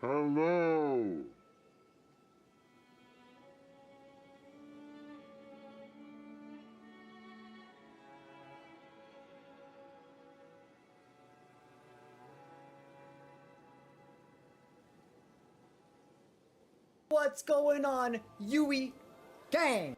Hello. What's going on, Yui Gang?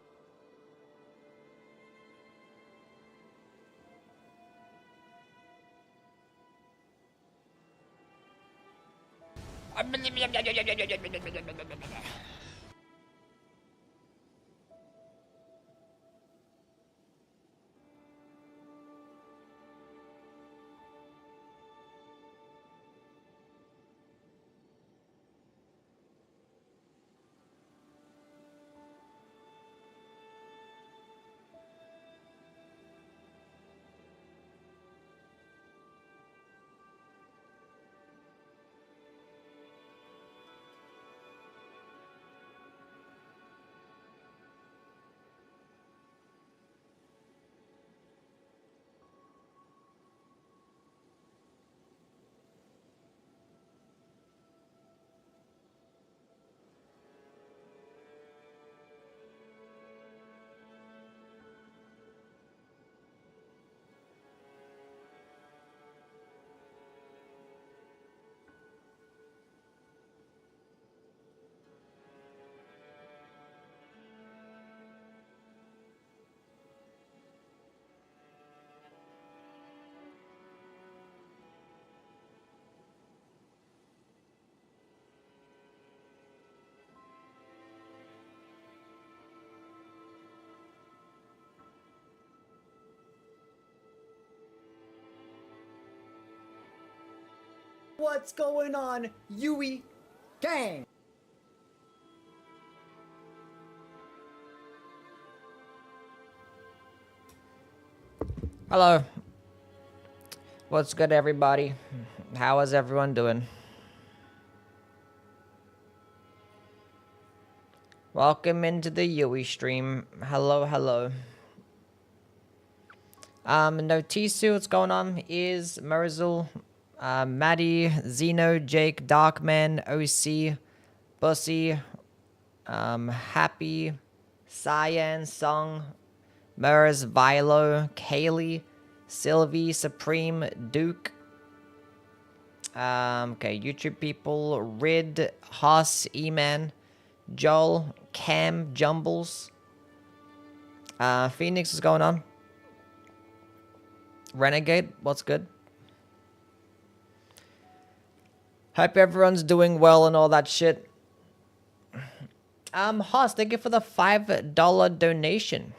What's going on, Yui Gang? Hello. What's good, everybody? How is everyone doing? Welcome into the Yui stream. Hello. Notisu, what's going on? Is Merzul, Maddie, Zeno, Jake, Darkman, OC, Bussy, Happy, Cyan, Sung, Mers, Vilo, Kaylee, Sylvie, Supreme, Duke. Okay, YouTube people, Rid, Haas, E-Man, Joel, Cam, Jumbles, Phoenix is going on. Renegade, what's good? Hope everyone's doing well and all that shit. Haas, thank you for the $5 donation.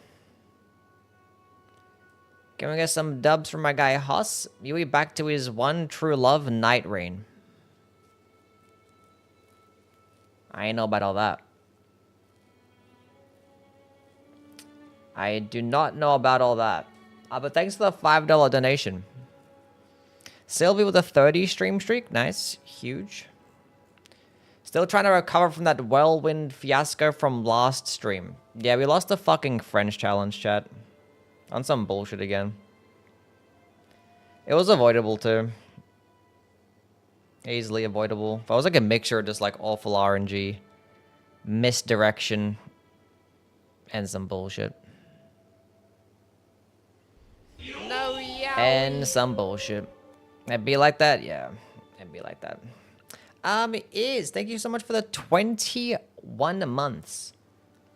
Can we get some dubs from my guy Haas? Yui back to his one true love, Nightreign. I ain't know about all that. I do not know about all that. But thanks for the $5 donation. Sylvie with a 30 stream streak. Nice. Huge. Still trying to recover from that whirlwind fiasco from last stream. Yeah, we lost the fucking French challenge, chat. On some bullshit again. It was avoidable too. Easily avoidable. If I was like a mixture of just like awful RNG, misdirection, and some bullshit. No, yeah. And some bullshit. It'd be like that? Yeah. It'd be like that. Thank you so much for the 21 months.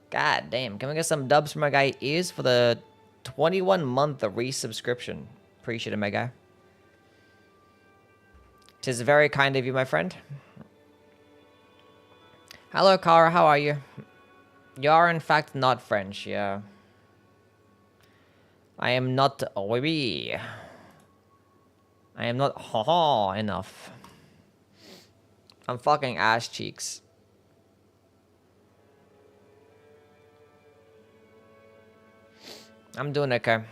God damn. Can we get some dubs from my guy Is for the 21-month resubscription? Appreciate it, my guy. 'Tis very kind of you, my friend. Hello, Kara. How are you? You are, in fact, not French, yeah. I am not oui. I am not ha-ha enough. I'm fucking ass cheeks. I'm doing okay.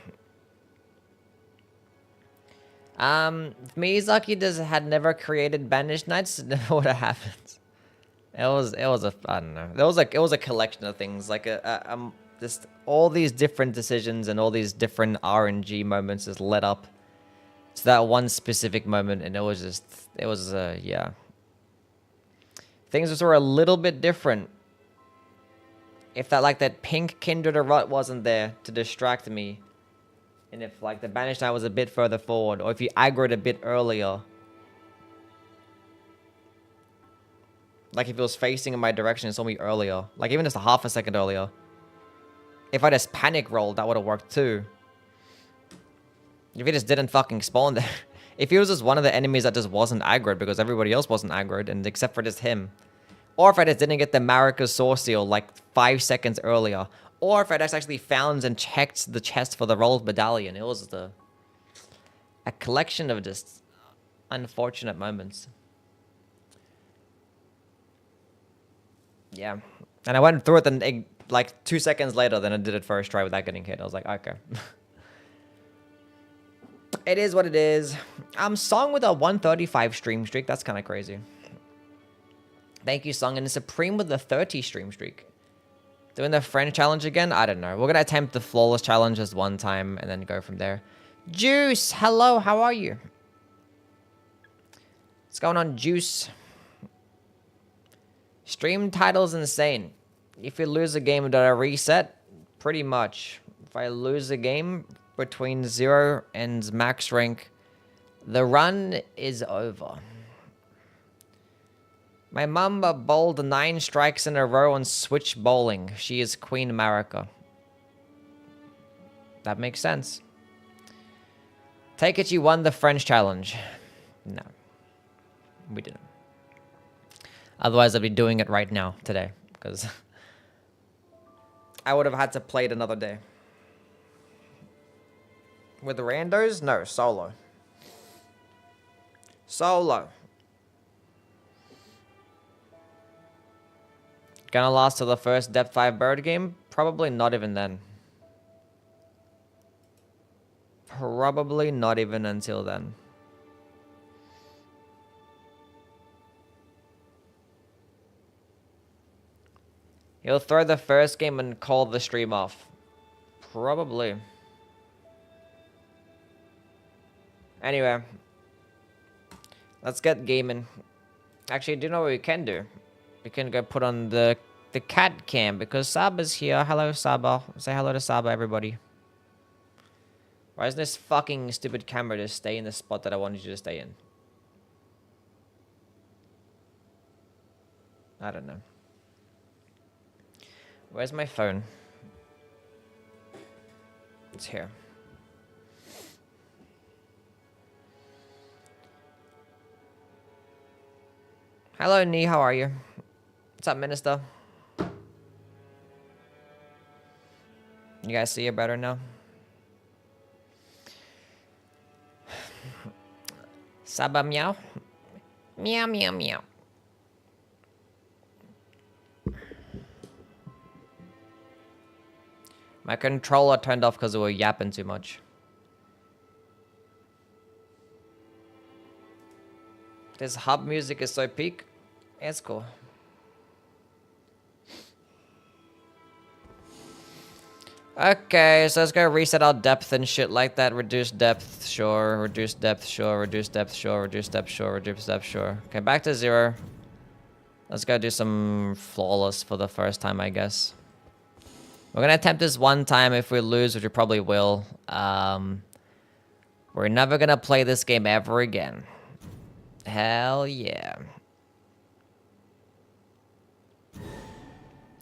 If Miyazaki had never created Banished Nights, it never would have happened. It was a, I don't know. It was a collection of things, like just all these different decisions and all these different RNG moments just led up to that one specific moment, and it was yeah. things just were a little bit different. If that, like, that pink Kindred of Rot wasn't there to distract me, and if, like, the Banished Knight was a bit further forward, or if you aggroed a bit earlier. Like, if it was facing in my direction and saw me earlier. Like, even just a half a second earlier. If I just panic rolled, that would have worked too. If he just didn't fucking spawn there. If he was just one of the enemies that just wasn't aggroed because everybody else wasn't aggroed, and except for just him. Or if I just didn't get the Marika's Source Seal like 5 seconds earlier. Or if I just actually found and checked the chest for the Rolled Medallion. It was a collection of just unfortunate moments. Yeah. And I went through it then, like 2 seconds later than I did it first try without getting hit. I was like, okay. It is what it is. Song with a 135 stream streak. That's kind of crazy. Thank you, Song. And Supreme with the 30 stream streak. Doing the French challenge again? I don't know. We're going to attempt the Flawless challenge just one time and then go from there. Juice, hello. How are you? What's going on, Juice? Stream title's insane. If you lose a game, do I reset? Pretty much. If I lose a game between 0 and max rank, the run is over. My mum bowled 9 strikes in a row on Switch bowling. She is Queen Marika. That makes sense. Take it you won the French challenge. No. We didn't. Otherwise, I'd be doing it right now, today. Because I would have had to play it another day. With the randos? No, solo. Solo. Gonna last till the first Depth 5 bird game? Probably not even then. Probably not even until then. He'll throw the first game and call the stream off. Probably. Anyway. Let's get gaming. Actually, do you know what we can do? We can go put on the cat cam because Saba's here. Hello, Saba. Say hello to Saba, everybody. Why doesn't this fucking stupid camera just stay in the spot that I wanted you to stay in? I don't know. Where's my phone? It's here. Hello, Nee. How are you? What's up, Minister? You guys see it better now? Saba meow. Meow, meow, meow. My controller turned off because we were yapping too much. This hub music is so peak. It's cool. Okay, so let's go reset our depth and shit like that. Reduce depth, sure. Reduce depth, sure. Reduce depth, sure. Reduce depth, sure. Reduce depth, sure. Okay, back to 0. Let's go do some flawless for the first time, I guess. We're gonna attempt this one time. If we lose, which we probably will, we're never gonna play this game ever again. Hell yeah.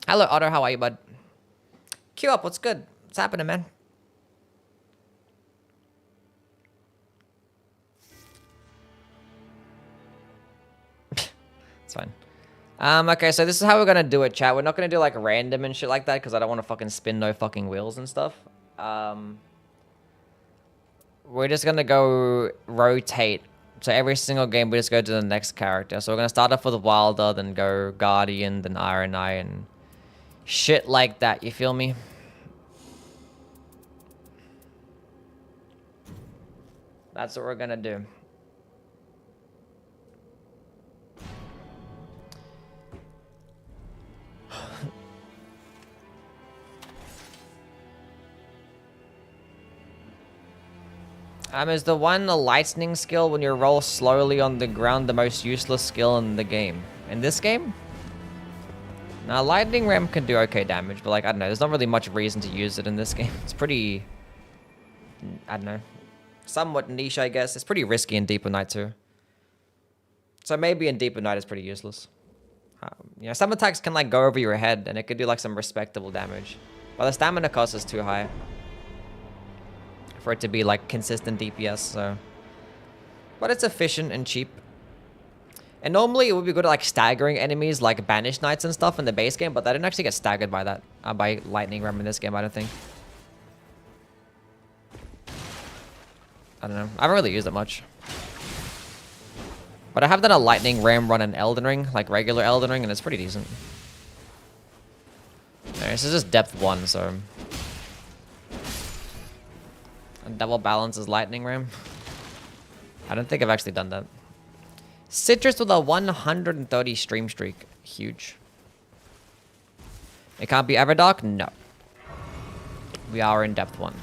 Hello, Otter. How are you, bud? Queue up. What's good? What's happening, man? It's fine. Okay, so this is how we're gonna do it, chat. We're not gonna do like random and shit like that because I don't want to fucking spin no fucking wheels and stuff. We're just gonna go rotate. So every single game we just go to the next character. So we're gonna start off with Wilder, then go Guardian, then Iron Eye, and shit like that. You feel me? That's what we're gonna do. Is the one the lightning skill when you roll slowly on the ground the most useless skill in the game? In this game? Now, Lightning Ram can do okay damage, but like, I don't know, there's not really much reason to use it in this game. It's pretty, I don't know, somewhat niche, I guess. It's pretty risky in Deeper Night too. So maybe in Deeper Night it's pretty useless. You know, some attacks can like go over your head and it could do like some respectable damage. But the stamina cost is too high for it to be like consistent DPS, so. But it's efficient and cheap. And normally it would be good at like staggering enemies like Banished Knights and stuff in the base game, but they didn't actually get staggered by that, by Lightning Ram in this game, I don't think. I don't know. I haven't really used it much. But I have done a Lightning Ram run in Elden Ring, like regular Elden Ring, and it's pretty decent. Alright, this is just depth 1, so. And double balance is Lightning Ram. I don't think I've actually done that. Citrus with a 130 stream streak. Huge. It can't be Everdark? No. We are in depth 1.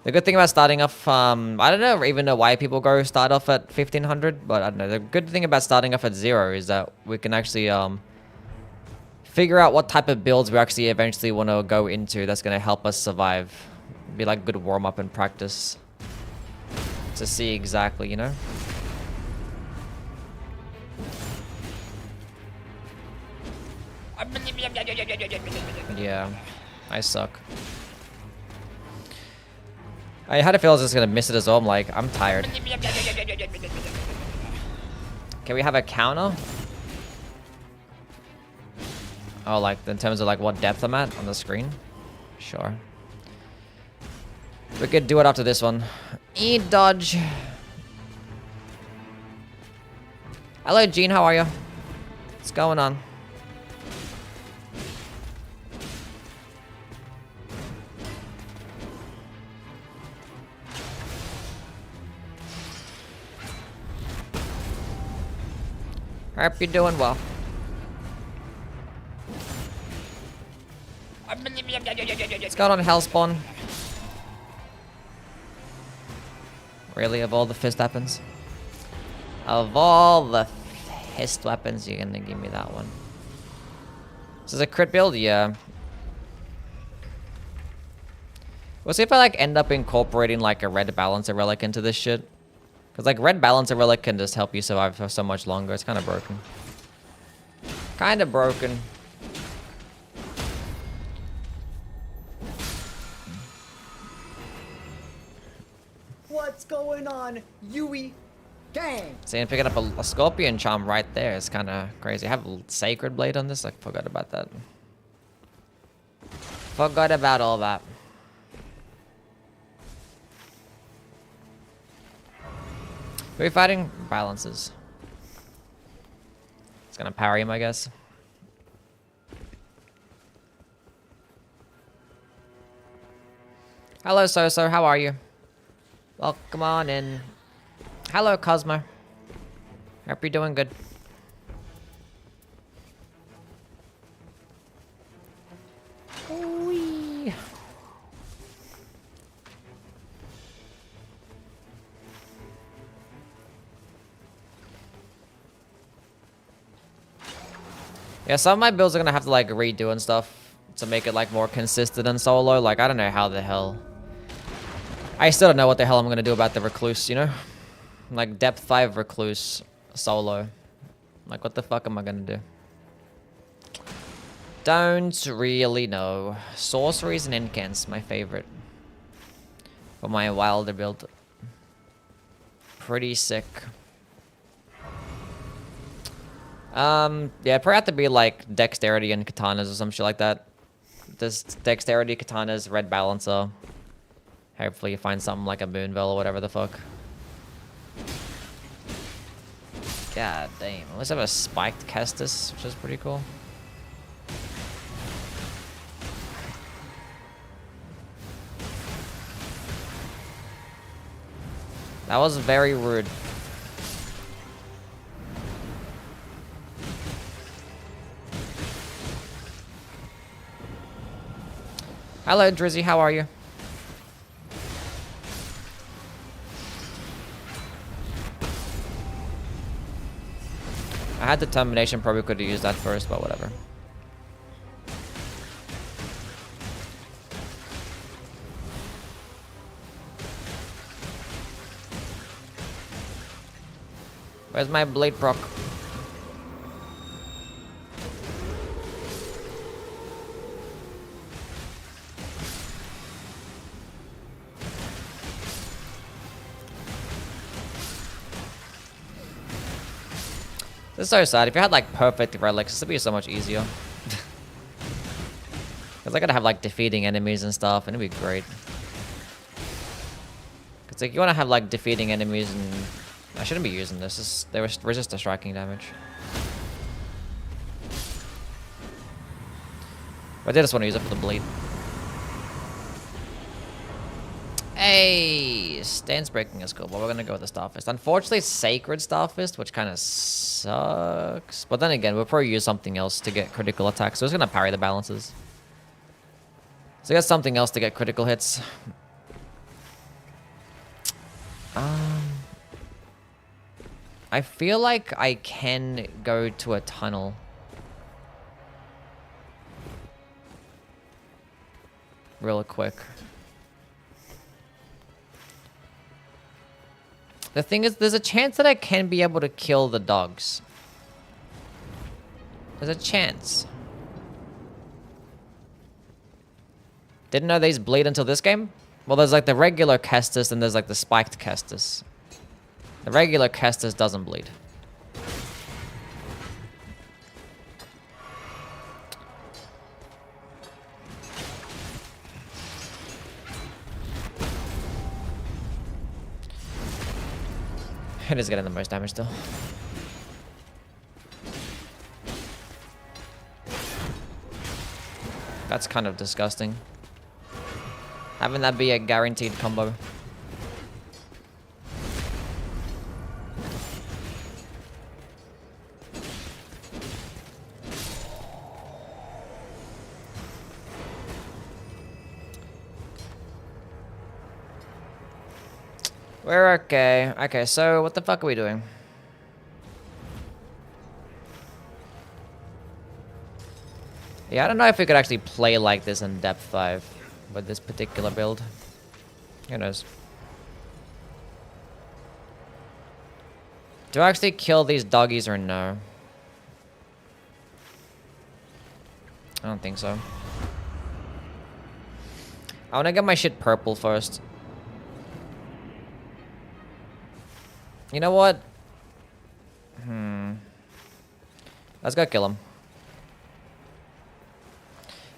The good thing about starting off, I don't know even know why people go start off at 1500, but I don't know. The good thing about starting off at 0 is that we can actually figure out what type of builds we actually eventually want to go into that's going to help us survive. Be like good warm-up and practice. To see exactly, you know? Yeah, I suck. I had a feeling I was just gonna miss it as well. I'm like, I'm tired. Can we have a counter? Oh, like in terms of like what depth I'm at on the screen? Sure. We could do it after this one. Dodge. Hello, Gene. How are you? What's going on? Hope you're doing well. What's going on, Hellspawn? Really, of all the fist weapons? Of all the fist weapons, you're gonna give me that one. This is a crit build? Yeah. We'll see if I like end up incorporating like a red balancer relic into this shit. Cause like red balancer relic can just help you survive for so much longer. It's kind of broken. Kind of broken. What's going on, Yui gang? Seeing picking up a scorpion charm right there is kind of crazy. I have a sacred blade on this. I forgot about that. Forgot about all that. Who are we fighting? Balances. It's gonna parry him, I guess. Hello, Soso. How are you? Welcome on in. Hello, Cosmo. Hope you're doing good. Whee. Yeah, some of my builds are gonna have to like redo and stuff to make it like more consistent and solo. Like, I don't know how the hell. I still don't know what the hell I'm gonna do about the Recluse, you know? Like depth 5 Recluse solo. Like, what the fuck am I gonna do? Don't really know. Sorceries and incants, my favorite. For my wilder build. Pretty sick. Yeah, probably have to be like dexterity and katanas or some shit like that. Just dexterity, katanas, red balancer. Hopefully you find something like a Moonveil or whatever the fuck. God damn. Let's have a spiked Kestis, which is pretty cool. That was very rude. Hello, Drizzy. How are you? I had determination, probably could have used that first, but whatever. Where's my blade proc? This is so sad. If you had like perfect relics, this would be so much easier. Because I gotta have like defeating enemies and stuff, and it'd be great. Because like you wanna have like defeating enemies, and I shouldn't be using this. They resist the striking damage. But I did just want to use it for the bleed. Hey, stance breaking is cool, but we're gonna go with the Starfist. Unfortunately, Sacred Starfist, which kind of sucks. But then again, we'll probably use something else to get critical attacks. So it's gonna parry the balances. So get something else to get critical hits. I feel like I can go to a tunnel. Real quick. The thing is, there's a chance that I can be able to kill the dogs. There's a chance. Didn't know these bleed until this game? Well, there's like the regular Kestis and there's like the spiked Kestis. The regular Kestis doesn't bleed. It is getting the most damage still. That's kind of disgusting. Having that be a guaranteed combo. We're okay. Okay, so what the fuck are we doing? Yeah, I don't know if we could actually play like this in depth 5 with this particular build. Who knows? Do I actually kill these doggies or no? I don't think so. I want to get my shit purple first. You know what? Let's go kill him.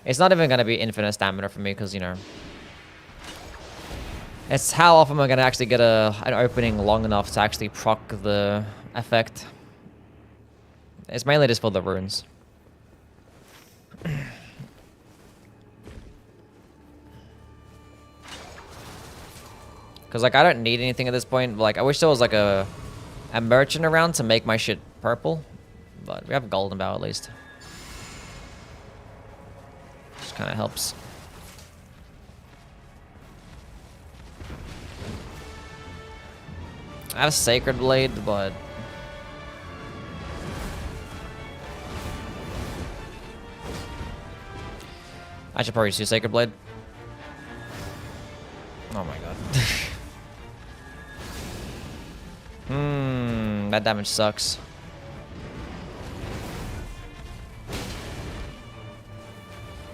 It's not even going to be infinite stamina for me because, you know, it's how often am I going to actually get an opening long enough to actually proc the effect. It's mainly just for the runes. Because, like, I don't need anything at this point. Like, I wish there was, like, a merchant around to make my shit purple. But we have a golden bow, at least. Just kind of helps. I have a Sacred Blade, but... I should probably use Sacred Blade. Oh my god. That damage sucks.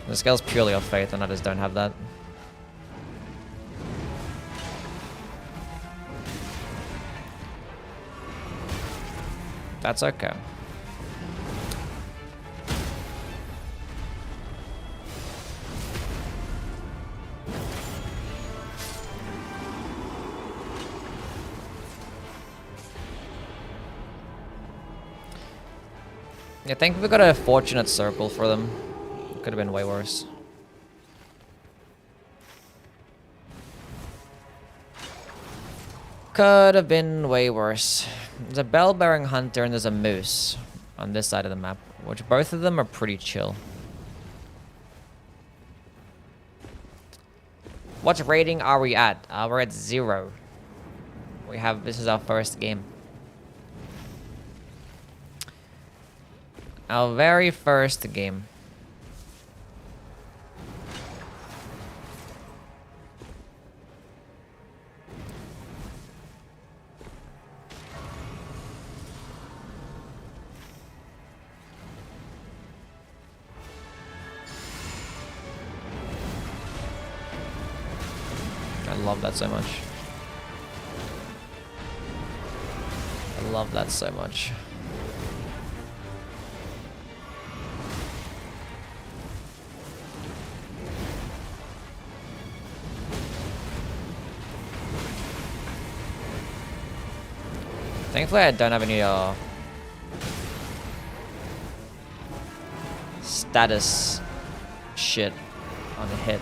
The scale's purely off faith and I just don't have that. That's okay. I think we got a fortunate circle for them. Could have been way worse. Could have been way worse. There's a bell-bearing hunter and there's a moose on this side of the map, which both of them are pretty chill. What rating are we at? We're at 0. This is our first game. Our very first game. I love that so much. I love that so much. Thankfully, I don't have any status shit on the hit.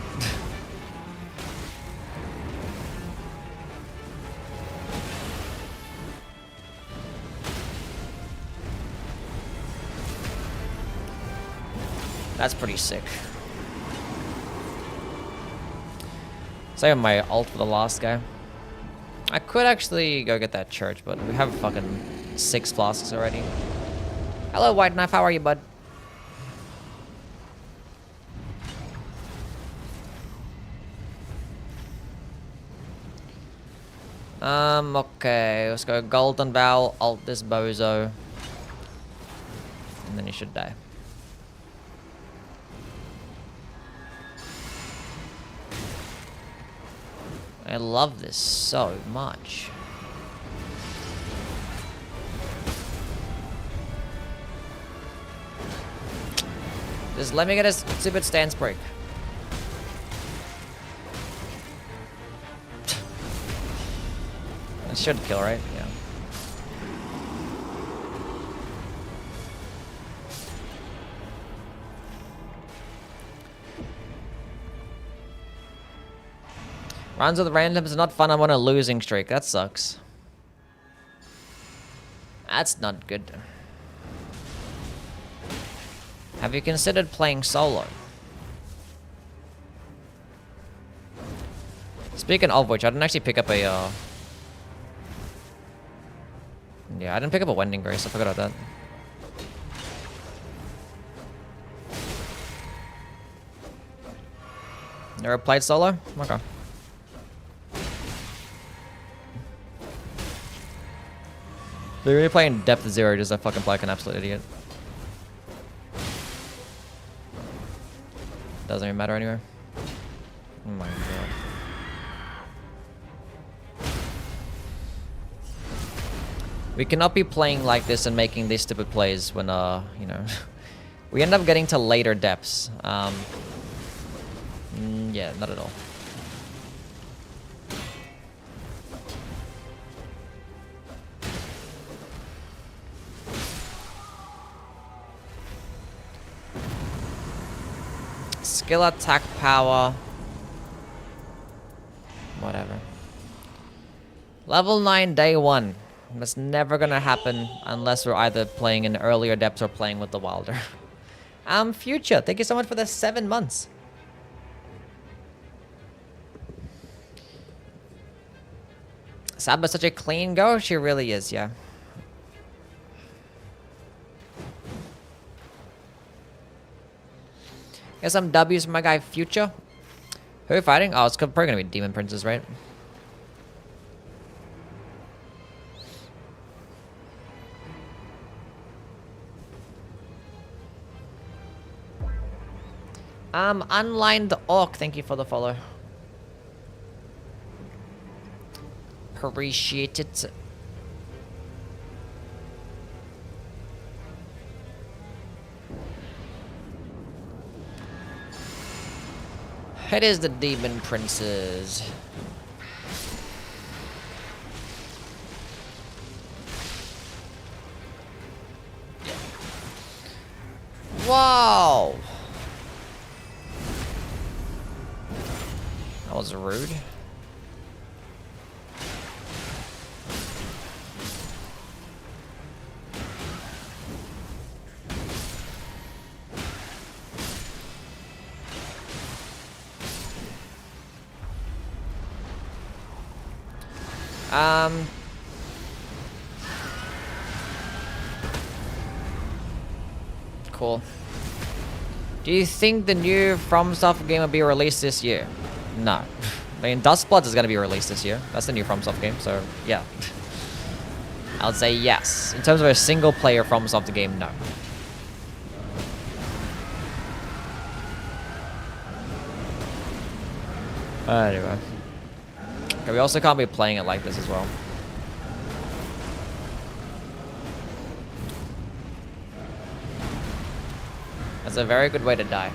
That's pretty sick. Save my ult for the last guy. I could actually go get that church, but we have fucking 6 flasks already. Hello, White Knife. How are you, bud? Okay. Let's go Golden Bow, ult this bozo. And then he should die. I love this so much. Just let me get a stupid stance break. That should kill, right? Yeah. Rounds with randoms are not fun. I'm on a losing streak. That sucks. That's not good. Have you considered playing solo? Speaking of which, I didn't actually pick up a yeah, I didn't pick up a Wending Grace. I forgot about that. Never played solo? Okay. They're really playing Depth Zero just to fucking play like an absolute idiot. Doesn't even matter anyway. Oh my god. We cannot be playing like this and making these stupid plays when, you know, we end up getting to later depths. Yeah, not at all. Skill attack power. Whatever. Level 9 day 1. That's never gonna happen unless we're either playing in earlier depths or playing with the Wilder. Future, thank you so much for the 7 months. Saba's such a clean go, she really is, yeah. Get some W's for my guy Future. Who are we fighting? Oh, it's probably gonna be Demon Princes, right? Unlined Orc, thank you for the follow. Appreciate it. It is the Demon Princes. Wow. That was rude. Cool. Do you think the new FromSoft game will be released this year? No. I mean, Dustbloods is going to be released this year. That's the new FromSoft game, so yeah. I would say yes. In terms of a single player FromSoft game, no. Anyway. Okay, we also can't be playing it like this as well. That's a very good way to die.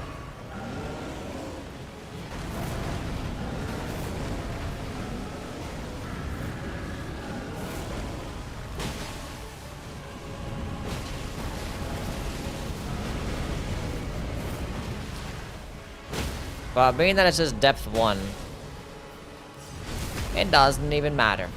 But being that it's just depth 1, it doesn't even matter.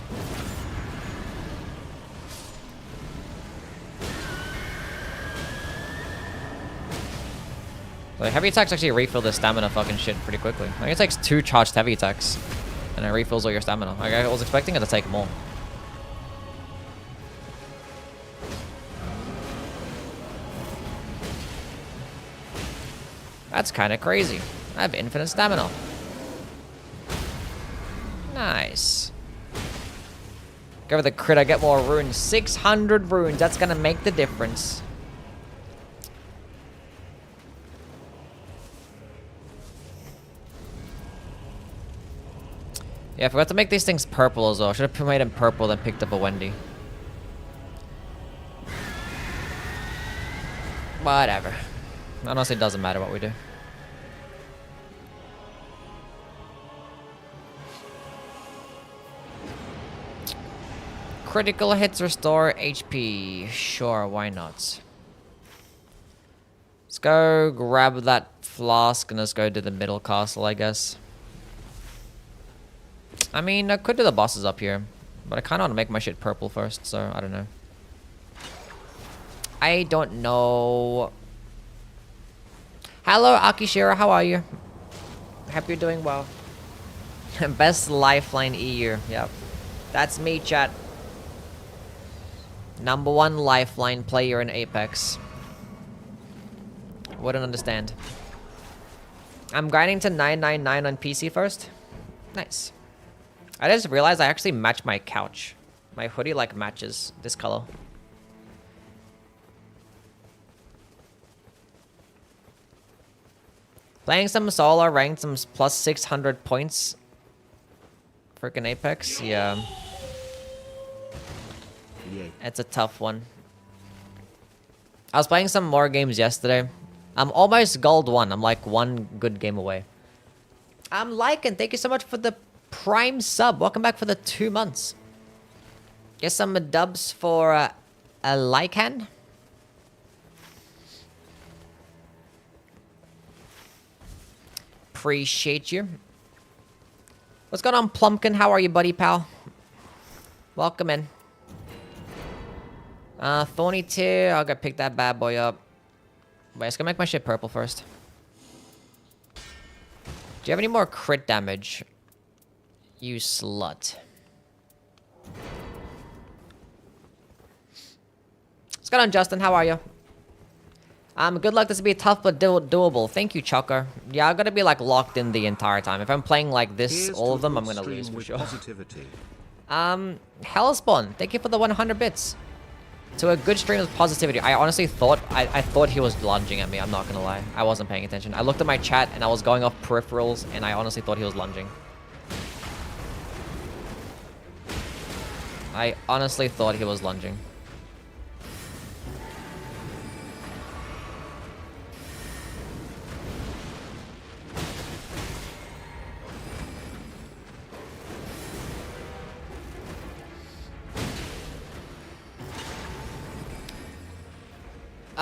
Like, heavy attacks actually refill the stamina fucking shit pretty quickly. I think it takes 2 charged heavy attacks, and it refills all your stamina. Like, I was expecting it to take more. That's kind of crazy. I have infinite stamina. Nice. Go for the crit, I get more runes. 600 runes, that's gonna make the difference. Yeah, I forgot to make these things purple as well. Should have made them purple, then picked up a Wendy. Whatever. Honestly, it doesn't matter what we do. Critical hits restore HP. Sure, why not? Let's go grab that flask and let's go to the middle castle, I guess. I mean, I could do the bosses up here, but I kind of want to make my shit purple first, so I don't know. I don't know. Hello, Akishira, how are you? Hope you're doing well. Best Lifeline EU. Yep. That's me, chat. #1 Lifeline player in Apex. Wouldn't understand. I'm grinding to 999 on PC first. Nice. I just realized I actually match my couch. My hoodie like matches this color. Playing some solo ranked, some plus 600 points. Freaking Apex, yeah. It's a tough one. I was playing some more games yesterday. I'm almost gold 1. I'm like 1 good game away. I'm liking. Thank you so much for the Prime sub. Welcome back for the 2 months. Get some dubs for a Lycan. Appreciate you. What's going on, Plumpkin? How are you, buddy, pal? Welcome in. Thorny 2. I'll go pick that bad boy up. Wait, let's go make my shit purple first. Do you have any more crit damage? You slut. What's going on, Justin? How are you? Good luck. This will be tough but doable. Thank you, Chucker. Yeah, I'm gonna be like locked in the entire time. If I'm playing like this, all of them, I'm gonna lose for sure. Hellspawn, thank you for the 100 bits. To a good stream of positivity. I honestly thought, I thought he was lunging at me. I'm not gonna lie. I wasn't paying attention. I looked at my chat and I was going off peripherals and I honestly thought he was lunging. I honestly thought he was lunging.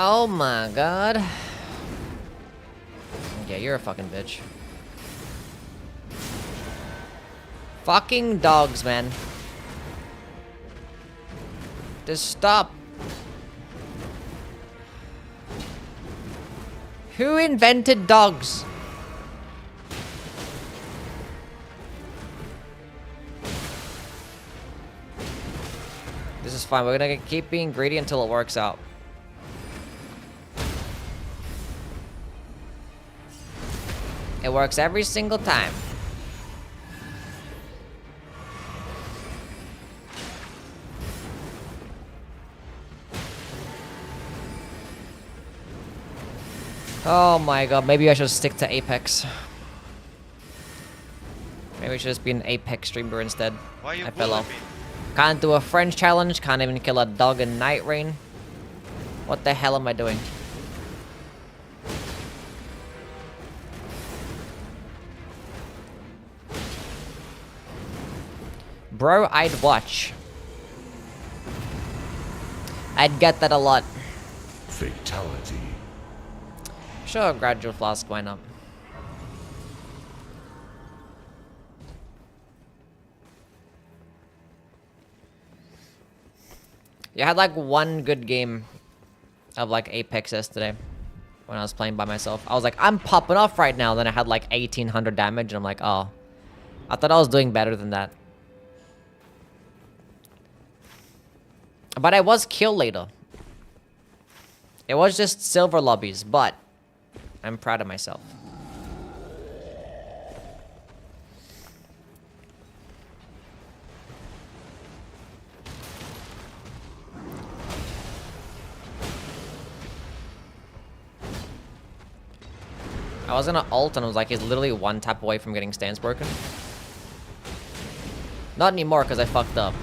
Oh my god. Yeah, you're a fucking bitch. Fucking dogs, man. Just stop. Who invented dogs? This is fine. We're gonna keep being greedy until it works out. It works every single time. Oh my god, maybe I should stick to Apex. Maybe I should just be an Apex streamer instead. Why you I fell off. me? Can't do a French challenge, can't even kill a dog in Nightreign. What the hell am I doing? Bro, I'd watch. I'd get that a lot. Fatality. Sure, gradual flask, why not? Yeah, I had like one good game of like Apex yesterday when I was playing by myself. I was like, I'm popping off right now. Then I had like 1800 damage and I'm like, oh. I thought I was doing better than that. But I was killed later. It was just silver lobbies, but I'm proud of myself. I was gonna ult and I was like, he's literally one tap away from getting stance broken. Not anymore because I fucked up.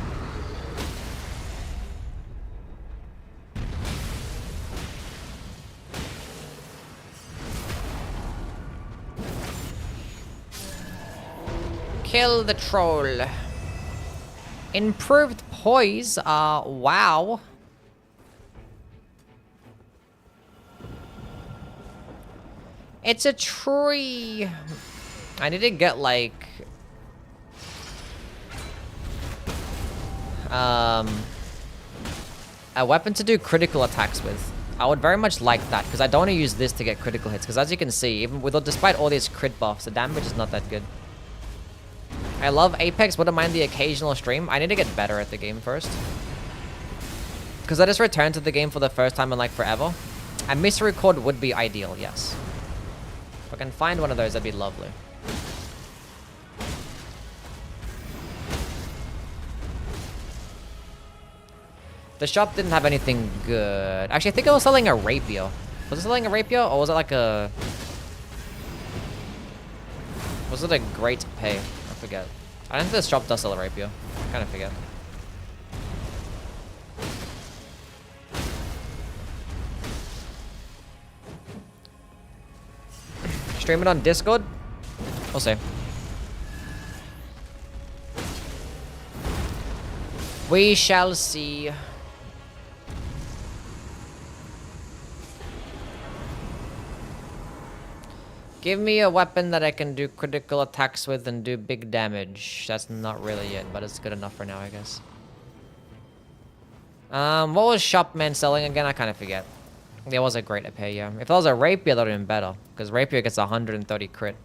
Kill the troll. Improved poise. Wow. It's a tree. I need to get like a weapon to do critical attacks with. I would very much like that because I don't want to use this to get critical hits because as you can see, even with despite all these crit buffs, the damage is not that good. I love Apex, wouldn't mind the occasional stream. I need to get better at the game first. Because I just returned to the game for the first time in like forever. A mystery cord would be ideal, yes. If I can find one of those, that'd be lovely. The shop didn't have anything good. Actually, I think I was selling a rapier. Was it selling a rapier? Or was it like a... Was it a great pay? I forget. I don't think this shop does sell a rapier. I kind of forget. Stream it on Discord? We'll see. We shall see. Give me a weapon that I can do critical attacks with and do big damage. That's not really it, but it's good enough for now, I guess. What was Shopman selling again? I kind of forget. There was a great pay, yeah. If that was a rapier, that would have been better. Because rapier gets 130 crit.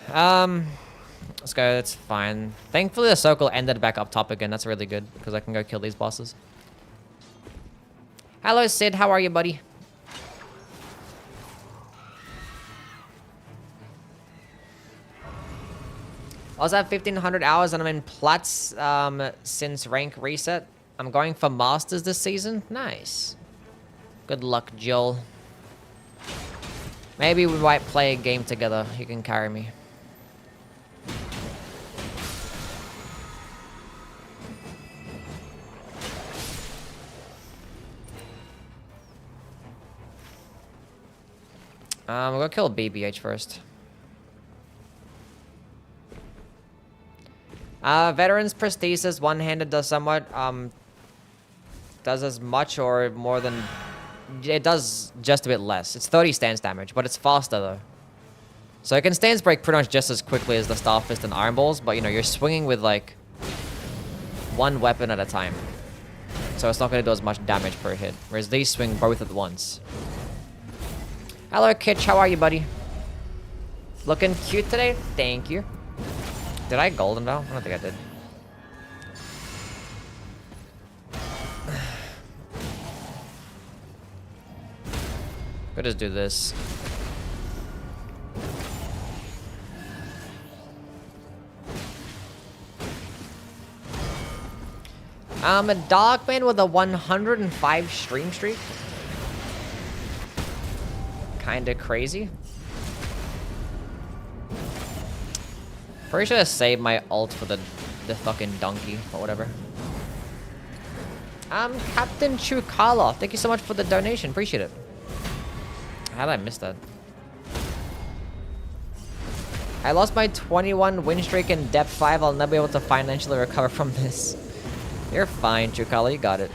Let's go, that's fine. Thankfully the circle ended back up top again. That's really good. Because I can go kill these bosses. Hello, Sid. How are you, buddy? I was at 1500 hours and I'm in Plats since rank reset. I'm going for Masters this season. Nice. Good luck, Joel. Maybe we might play a game together. You can carry me. We're gonna kill BBH first. Veteran's Prosthesis, one-handed does somewhat, does as much or more than, it does just a bit less. It's 30 stance damage, but it's faster though. So it can stance break pretty much just as quickly as the Star Fist and Iron Balls, but you know, you're swinging with like one weapon at a time. So it's not gonna do as much damage per hit, whereas these swing both at once. Hello, Kitch, how are you, buddy? Looking cute today? Thank you. Did I golden bell? I don't think I did. Could just do this. A Darkman with a 105 stream streak. Kinda crazy. Pretty sure I saved my ult for the fucking donkey or whatever. Captain Chukala, thank you so much for the donation. Appreciate it. How did I miss that? I lost my 21 win streak in depth 5. I'll never be able to financially recover from this. You're fine, Chukala. You got it.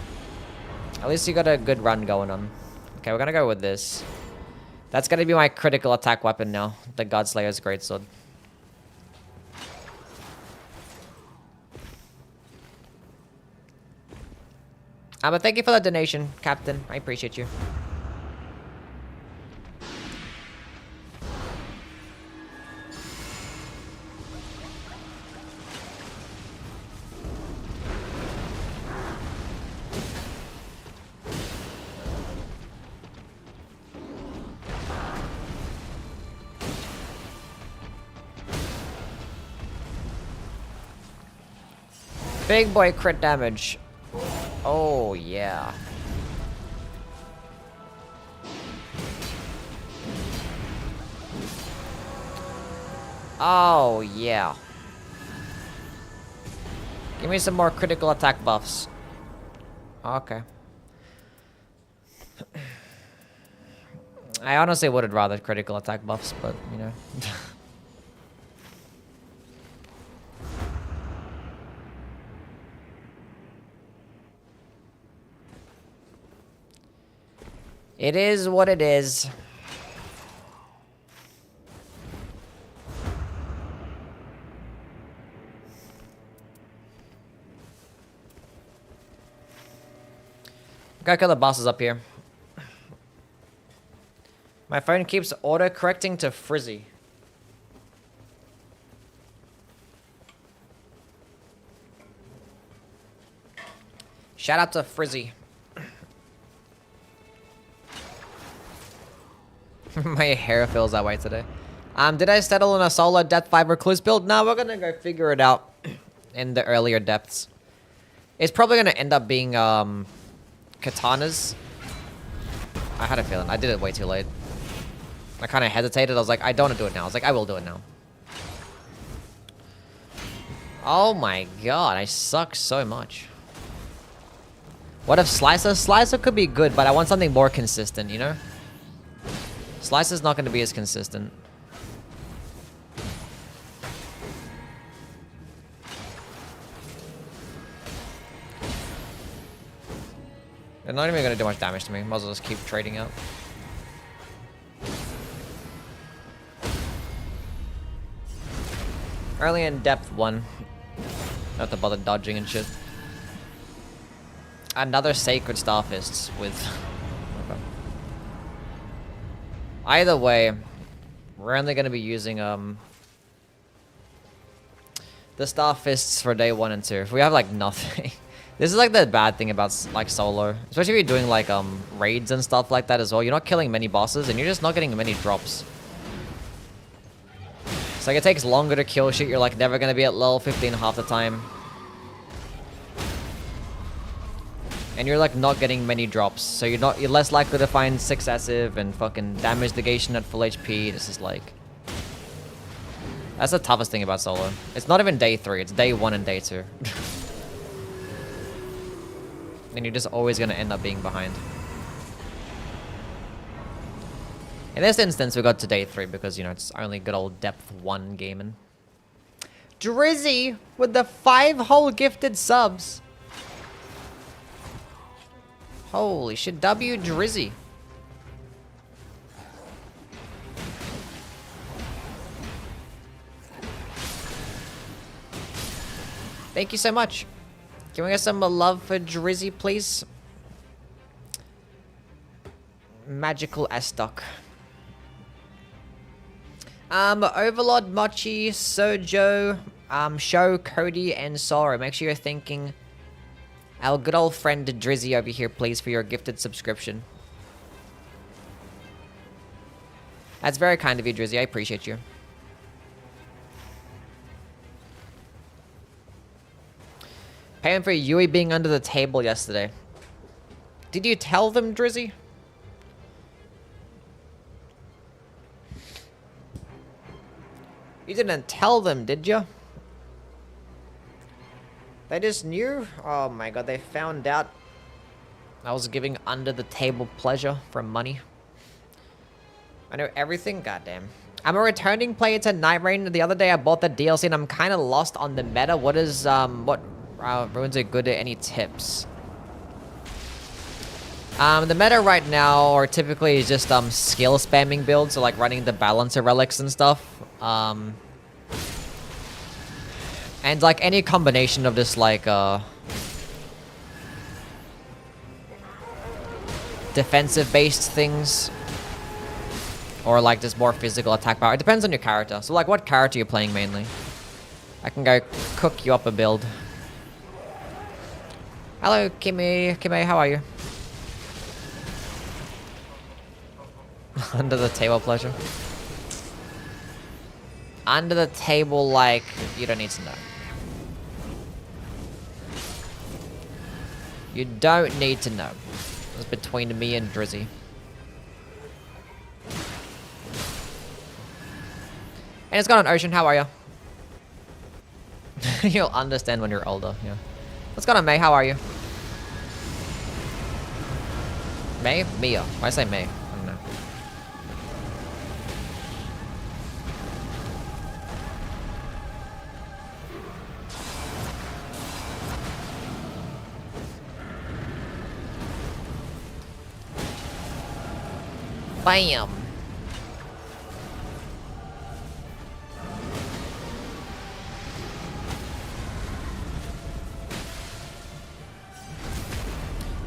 At least you got a good run going on. Okay, we're gonna go with this. That's gonna be my critical attack weapon now. The Godslayer's Greatsword. But thank you for the donation, Captain. I appreciate you. Big boy crit damage. Oh, yeah. Oh, yeah. Give me some more critical attack buffs. Okay. I honestly would have rather critical attack buffs, but, you know. It is what it is. Gotta kill the bosses up here. My phone keeps auto-correcting to frizzy. Shout out to Frizzy. My hair feels that way today. Did I settle on a solo Death 5 Recluse build? No, we're gonna go figure it out in the earlier depths. It's probably gonna end up being katanas. I had a feeling. I did it way too late. I kind of hesitated. I was like, I don't want to do it now. I was like, I will do it now. Oh my god, I suck so much. What if Slicer? Slicer could be good, but I want something more consistent, you know? Slicer's not going to be as consistent. They're not even going to do much damage to me. Might as well just keep trading out. Early in depth 1. Don't have to bother dodging and shit. Another Sacred Starfists with... Okay. Either way, we're only going to be using the Starfists for day 1 and 2. If we have like nothing... This is like the bad thing about like solo. Especially if you're doing like raids and stuff like that as well. You're not killing many bosses and you're just not getting many drops. It's like it takes longer to kill shit. You're like never going to be at level 15 half the time. And you're like not getting many drops, so you're less likely to find successive and fucking damage negation at full HP. This is like... That's the toughest thing about solo. It's not even day 3, it's day 1 and day 2. And you're just always gonna end up being behind. In this instance, we got to day 3 because, you know, it's only good old depth 1 gaming. Drizzy with the 5 whole gifted subs. Holy shit, W Drizzy. Thank you so much. Can we get some love for Drizzy, please? Magical S-Stock. Overlord, Mochi, Sojo, Sho, Cody, and Sora. Make sure you're thinking our good old friend Drizzy over here, please, for your gifted subscription. That's very kind of you, Drizzy. I appreciate you. Paying for Yui being under the table yesterday. Did you tell them, Drizzy? You didn't tell them, did you? They just knew? Oh my god, they found out I was giving under the table pleasure for money. I know everything? Goddamn. I'm a returning player to Nightreign. The other day I bought the DLC and I'm kind of lost on the meta. What is, what runes are good at any tips? The meta right now are typically just, skill spamming builds, so like running the balancer relics and stuff. And like any combination of this like, defensive based things. Or like just more physical attack power. It depends on your character. So like what character you're playing mainly. I can go cook you up a build. Hello, Kimmy. Kimmy, how are you? Under the table pleasure. Under the table, like, you don't need to know. You don't need to know. It's between me and Drizzy. And it's got an ocean, how are you? You'll understand when you're older, yeah. What's going on, May? How are you? May? Mia. Why say May? I don't know. Bam!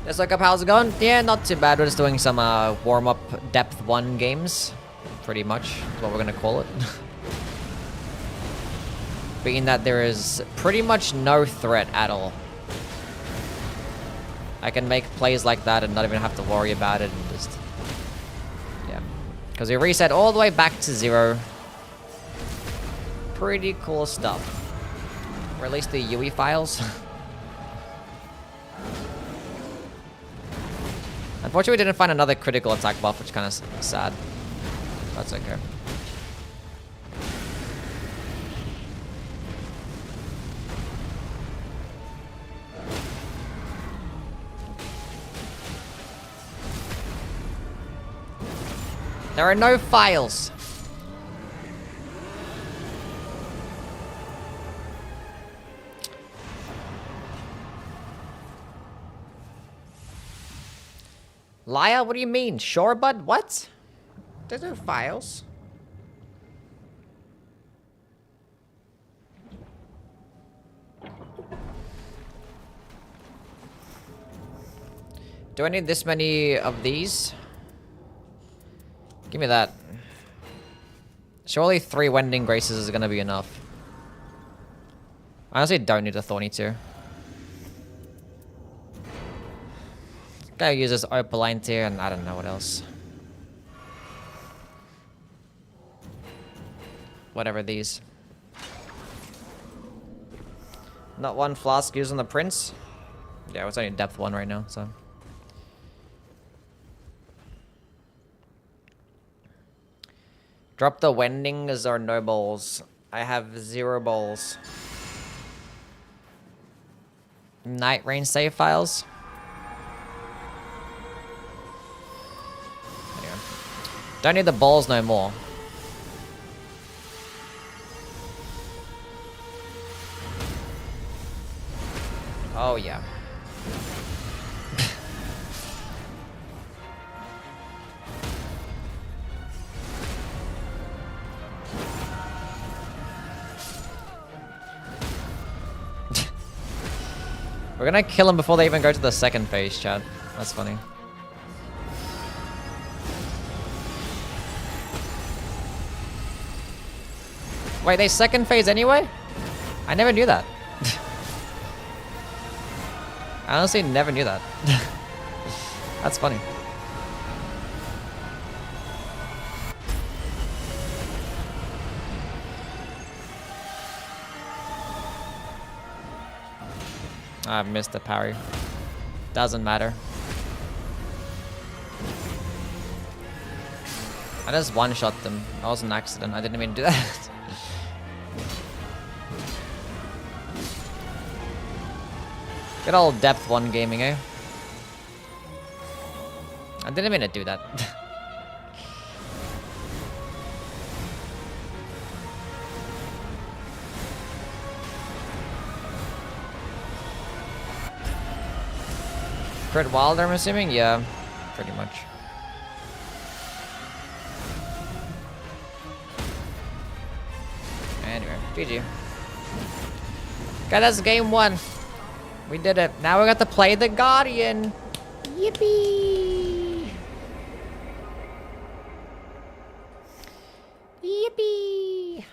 Let's look up how's it going. Yeah, not too bad. We're just doing some warm-up depth 1 games. Pretty much is what we're gonna call it. Being that there is pretty much no threat at all. I can make plays like that and not even have to worry about it and just... Yeah. Because we reset all the way back to 0. Pretty cool stuff. Release the Yui files. Unfortunately, we didn't find another critical attack buff, which is kind of sad. That's okay. There are no files. Liar, what do you mean? Sure, bud? What? There's no files. Do I need this many of these? Give me that. Surely 3 Wending Graces is gonna be enough. I honestly don't need a Thorny tier. Gotta use this Opaline tier and I don't know what else. Whatever these. Not one flask using the Prince. Yeah, it's only depth 1 right now, so. Drop the Wendings or no balls. I have 0 balls. Nightreign save files. Don't need the balls no more. Oh yeah. We're gonna kill him before they even go to the second phase, Chad. That's funny. Wait, they second phase anyway? I never knew that. I honestly never knew that. That's funny. I missed the parry. Doesn't matter. I just one-shot them. That was an accident. I didn't even do that. Good old depth 1 gaming, eh? I didn't mean to do that. Crit Wilder, I'm assuming? Yeah, pretty much. Anyway, GG. Okay, that's game 1. We did it. Now we got to play the Guardian. Yippee! Yippee!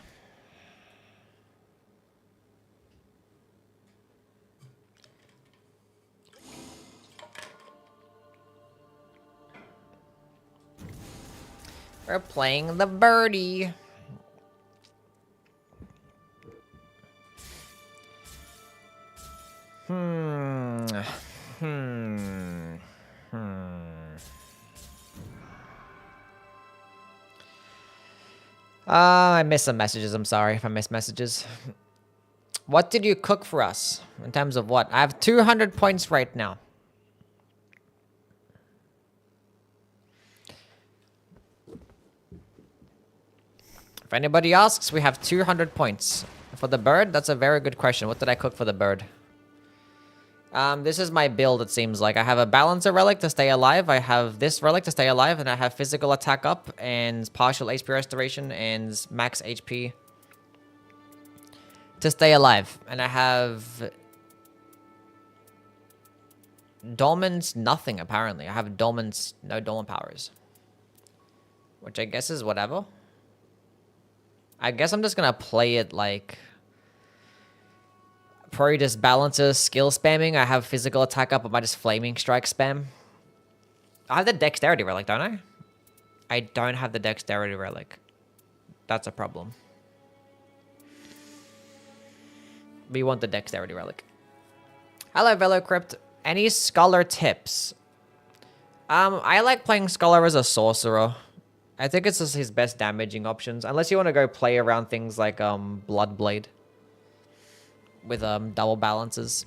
We're playing the birdie. I missed some messages. I'm sorry if I missed messages. What did you cook for us? In terms of what? I have 200 points right now. If anybody asks, we have 200 points. For the bird, that's a very good question. What did I cook for the bird? This is my build, it seems like. I have a balancer relic to stay alive. I have this relic to stay alive. And I have physical attack up and partial HP restoration and max HP to stay alive. And I have dormant nothing, apparently. I have dormant, no dormant powers. Which I guess is whatever. I guess I'm just gonna play it like... Probably just balancer skill spamming. I have physical attack up, but I just flaming strike spam. I have the dexterity relic, don't I? I don't have the dexterity relic. That's a problem. We want the dexterity relic. Hello, Velocrypt. Any scholar tips? I like playing scholar as a sorcerer. I think it's just his best damaging options. Unless you want to go play around things like Bloodblade. With double balances.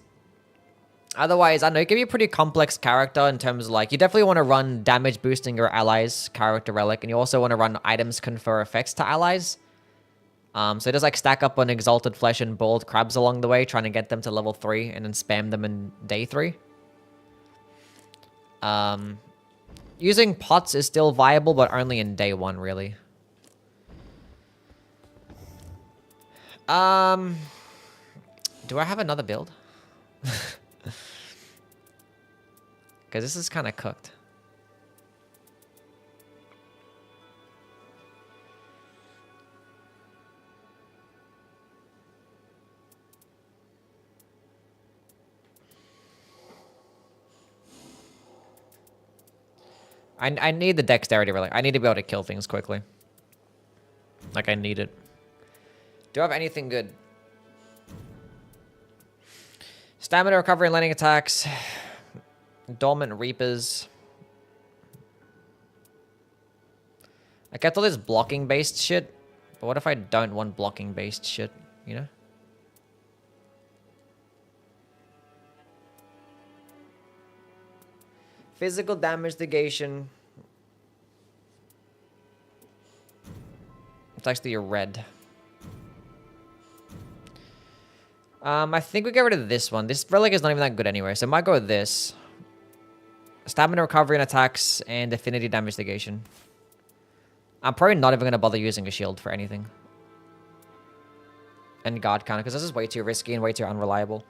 Otherwise, I know it can be a pretty complex character in terms of like, you definitely want to run damage boosting your allies character relic, and you also want to run items confer effects to allies. So just like stack up on Exalted Flesh and Boiled Crabs along the way, trying to get them to level 3 and then spam them in day 3. Using pots is still viable, but only in day 1, really. Do I have another build? Because this is kind of cooked. I need the dexterity relic. I need to be able to kill things quickly. Like, I need it. Do I have anything good? Stamina recovery and landing attacks. Dormant Reapers. I kept all this blocking based shit. But what if I don't want blocking based shit, you know? Physical damage negation. It's actually a red. I think we get rid of this one. This relic is not even that good anyway, so I might go with this. Stamina recovery and attacks, and affinity damage negation. I'm probably not even going to bother using a shield for anything. And guard counter, because this is way too risky and way too unreliable.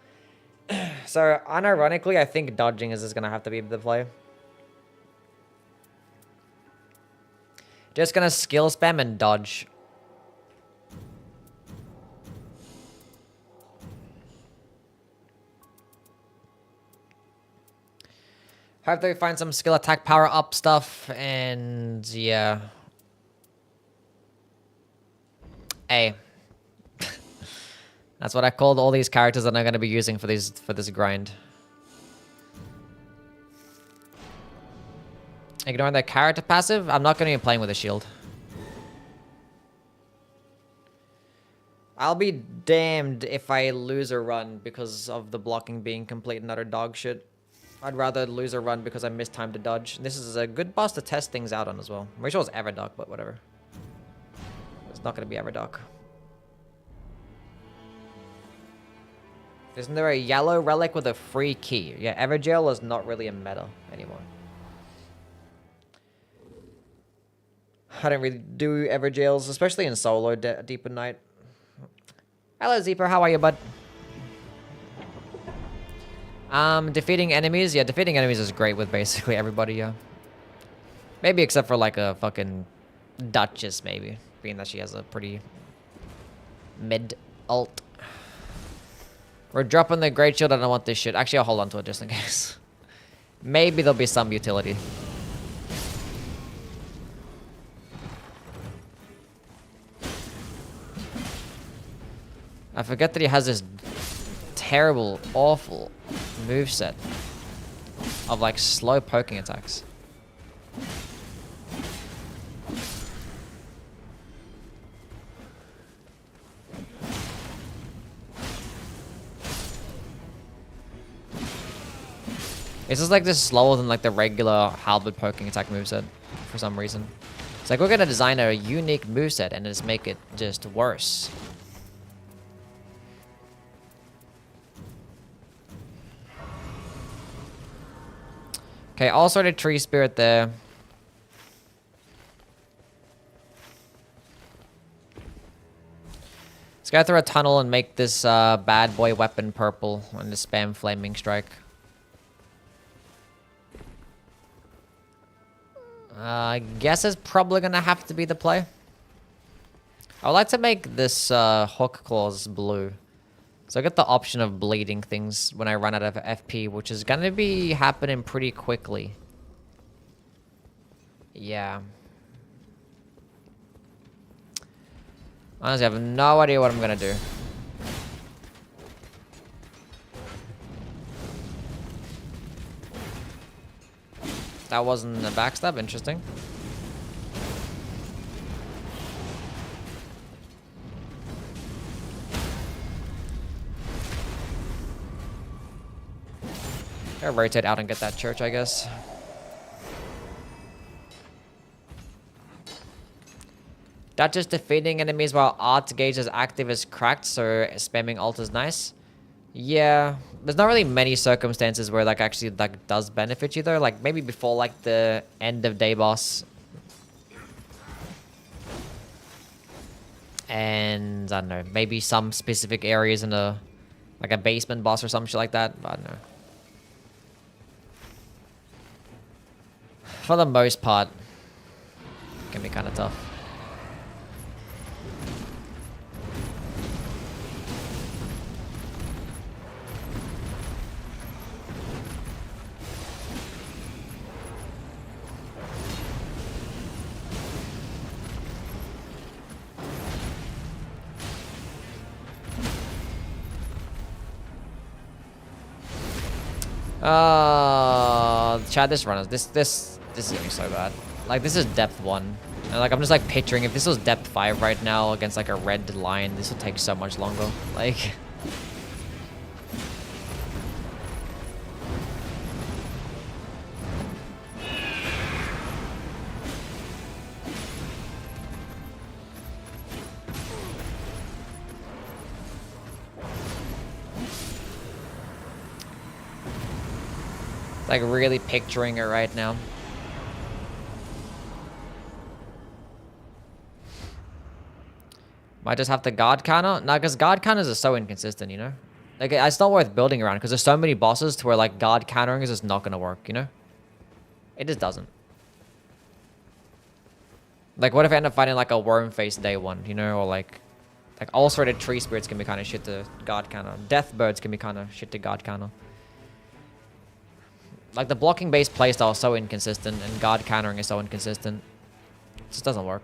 So, unironically, I think dodging is just going to have to be the play. Just going to skill spam and dodge. Hope they find some skill attack power up stuff, and yeah. Hey. That's what I called all these characters that I'm going to be using for this grind. Ignoring their character passive, I'm not going to be playing with a shield. I'll be damned if I lose a run because of the blocking being complete and utter dog shit. I'd rather lose a run because I missed time to dodge. This is a good boss to test things out on as well. I'm pretty sure it's Everdark, but whatever. It's not going to be Everdark. Isn't there a yellow relic with a free key? Yeah, Everjail is not really a meta anymore. I don't really do Everjails, especially in solo Deep in Night. Hello, Zeeper. How are you, bud? Defeating enemies. Yeah, defeating enemies is great with basically everybody, yeah. Maybe except for like a fucking Duchess, maybe. Being that she has a pretty mid ult. We're dropping the Great Shield. I don't want this shit. Actually, I'll hold on to it just in case. Maybe there'll be some utility. I forget that he has this terrible, awful moveset of like slow poking attacks. It's just like this slower than like the regular halberd poking attack moveset for some reason. It's like we're gonna design a unique moveset and just make it just worse. Okay, all sorted tree spirit there. Let's go through a tunnel and make this bad boy weapon purple and the spam flaming strike. I guess it's probably gonna have to be the play. I would like to make this hook claws blue. So I get the option of bleeding things when I run out of FP, which is gonna be happening pretty quickly. Yeah. Honestly, I have no idea what I'm gonna do. That wasn't a backstab, interesting. Gotta rotate out and get that church, I guess. That just defeating enemies while art gauge is active is cracked, so spamming ult is nice. Yeah, there's not really many circumstances where like actually like does benefit you though. Like maybe before like the end of day boss. And I don't know, maybe some specific areas in a like a basement boss or some shit like that. But I don't know. For the most part, it can be kind of tough. Chad, this runners, this is gonna be so bad. Like this is depth 1. And like I'm just like picturing if this was depth 5 right now against like a red lion, this would take so much longer. Like like really picturing it right now. Might just have to guard counter. No, because guard counters are so inconsistent, you know? Like, it's not worth building around because there's so many bosses to where, like, guard countering is just not going to work, you know? It just doesn't. Like, what if I end up fighting, like, a worm face day 1, you know? Or, like ulcerated tree spirits can be kind of shit to guard counter. Death birds can be kind of shit to guard counter. Like, the blocking-based playstyle is so inconsistent, and guard countering is so inconsistent. It just doesn't work.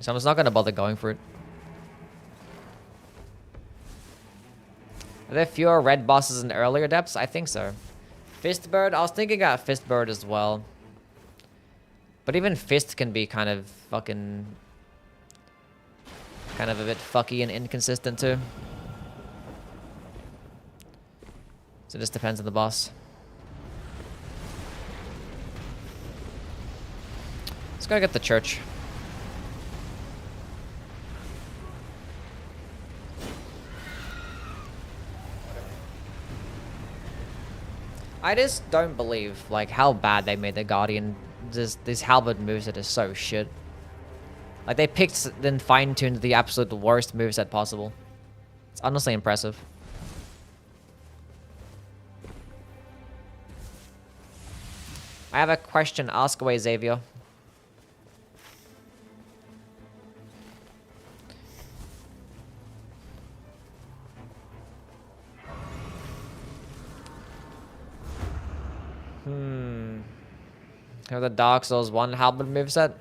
So I'm just not gonna bother going for it. Are there fewer red bosses in earlier depths? I think so. Fistbird? I was thinking about Fistbird as well. But even Fist can be kind of fucking... kind of a bit fucky and inconsistent too. So it just depends on the boss. Let's go get the church. I just don't believe, like, how bad they made the Guardian. This halberd moveset is so shit. Like, they picked and fine-tuned the absolute worst moveset possible. It's honestly impressive. I have a question. Ask away, Xavier. Have the Dark Souls 1 halberd moveset?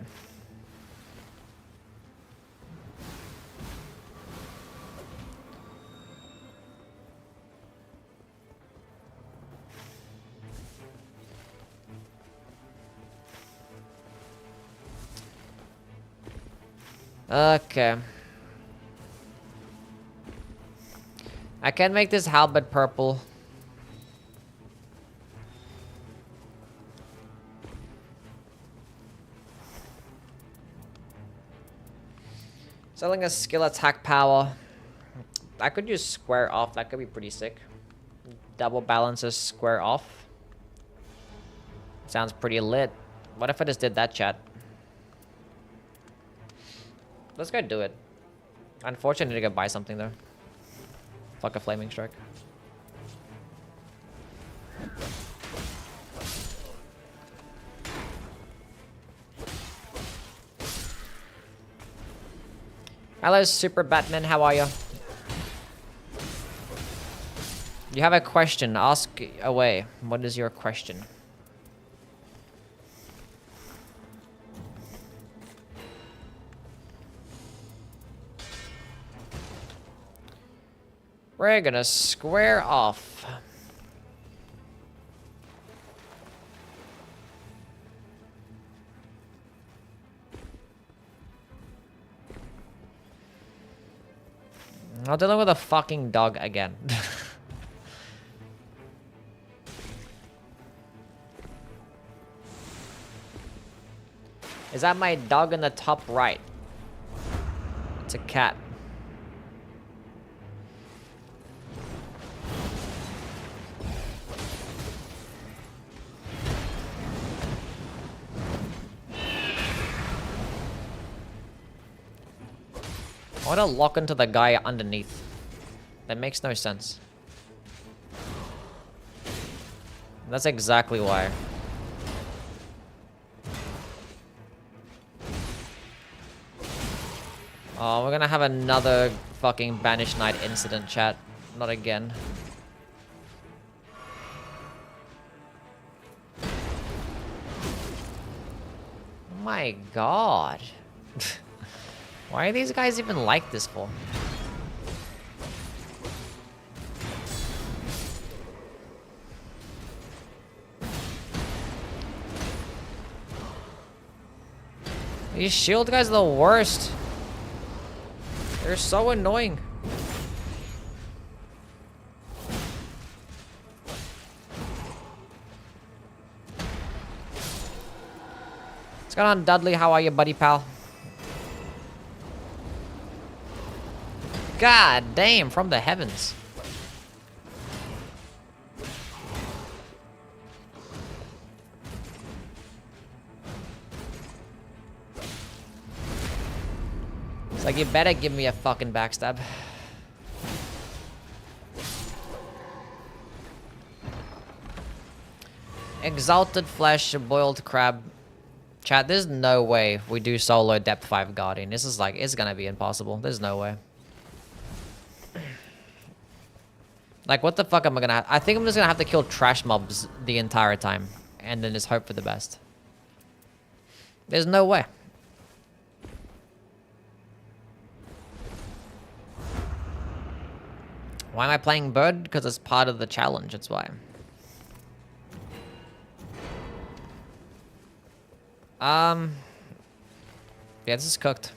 Okay. I can make this halberd purple. Selling a skill attack power. I could use square off. That could be pretty sick. Double balances square off. Sounds pretty lit. What if I just did that, chat? Let's go do it. Unfortunately, I need to go buy something though. Fuck a flaming strike. Hello, Super Batman. How are you? You have a question. Ask away. What is your question? We're gonna square off. I'm dealing with a fucking dog again. Is that my dog in the top right? It's a cat. I want to lock into the guy underneath. That makes no sense. That's exactly why. Oh, we're gonna have another fucking Banished Knight incident, chat. Not again. Oh my god. Why are these guys even like this for? These shield guys are the worst. They're so annoying. What's going on, Dudley? How are you, buddy pal? God damn, from the heavens. It's like, you better give me a fucking backstab. Exalted flesh, boiled crab. Chat, there's no way we do solo depth 5 Guardian. This is like, it's gonna be impossible. There's no way. Like, what the fuck am I gonna have? I think I'm just gonna have to kill trash mobs the entire time. And then just hope for the best. There's no way. Why am I playing bird? Because it's part of the challenge, that's why. Yeah, this is cooked.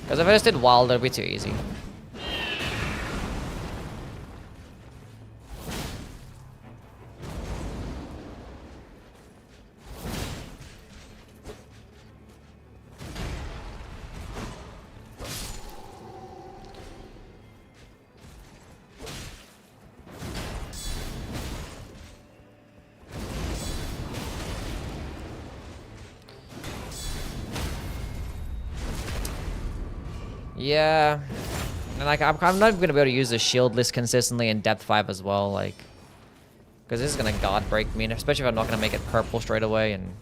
Because if I just did wild, it'd be too easy. Yeah, and like I'm not gonna be able to use the shield list consistently in depth 5 as well, like, because this is gonna guard break me, and especially if I'm not gonna make it purple straight away. And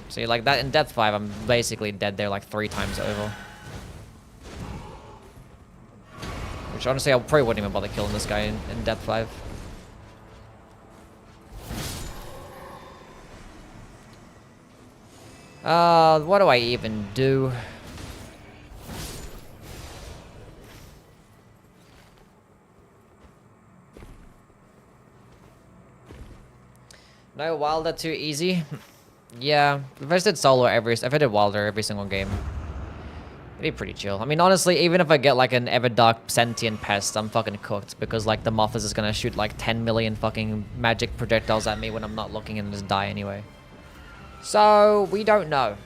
see, like that in depth 5, I'm basically dead there like 3 times over. Which honestly, I probably wouldn't even bother killing this guy in depth 5. What do I even do? No Wilder too easy? Yeah, if I just did solo if I did Wilder every single game, it'd be pretty chill. I mean, honestly, even if I get like an Everdark Sentient Pest, I'm fucking cooked, because like the Moth is just gonna shoot like 10 million fucking magic projectiles at me when I'm not looking and just die anyway. So, we don't know.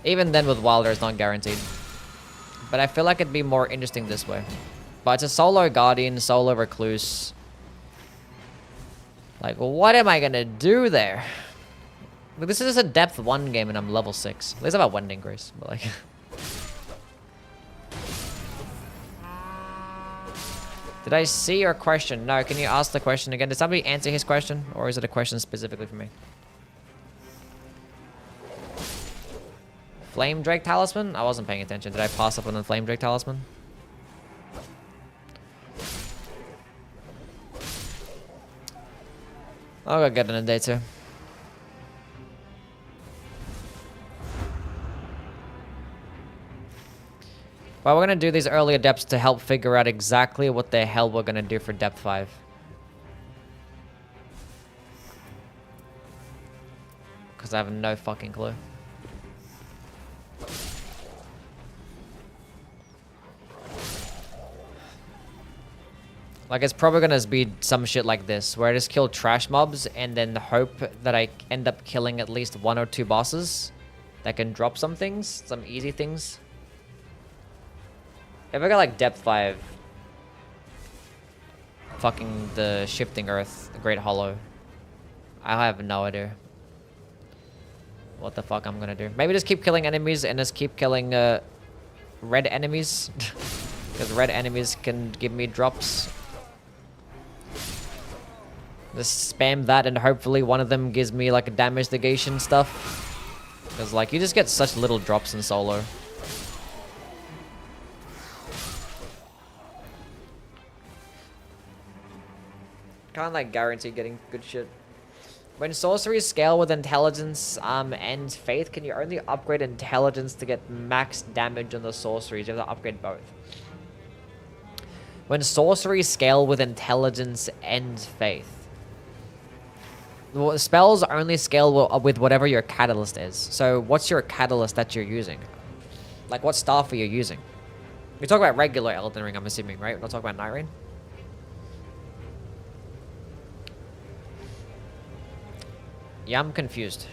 Even then with Wilder, it's not guaranteed. But I feel like it'd be more interesting this way. But it's a solo Guardian, solo Recluse. Like, what am I gonna do there? Like, this is a depth 1 game and I'm level 6. At least I have a Wending Grace, but like... Did I see your question? No, can you ask the question again? Did somebody answer his question? Or is it a question specifically for me? Flame Drake Talisman? I wasn't paying attention. Did I pass up on the Flame Drake Talisman? I'll go get it in a day too. But we're going to do these earlier depths to help figure out exactly what the hell we're going to do for depth 5. Because I have no fucking clue. Like, it's probably going to be some shit like this, where I just kill trash mobs and then hope that I end up killing at least 1 or 2 bosses that can drop some things, some easy things. If I got like depth 5, fucking the Shifting Earth, the Great Hollow, I have no idea what the fuck I'm gonna do. Maybe just keep killing enemies and just keep killing red enemies, because red enemies can give me drops. Just spam that and hopefully one of them gives me like a damage negation stuff, because like you just get such little drops in solo. Can't like guarantee getting good shit. When sorceries scale with intelligence and faith, can you only upgrade intelligence to get max damage on the sorceries? You have to upgrade both. When sorceries scale with intelligence and faith, the spells only scale with whatever your catalyst is. So what's your catalyst that you're using? Like what staff are you using? We talk about regular Elden Ring, I'm assuming, right? We're not talking about Nightreign. Yeah, I'm confused.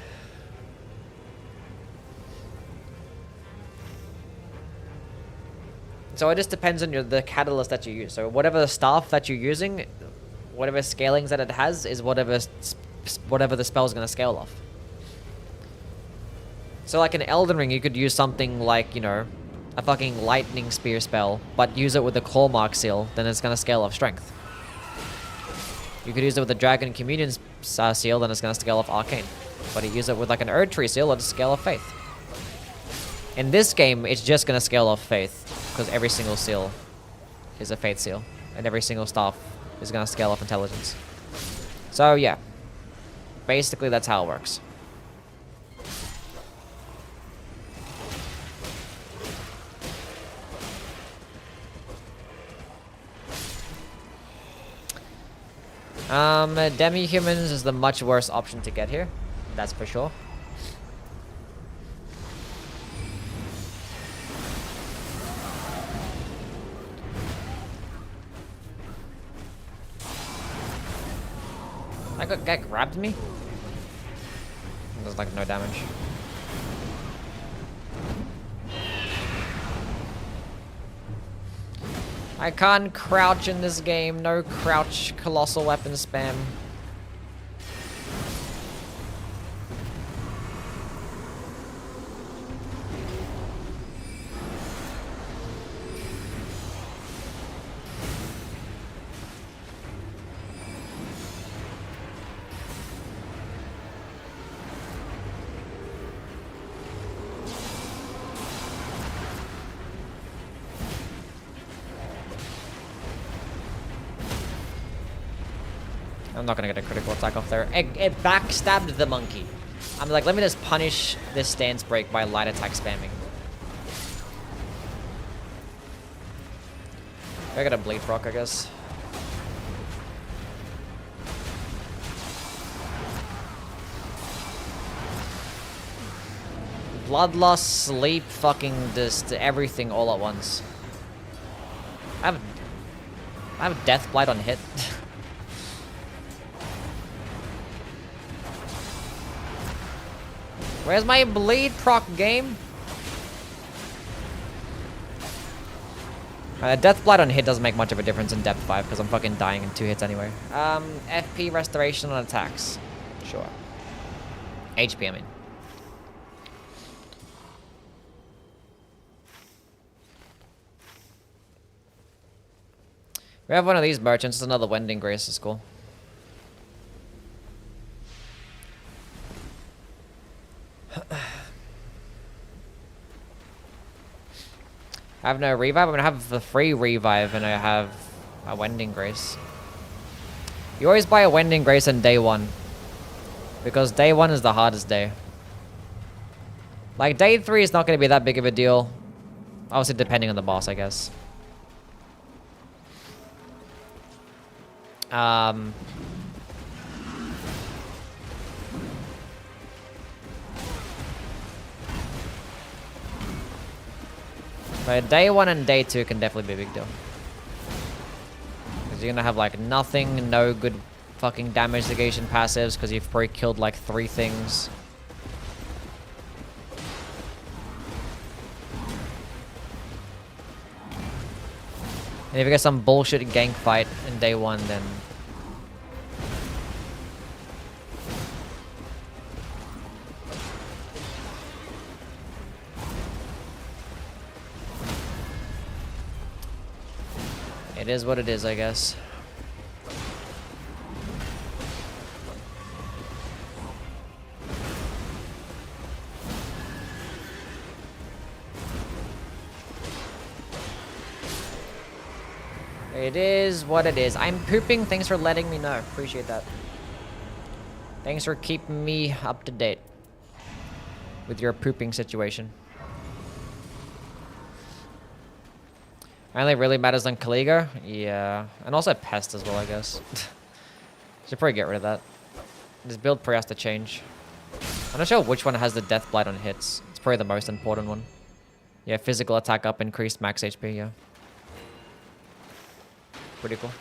So it just depends on the catalyst that you use. So whatever staff that you're using, whatever scalings that it has, is whatever the spell is going to scale off. So like in Elden Ring, you could use something like, you know, a fucking lightning spear spell, but use it with the claw mark seal, then it's going to scale off strength. You could use it with the Dragon Communion seal, then it's going to scale off Arcane. But you use it with like an Erd Tree seal, it'll scale off Faith. In this game, it's just going to scale off Faith, because every single seal is a Fate Seal. And every single staff is going to scale up intelligence. So, yeah. Basically, that's how it works. Demi-humans is the much worse option to get here. That's for sure. That guy grabbed me? There's like no damage. I can't crouch in this game. No crouch colossal weapon spam. I'm not gonna get a critical attack off there. It backstabbed the monkey. I'm like, let me just punish this stance break by light attack spamming. I got a bleed proc, I guess. Bloodlust, sleep, fucking just everything all at once. I have Death Blight on hit. Where's my bleed proc game? Death Blight on hit doesn't make much of a difference in depth 5 because I'm fucking dying in 2 hits anyway. FP restoration on attacks. Sure. HP, I mean. We have one of these merchants. It's another Wending Grace. Is cool. I have no revive. I'm gonna have the free revive, and I have a Wending Grace. You always buy a Wending Grace on day 1, because day 1 is the hardest day. Like day 3 is not gonna be that big of a deal. Obviously, depending on the boss, I guess. But day 1 and day 2 can definitely be a big deal. Because you're gonna have like nothing, no good fucking damage negation passives because you've probably killed like 3 things. And if you get some bullshit gank fight in day 1, then it is what it is, I guess. It is what it is. I'm pooping. Thanks for letting me know. Appreciate that. Thanks for keeping me up to date with your pooping situation. Only really matters on Kaliga? Yeah. And also Pest as well, I guess. Should probably get rid of that. This build probably has to change. I'm not sure which one has the Death Blight on hits. It's probably the most important one. Yeah, physical attack up, increased max HP, yeah. Pretty cool.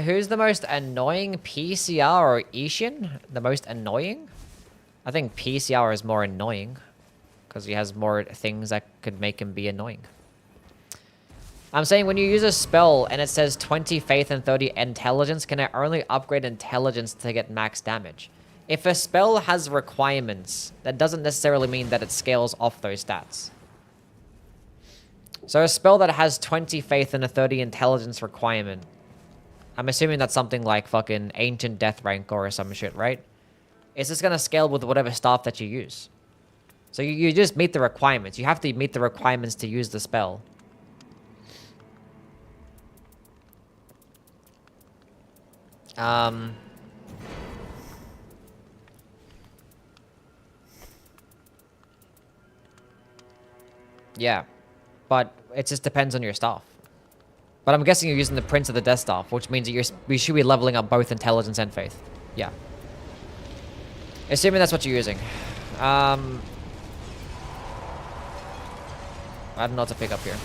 Who's the most annoying, PCR or Ishin? The most annoying? I think PCR is more annoying because he has more things that could make him be annoying. I'm saying when you use a spell and it says 20 faith and 30 intelligence, can I only upgrade intelligence to get max damage? If a spell has requirements, that doesn't necessarily mean that it scales off those stats. So a spell that has 20 faith and a 30 intelligence requirement, I'm assuming that's something like fucking Ancient Death Rank or some shit, right? It's just gonna scale with whatever staff that you use. So you just meet the requirements. You have to meet the requirements to use the spell. Yeah. But it just depends on your staff. But I'm guessing you're using the Prince of the Death Staff, which means that we should be leveling up both Intelligence and Faith. Yeah. Assuming that's what you're using. I don't know what to pick up here.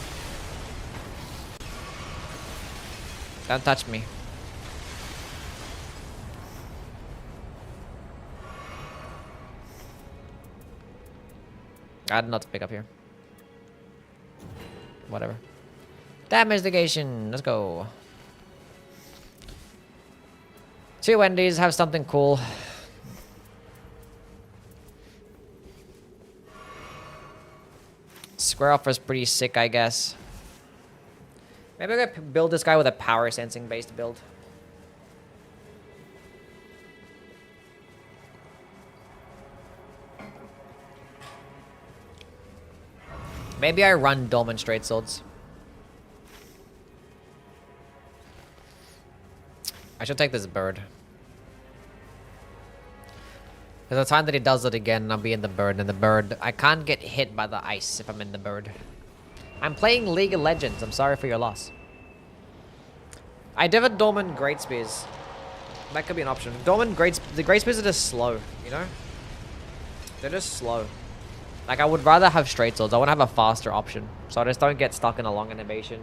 Don't touch me. I don't know what to pick up here. Whatever. Damage negation. Let's go. 2 Wendy's have something cool. Square off was pretty sick, I guess. Maybe I could build this guy with a power sensing based build. Maybe I run Dormant Straight Swords. I should take this bird. There's a time that he does it again, I'll be in the bird, and the bird... I can't get hit by the ice if I'm in the bird. I'm playing League of Legends, I'm sorry for your loss. I do have a Dormant Great Spears. That could be an option. The Great Spears are just slow, you know? They're just slow. Like, I would rather have Straight Swords. I want to have a faster option. So I just don't get stuck in a long animation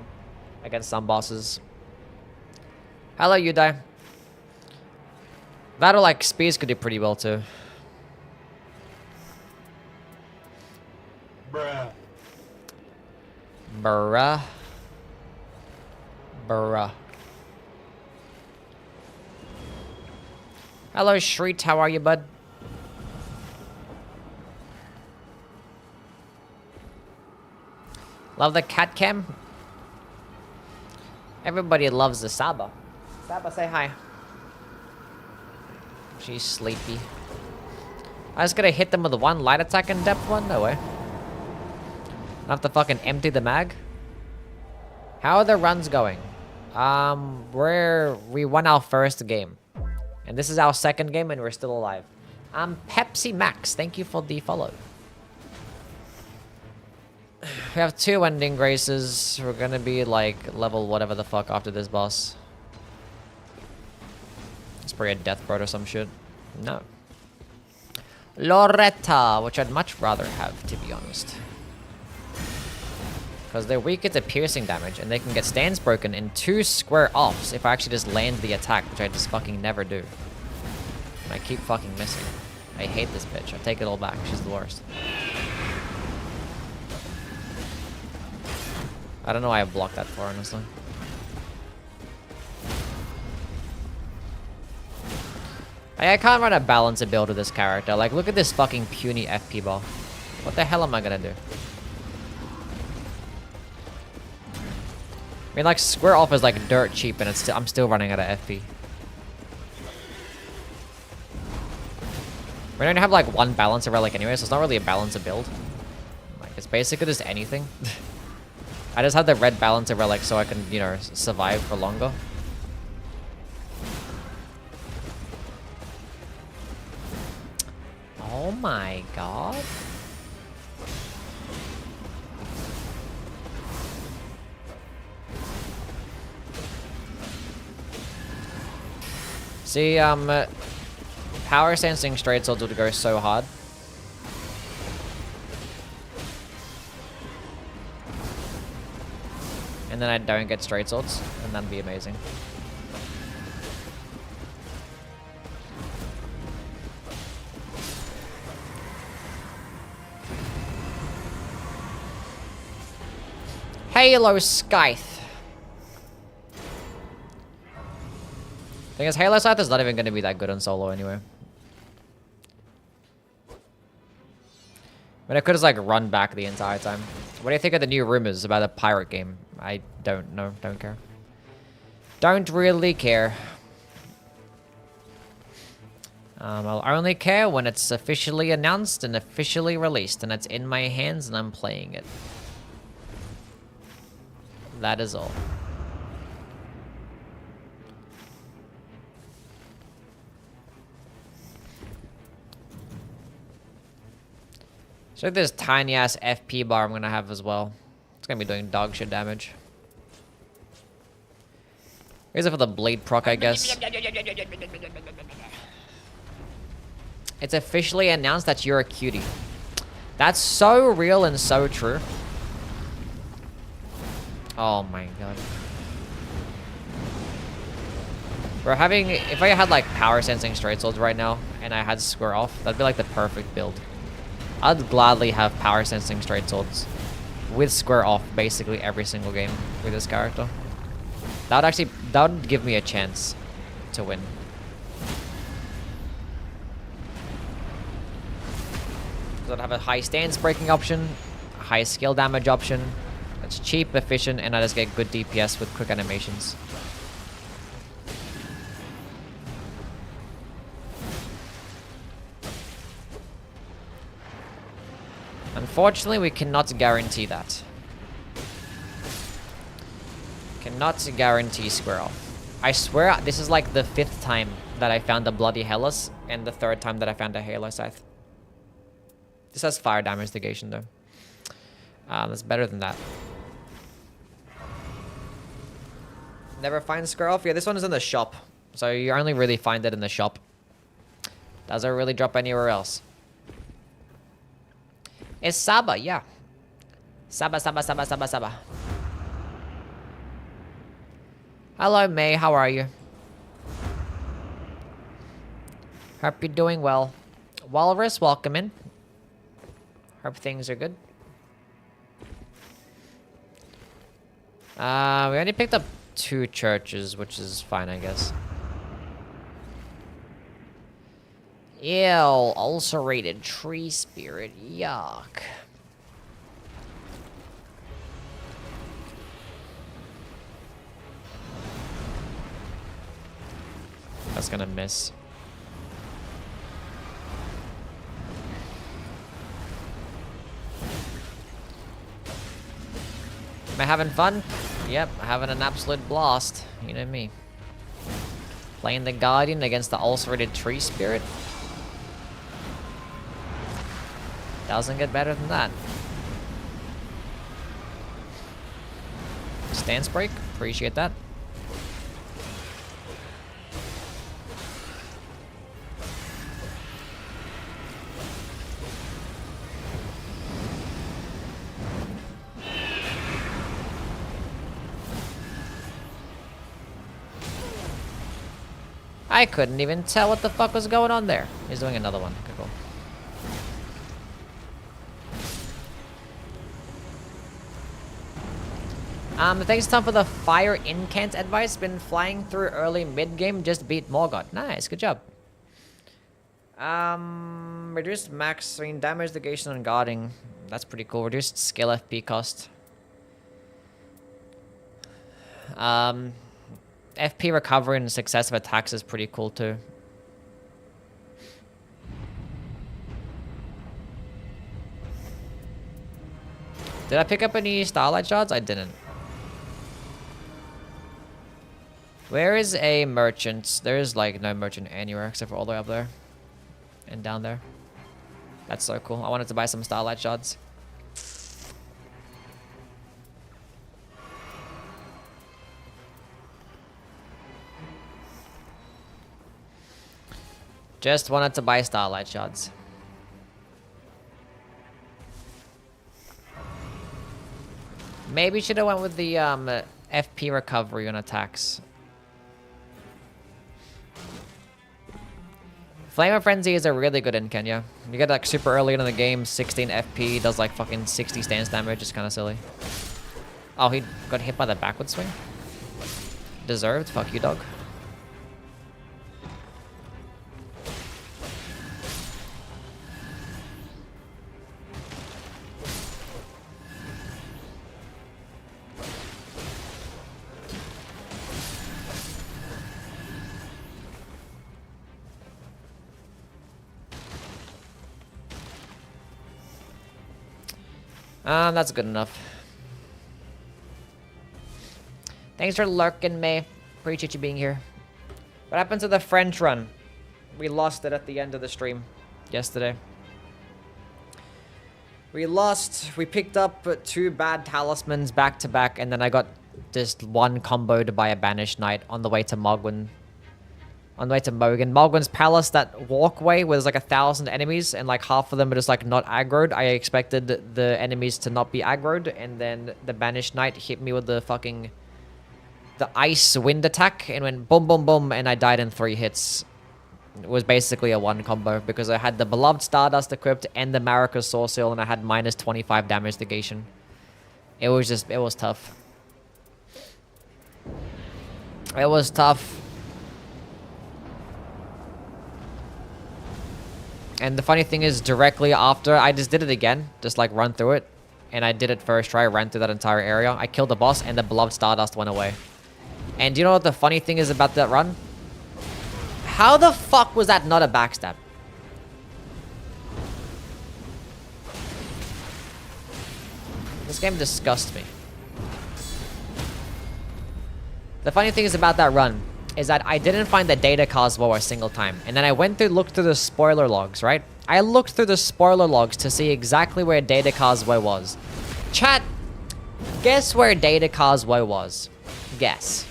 against some bosses. Hello, Udai. That or, like, Spears could do pretty well, too. Bruh. Bruh. Bruh. Hello, Shreet. How are you, bud? Love the cat cam. Everybody loves the Saba. Saba, say hi. She's sleepy. I was gonna hit them with one light attack and depth one? No way. I have to fucking empty the mag. How are the runs going? We won our first game. And this is our second game and we're still alive. Pepsi Max, thank you for the follow. We have 2 ending graces. We're gonna be like level whatever the fuck after this boss. It's probably a death bird or some shit. No. Loretta, which I'd much rather have, to be honest. Because they're weak to piercing damage, and they can get stands broken in 2 square offs if I actually just land the attack, which I just fucking never do. And I keep fucking missing. I hate this bitch. I take it all back. She's the worst. I don't know why I blocked that for, honestly. I can't run a balancer build with this character. Like, look at this fucking puny FP bar. What the hell am I gonna do? I mean, like, square off is like dirt cheap, and I'm still running out of FP. We don't have like 1 balancer relic anyway, so it's not really a balancer build. Like, it's basically just anything. I just have the red balancer relic so I can, you know, survive for longer. Oh my god. See, power sensing straight swords would go so hard. And then I don't get straight swords, and that'd be amazing. Halo Scythe. Thing is, Halo Scythe is not even going to be that good on solo anyway. I mean, I could just like run back the entire time. What do you think of the new rumors about a pirate game? I don't know. Don't care. Don't really care. I'll only care when it's officially announced and officially released, and it's in my hands and I'm playing it. That is all. So this tiny ass FP bar I'm gonna have as well. It's gonna be doing dog shit damage. Here's it for the blade proc, I guess. It's officially announced that you're a cutie. That's so real and so true. Oh my god. We're having, if I had like power sensing straight swords right now and I had square off, that'd be like the perfect build. I'd gladly have power sensing straight swords with square off basically every single game with this character. That would give me a chance to win. So I'd have a high stance breaking option, a high skill damage option. It's cheap, efficient, and I just get good DPS with quick animations. Unfortunately, we cannot guarantee that. Cannot guarantee square off. I swear this is like the 5th time that I found a bloody Hellas and the 3rd time that I found a Halo Scythe. This has fire damage negation though. That's better than that. Never find square off? Yeah, this one is in the shop. So you only really find it in the shop. Doesn't really drop anywhere else. It's Saba, yeah. Saba. Hello, May. How are you? Hope you're doing well. Walrus, welcome in. Hope things are good. We only picked up 2 churches, which is fine, I guess. Ew, ulcerated tree spirit. Yuck. That's gonna miss. Am I having fun? Yep, having an absolute blast. You know me. Playing the Guardian against the ulcerated tree spirit. Doesn't get better than that. Stance break, appreciate that. I couldn't even tell what the fuck was going on there. He's doing another one. Okay, cool. Thanks Tom for the fire incant advice. Been flying through early mid game, just beat Morgoth. Nice, good job. Reduced max damage negation on guarding. That's pretty cool. Reduced skill FP cost. FP recovery and successive attacks is pretty cool too. Did I pick up any Starlight Shards? I didn't. Where is a merchant? There's like no merchant anywhere except for all the way up there. And down there. That's so cool. I wanted to buy some Starlight Shards. Just wanted to buy Starlight Shards. Maybe should have went with the FP recovery on attacks. Flame of Frenzy is a really good in Kenya. You get like super early in the game, 16 FP, does like fucking 60 stance damage. It's kind of silly. Oh, he got hit by the backward swing. Deserved. Fuck you, dog. That's good enough. Thanks for lurking, May. Appreciate you being here. What happened to the French run? We lost it at the end of the stream yesterday. We lost. We picked up 2 bad talismans back to back, and then I got just one comboed by a banished knight on the way to Mogwin. On the way to Mogan. Mogwin's palace, that walkway where there's like 1,000 enemies and like half of them are just like not aggroed. I expected the enemies to not be aggroed, and then the banished knight hit me with the fucking... the ice wind attack and went boom, boom, boom, and I died in 3 hits. It was basically a 1 combo because I had the Beloved Stardust equipped and the Marika Soul Seal, and I had minus 25 damage negation. It was tough. It was tough. And the funny thing is, directly after, I just did it again. Just like run through it. And I did it first try, ran through that entire area. I killed the boss and the Beloved Stardust went away. And do you know what the funny thing is about that run? How the fuck was that not a backstab? This game disgusts me. The funny thing is about that run is that I didn't find the data Cosmo a single time. And then I went through, looked through the spoiler logs, right? I looked through the spoiler logs to see exactly where Data Causeway was. Chat, guess where Data Causeway was? Guess.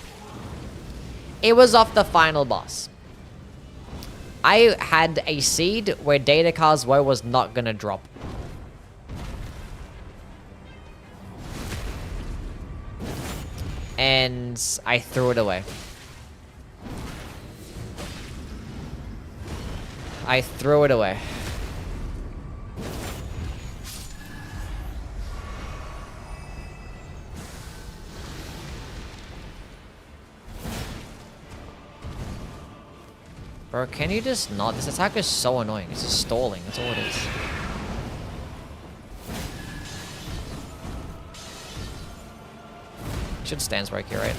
It was off the final boss. I had a seed where Data Causeway was not gonna drop. And I threw it away. I threw it away. Bro, can you just not? This attack is so annoying. It's just stalling. That's all it is. Should stance break here, right?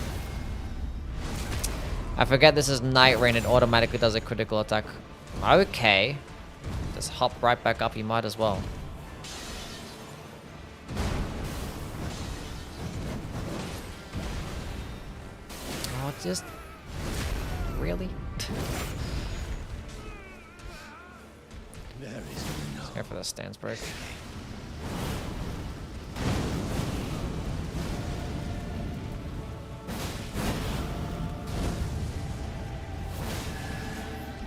I forget this is Nightreign. It automatically does a critical attack. Okay. Just hop right back up. You might as well. Oh, just... really? Let's go for the stance break.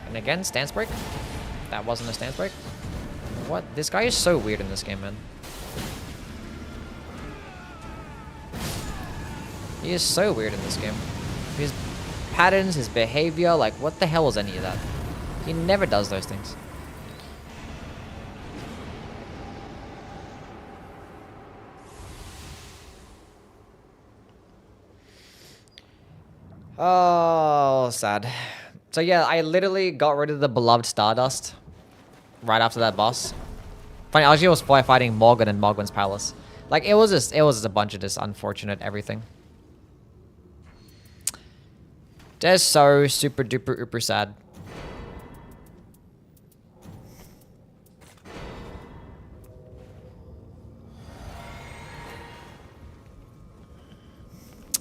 And again, stance break. That wasn't a stance break. What? This guy is so weird in this game, man. He is so weird in this game. His patterns, his behavior, like what the hell is any of that? He never does those things. Oh, sad. So yeah, I literally got rid of the Beloved Stardust right after that boss. Funny, actually, I was fighting Morgan in Morgan's palace. Like it was just a bunch of this unfortunate everything. Just so super duper uber sad.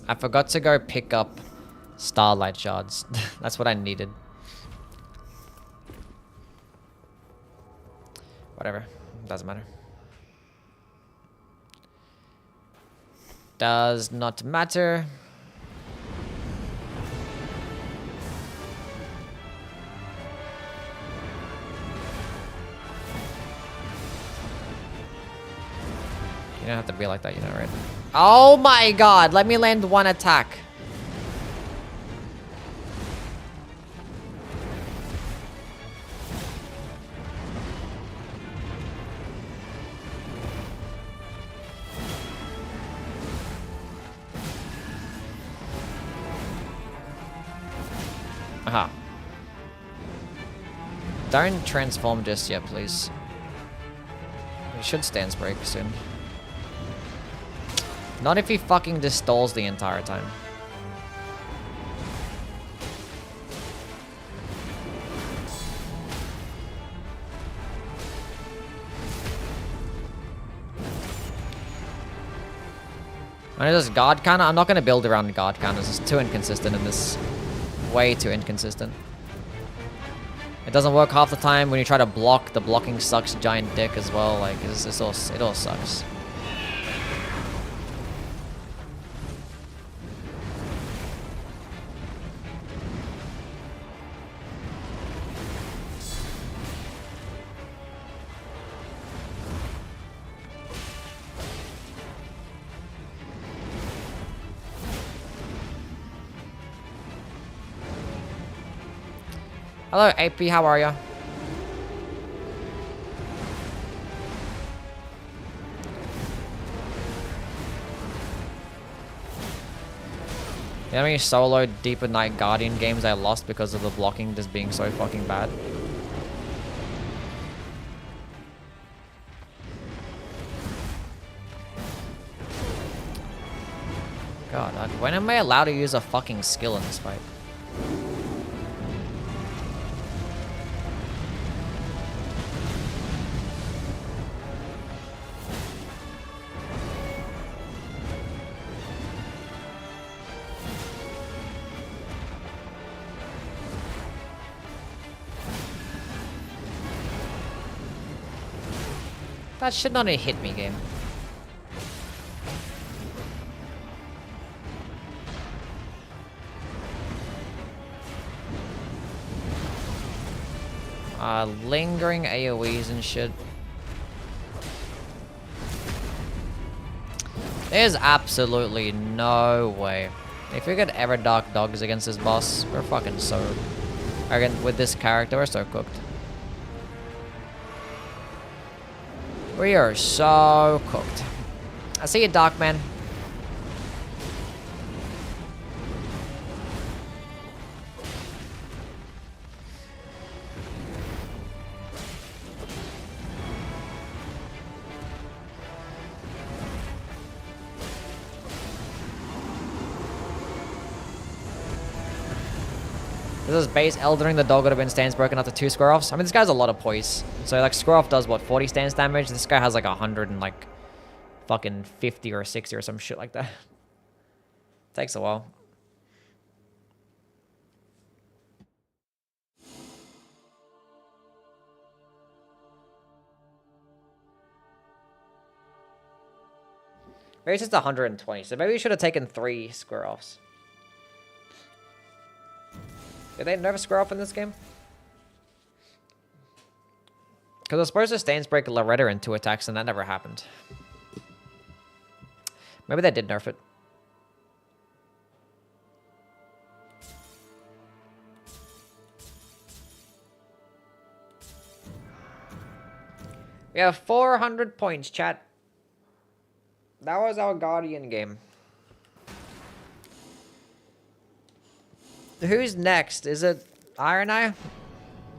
I forgot to go pick up Starlight Shards. That's what I needed. Whatever. Doesn't matter. Does not matter. You don't have to be like that, you know, right? Oh my god, let me land one attack. Aha. Don't transform just yet, please. We should stance break soon. Not if he fucking just stalls the entire time. I just guard counter. I'm not going to build around guard counters. It's too inconsistent in this. Way too inconsistent. It doesn't work half the time. When you try to block, the blocking sucks giant dick as well. Like, it all sucks. Hello, AP, how are ya? You know how many solo Deeper Night Guardian games I lost because of the blocking just being so fucking bad? God, like, when am I allowed to use a fucking skill in this fight? That should not have hit me, game. Lingering AoEs and shit. There's absolutely no way. If we get ever Dark Dogs against this boss, we're fucking so... Again, with this character, we're so cooked. We are so cooked. I see you, Dark Man. This is base Elden Ring. The dog would have been stance broken after 2 square offs. I mean, this guy's a lot of poise. So, like, square off does, what, 40 stance damage? This guy has, like, 100 and, like, fucking 50 or 60 or some shit like that. Takes a while. Maybe it's just 120. So maybe we should have taken 3 square offs. Did they nerf square off in this game? Because I was supposed to stance break Loretta in 2 attacks and that never happened. Maybe they did nerf it. We have 400 points, chat. That was our Guardian game. Who's next? Is it Iron Eye?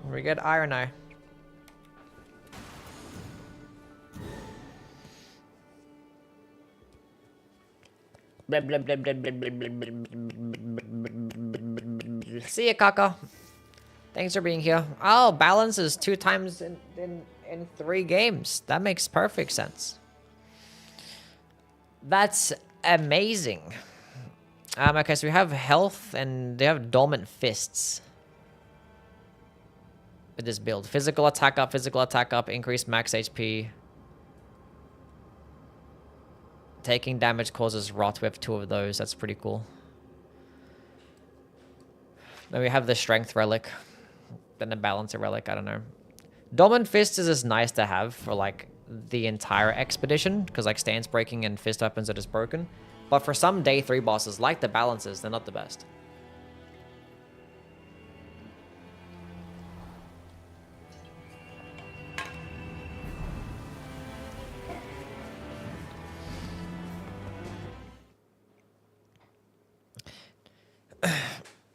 We get Iron Eye. See ya, Kaka. Thanks for being here. Oh, balance is 2 times in 3 games. That makes perfect sense. That's amazing. Okay, so we have health and they have dormant fists. With this build. Physical attack up, increased max HP. Taking damage causes rot. We have 2 of those. That's pretty cool. Then we have the strength relic. Then the balancer relic. I don't know. Dormant fists is just nice to have for like the entire expedition. Because like stance breaking and fist weapons are just broken. But for some day 3 bosses, like the balancers, they're not the best.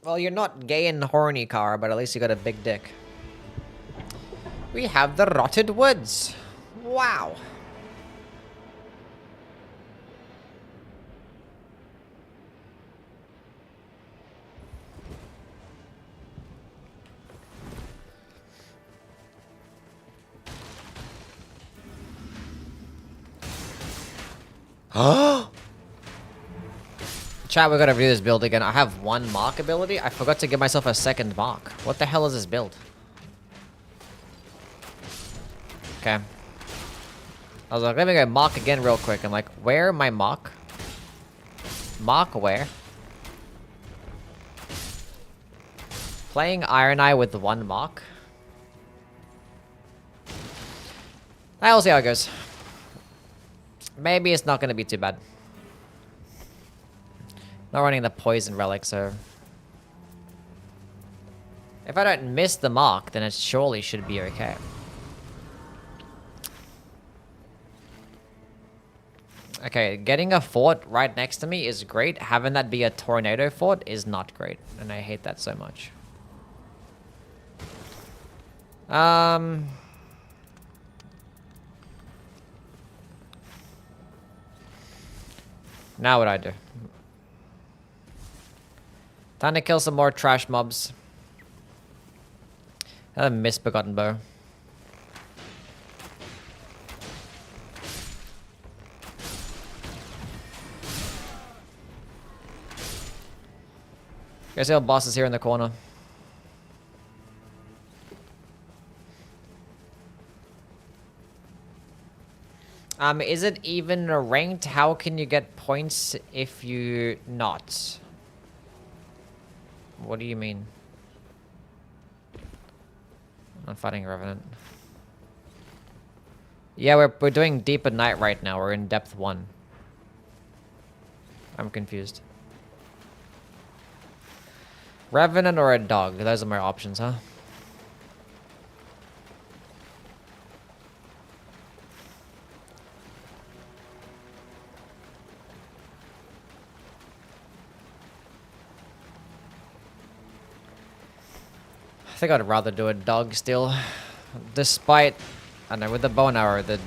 Well, you're not gay and horny, Car, but at least you got a big dick. We have the Rotted Woods. Wow. Chat, we gotta review this build again. I have one mark ability. I forgot to give myself a second mark. What the hell is this build? Okay. I was like, let me go mark again real quick. I'm like, where my mark? Mark where? Playing Iron Eye with one mark. I'll see how it goes. Maybe it's not gonna be too bad. Not running the poison relic, so if I don't miss the mark, then it surely should be okay. Okay, getting a fort right next to me is great. Having that be a tornado fort is not great, and I hate that so much. Now what I do? Time to kill some more trash mobs. Another misbegotten bow. Guess the boss is here in the corner. Is it even ranked? How can you get points if you not? What do you mean? I'm not fighting a Revenant. Yeah, we're doing deep at night right now. We're in depth 1. I'm confused. Revenant or a dog? Those are my options, huh? I think I'd rather do a dog still. Despite, I don't know, with the bow and arrow, the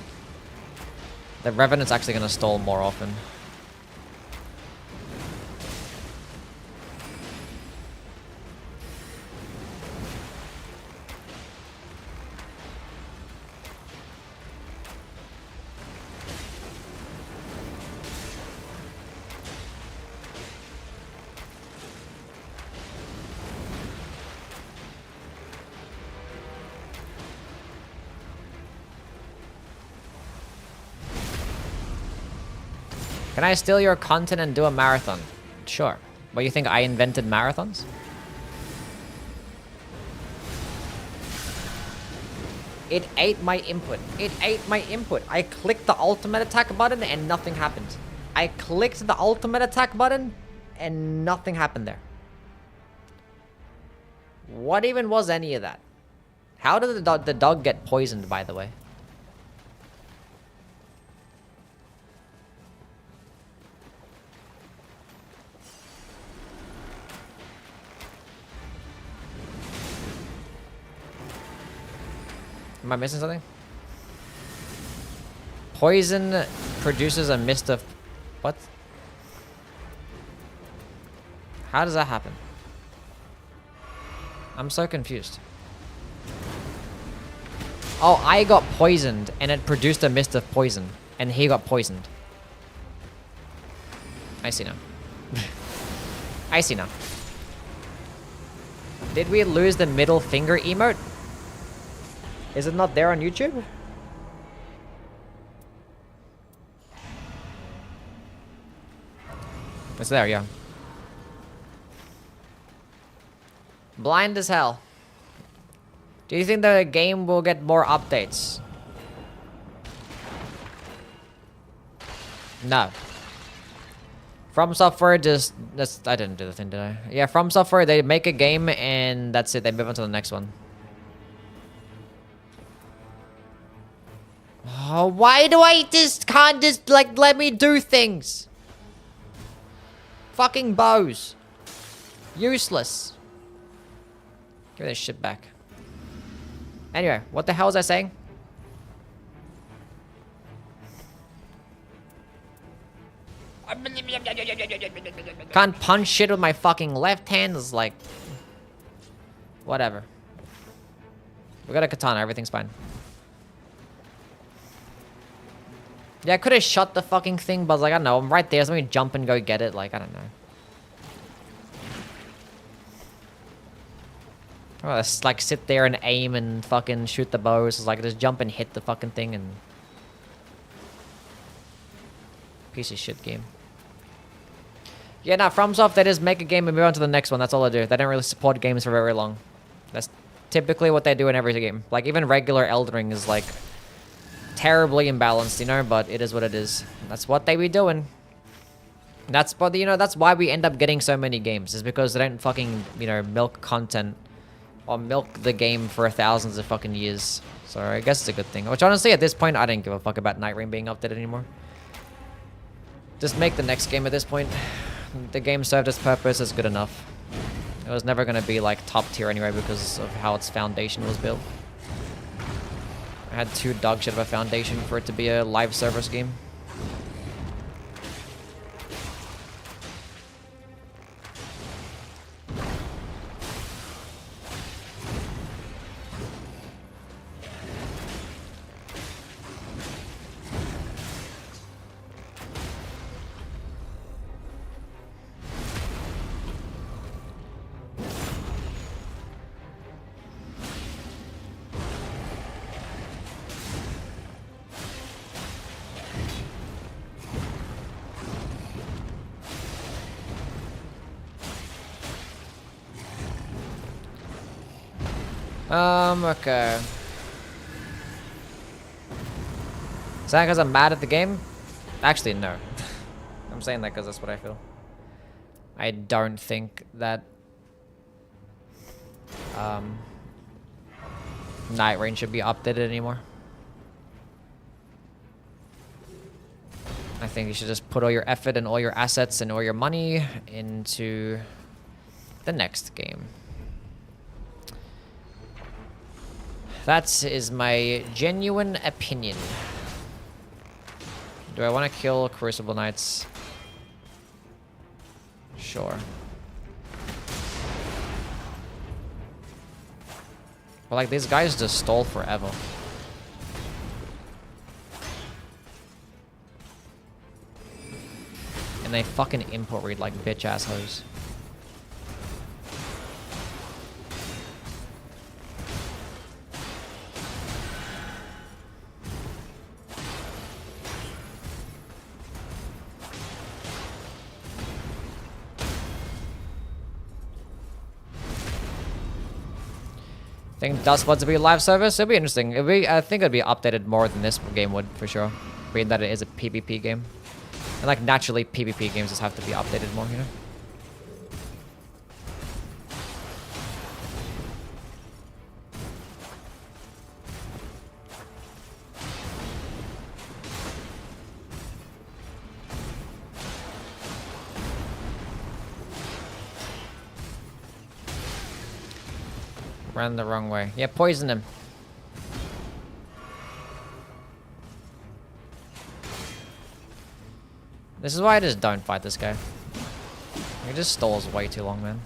Revenant's actually going to stall more often. Can I steal your content and do a marathon? Sure. What, you think I invented marathons? It ate my input. It ate my input. I clicked the ultimate attack button and nothing happened. I clicked the ultimate attack button and nothing happened there. What even was any of that? How did the dog get poisoned, by the way? Am I missing something? Poison produces a mist of... What? How does that happen? I'm so confused. Oh, I got poisoned and it produced a mist of poison. And he got poisoned. I see now. I see now. Did we lose the middle finger emote? Is it not there on YouTube? It's there, yeah. Blind as hell. Do you think the game will get more updates? No. From Software just... I didn't do the thing, did I? Yeah, From Software, they make a game and that's it. They move on to the next one. Oh, why do I just can't just, like, let me do things? Fucking bows. Useless. Give this shit back. Anyway, what the hell was I saying? Can't punch shit with my fucking left hand. It's like... Whatever. We got a katana. Everything's fine. Yeah, I could have shot the fucking thing, but I was like, I don't know, I'm right there, so let me jump and go get it. Like, I don't know. Oh, let's like sit there and aim and fucking shoot the bows. It's like just jump and hit the fucking thing and... Piece of shit game. Yeah, nah, FromSoft, they just make a game and move on to the next one. That's all they do. They don't really support games for very long. That's typically what they do in every game. Like, even regular Elden Ring is, like, terribly imbalanced, you know? But it is what it is. That's what they be doing. That's, but you know, that's why we end up getting so many games. Is because they don't fucking, you know, milk content. Or milk the game for thousands of fucking years. So I guess it's a good thing. Which, honestly, at this point, I didn't give a fuck about Nightreign being updated anymore. Just make the next game at this point. The game served its purpose, it's good enough. It was never going to be like top tier anyway because of how its foundation was built. I had too dog shit of a foundation for it to be a live service game. Okay. Is that because I'm mad at the game? Actually, no. I'm saying that because that's what I feel. I don't think that Nightreign should be updated anymore. I think you should just put all your effort and all your assets and all your money into the next game. That is my genuine opinion. Do I want to kill Crucible Knights? Sure. But like, these guys just stall forever. And they fucking import read like bitch assholes. I think Dustbloods will be a live service. It'll be interesting. I think it'd be updated more than this game would, for sure. Being that it is a PvP game. And like, naturally, PvP games just have to be updated more, you know? Ran the wrong way. Yeah, poison him. This is why I just don't fight this guy. He just stalls way too long, man.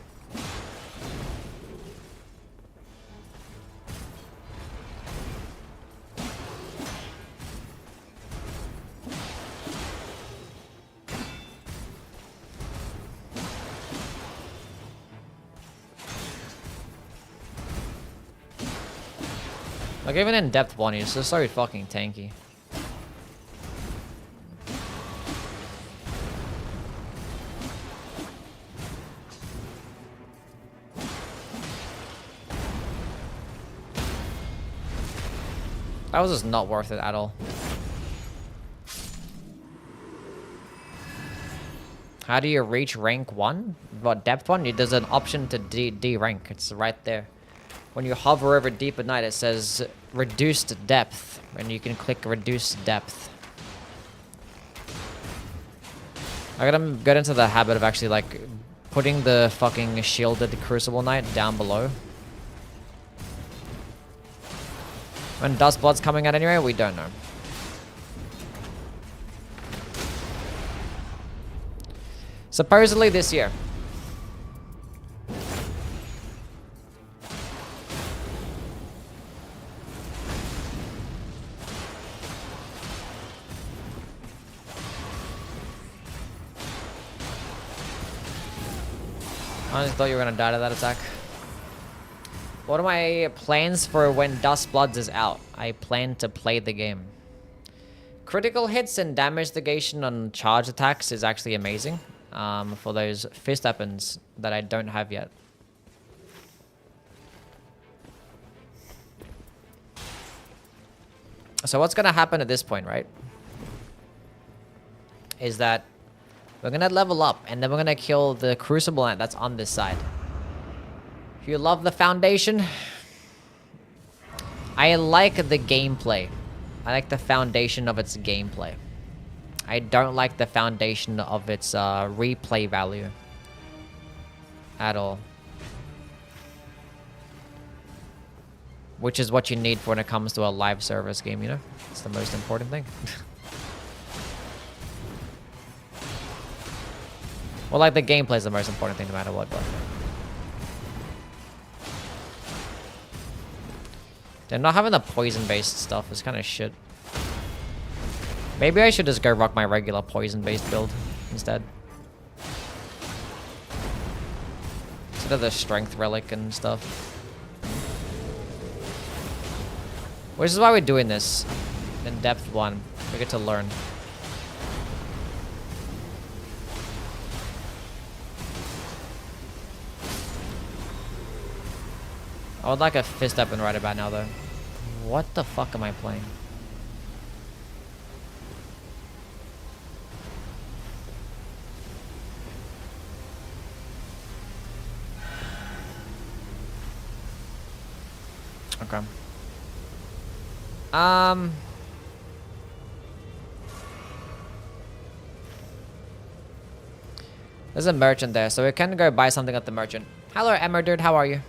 Like, even in depth 1, he's just so fucking tanky. That was just not worth it at all. How do you reach rank 1? What, depth 1? There's an option to D rank. It's right there. When you hover over Deep at Night, it says reduced depth, and you can click reduce depth. I gotta get into the habit of actually like putting the fucking shielded Crucible Knight down below. When Dustblood's coming out anyway, we don't know. Supposedly this year. I just thought you were gonna die to that attack. What are my plans for when Dust Bloods is out? I plan to play the game. Critical hits and damage negation on charge attacks is actually amazing. For those fist weapons that I don't have yet. So what's gonna happen at this point, right? Is that we're gonna level up and then we're gonna kill the Crucible Ant that's on this side. If you love the Foundation, I like the gameplay. I like the foundation of its gameplay. I don't like the foundation of its replay value at all. Which is what you need when it comes to a live service game, you know? It's the most important thing. Well, like the gameplay is the most important thing no matter what, but... They're not having the poison-based stuff. It's kind of shit. Maybe I should just go rock my regular poison-based build instead. Instead of the strength relic and stuff. Which is why we're doing this. In depth 1. We get to learn. I would like a fist weapon right about now, though. What the fuck am I playing? Okay. There's a merchant there, so we can go buy something at the merchant. Hello, Emmer dude, how are you?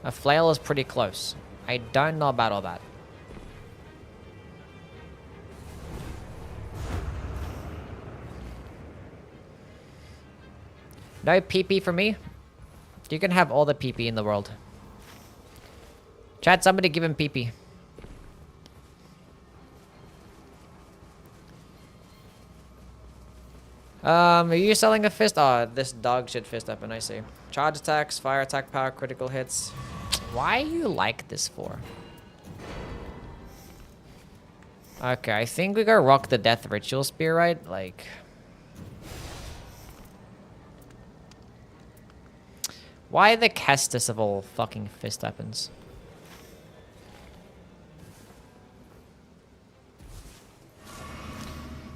A flail is pretty close. I don't know about all that. No PP for me? You can have all the PP in the world. Chat, somebody give him PP. Are you selling a fist? Oh, this dog shit fist weapon, I see. Charge attacks, fire attack power, critical hits. Why are you like this for? Okay, I think we gotta rock the Death Ritual Spear, right? Like... Why the Kestis of all fucking fist weapons?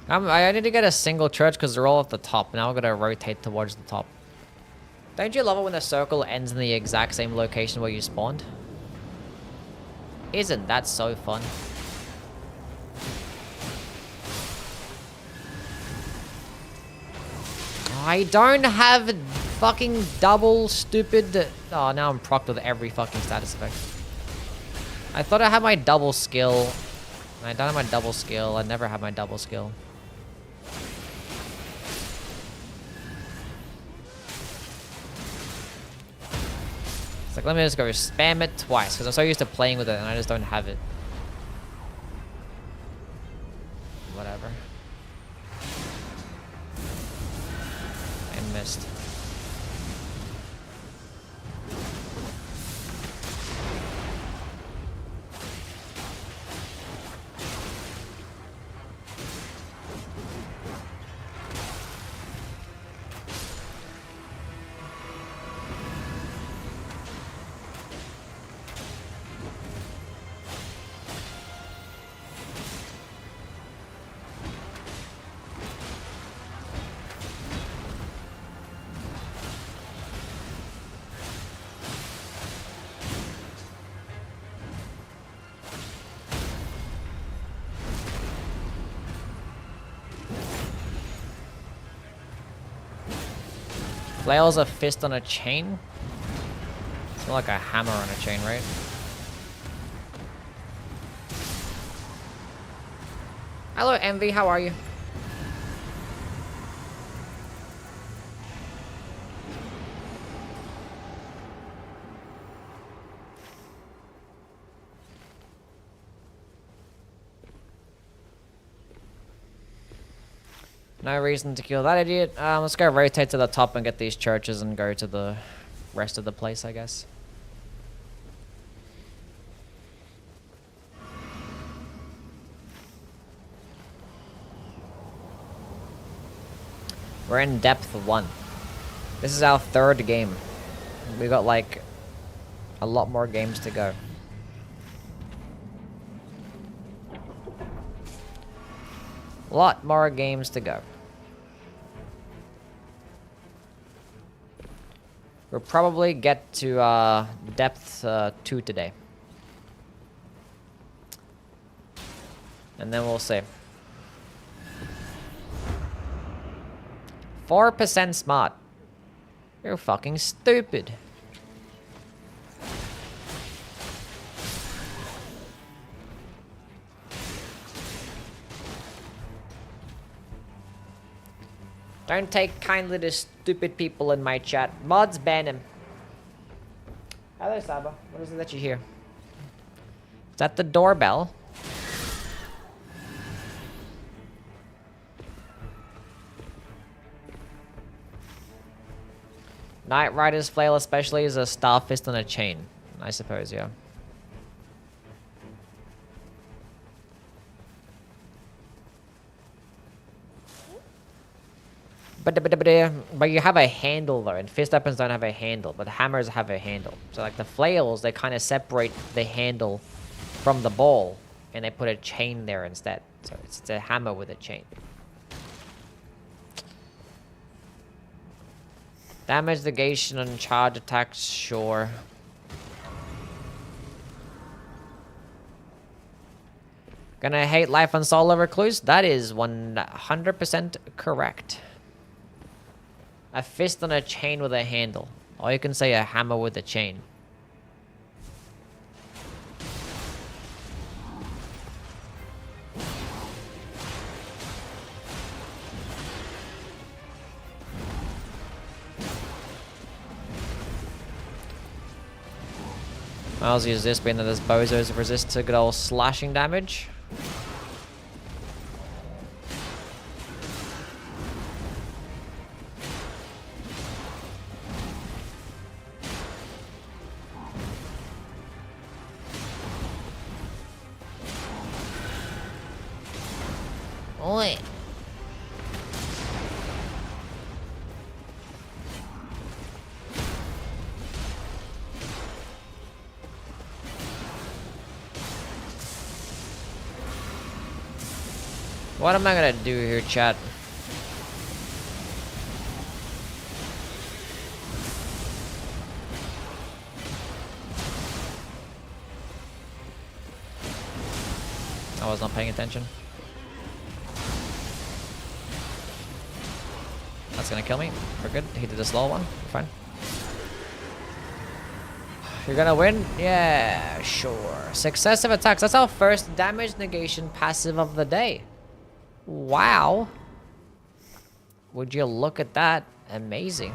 I need to get a single church because they're all at the top. Now I'm gonna rotate towards the top. Don't you love it when the circle ends in the exact same location where you spawned? Isn't that so fun? I don't have fucking double stupid... Oh, now I'm procced with every fucking status effect. I thought I had my double skill. I don't have my double skill. I never have my double skill. It's like, let me just go spam it twice, because I'm so used to playing with it and I just don't have it. Whatever. I missed. Flail's a fist on a chain? It's more like a hammer on a chain, right? Hello, Envy, how are you? No reason to kill that idiot. Let's go rotate to the top and get these churches and go to the rest of the place, I guess. We're in depth 1. This is our 3rd game. We got like a lot more games to go. A lot more games to go. We'll probably get to depth 2 today. And then we'll see. 4% smart. You're fucking stupid. Don't take kindly to stupid people in my chat. Mods ban him. Hello, Saba. What is it that you hear? Is that the doorbell? Knight Rider's flail especially is a star fist on a chain. I suppose, yeah. But you have a handle though, and fist weapons don't have a handle, but hammers have a handle. So like the flails, they kind of separate the handle from the ball, and they put a chain there instead. So it's a hammer with a chain. Damage negation on charge attacks, sure. Gonna hate life on Solo Recluse? That is 100% correct. A fist on a chain with a handle. Or you can say a hammer with a chain. I'll use this being that this bozos resist to good old slashing damage. Oi. What am I gonna do here, chat? I was not paying attention. That's gonna kill me. We're good. He did a slow one. We're fine. You're gonna win? Yeah, sure. Successive attacks. That's our first damage negation passive of the day. Wow. Would you look at that? Amazing.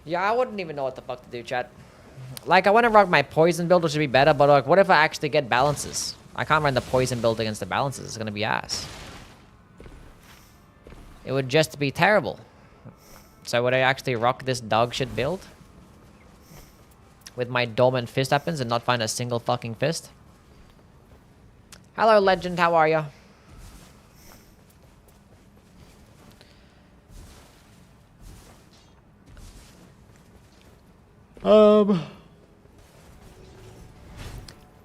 Yeah, I wouldn't even know what the fuck to do, chat. Like, I want to rock my poison build, which would be better, but like, what if I actually get balances? I can't run the poison build against the balances. It's gonna be ass. It would just be terrible. So would I actually rock this dog shit build? With my dormant fist weapons and not find a single fucking fist? Hello, Legend. How are ya?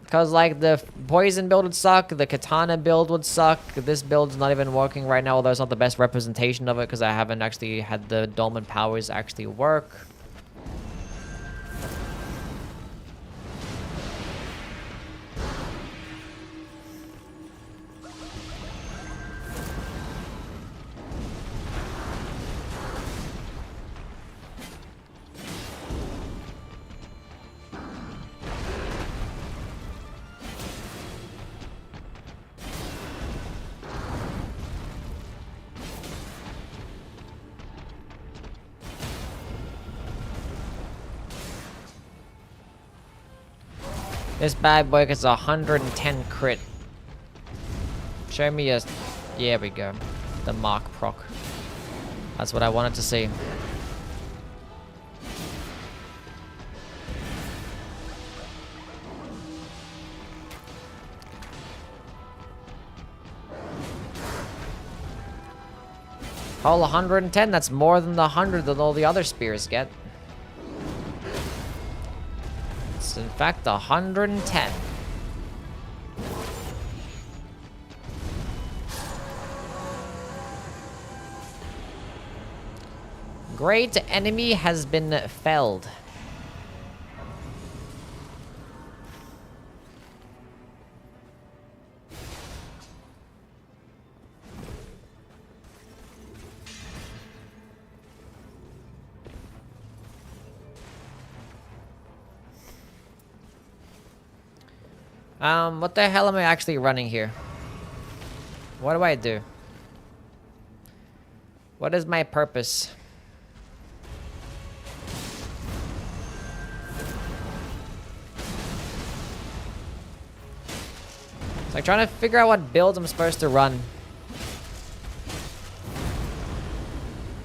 Because, like, the poison build would suck, the katana build would suck, this build's not even working right now, although it's not the best representation of it, because I haven't actually had the dormant powers actually work. This bad boy gets 110 crit. Show me a Here we go. The Mark proc. That's what I wanted to see. Whole 110, that's more than the 100 that all the other spears get. It's in fact 110. Great enemy has been felled. What the hell am I actually running here? What do I do? What is my purpose? It's like trying to figure out what build I'm supposed to run.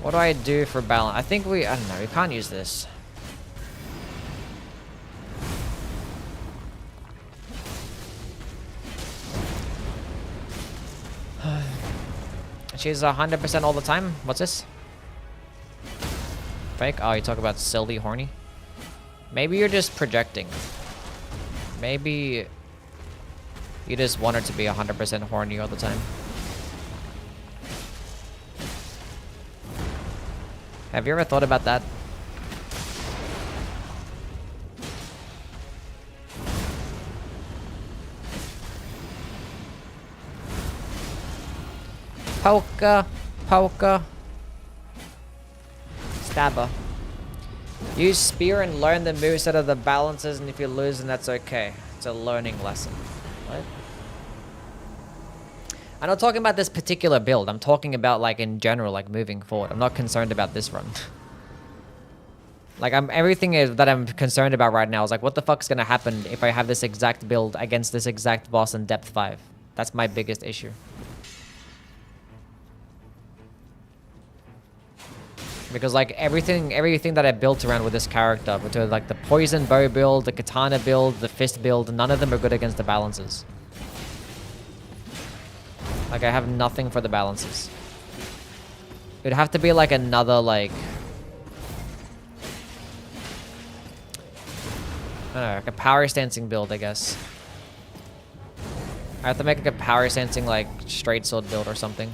What do I do for balance? I think I don't know, we can't use this. She's 100% all the time. What's this? Fake? Oh, you talk about silly horny? Maybe you're just projecting. Maybe you just want her to be 100% horny all the time. Have you ever thought about that? Polka, polka. Stabber. Use spear and learn the moveset of the balances, and if you lose, then that's okay. It's a learning lesson. What? I'm not talking about this particular build. I'm talking about, like, in general, like, moving forward. I'm not concerned about this run. Like, everything that I'm concerned about right now is, like, what the fuck's gonna happen if I have this exact build against this exact boss in depth 5? That's my biggest issue. Because, like, everything that I built around with this character, between, like, the poison bow build, the katana build, the fist build, none of them are good against the balances. Like, I have nothing for the balances. It'd have to be, like, another, like... I don't know, like a power stancing build, I guess. I have to make, like, a power stancing, like, straight sword build or something.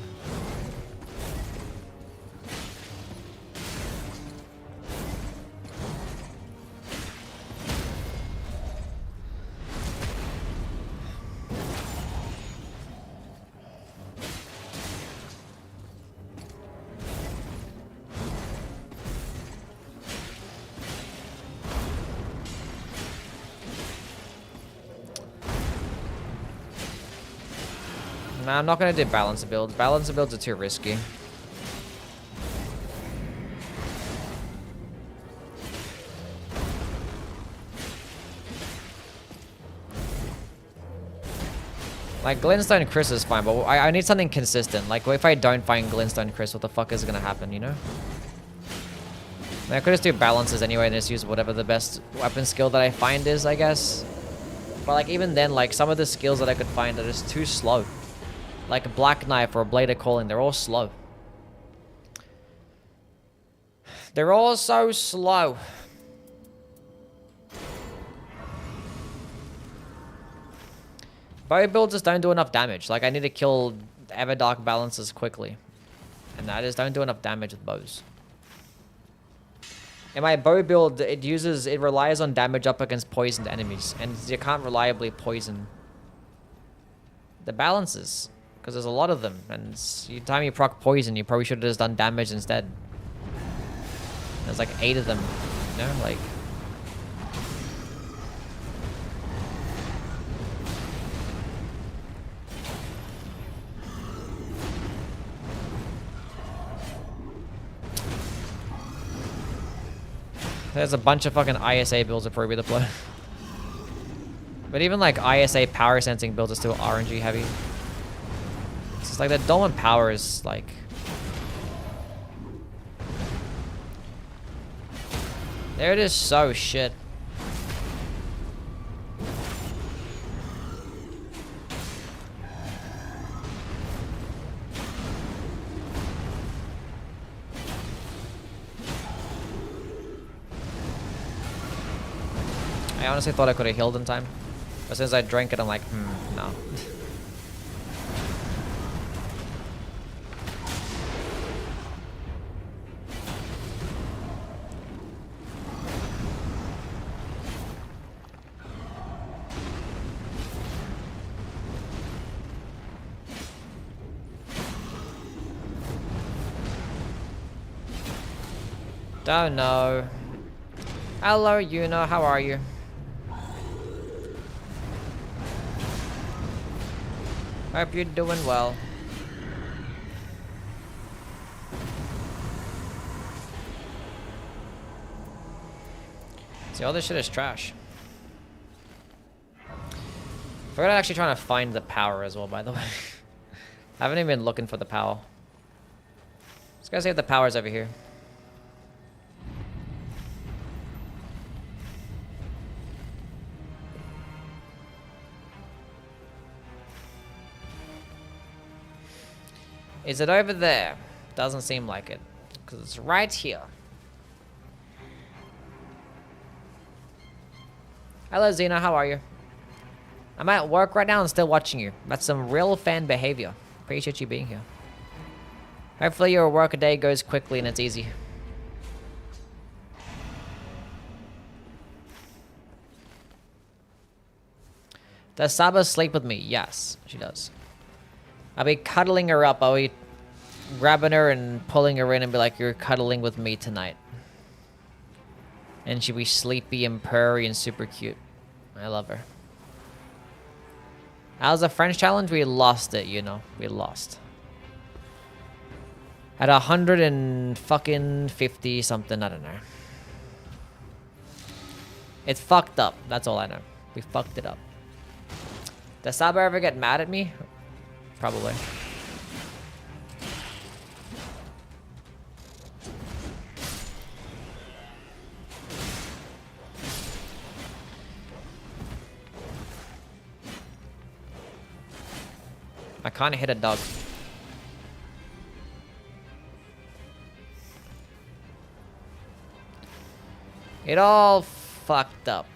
Nah, I'm not gonna do balance builds. Balance builds are too risky. Like, Glintstone Chris is fine, but I need something consistent. Like, if I don't find Glintstone Chris, what the fuck is gonna happen, you know? I mean, I could just do balances anyway and just use whatever the best weapon skill that I find is, I guess. But, like, even then, like, some of the skills that I could find are just too slow. Like a Black Knife or a Blade of Calling, they're all slow. They're all so slow. Bow builds just don't do enough damage. Like, I need to kill Everdark balances quickly. And I just don't do enough damage with bows. In my bow build, it relies on damage up against poisoned enemies. And you can't reliably poison the balances. Because there's a lot of them, and the time you proc poison, you probably should have just done damage instead. There's like 8 of them, you know, like... There's a bunch of fucking ISA builds that probably be the play. But even like ISA power sensing builds are still RNG heavy. It's like the dormant power is like... There it is, so shit. I honestly thought I could have healed in time. But since I drank it, I'm like, no. Don't know. Hello, Yuno, how are you? Hope you're doing well. See, all this shit is trash. Forgot actually trying to find the power as well, by the way. I haven't even been looking for the power. Just gotta see if the power's over here. Is it over there? Doesn't seem like it. Because it's right here. Hello, Xena. How are you? I'm at work right now and still watching you. That's some real fan behavior. Appreciate you being here. Hopefully your work day goes quickly and it's easy. Does Saba sleep with me? Yes, she does. I'll be cuddling her up. I'll be grabbing her and pulling her in and be like, you're cuddling with me tonight. And she'll be sleepy and purry and super cute. I love her. How's the French challenge? We lost it, you know. We lost. At 150 something, I don't know. It's fucked up. That's all I know. We fucked it up. Does Saba ever get mad at me? Probably. I can't hit a dog. It all fucked up.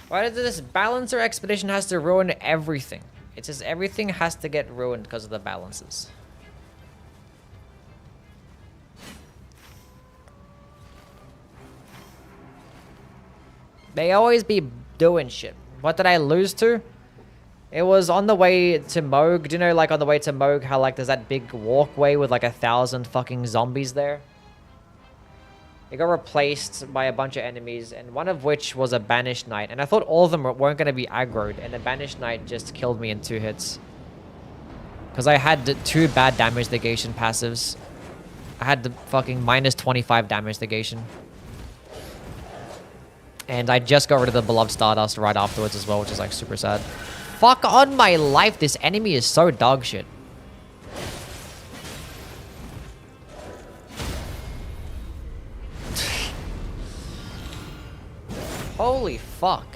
Why does this balancer expedition has to ruin everything? It says everything has to get ruined because of the balances. They always be doing shit. What did I lose to? It was on the way to Moog. Do you know, like, on the way to Moog, how, like, there's that big walkway with, like, 1,000 fucking zombies there? It got replaced by a bunch of enemies, and one of which was a Banished Knight. And I thought all of them weren't going to be aggroed, and the Banished Knight just killed me in 2 hits. Because I had 2 bad damage negation passives. I had the fucking minus 25 damage negation. And I just got rid of the Beloved Stardust right afterwards as well, which is like super sad. Fuck on my life, this enemy is so dog shit. Holy fuck.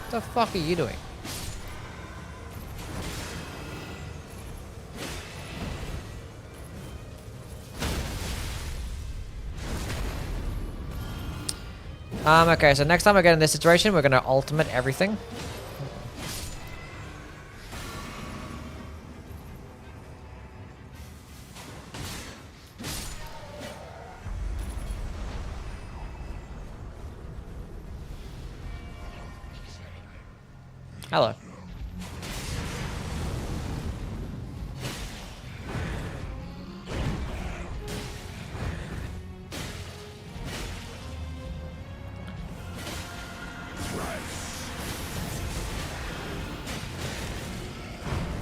What the fuck are you doing? Okay, so next time I get in this situation, we're gonna ultimate everything. Hello.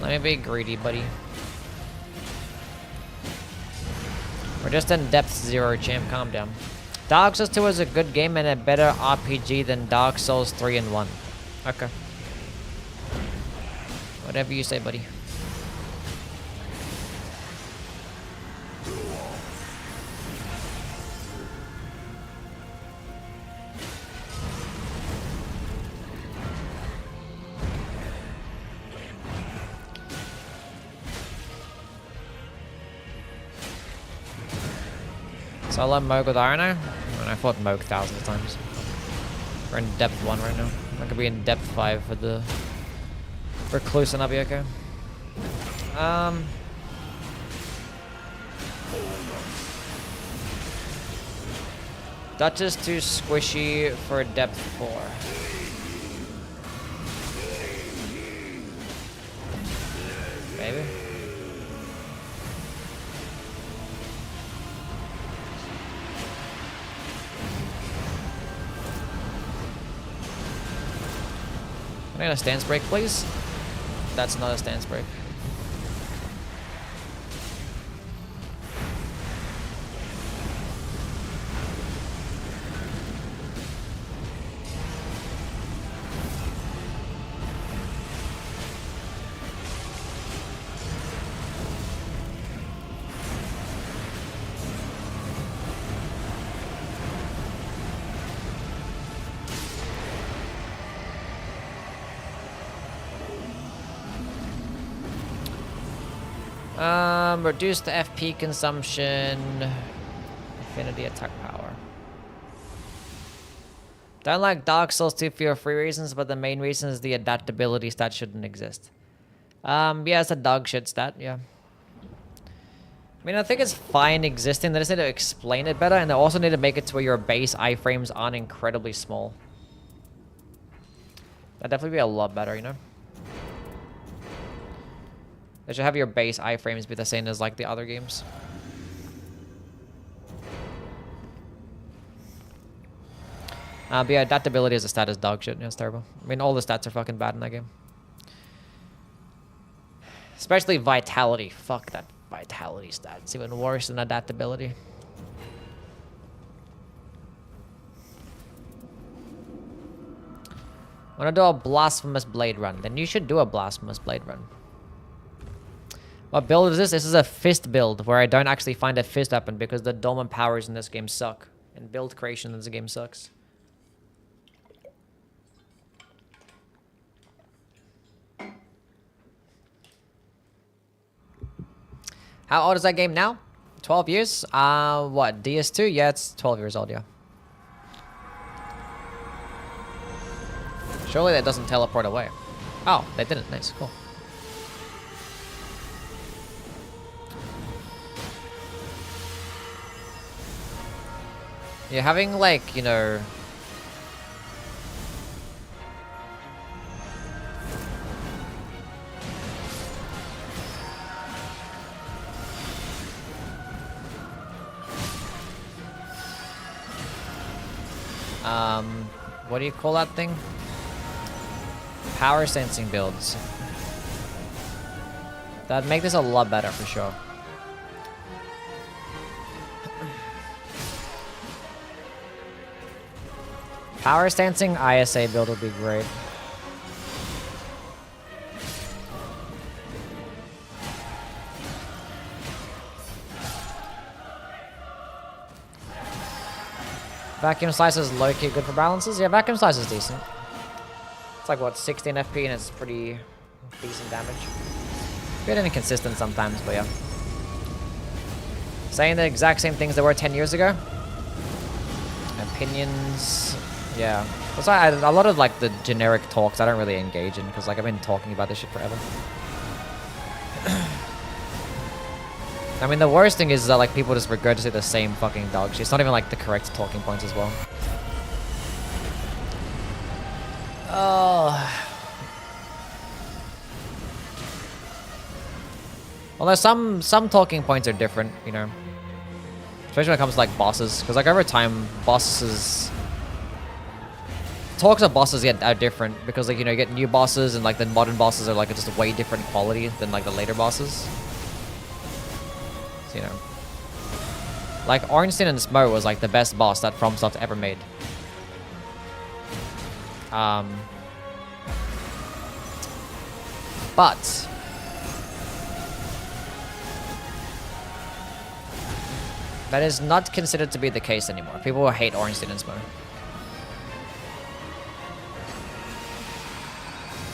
Let me be greedy, buddy. We're just in depth 0, champ. Calm down. Dark Souls 2 is a good game and a better RPG than Dark Souls 3 and 1. Okay. Whatever you say, buddy. Solo Moog with Irono? I fought Moog thousands of times. We're in depth 1 right now. I could be in depth 5 for the Recluse and I'll be okay. Dutch is too squishy for depth 4. Maybe. Can I get a stance break, please? That's not a stance break. Reduce the FP consumption. Affinity attack power. Don't like Dark Souls 2 for 3 reasons, but the main reason is the adaptability stat shouldn't exist. Yeah, it's a dog shit stat, yeah. I mean, I think it's fine existing. They just need to explain it better, and they also need to make it to where your base iframes aren't incredibly small. That'd definitely be a lot better, you know? They should have your base iframes be the same as like the other games. But yeah, adaptability as a stat is dog shit. Yeah, it's terrible. I mean, all the stats are fucking bad in that game. Especially vitality. Fuck that vitality stat. It's even worse than adaptability. Wanna do a blasphemous blade run? Then you should do a blasphemous blade run. What build is this? This is a fist build where I don't actually find a fist weapon because the dormant powers in this game suck. And build creation in this game sucks. How old is that game now? 12 years? What? DS2? Yeah, it's 12 years old, yeah. Surely that doesn't teleport away. Oh, they didn't. Nice, cool. Yeah, having like, you know... what do you call that thing? Power sensing builds. That'd make this a lot better for sure. Power sensing ISA build would be great. Vacuum Slice is low-key good for balances. Yeah, Vacuum Slice is decent. It's like, what, 16 FP and it's pretty decent damage. Bit inconsistent sometimes, but yeah. Saying the exact same things that were 10 years ago. Opinions. Yeah. That's why a lot of like the generic talks I don't really engage in because like I've been talking about this shit forever. I mean, the worst thing is that like people just regurgitate the same fucking dog shit. It's not even like the correct talking points as well. Oh. Although some talking points are different, you know. Especially when it comes to like bosses, because like over time, bosses talks of bosses are different because like, you know, you get new bosses and like the modern bosses are like just a way different quality than like the later bosses. So, you know. Like, Ornstein and Smo was like the best boss that FromSoft ever made. But that is not considered to be the case anymore. People will hate Ornstein and Smo.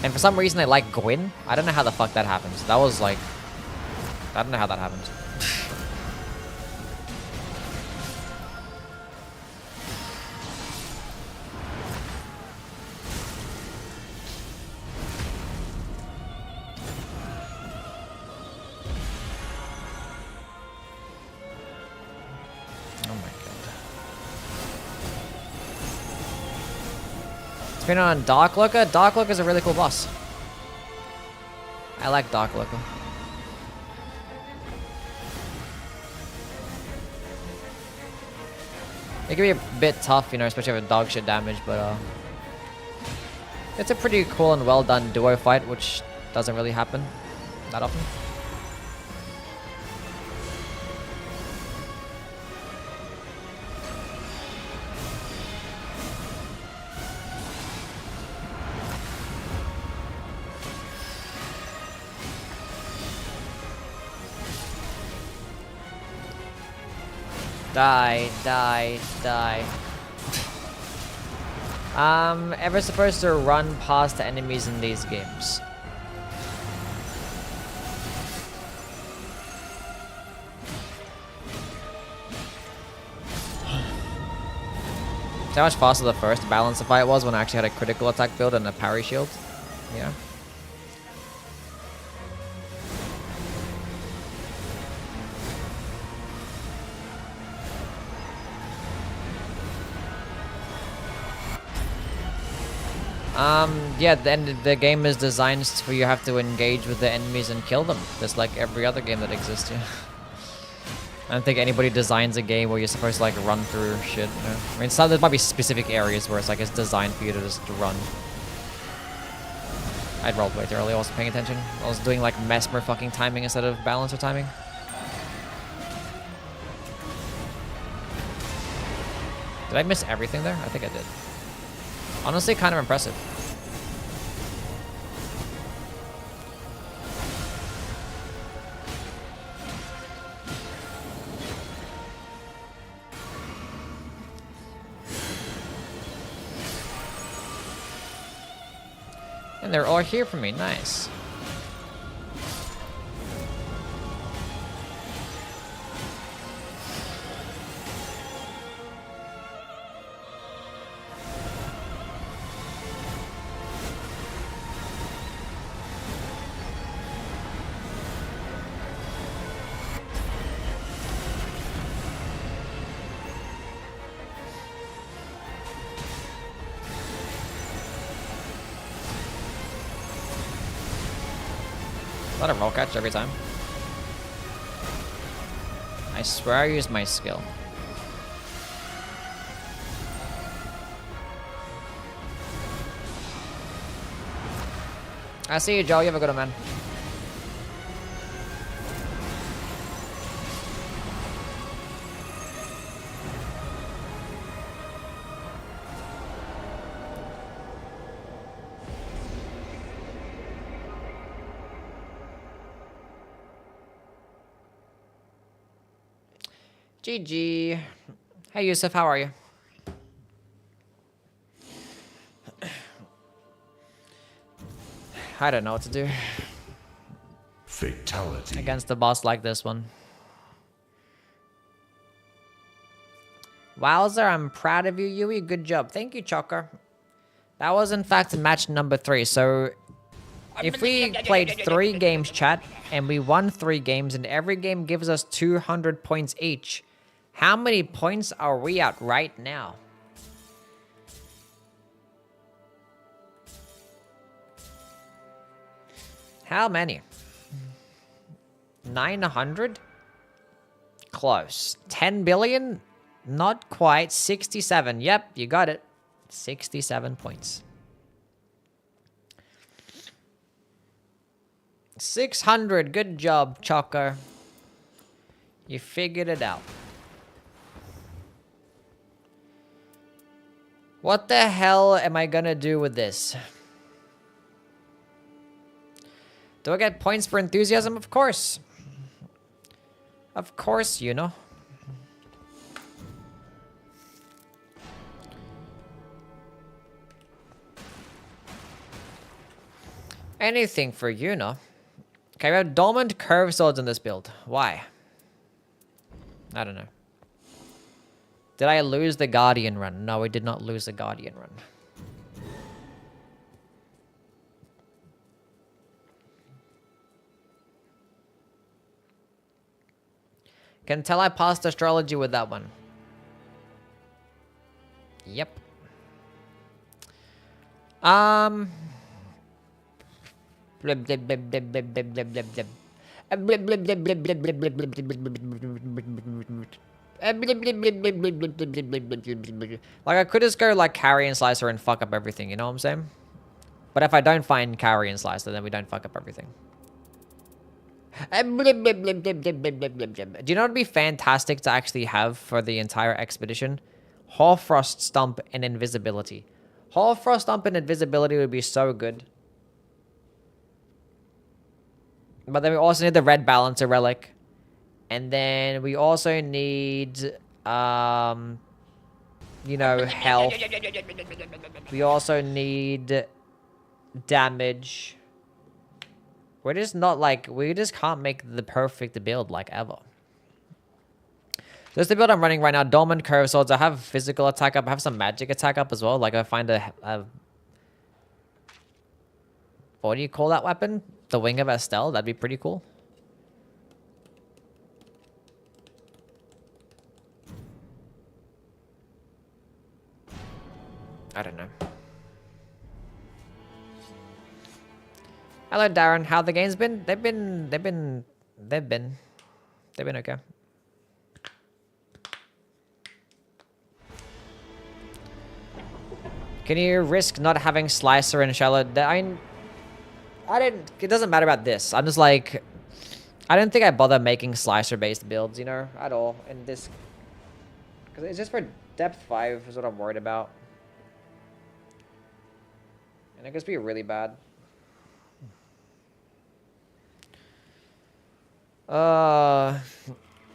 And for some reason they like Gwyn. I don't know how the fuck that happens. That was like... I don't know how that happened. Oh my god. It's been on Darklooker. Darklooker is a really cool boss. I like Darklooker. It can be a bit tough, you know, especially with dog shit damage, but it's a pretty cool and well done duo fight, which doesn't really happen that often. Die, die, die. Ever supposed to run past enemies in these games? See how much faster the first balance fight was when I actually had a critical attack build and a parry shield? Yeah. Yeah, then the game is designed for you have to engage with the enemies and kill them, just like every other game that exists, yeah. I don't think anybody designs a game where you're supposed to like run through shit, you know? I mean, there might be specific areas where it's like it's designed for you to just run. I'd rolled way too early, I wasn't paying attention. I was doing like Mesmer fucking timing instead of balancer timing. Did I miss everything there? I think I did. Honestly, kind of impressive. And they're all here for me, nice. Let a roll catch every time. I swear I used my skill. I see you, Joe. You have a good one, man. GG. Hey, Yusuf, how are you? I don't know what to do Fatality. against a boss like this one. Wowzer, I'm proud of you, Yui. Good job. Thank you, Chocker. That was, in fact, match number 3. So, if we played 3 games, chat, and we won 3 games, and every game gives us 200 points each, how many points are we at right now? How many? 900? Close. 10 billion? Not quite. 67. Yep, you got it. 67 points. 600. Good job, Choco. You figured it out. What the hell am I gonna do with this? Do I get points for enthusiasm? Of course. Of course, you know. Anything for you, know. Okay, we have dormant curve swords in this build. Why? I don't know. Did I lose the Guardian run? No, we did not lose the Guardian run. Can tell I passed astrology with that one. Yep. Blib, blib, blib, blib, blib, blib, blib, blib, blib. Blib, blib, blib, blib, blib, blib, blib, blib, blib, blib. Like, I could just go, like, carry and slicer and fuck up everything, you know what I'm saying? But if I don't find carry and slicer, then we don't fuck up everything. Do you know what would be fantastic to actually have for the entire expedition? Hoarfrost Stump and Invisibility. Hoarfrost Stump and Invisibility would be so good. But then we also need the Red Balancer Relic. And then we also need, you know, health. We also need damage. We're just not like, we just can't make the perfect build like ever. This is the build I'm running right now. Dormant Curve Swords. I have physical attack up. I have some magic attack up as well. Like I find a what do you call that weapon? The Wing of Estelle. That'd be pretty cool. I don't know. Hello, Darren. How the game's been? They've been okay. Can you risk not having Slicer and Shallow? I didn't. It doesn't matter about this. I'm just like, I don't think I bother making Slicer-based builds, you know, at all in this, because it's just for depth 5 is what I'm worried about, and it could be really bad. Nah,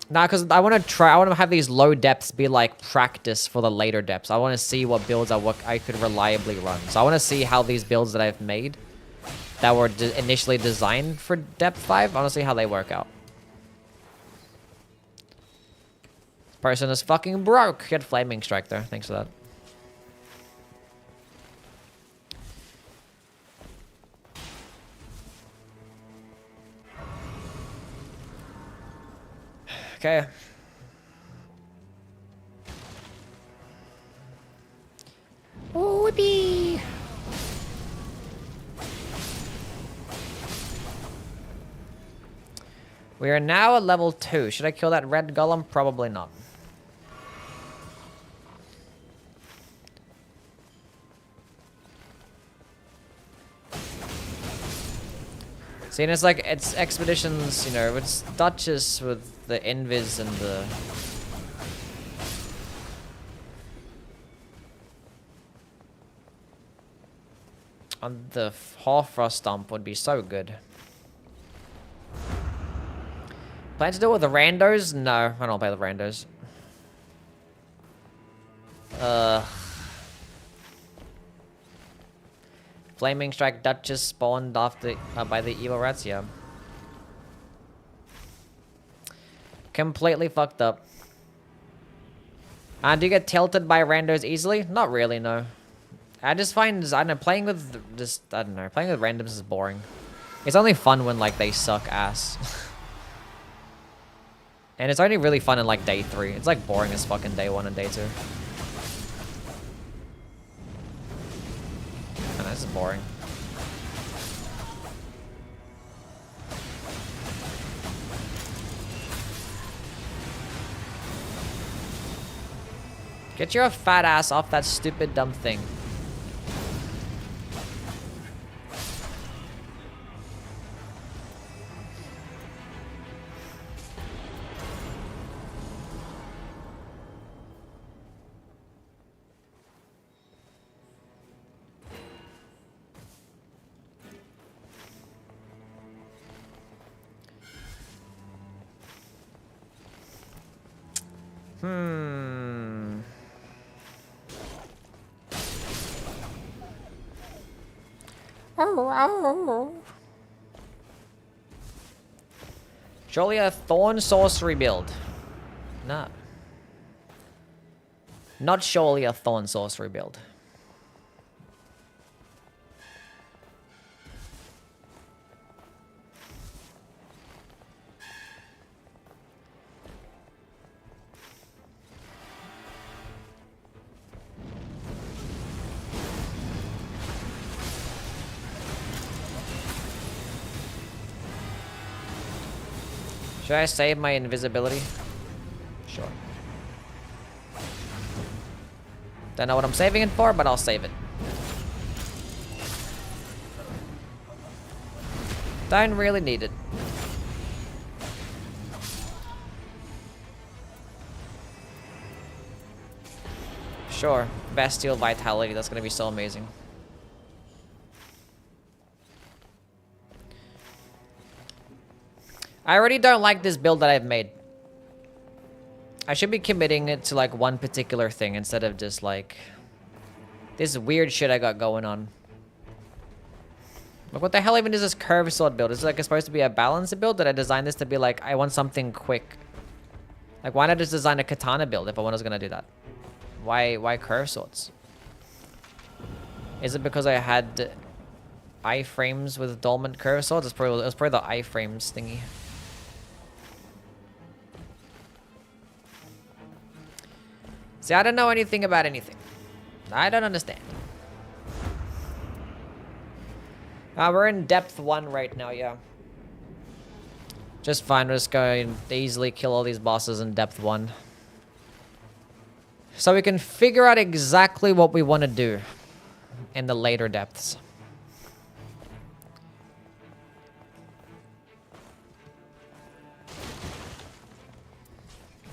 because I want to have these low depths be like practice for the later depths. I want to see what builds I could reliably run. So I want to see how these builds that I've made that were initially designed for depth 5, I want to see how they work out. This person is fucking broke. He had Flaming Strike there. Thanks for that. Okay. Whoopee! We are now at level 2. Should I kill that red golem? Probably not. See, and it's like, it's expeditions, you know, it's Duchess with the Invis and the... on the Hoarfrost Stump would be so good. Plan to do it with the randos? No, I don't play the randos. Flaming Strike Duchess spawned after by the evil rats, yeah. Completely fucked up. Do you get tilted by randos easily? Not really, no. I just find, I don't know, playing with just, I don't know, playing with randoms is boring. It's only fun when, like, they suck ass. And it's only really fun in, like, day 3. It's, like, boring as fucking day 1 and day 2. And this is boring. Get your fat ass off that stupid dumb thing. Surely a thorn sorcery build. No. Not surely a thorn sorcery build. Should I save my invisibility? Sure. Don't know what I'm saving it for, but I'll save it. Don't really need it. Sure. Bestial Vitality, that's gonna be so amazing. I already don't like this build that I've made. I should be committing it to like one particular thing instead of just like this weird shit I got going on. Like what the hell even is this curved sword build? Is it like it's supposed to be a balanced build? Did I design this to be like I want something quick? Like why not just design a katana build if I was gonna do that? Why curved swords? Is it because I had iframes with dormant curved swords? It was probably the iframes thingy. See, I don't know anything about anything. I don't understand. We're in depth 1 right now, yeah. Just fine, we're just going to easily kill all these bosses in depth 1. So we can figure out exactly what we want to do in the later depths.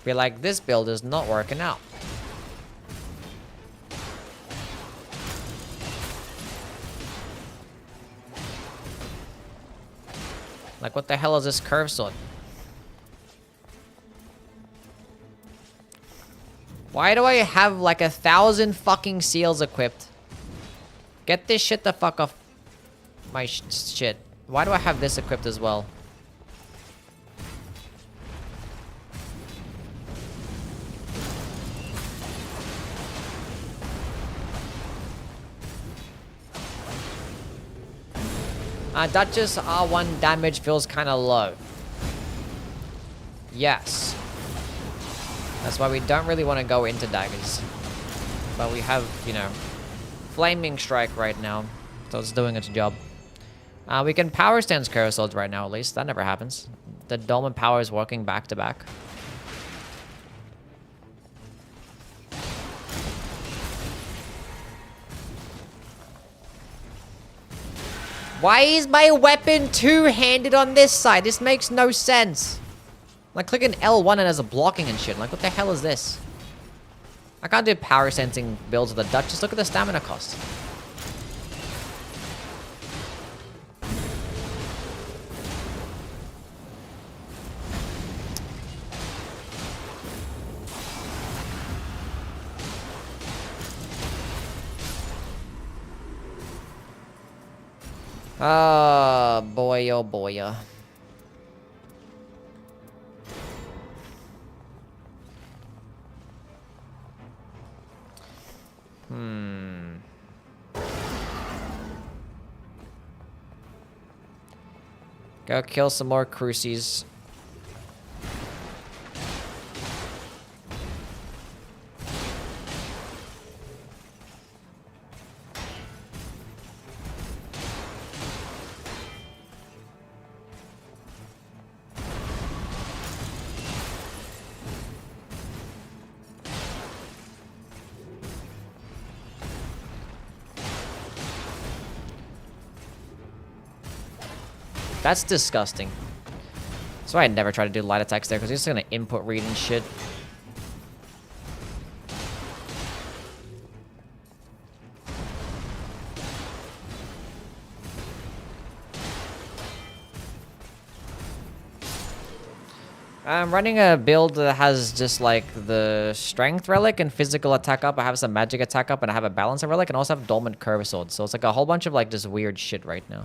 Be like, this build is not working out. Like, what the hell is this curved sword? Why do I have like 1,000 fucking seals equipped? Get this shit the fuck off my shit. Why do I have this equipped as well? Duchess R1 damage feels kind of low. Yes. That's why we don't really want to go into daggers. But we have, you know, Flaming Strike right now. So it's doing its job. We can power stance curve swords right now at least. That never happens. The dormant power is working back to back. Why is my weapon two-handed on this side? This makes no sense. Like clicking L1 and as a blocking and shit. Like what the hell is this? I can't do power sensing builds with the Duchess. Look at the stamina cost. Ah, boy, oh boy. Go kill some more crucies. That's disgusting. That's why I never try to do light attacks there, because he's just gonna input read and shit. I'm running a build that has just like the strength relic and physical attack up. I have some magic attack up and I have a balancer relic and also have dormant curve sword. So it's like a whole bunch of like just weird shit right now.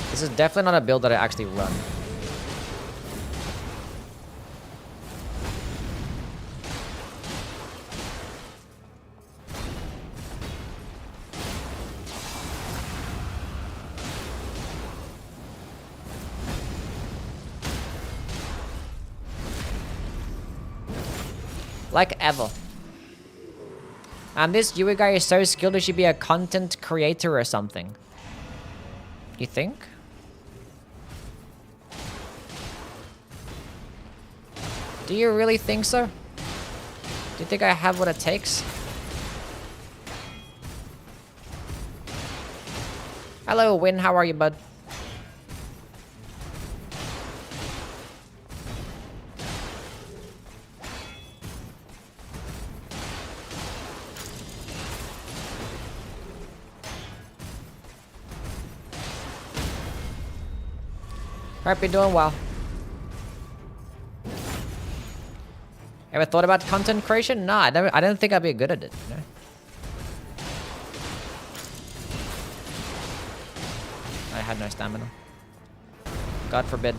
This is definitely not a build that I actually run. Like ever. And this Yui guy is so skilled he should be a content creator or something. You think? Do you really think so? Do you think I have what it takes? Hello, Win. How are you, bud? Hope you're doing well. Ever thought about content creation? Nah, I don't think I'd be good at it, you know? I had no stamina. God forbid.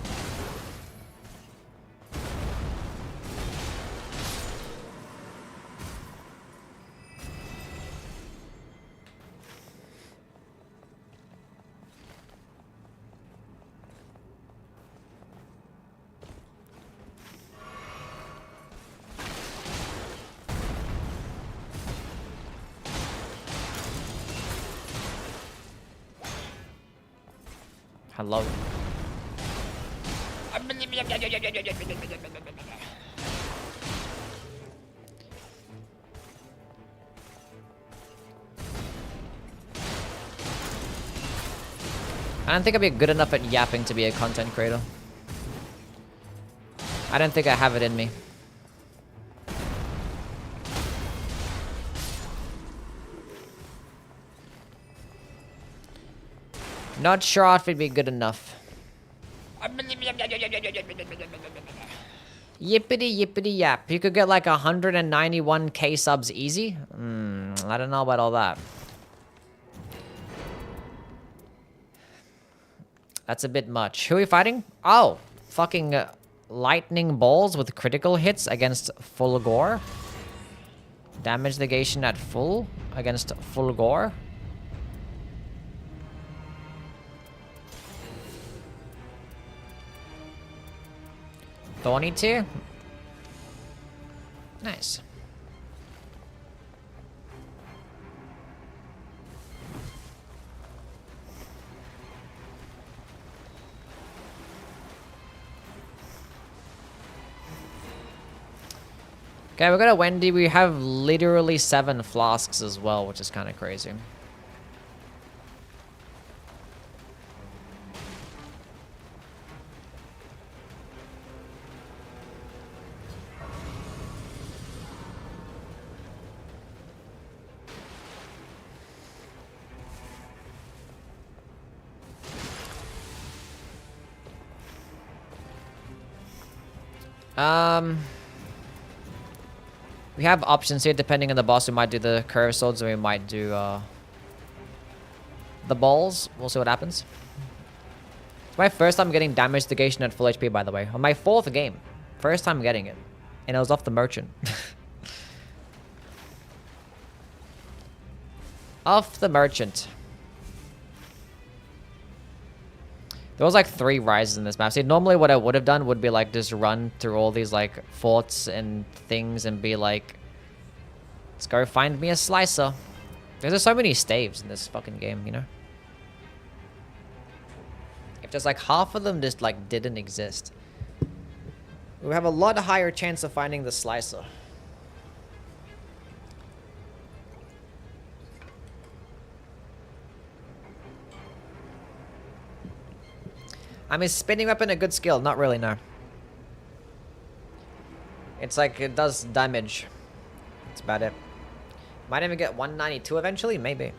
Hello. I don't think I'd be good enough at yapping to be a content creator. I don't think I have it in me. Not sure if it'd be good enough. Yippity yippity yap. You could get like 191k subs easy? I don't know about all that. That's a bit much. Who are we fighting? Oh, fucking lightning balls with critical hits against full gore. Damage negation at full against full gore. Thorny tier? Nice. Okay, we got a Wendy. We have literally 7 flasks as well, which is kind of crazy. We have options here depending on the boss. We might do the curve swords or we might do the balls. We'll see what happens. It's my first time getting damage negation at full HP, by the way. On my 4th game. First time getting it. And it was off the merchant. Off the merchant. There was like 3 rises in this map. See, normally what I would have done would be like just run through all these like forts and things and be like, let's go find me a slicer. There's just so many staves in this fucking game, you know? If just like half of them just like didn't exist, we have a lot higher chance of finding the slicer. I mean, spinning weapon a good skill? Not really, no. It's like, it does damage. That's about it. Might even get 192 eventually? Maybe.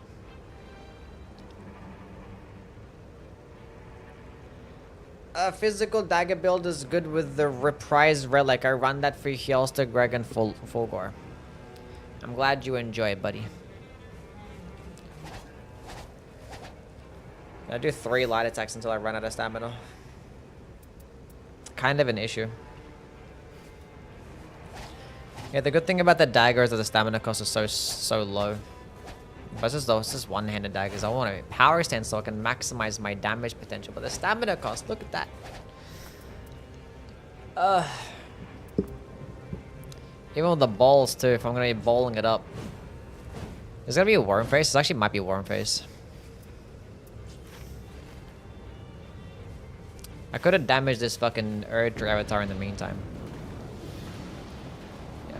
Physical dagger build is good with the reprise relic. I run that for Hjelster, Greg, and Fulgor. I'm glad you enjoy it, buddy. I do 3 light attacks until I run out of stamina. Kind of an issue. Yeah, the good thing about the dagger is that the stamina cost is so low. But it's just one-handed daggers. I want a power stance so I can maximize my damage potential. But the stamina cost, look at that. Even with the balls too, if I'm gonna be bowling it up. Is it gonna be a worm face? It actually might be a worm face. I could have damaged this fucking Erdtree avatar in the meantime. Yeah.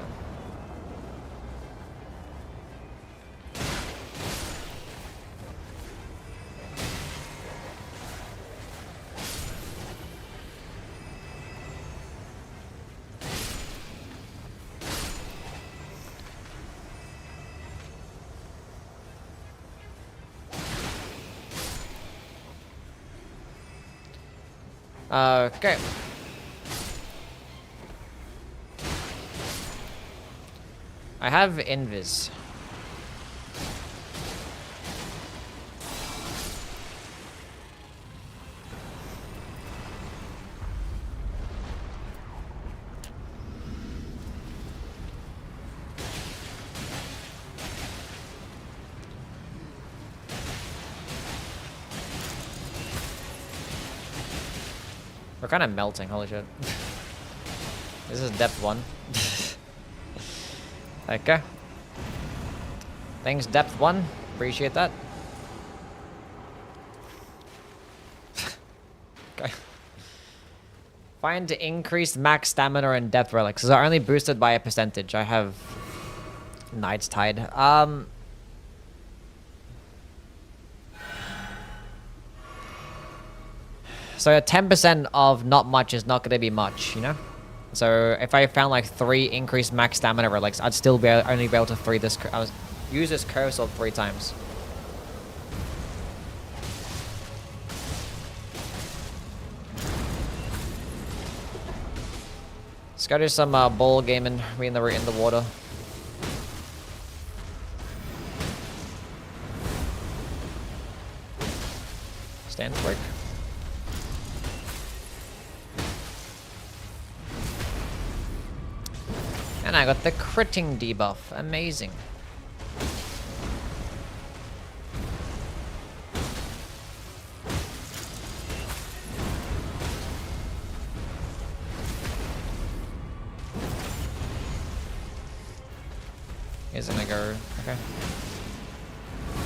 Okay. I have Invis. We're kind of melting, holy shit. This is depth 1. Okay. Thanks, depth 1. Appreciate that. Okay. Find increased max stamina and depth relics. These are only boosted by a percentage. I have Knight's Tide. So 10% of not much is not going to be much, you know? So if I found like 3 increased max stamina relics, I'd still only be able to use this curve sword 3 times. Let's go do some ball gaming. We in the water. Stand quick. And I got the critting debuff. Amazing. He's gonna go. Okay.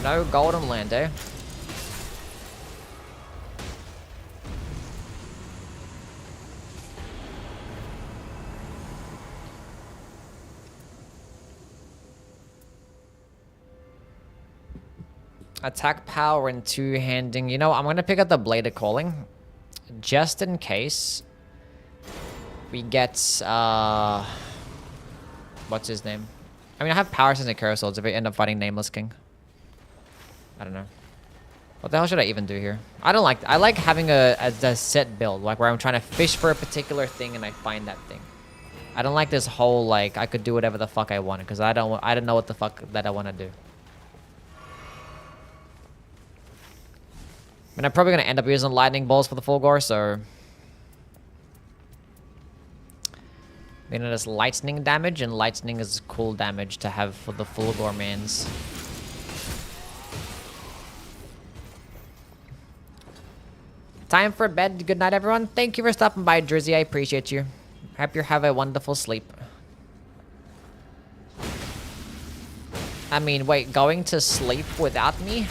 No golden land, eh? Attack power and 2-handing. You know, I'm gonna pick up the Blade of Calling. Just in case we get what's his name? I mean, I have power sense and curse swords if we end up fighting Nameless King. I don't know. What the hell should I even do here? I like having a set build, like where I'm trying to fish for a particular thing and I find that thing. I don't like this whole like I could do whatever the fuck I want because I don't know what the fuck that I want to do. And I'm probably going to end up using lightning balls for the Fulgor, so... You know, there's lightning damage, and lightning is cool damage to have for the Fulgor mans. Time for bed. Good night, everyone. Thank you for stopping by, Drizzy. I appreciate you. Hope you have a wonderful sleep. I mean, wait, going to sleep without me?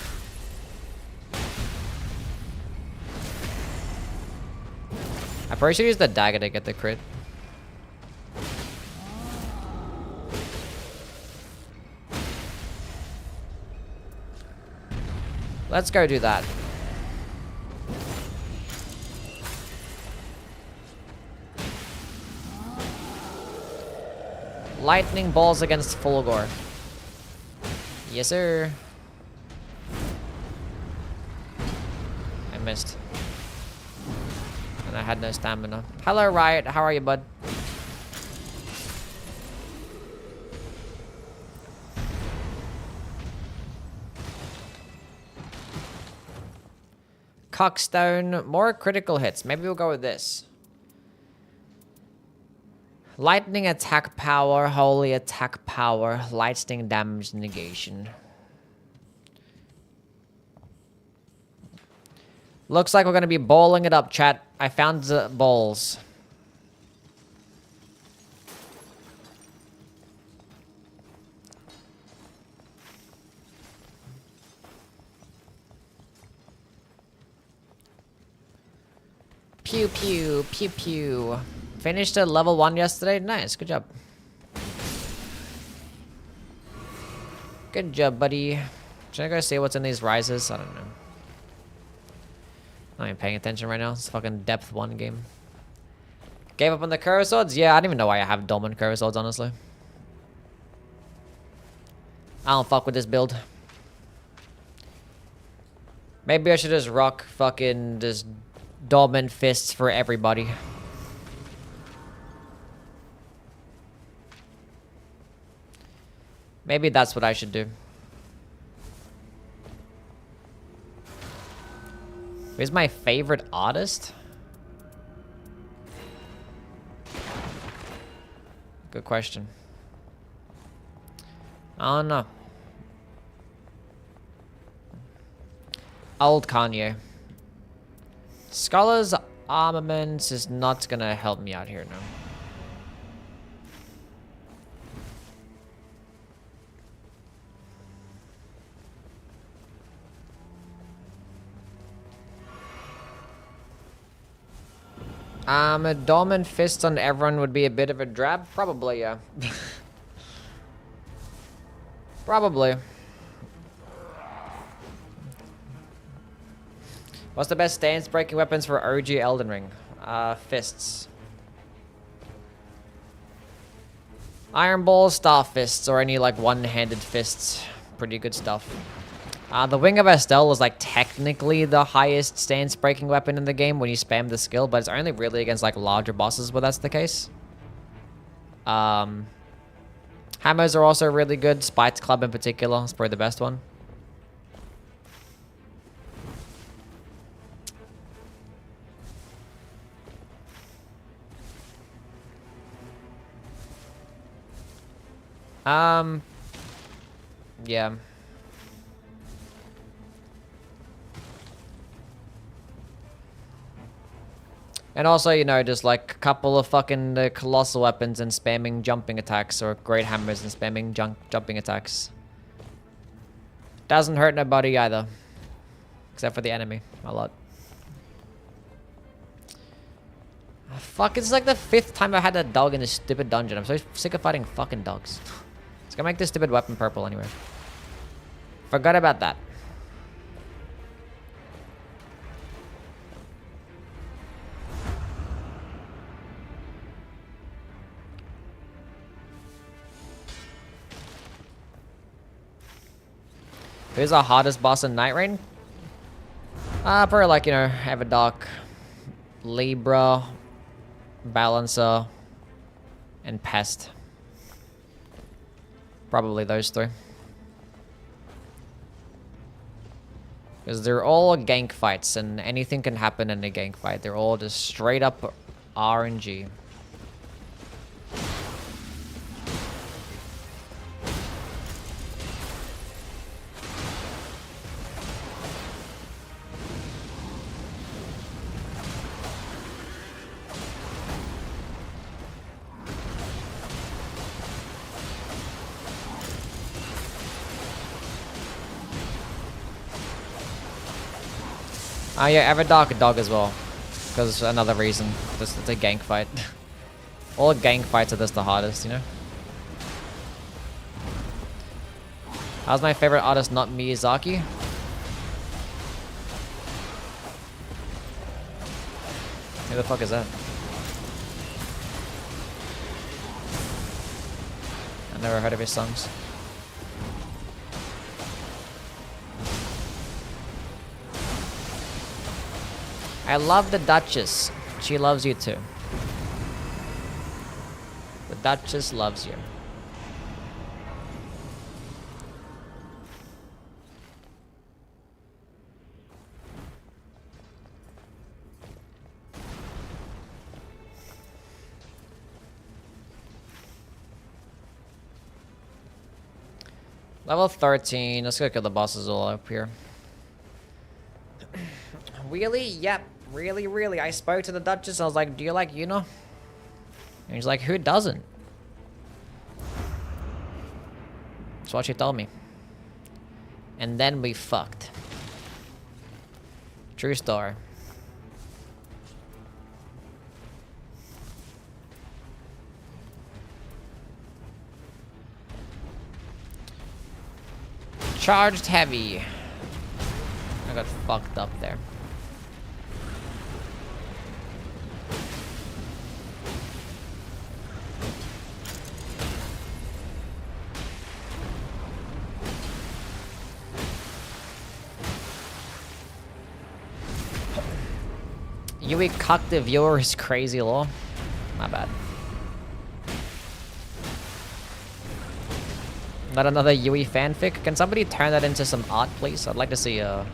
I probably should use the dagger to get the crit. Let's go do that. Lightning balls against Fulgor. Yes, sir. I missed. And I had no stamina. Hello, Riot. How are you, bud? Cockstone. More critical hits. Maybe we'll go with this. Lightning attack power, holy attack power, lightning damage negation. Looks like we're gonna be bowling it up, chat. I found the balls. Pew pew, pew pew. Finished at level 1 yesterday. Nice, good job. Good job, buddy. Should I go see what's in these rises? I don't know. Not even paying attention right now. It's fucking depth 1 game. Gave up on the curve swords? Yeah, I don't even know why I have dormant curve swords, honestly. I don't fuck with this build. Maybe I should just rock fucking just dormant fists for everybody. Maybe that's what I should do. Who's my favorite artist? Good question. I don't know. Old Kanye. Scholar's Armaments is not gonna help me out here now. A dormant fist on everyone would be a bit of a drab? Probably, yeah. Probably. What's the best stance-breaking weapons for OG Elden Ring? Fists. Iron Balls, Star Fists, or any, like, one-handed fists. Pretty good stuff. The Wing of Estelle is, like, technically the highest stance-breaking weapon in the game when you spam the skill, but it's only really against, like, larger bosses where that's the case. Hammers are also really good. Spite Club in particular is probably the best one. Yeah. And also, you know, just like a couple of fucking colossal weapons and spamming jumping attacks, or great hammers and spamming jumping attacks. Doesn't hurt nobody either. Except for the enemy, a lot. Fuck, it's like the 5th time I had a dog in this stupid dungeon. I'm so sick of fighting fucking dogs. Let's go make this stupid weapon purple anyway. Forgot about that. Who's our hardest boss in Nightreign? Probably like, you know, Everdark, Libra, Balancer, and Pest. Probably those 3. Because they're all gank fights, and anything can happen in a gank fight. They're all just straight up RNG. Oh yeah, Everdark dog as well. Because another reason. Just, it's a gank fight. All gank fights are just the hardest, you know? How's my favorite artist not Miyazaki? Who the fuck is that? Never heard of his songs. I love the Duchess. She loves you too. The Duchess loves you. Level 13. Let's go kill the bosses all up here. Really? Yep. Really, really. I spoke to the Duchess. I was like, do you like Yuno? And he's like, who doesn't? That's what she told me. And then we fucked. True story. Charged heavy. I got fucked up there. Yui cucked the viewer is crazy law. My bad. Not another Yui fanfic. Can somebody turn that into some art, please? I'd like to see a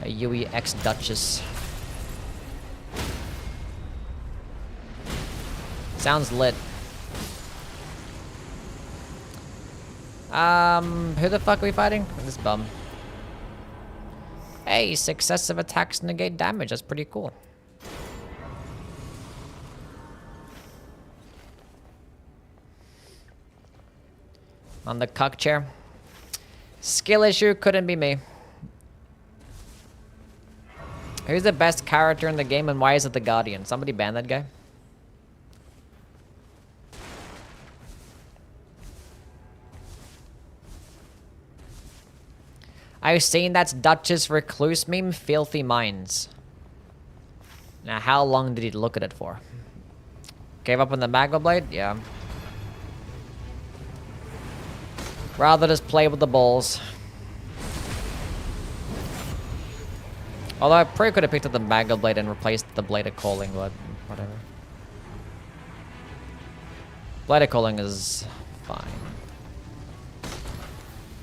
Yui X Duchess. Sounds lit. Who the fuck are we fighting? This bum. Hey, successive attacks negate damage. That's pretty cool. On the cuck chair. Skill issue couldn't be me. Who's the best character in the game and why is it the Guardian? Somebody ban that guy. I've seen that Duchess Recluse meme, Filthy Minds. Now, how long did he look at it for? Gave up on the Magma Blade? Yeah. Rather just play with the balls. Although I probably could have picked up the Magma Blade and replaced the Blade of Calling, but whatever. Blade of Calling is fine.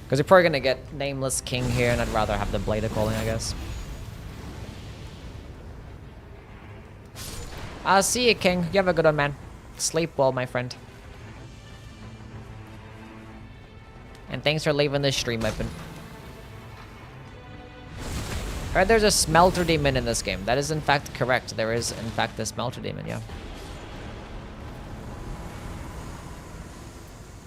Because you're probably gonna get Nameless King here, and I'd rather have the Blade of Calling, I guess. I'll see you, King. You have a good one, man. Sleep well, my friend. And thanks for leaving this stream open. Heard there's a Smelter Demon in this game. That is in fact correct. There is in fact a Smelter Demon, yeah.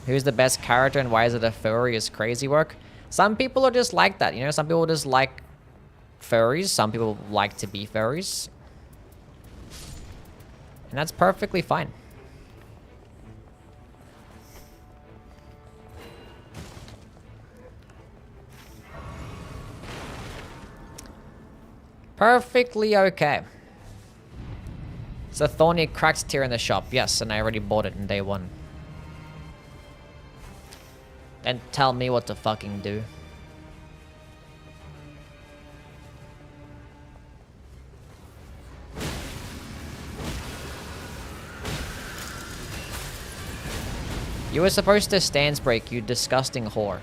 Who's the best character and why is it a furry is crazy work? Some people are just like that, you know? Some people just like furries. Some people like to be furries. And that's perfectly fine. Perfectly okay. It's a thorny cracked tier in the shop. Yes, and I already bought it in day one. And tell me what to fucking do. You were supposed to stance break, you disgusting whore.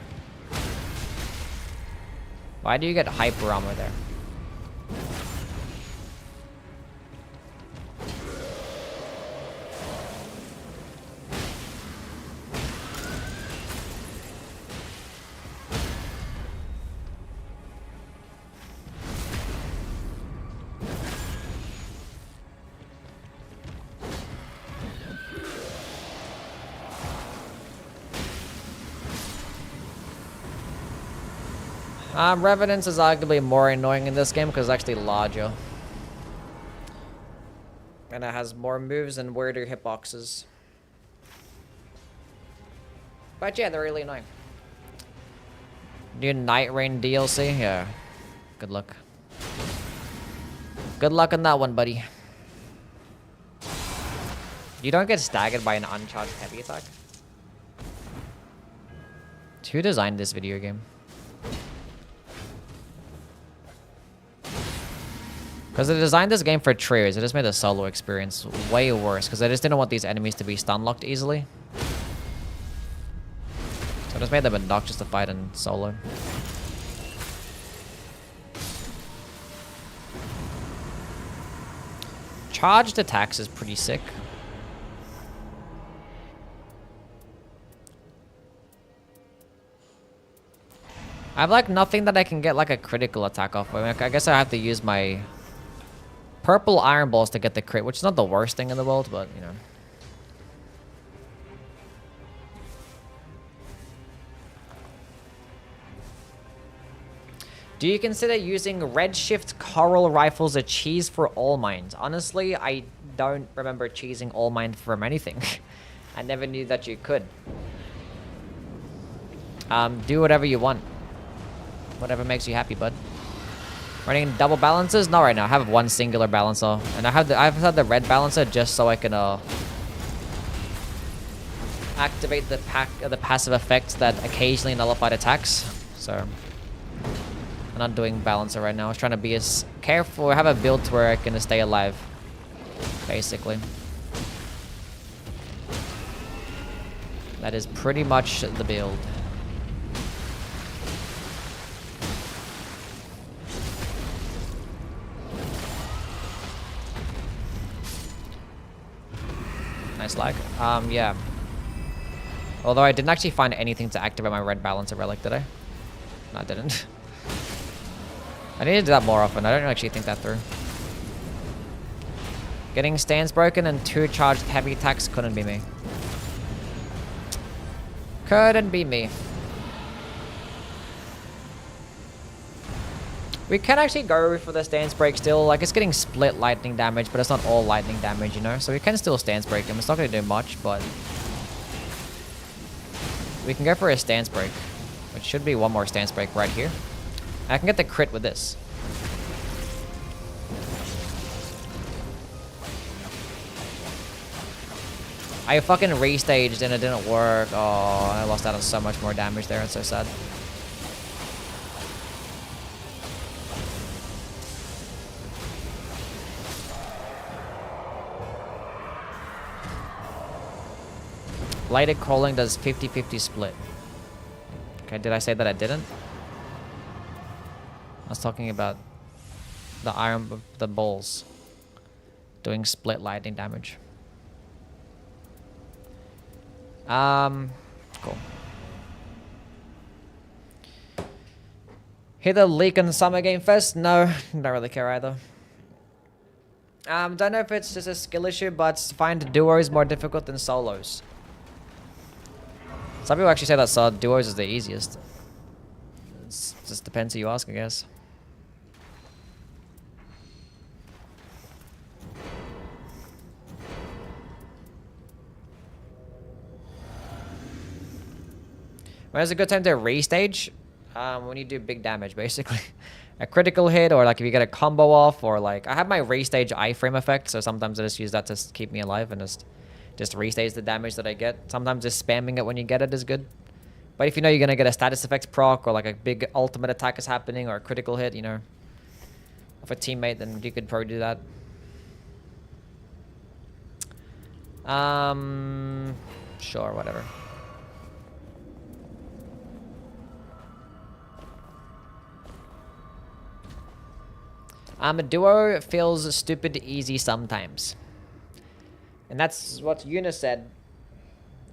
Why do you get hyper armor there? Revenance is arguably more annoying in this game because it's actually larger. And it has more moves and weirder hitboxes. But yeah, they're really annoying. New Nightreign DLC? Yeah. Good luck. Good luck on that one, buddy. You don't get staggered by an uncharged heavy attack? Who designed this video game? Because they designed this game for trios. It just made the solo experience way worse. Because I just didn't want these enemies to be stun locked easily. So I just made them obnoxious to fight in solo. Charged attacks is pretty sick. I have like nothing that I can get like a critical attack off. I guess I have to use my purple iron balls to get the crit, which is not the worst thing in the world, but you know. Do you consider using redshift coral rifles a cheese for all mines? Honestly, I don't remember cheesing all mine from anything. I never knew that you could. Do whatever you want. Whatever makes you happy, bud. Running double balances? Not right now. I have one singular balancer, and I've had the red balancer just so I can activate the passive effects that occasionally nullified attacks. So I'm not doing balancer right now. I was trying to be as careful. I have a build to where I can stay alive, basically. That is pretty much the build. Nice lag. Yeah. Although I didn't actually find anything to activate my red balancer relic, did I? No, I didn't. I need to do that more often. I don't actually think that through. Getting stands broken and 2 charged heavy attacks couldn't be me. Couldn't be me. We can actually go for the stance break still. Like, it's getting split lightning damage, but it's not all lightning damage, you know? So we can still stance break him. It's not going to do much, but we can go for a stance break, which should be one more stance break right here. And I can get the crit with this. I fucking restaged and it didn't work. Oh, I lost out on so much more damage there. It's so sad. Lighted crawling does 50-50 split. Okay, did I say that I didn't? I was talking about the balls doing split lightning damage. Cool. Hit a leak in Summer Game Fest? No, don't really care either. Don't know if it's just a skill issue, but find duos more difficult than solos. Some people actually say that duos is the easiest. It just depends who you ask, I guess. When's a good time to restage? When you do big damage, basically. A critical hit, or like if you get a combo off, or like I have my restage iframe effect, so sometimes I just use that to keep me alive and just restage the damage that I get. Sometimes just spamming it when you get it is good. But if you know you're gonna get a status effect proc, or like a big ultimate attack is happening, or a critical hit, you know, of a teammate, then you could probably do that. Sure, whatever. A duo feels stupid easy sometimes. And that's what Yuna said.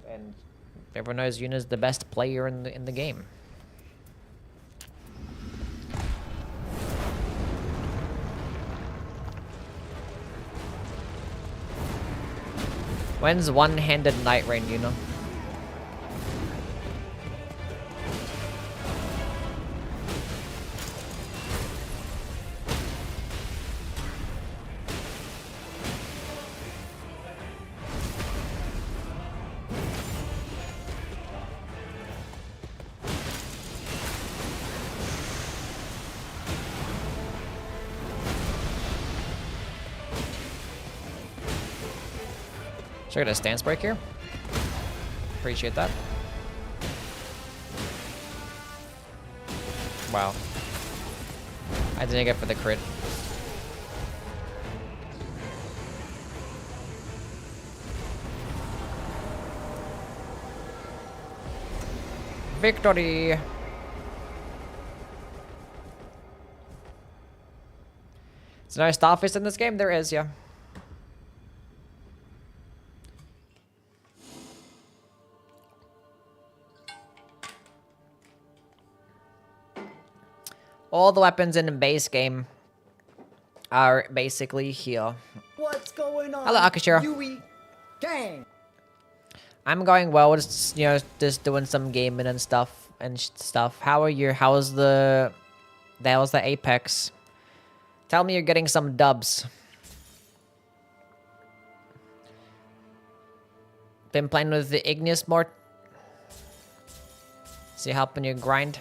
And everyone knows Yuna's the best player in the game. When's one-handed Nightreign, Yuna? Should I get a stance break here? Appreciate that. Wow. I didn't get for the crit. Victory! Is there no Starfish in this game? There is, yeah. All the weapons in the base game are basically here. What's going on? Hello, Akashira. Yui gang. I'm going well. Just, you know, just doing some gaming and stuff How are you? How's the Apex? Tell me you're getting some dubs. Been playing with the Igneous more. See helping you grind.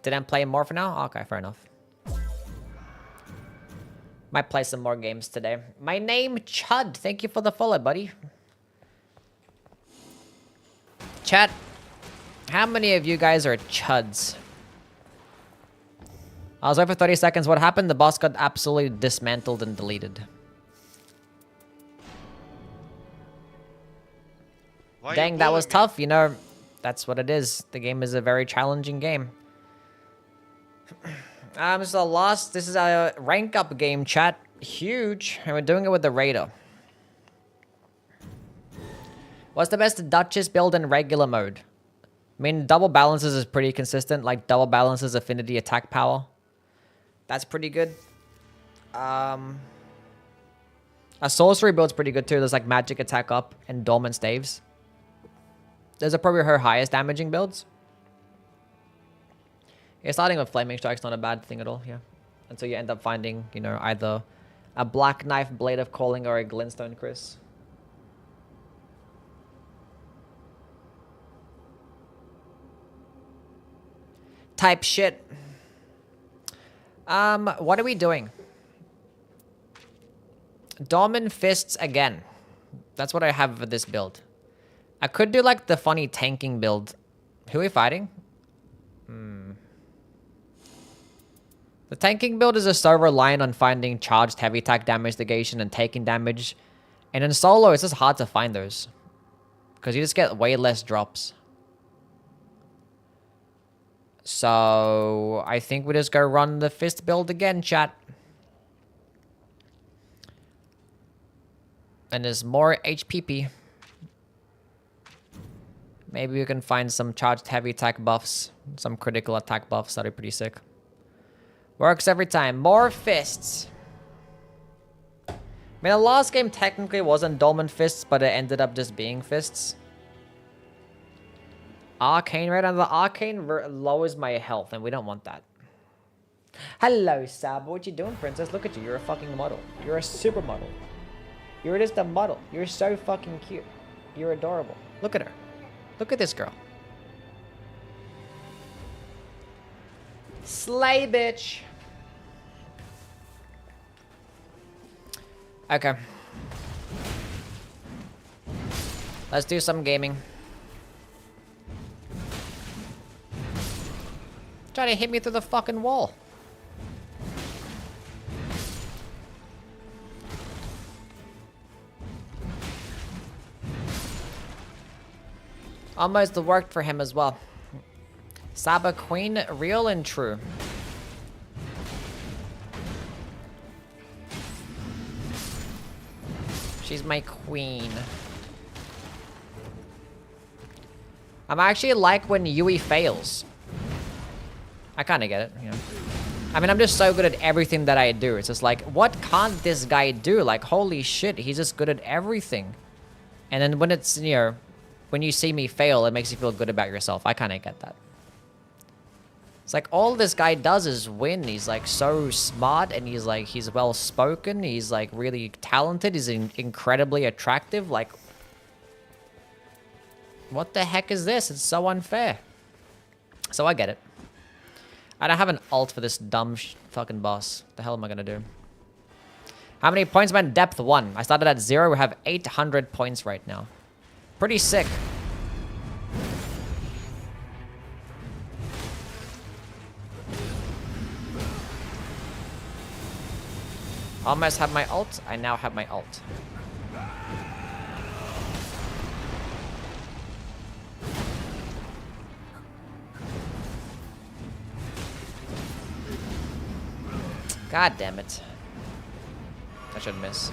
Didn't play more for now? Okay, fair enough. Might play some more games today. My name, Chud. Thank you for the follow, buddy. Chat, how many of you guys are Chuds? I was away for 30 seconds. What happened? The boss got absolutely dismantled and deleted. Why Dang, you that was bullying me? tough. You know, that's what it is. The game is a very challenging game. So lost. This is a rank up game, chat. Huge. And we're doing it with the Raider. What's the best Duchess build in regular mode? I mean, double balances is pretty consistent. Like double balances affinity attack power. That's pretty good. A sorcery build's pretty good too. There's like magic attack up and dormant staves. Those are probably her highest damaging builds. Yeah, starting with Flaming Strike's not a bad thing at all, yeah. Until you end up finding, you know, either a Black Knife, Blade of Calling, or a Glintstone Chris. Type shit. What are we doing? Dormant Fists again. That's what I have for this build. I could do like the funny tanking build. Who are we fighting? The tanking build is so reliant on finding charged heavy attack damage negation and taking damage. And in solo, it's just hard to find those. Because you just get way less drops. So, I think we just go run the fist build again, chat. And there's more HPP. Maybe we can find some charged heavy attack buffs. Some critical attack buffs. That'd be pretty sick. Works every time. More fists. I mean, the last game technically wasn't Dormant Fists, but it ended up just being fists. Arcane Raid, and the Arcane lowers my health, and we don't want that. Hello, Sab. What you doing, princess? Look at you. You're a fucking model. You're a supermodel. You're just a model. You're so fucking cute. You're adorable. Look at her. Look at this girl. Slay, bitch. Okay. Let's do some gaming. Try to hit me through the fucking wall. Almost worked for him as well. Saba Queen, real and true. She's my queen. I'm actually like when Yui fails. I kind of get it, you know. I mean, I'm just so good at everything that I do. It's just like, what can't this guy do? Like, holy shit, he's just good at everything. And then when it's, you know, when you see me fail, it makes you feel good about yourself. I kind of get that. It's like, all this guy does is win. He's like so smart, and he's like, he's well spoken. He's like really talented. He's incredibly attractive. Like, what the heck is this? It's so unfair. So I get it. I don't have an ult for this dumb fucking boss. What the hell am I gonna do? How many points am I in depth 1? I started at 0. We have 800 points right now. Pretty sick. Almost have my ult. I now have my ult. God damn it. I should miss.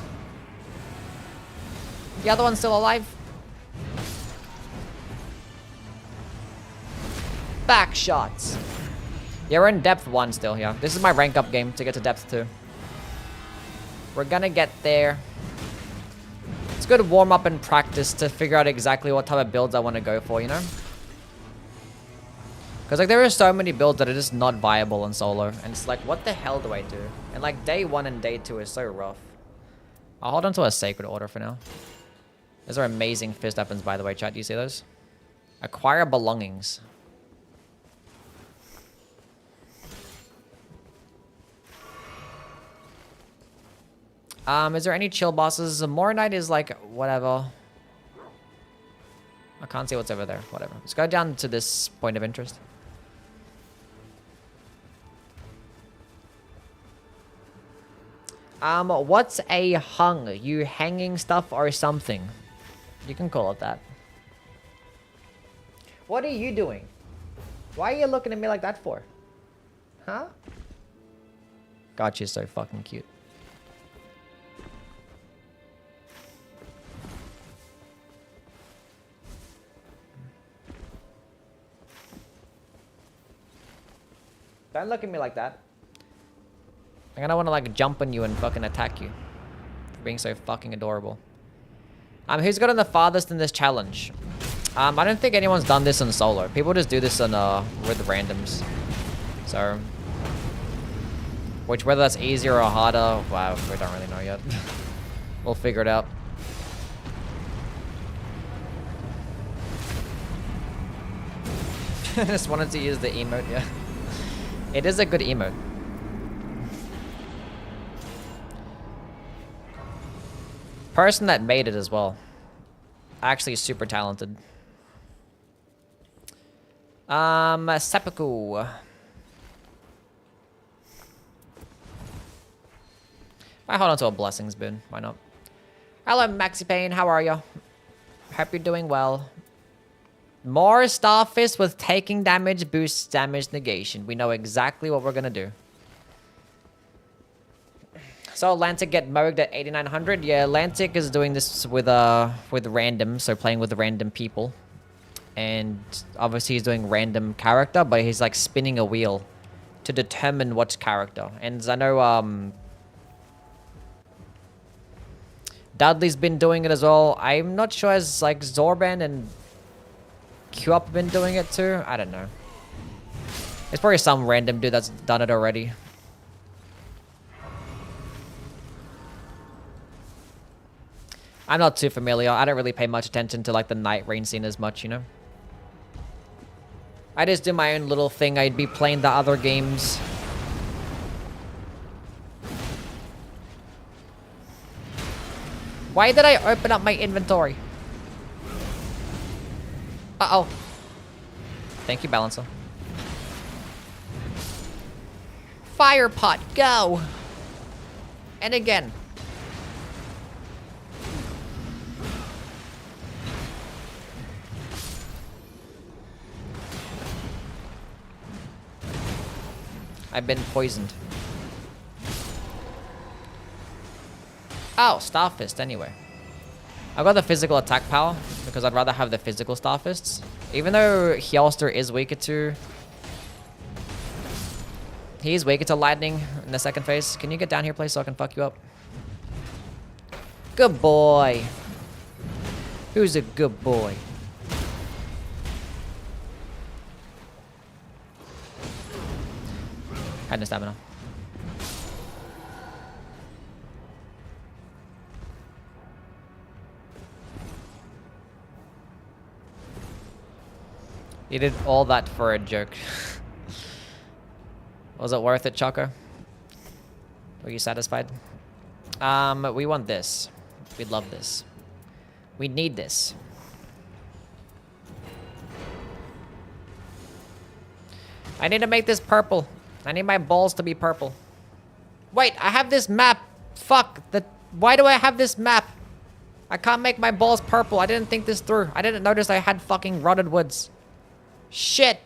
The other one's still alive. Back shots. Yeah, we're in depth 1 still, yeah. This is my rank up game to get to depth 2. We're gonna get there. It's good warm up and practice to figure out exactly what type of builds I want to go for, you know? Because like there are so many builds that are just not viable in solo. And it's like, what the hell do I do? And like day 1 and day 2 is so rough. I'll hold on to a sacred order for now. Those are amazing fist weapons, by the way, chat. Do you see those? Acquire belongings. Is there any chill bosses? Moronite is like, whatever. I can't see what's over there. Whatever. Let's go down to this point of interest. What's a hung? You hanging stuff or something? You can call it that. What are you doing? Why are you looking at me like that for? Huh? God, she's so fucking cute. Don't look at me like that. Like, I don't want to like jump on you and fucking attack you for being so fucking adorable. Who's gotten the farthest in this challenge? I don't think anyone's done this in solo. People just do this on with randoms. So, whether that's easier or harder, wow, we don't really know yet. We'll figure it out. I just wanted to use the emote, yeah. It is a good emote. Person that made it as well. Actually super talented. Seppuku. I hold on to a blessings bin. Why not? Hello, Maxi Payne. How are you? Hope you're doing well. More Starfist with taking damage boosts damage negation. We know exactly what we're gonna do. So Atlantic get mogged at 8900. Yeah, Atlantic is doing this with random, so playing with random people. And obviously he's doing random character, but he's like spinning a wheel to determine what character. And I know Dudley's been doing it as well. I'm not sure as like Zorban and Q-Up been doing it too. I don't know. It's probably some random dude that's done it already. I'm not too familiar. I don't really pay much attention to like the Nightreign scene as much, you know? I just do my own little thing. I'd be playing the other games. Why did I open up my inventory? Uh-oh. Thank you, Balancer. Fire pot, go! And again. I've been poisoned. Oh, Starfist anyway. I got the physical attack power because I'd rather have the physical Starfists. Even though Hjalster is weaker to... He's weaker to lightning in the second phase. Can you get down here, please, so I can fuck you up? Good boy. Who's a good boy? Had no stamina. You did all that for a joke. Was it worth it, Choco? Were you satisfied? We want this. We'd love this. We need this. I need to make this purple. I need my balls to be purple. Wait, I have this map Fuck. Why do I have this map? I can't make my balls purple. I didn't think this through. I didn't notice I had fucking rotted woods. Shit.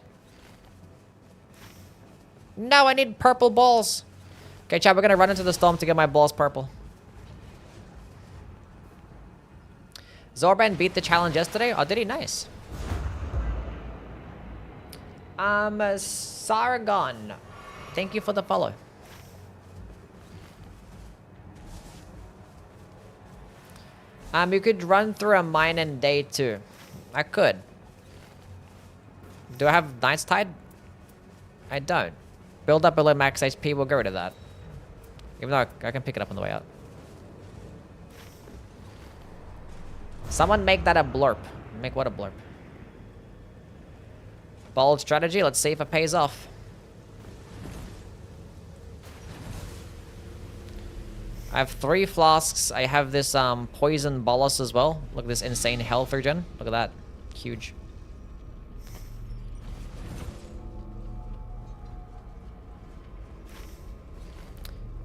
No, I need purple balls. Okay, chat, we're gonna run into the storm to get my balls purple. Zorban beat the challenge yesterday. Oh, did he? Nice. Saragon. Thank you for the follow. You could run through a mine in day 2. I could. Do I have Knight's Tide? I don't. Build up below max HP, we'll get rid of that. Even though I can pick it up on the way out. Someone make that a blurp. Make what a blurp? Bold strategy, let's see if it pays off. I have 3 flasks. I have this poison bolus as well. Look at this insane health regen. Look at that. Huge.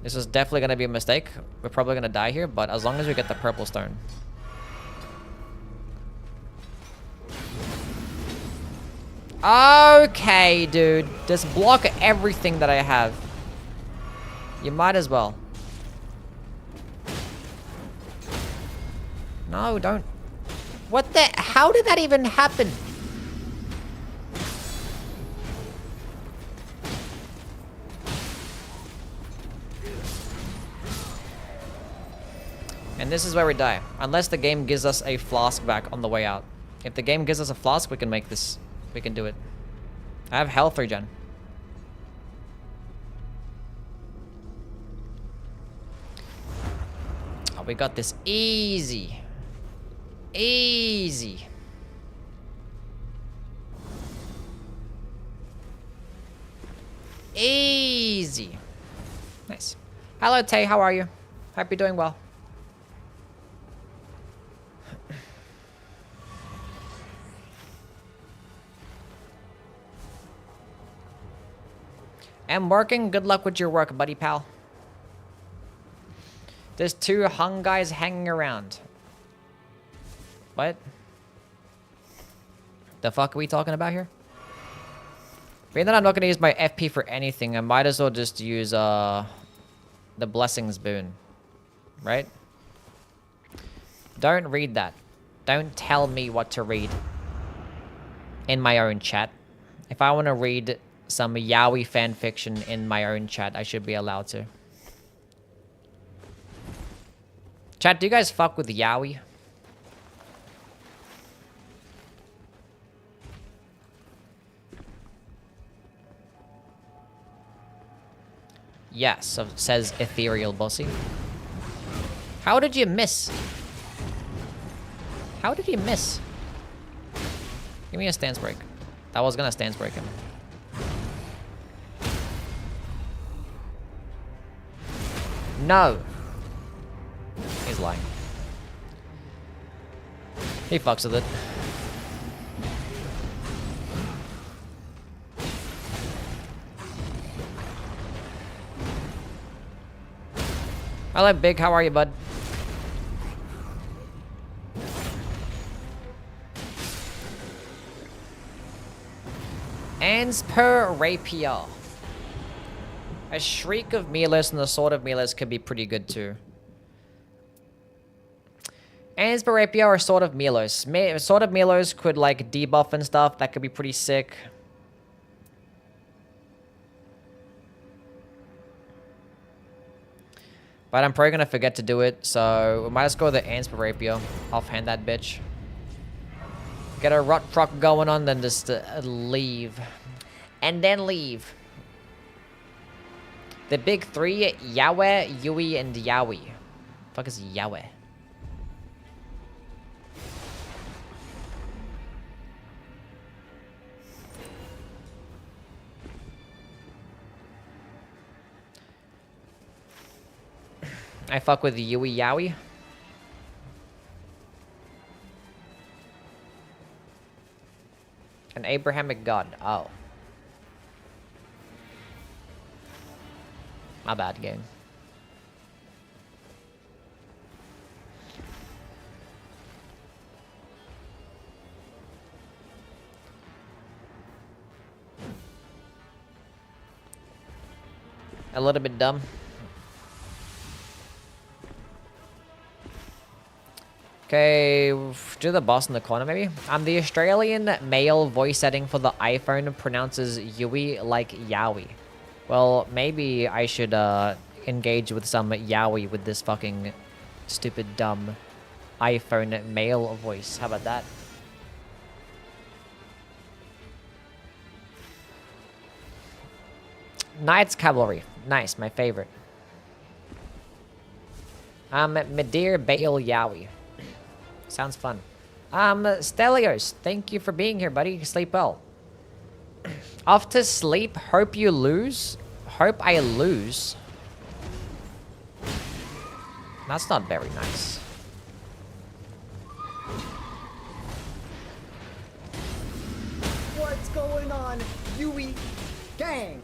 This is definitely going to be a mistake. We're probably going to die here, but as long as we get the purple stone. Okay, dude. Just block everything that I have. You might as well. No, don't. What the? How did that even happen? And this is where we die. Unless the game gives us a flask back on the way out. If the game gives us a flask, we can make this. We can do it. I have health regen. Oh, we got this easy. Easy. Easy. Nice. Hello, Tay. How are you? Hope you're doing well. I'm working. Good luck with your work, buddy pal. There's 2 hung guys hanging around. What? The fuck are we talking about here? Being that I'm not going to use my FP for anything, I might as well just use the Blessings boon. Right? Don't read that. Don't tell me what to read. In my own chat. If I want to read some yaoi fanfiction in my own chat, I should be allowed to. Chat, do you guys fuck with yaoi? Yes, so says Ethereal Bossy. How did you miss? How did you miss? Give me a stance break. I was gonna stance break him. No. He's lying. He fucks with it. Hello, Big. How are you, bud? Ansper Rapier. A Shriek of Milos and the Sword of Milos could be pretty good too. Ansper Rapier or Sword of Milos. Sword of Milos could like debuff and stuff. That could be pretty sick. But I'm probably gonna forget to do it, so we might as go with the Ansper Rapier. Offhand that bitch. Get a rot proc going on, then just leave. And then leave. The big 3, Yahweh, Yui, and Yaoi. Fuck is Yahweh? I fuck with Yui Yaoi. An Abrahamic god. Oh. My bad, game. A little bit dumb. Okay, do the boss in the corner maybe. The Australian male voice setting for the iPhone pronounces Yui like Yowie. Well, maybe I should engage with some Yowie with this fucking stupid dumb iPhone male voice. How about that? Knights Cavalry. Nice, my favorite. Medir Bail Yowie. Sounds fun. Stelios, thank you for being here, buddy. Sleep well. Off to sleep. Hope you lose. Hope I lose. That's not very nice. What's going on, Yui gang?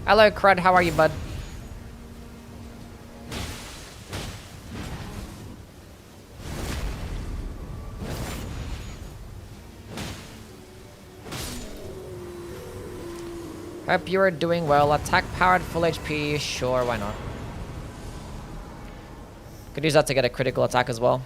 Hello, Crud. How are you, bud? Hope you are doing well. Attack powered full HP. Sure, why not? Could use that to get a critical attack as well.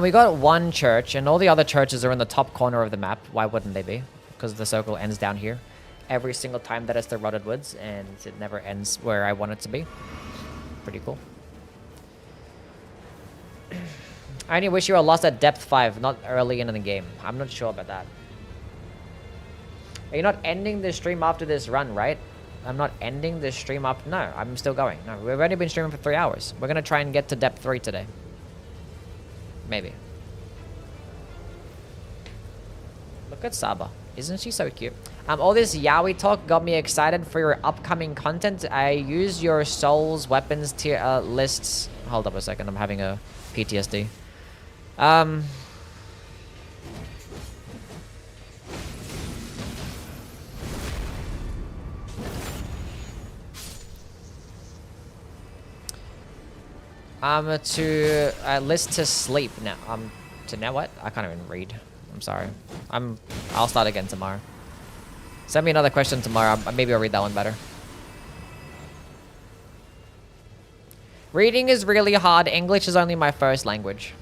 We got one church, and all the other churches are in the top corner of the map. Why wouldn't they be? Because the circle ends down here. Every single time that it's the Rotted Woods, and it never ends where I want it to be. Pretty cool. I only wish you were lost at depth 5, not early in the game. I'm not sure about that. Are you not ending the stream after this run, right? I'm not ending the stream up. No, I'm still going. No, we've already been streaming for 3 hours. We're going to try and get to depth 3 today. Maybe. Look at Saba. Isn't she so cute? All this Yowie talk got me excited for your upcoming content. I use your Souls weapons tier lists. Hold up a second. I'm having a PTSD. To list to sleep now. To now what? I can't even read. I'm sorry. I'll start again tomorrow. Send me another question tomorrow. Maybe I'll read that one better. Reading is really hard. English is only my first language.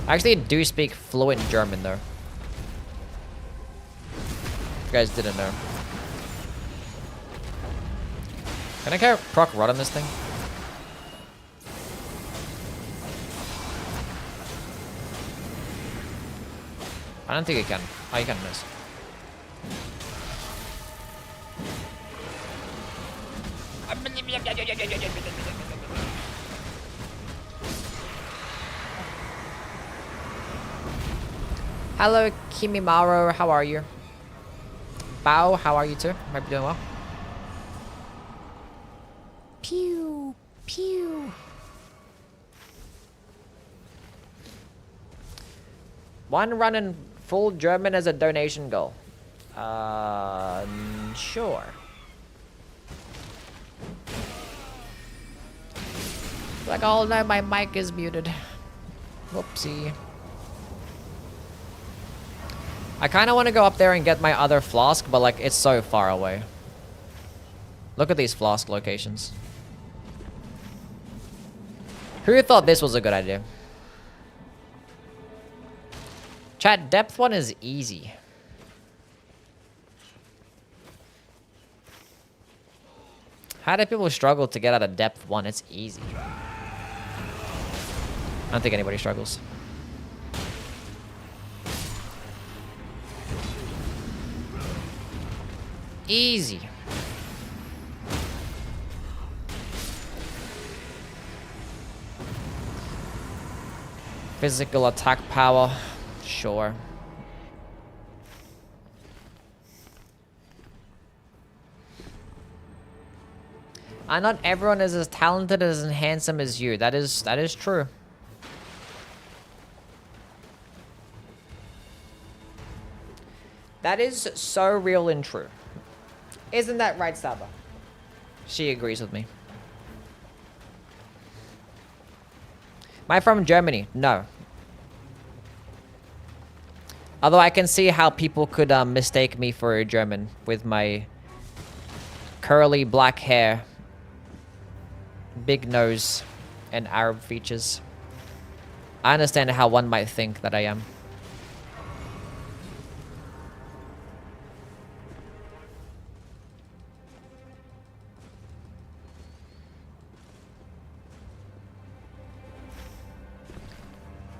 I actually do speak fluent German though. You guys didn't know. Can I get proc rot on this thing? I don't think you can. Oh, you can miss. Hello, Kimimaro. How are you? Bao, how are you too? Hope you're doing well. Pew, pew. One run in full German as a donation goal. Sure. Like, oh no, my mic is muted. Whoopsie. I kind of want to go up there and get my other flask, but like, it's so far away. Look at these flask locations. Who thought this was a good idea? Chat, depth 1 is easy. How do people struggle to get out of depth 1? It's easy. I don't think anybody struggles. Easy. Physical attack power. Sure. Not everyone is as talented as and handsome as you. That is true. That is so real and true. Isn't that right, Saba? She agrees with me. Am I from Germany? No. Although I can see how people could mistake me for a German with my curly black hair, big nose, and Arab features. I understand how one might think that I am.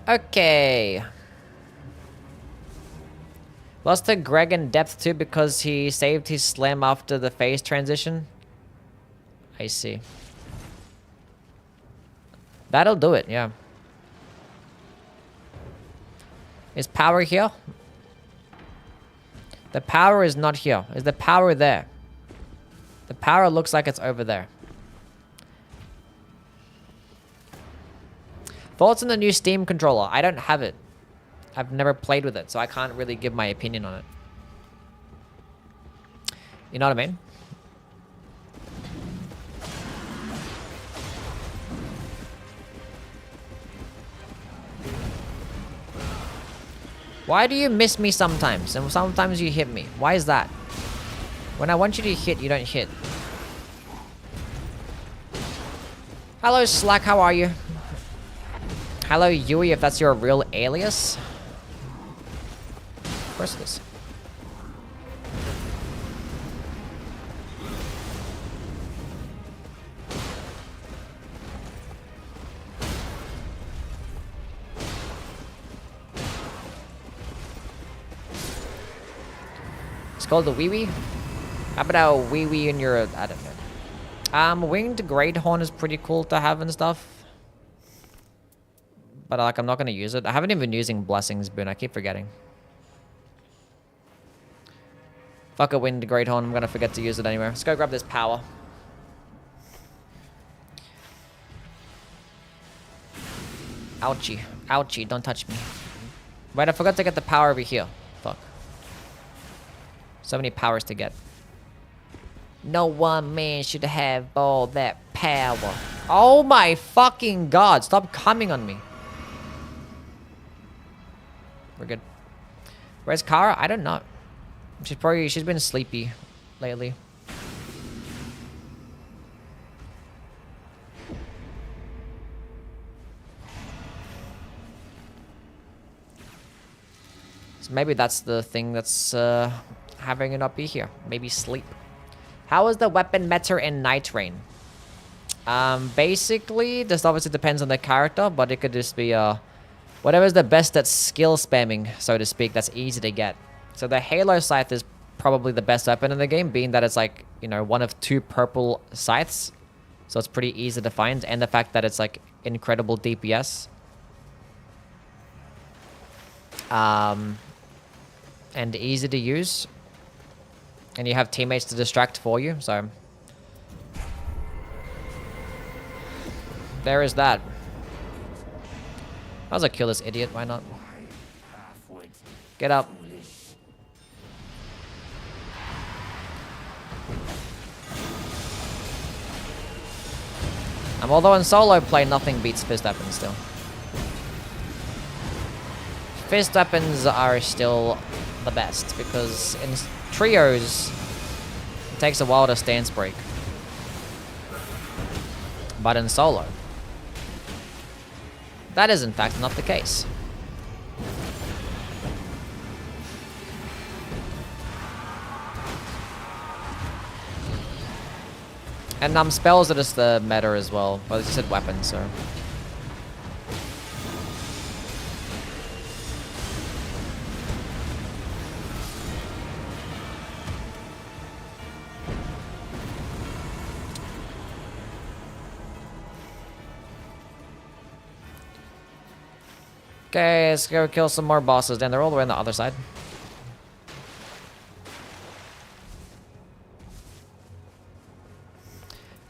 Okay. Lost to Greg in depth too because he saved his slam after the phase transition. I see. That'll do it, yeah. Is power here? The power is not here. Is the power there? The power looks like it's over there. Thoughts on the new Steam controller? I don't have it. I've never played with it, so I can't really give my opinion on it. You know what I mean? Why do you miss me sometimes? And sometimes you hit me. Why is that? When I want you to hit, you don't hit. Hello, Slack. How are you? Hello, Yui, if that's your real alias. Of course it is. It's called the wee wee. How about a wee wee in your, I don't know. Winged Greathorn is pretty cool to have and stuff. But like, I'm not gonna use it. I haven't even been using Blessings Boon. I keep forgetting. Fuck a Winged Greathorn. I'm gonna forget to use it anyway. Let's go grab this power. Ouchie. Ouchie. Don't touch me. Wait, I forgot to get the power over here. Fuck. So many powers to get. No one man should have all that power. Oh my fucking god. Stop coming on me. We're good. Where's Kara? I don't know. She's been sleepy lately. So maybe that's the thing that's having it not be here. Maybe sleep. How is the weapon meta in Nightreign? Basically, this obviously depends on the character, but it could just be whatever's the best at skill spamming, so to speak, that's easy to get. So the Halo Scythe is probably the best weapon in the game, being that it's like, you know, one of 2 purple scythes. So it's pretty easy to find, and the fact that it's like incredible DPS. And easy to use. And you have teammates to distract for you, so... There is that. I was like, kill this idiot, why not? Get up. Although in solo play, nothing beats fist weapons still. Fist weapons are still the best, because in trios, it takes a while to stance break. But in solo, that is in fact not the case. And spells are just the meta as well. Well, you said weapons, so... Okay, let's go kill some more bosses. Then they're all the way on the other side.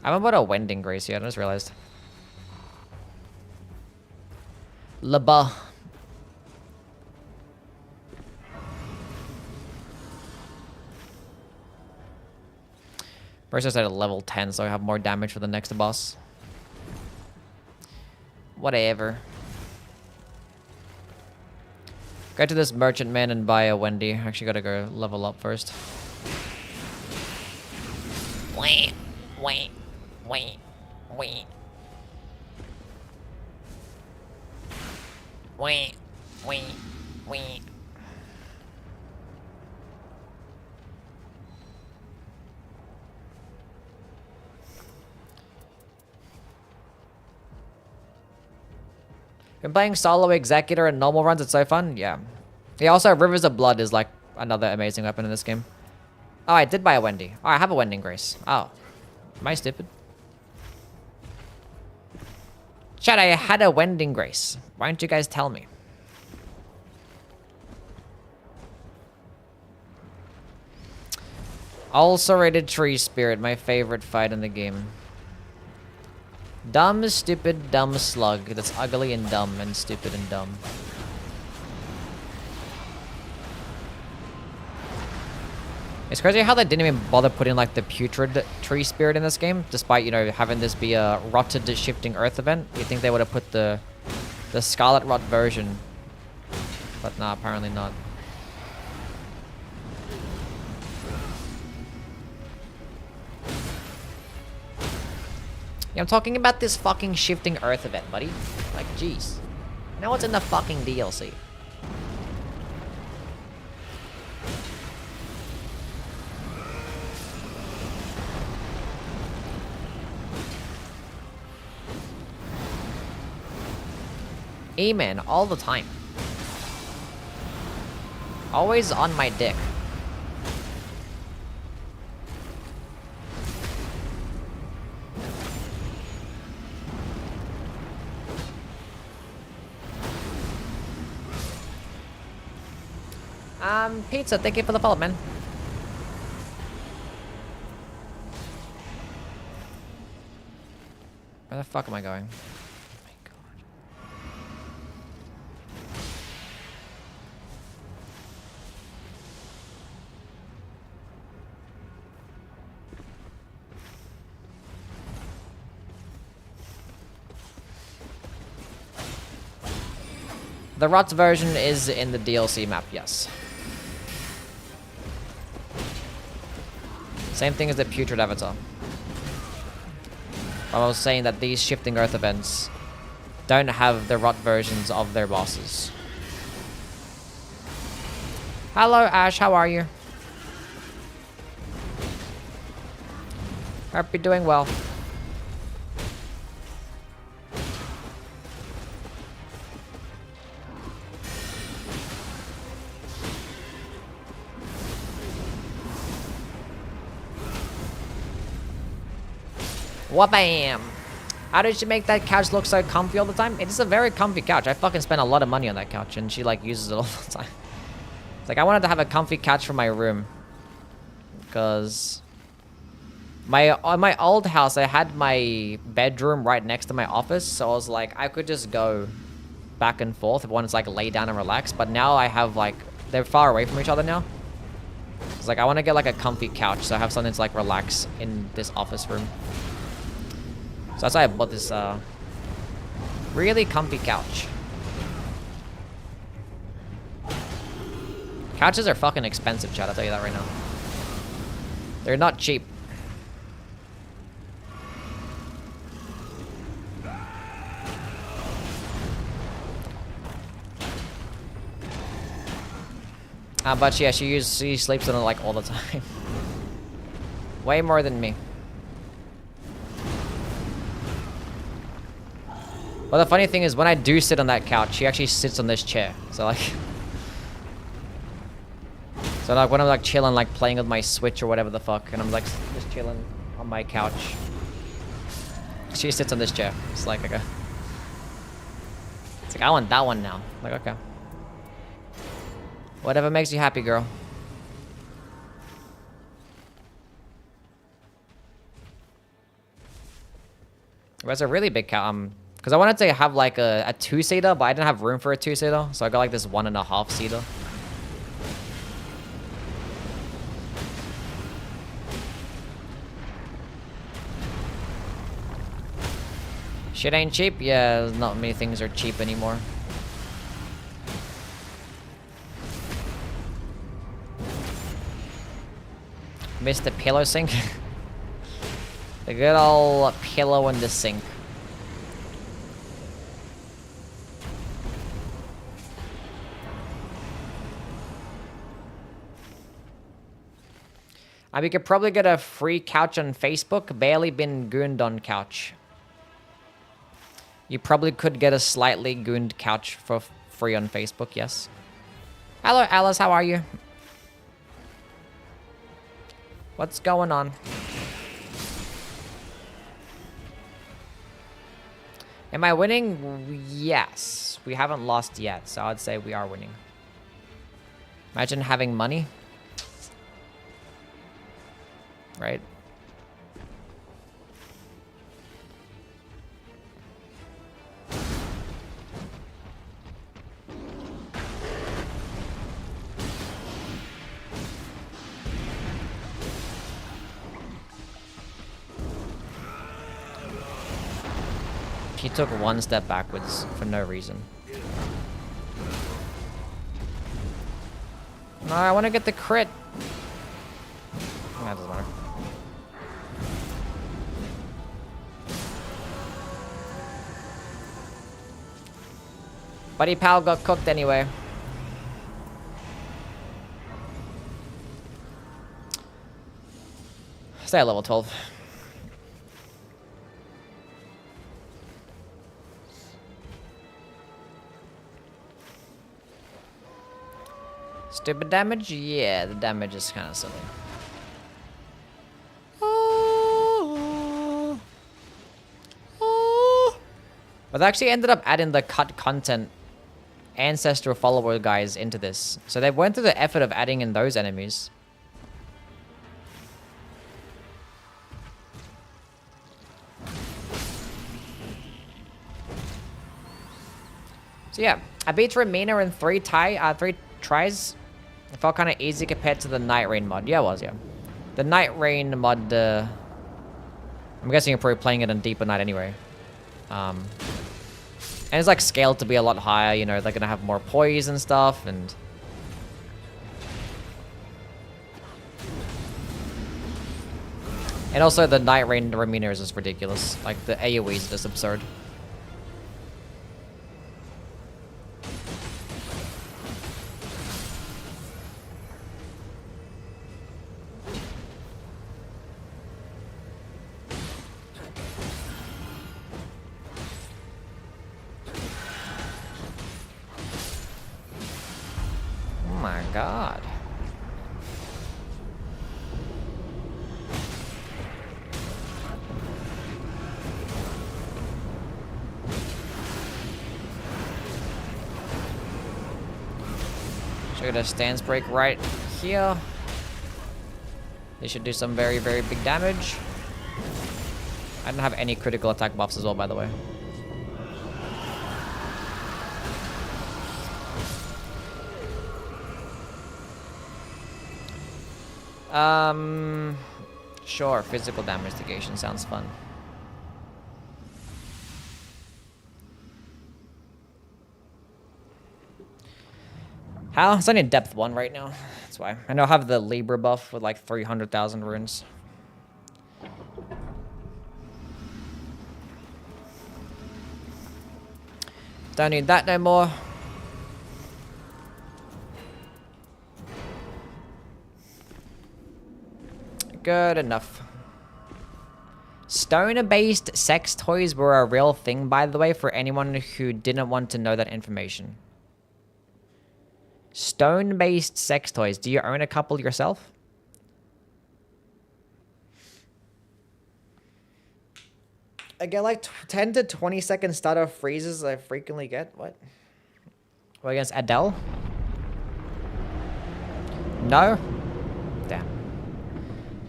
I'm about a Wending Grace here, I just realized. Laba. Versus at a level 10, so I have more damage for the next boss. Whatever. Go to this merchant man and buy a Wendy. Actually gotta go level up first. Wait, wait, wait, wait. Wait, wait, wait. Been playing solo executor and normal runs, it's so fun. Yeah. Yeah, also Rivers of Blood is like another amazing weapon in this game. Oh, I did buy a Wendy. Oh, I have a Wending Grace. Oh. Am I stupid? Chat, I had a Wending Grace. Why didn't you guys tell me? Ulcerated Tree Spirit, my favorite fight in the game. Dumb, stupid, dumb slug that's ugly and dumb and stupid and dumb. It's crazy how they didn't even bother putting like the putrid tree spirit in this game, despite, you know, having this be a rotted shifting earth event. You think they would have put the Scarlet Rot version, but nah, apparently not. Yeah, I'm talking about this fucking shifting earth event, buddy. Like, jeez. Now what's in the fucking DLC? Amen, all the time. Always on my dick. Pizza, thank you for the follow, man. Where the fuck am I going? Oh my god. The Rots version is in the DLC map, yes. Same thing as the Putrid Avatar. I was saying that these shifting earth events don't have the Rot versions of their bosses. Hello, Ash, how are you? Hope you're doing well. Wha-bam! How did she make that couch look so comfy all the time? It is a very comfy couch. I fucking spent a lot of money on that couch, and she like uses it all the time. It's like I wanted to have a comfy couch for my room, because on my old house I had my bedroom right next to my office, so I was like I could just go back and forth if I wanted to like lay down and relax. But now I have like they're far away from each other now. It's like I want to get like a comfy couch, so I have something to like relax in this office room. So that's why I bought this really comfy couch. Couches are fucking expensive, chat, I'll tell you that right now. They're not cheap. But yeah, she sleeps on it like all the time. Way more than me. Well, the funny thing is, when I do sit on that couch, she actually sits on this chair. So like, when I'm like chilling, like playing with my Switch or whatever the fuck, and I'm like just chilling on my couch, she sits on this chair. It's like, okay. It's like I want that one now. Like, okay. Whatever makes you happy, girl. It was a really big couch. Because I wanted to have like a two-seater, but I didn't have room for a two-seater, so I got like this 1.5-seater. Shit ain't cheap? Yeah, not many things are cheap anymore. Missed the pillow sink. The good old pillow in the sink. We could probably get a free couch on Facebook. Barely been gooned on couch. You probably could get a slightly gooned couch for free on Facebook, yes. Hello, Alice, how are you? What's going on? Am I winning? Yes. We haven't lost yet, so I'd say we are winning. Imagine having money. Right? He took one step backwards for no reason. No, I want to get the crit. That doesn't matter. Buddy pal got cooked anyway. Stay at level 12. Stupid damage? Yeah, the damage is kind of silly. But they actually ended up adding the cut content ancestral follower guys into this. So they went through the effort of adding in those enemies. So yeah, I beat Ramina in three tries. It felt kind of easy compared to the Nightreign mod. Yeah, it was, yeah. The Nightreign mod, I'm guessing you're probably playing it on Deeper Night anyway. And it's like scaled to be a lot higher, you know, they're gonna have more poise and stuff, and... And also the Nightreign Ramina is just ridiculous. Like, the AoE is just absurd. Oh my god. Should get a stance break right here. They should do some very, very big damage. I don't have any critical attack buffs as well, by the way. Sure, physical damage negation sounds fun. How? It's only depth 1 right now. That's why. I know I have the Libra buff with like 300,000 runes. Don't need that no more. Good enough. Stoner-based sex toys were a real thing, by the way, for anyone who didn't want to know that information. Stone-based sex toys. Do you own a couple yourself? I get like 10 to 20 second stutter freezes I frequently get. What? What, against Adele? No? Damn.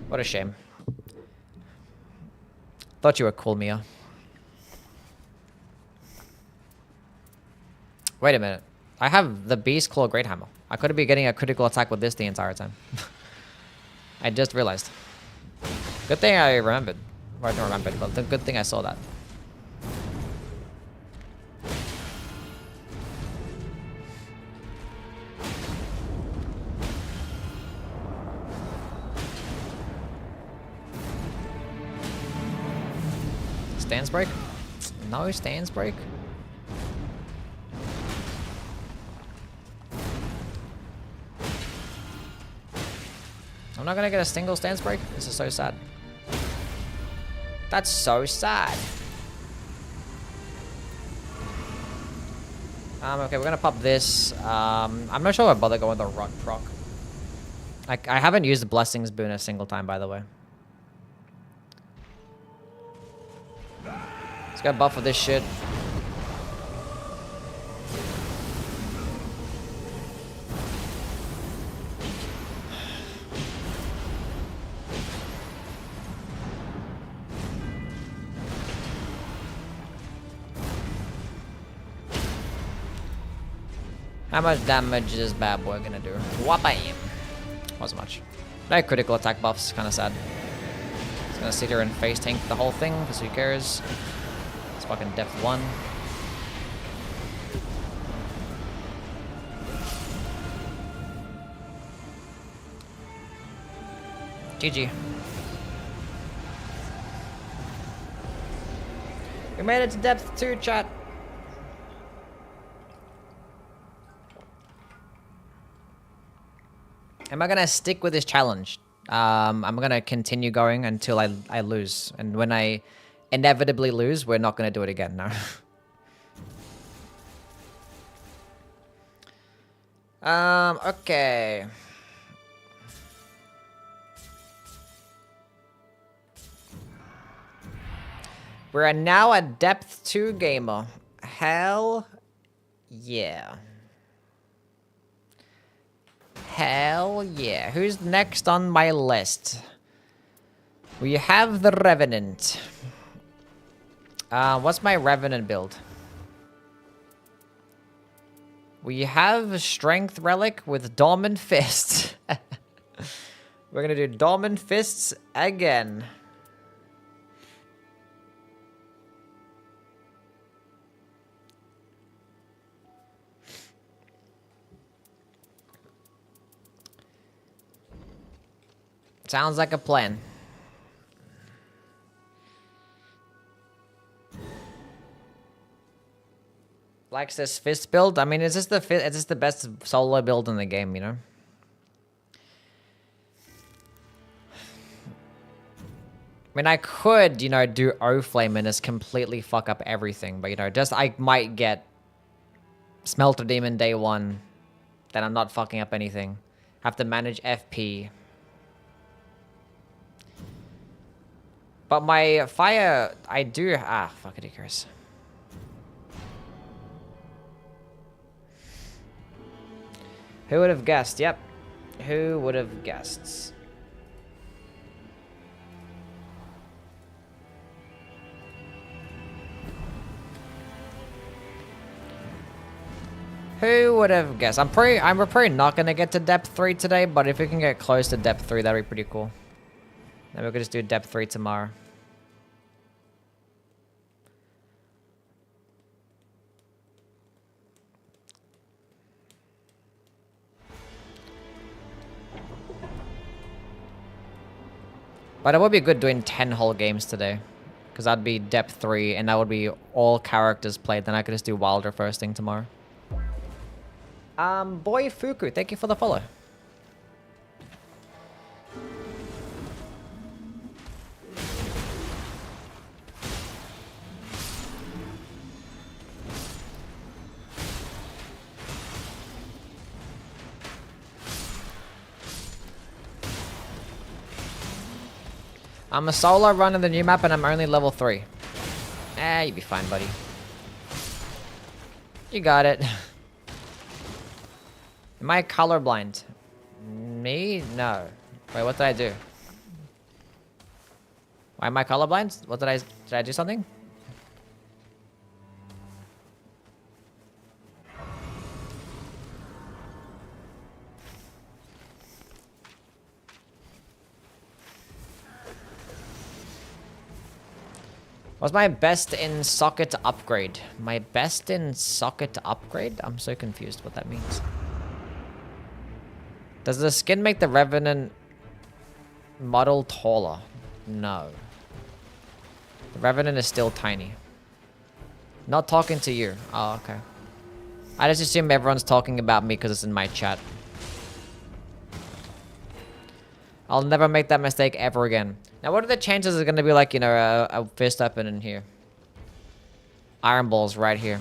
What a shame. Thought you were cool, Mia. Wait a minute. I have the Beast Claw Great Hammer. I could be getting a critical attack with this the entire time. I just realized. Good thing I remembered. Well, I don't remember, but the good thing I saw that. stance break? No stance break? I'm not gonna get a single stance break? This is so sad. That's so sad. Okay, we're gonna pop this. I'm not sure if I bother going with the rock proc. I haven't used the Blessings boon a single time, by the way. Let's go buff for this shit. How much damage is bad boy gonna do? Wham! Wasn't much. No critical attack buffs, kinda sad. He's gonna sit here and face tank the whole thing, because who cares? It's fucking depth 1. GG. We made it to depth 2, chat. Am I gonna stick with this challenge? I'm gonna continue going until I lose. And when I inevitably lose, we're not gonna do it again, no. Okay. We're now a depth 2 gamer. Hell yeah. Hell yeah. Who's next on my list? We have the Revenant. What's my Revenant build? We have Strength Relic with Dormant Fist. We're gonna do Dormant Fists again. Sounds like a plan. Likes this fist build. I mean, is this the best solo build in the game, you know? I mean, I could, you know, do O-Flame and just completely fuck up everything, but, you know, just I might get Smelter Demon day 1, then I'm not fucking up anything. Have to manage FP. But my fire, I do... Ah, fuck it, Icarus. Who would have guessed? Yep. Who would have guessed? Who would have guessed? I'm probably not gonna get to depth 3 today, but if we can get close to depth 3, that'd be pretty cool. Then we could just do depth 3 tomorrow. But it would be good doing 10 whole games today. Because that'd be depth 3, and that would be all characters played. Then I could just do Wilder first thing tomorrow. Boy Fuku, thank you for the follow. I'm a solo running the new map and I'm only level 3. Eh, you'll be fine, buddy. You got it. Am I colorblind? Me? No. Wait, what did I do? Why am I colorblind? What did I do something? What's my best in socket upgrade? My best in socket upgrade? I'm so confused what that means. Does the skin make the Revenant model taller? No. The Revenant is still tiny. Not talking to you. Oh, okay. I just assume everyone's talking about me because it's in my chat. I'll never make that mistake ever again. Now, what are the chances it's going to be like, you know, a fist weapon in here? Iron balls right here.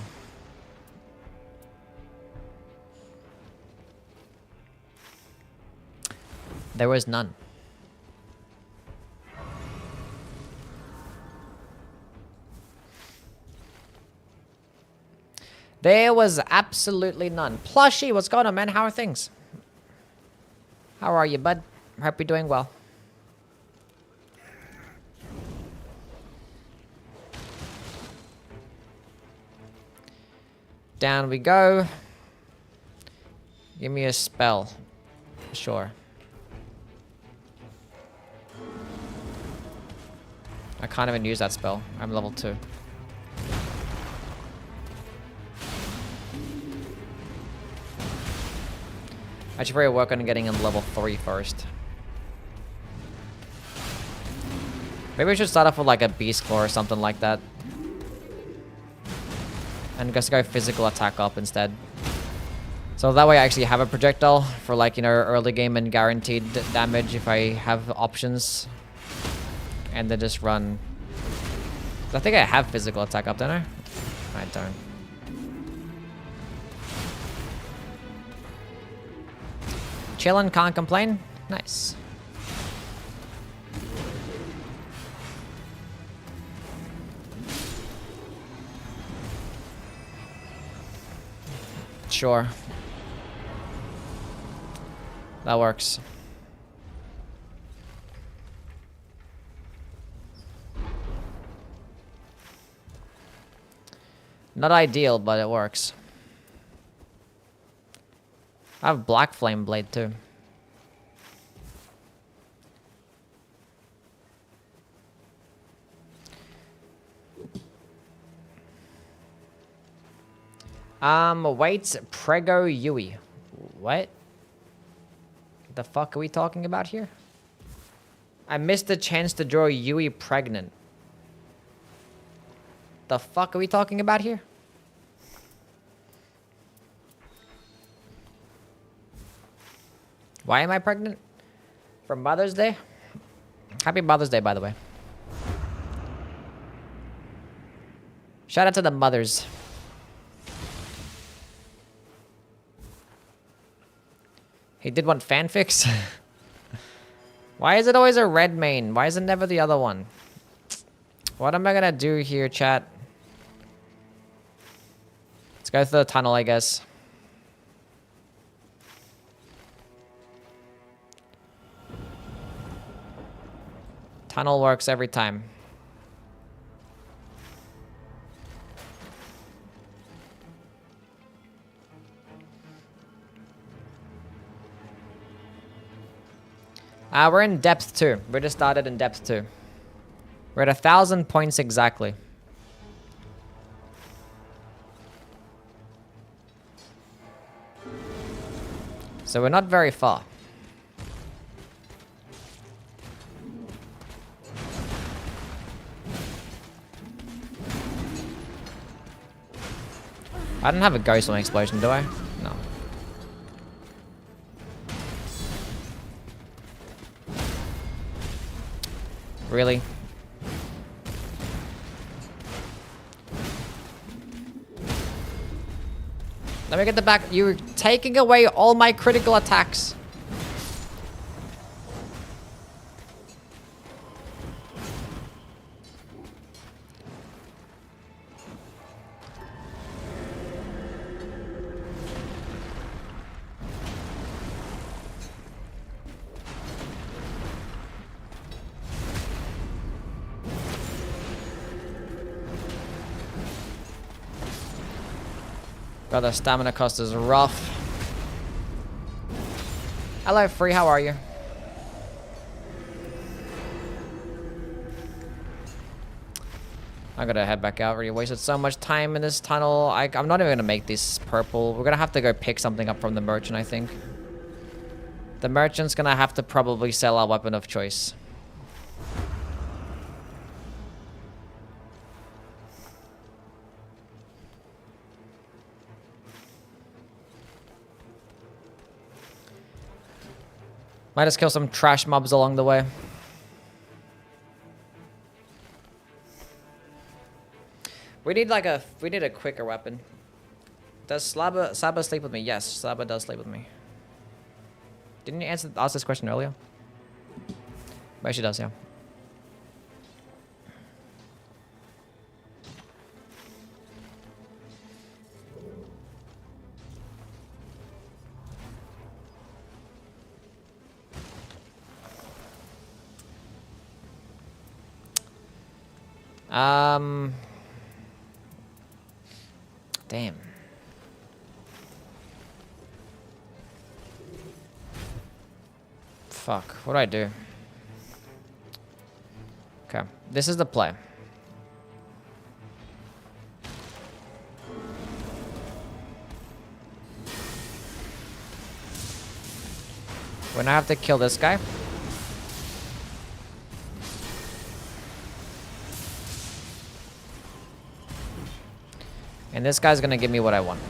There was none. There was absolutely none. Plushy, what's going on, man? How are things? How are you, bud? Hope you're doing well. Down we go. Give me a spell. Sure. I can't even use that spell. I'm level 2. I should probably work on getting him level 3 first. Maybe we should start off with like a beast claw or something like that. And just go physical attack up instead. So that way I actually have a projectile for like, you know, early game and guaranteed damage if I have options. And then just run. I think I have physical attack up, don't I? I don't. Chillin', can't complain. Nice. Sure. That works. Not ideal, but it works. I have Black Flame Blade too. Wait, Prego Yui. What? The fuck are we talking about here? I missed the chance to draw Yui pregnant. The fuck are we talking about here? Why am I pregnant? For Mother's Day? Happy Mother's Day, by the way. Shout out to the mothers. He did want fanfics? Why is it always a red main? Why is it never the other one? What am I gonna do here, chat? Let's go through the tunnel, I guess. Tunnel works every time. We're in depth 2. We just started in depth 2. We're at 1,000 points exactly. So we're not very far. I don't have a ghost on explosion, do I? No. Really? Let me get the back. You're taking away all my critical attacks. God, the stamina cost is rough. Hello, Free. How are you? I'm gonna head back out. Already wasted so much time in this tunnel. I'm not even gonna make this purple. We're gonna have to go pick something up from the merchant, I think. The merchant's gonna have to probably sell our weapon of choice. Might just kill some trash mobs along the way. We need a quicker weapon. Does Saba sleep with me? Yes, Saba does sleep with me. Didn't you ask this question earlier? But she does, yeah. Damn. Fuck, what do I do? Okay, this is the play. We're gonna have to kill this guy. And this guy's gonna give me what I want.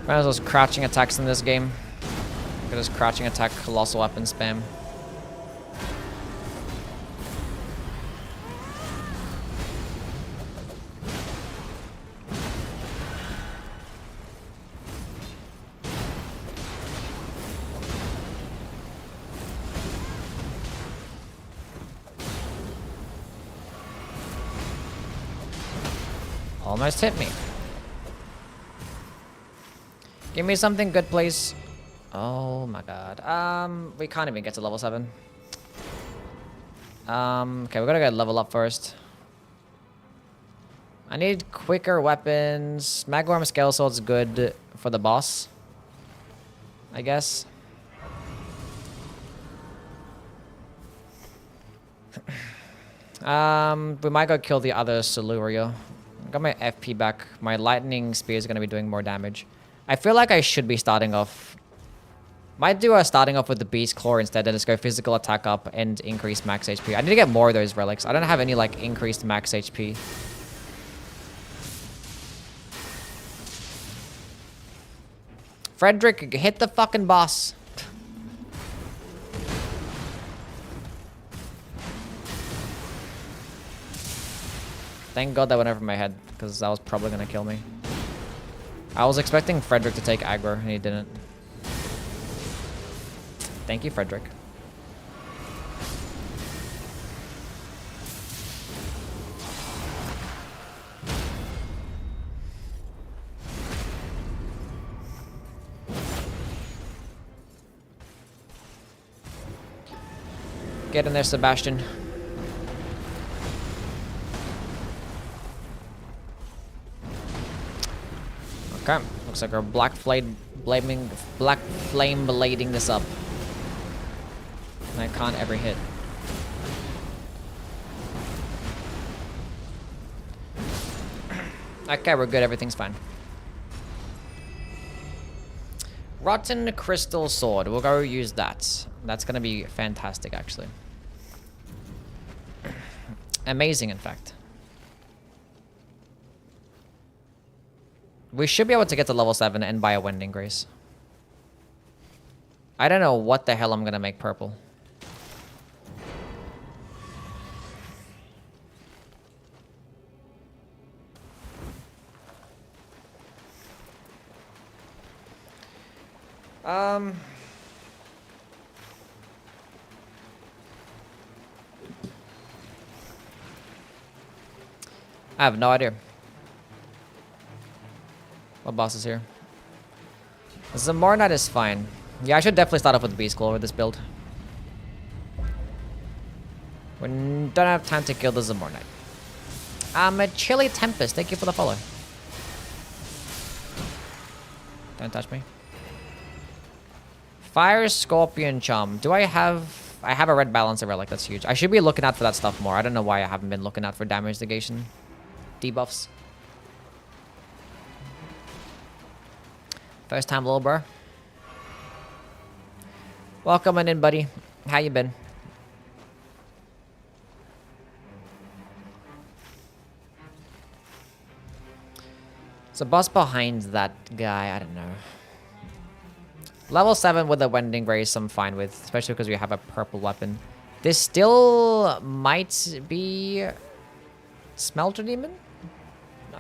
Might as well just crouching attacks in this game. Look at this crouching attack, colossal weapon spam. Almost hit me. Give me something good, please. Oh my god. We can't even get to level 7. Okay, we gotta get level up first. I need quicker weapons. Magworm Scale Sword's good for the boss, I guess. We might go kill the other Siluria. Got my FP back. My lightning spear is gonna be doing more damage. I feel like I should be starting off. Might do a starting off with the Beast Claw instead and just go physical attack up and increase max HP. I need to get more of those relics. I don't have any like increased max HP. Frederick, hit the fucking boss. Thank God that went over my head, because that was probably gonna kill me. I was expecting Frederick to take aggro, and he didn't. Thank you, Frederick. Get in there, Sebastian. Okay, looks like we're black flame blading this up. And I can't ever hit. Okay, we're good. Everything's fine. Rotten Crystal Sword. We'll go use that. That's gonna be fantastic, actually. Amazing, in fact. We should be able to get to level 7 and buy a Wending Grace. I don't know what the hell I'm gonna make purple. I have no idea. What boss is here? Zamornite is fine. Yeah, I should definitely start off with the Beast Claw with this build. We don't have time to kill the Zamornite. A Chilly Tempest, thank you for the follow. Don't touch me. Fire Scorpion Charm. Do I have... I have a red balancer relic, that's huge. I should be looking out for that stuff more. I don't know why I haven't been looking out for damage negation debuffs. First time, little bro. Welcome on in, buddy. How you been? It's a boss behind that guy. I don't know. Level 7 with the Wending Grace I'm fine with, especially because we have a purple weapon. This still might be Smelter Demon? No.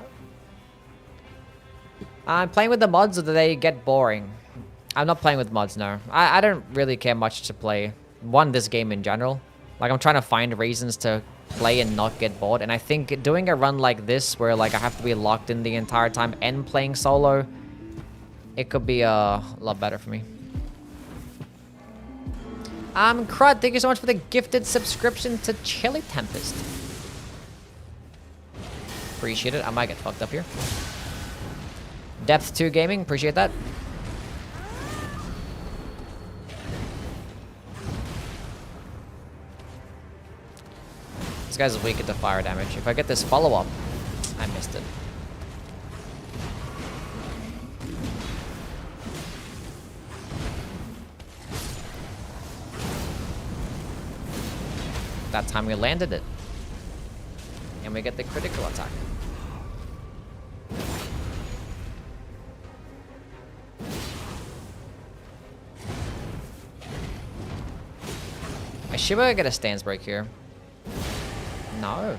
I'm playing with the mods, or do they get boring? I'm not playing with mods, no. I don't really care much to play. This game in general. Like, I'm trying to find reasons to play and not get bored. And I think doing a run like this, where like I have to be locked in the entire time and playing solo, it could be a lot better for me. Crud, thank you so much for the gifted subscription to Chili Tempest. Appreciate it. I might get fucked up here. Depth 2 Gaming, appreciate that. This guy's weak at the fire damage. If I get this follow-up, I missed it. That time we landed it. And we get the critical attack. I should get a stance break here. No.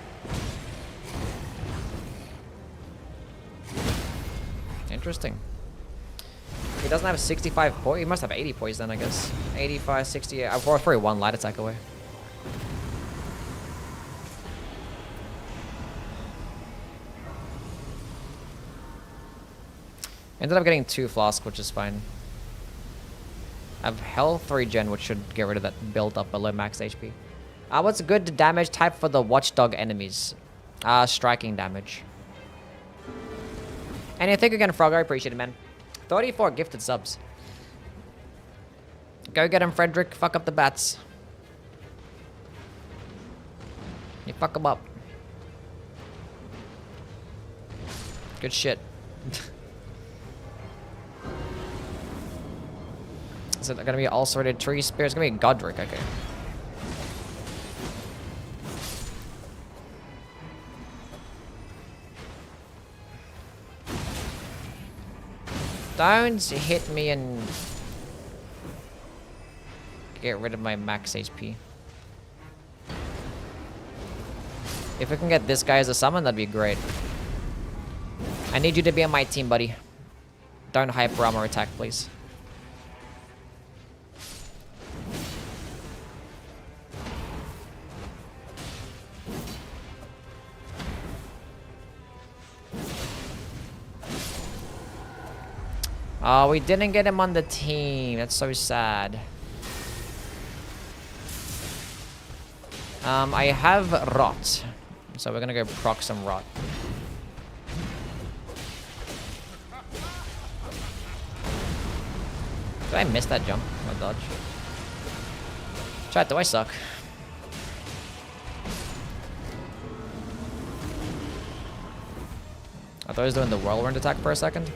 Interesting. He doesn't have 65 poise. He must have 80 poise then, I guess. 85, 60. I've probably one light attack away. Ended up getting 2 flasks, which is fine. I have health regen, which should get rid of that build up below max HP. What's a good damage type for the watchdog enemies? Striking damage. And thank you again, Frog. I appreciate it, man. 34 gifted subs. Go get him, Frederick. Fuck up the bats. You fuck them up. Good shit. Is it gonna be all sorted tree spear? It's gonna be Godric, okay. Don't hit me and get rid of my max HP. If we can get this guy as a summon, that'd be great. I need you to be on my team, buddy. Don't hyper armor attack, please. Oh, we didn't get him on the team. That's so sad. I have Rot. So we're gonna go proc some Rot. Did I miss that jump? My dodge. Chat, do I suck? I thought I was doing the whirlwind attack for a second.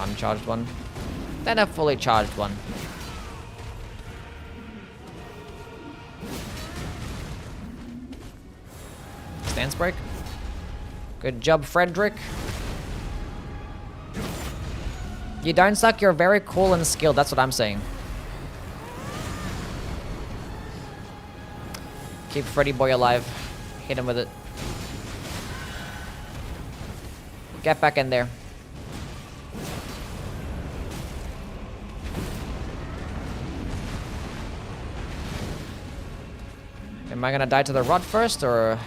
Uncharged one. Then a fully charged one. Stance break. Good job, Frederick. You don't suck, you're very cool and skilled, that's what I'm saying. Keep Freddy Boy alive. Hit him with it. Get back in there. Am I gonna die to the rod first, or...?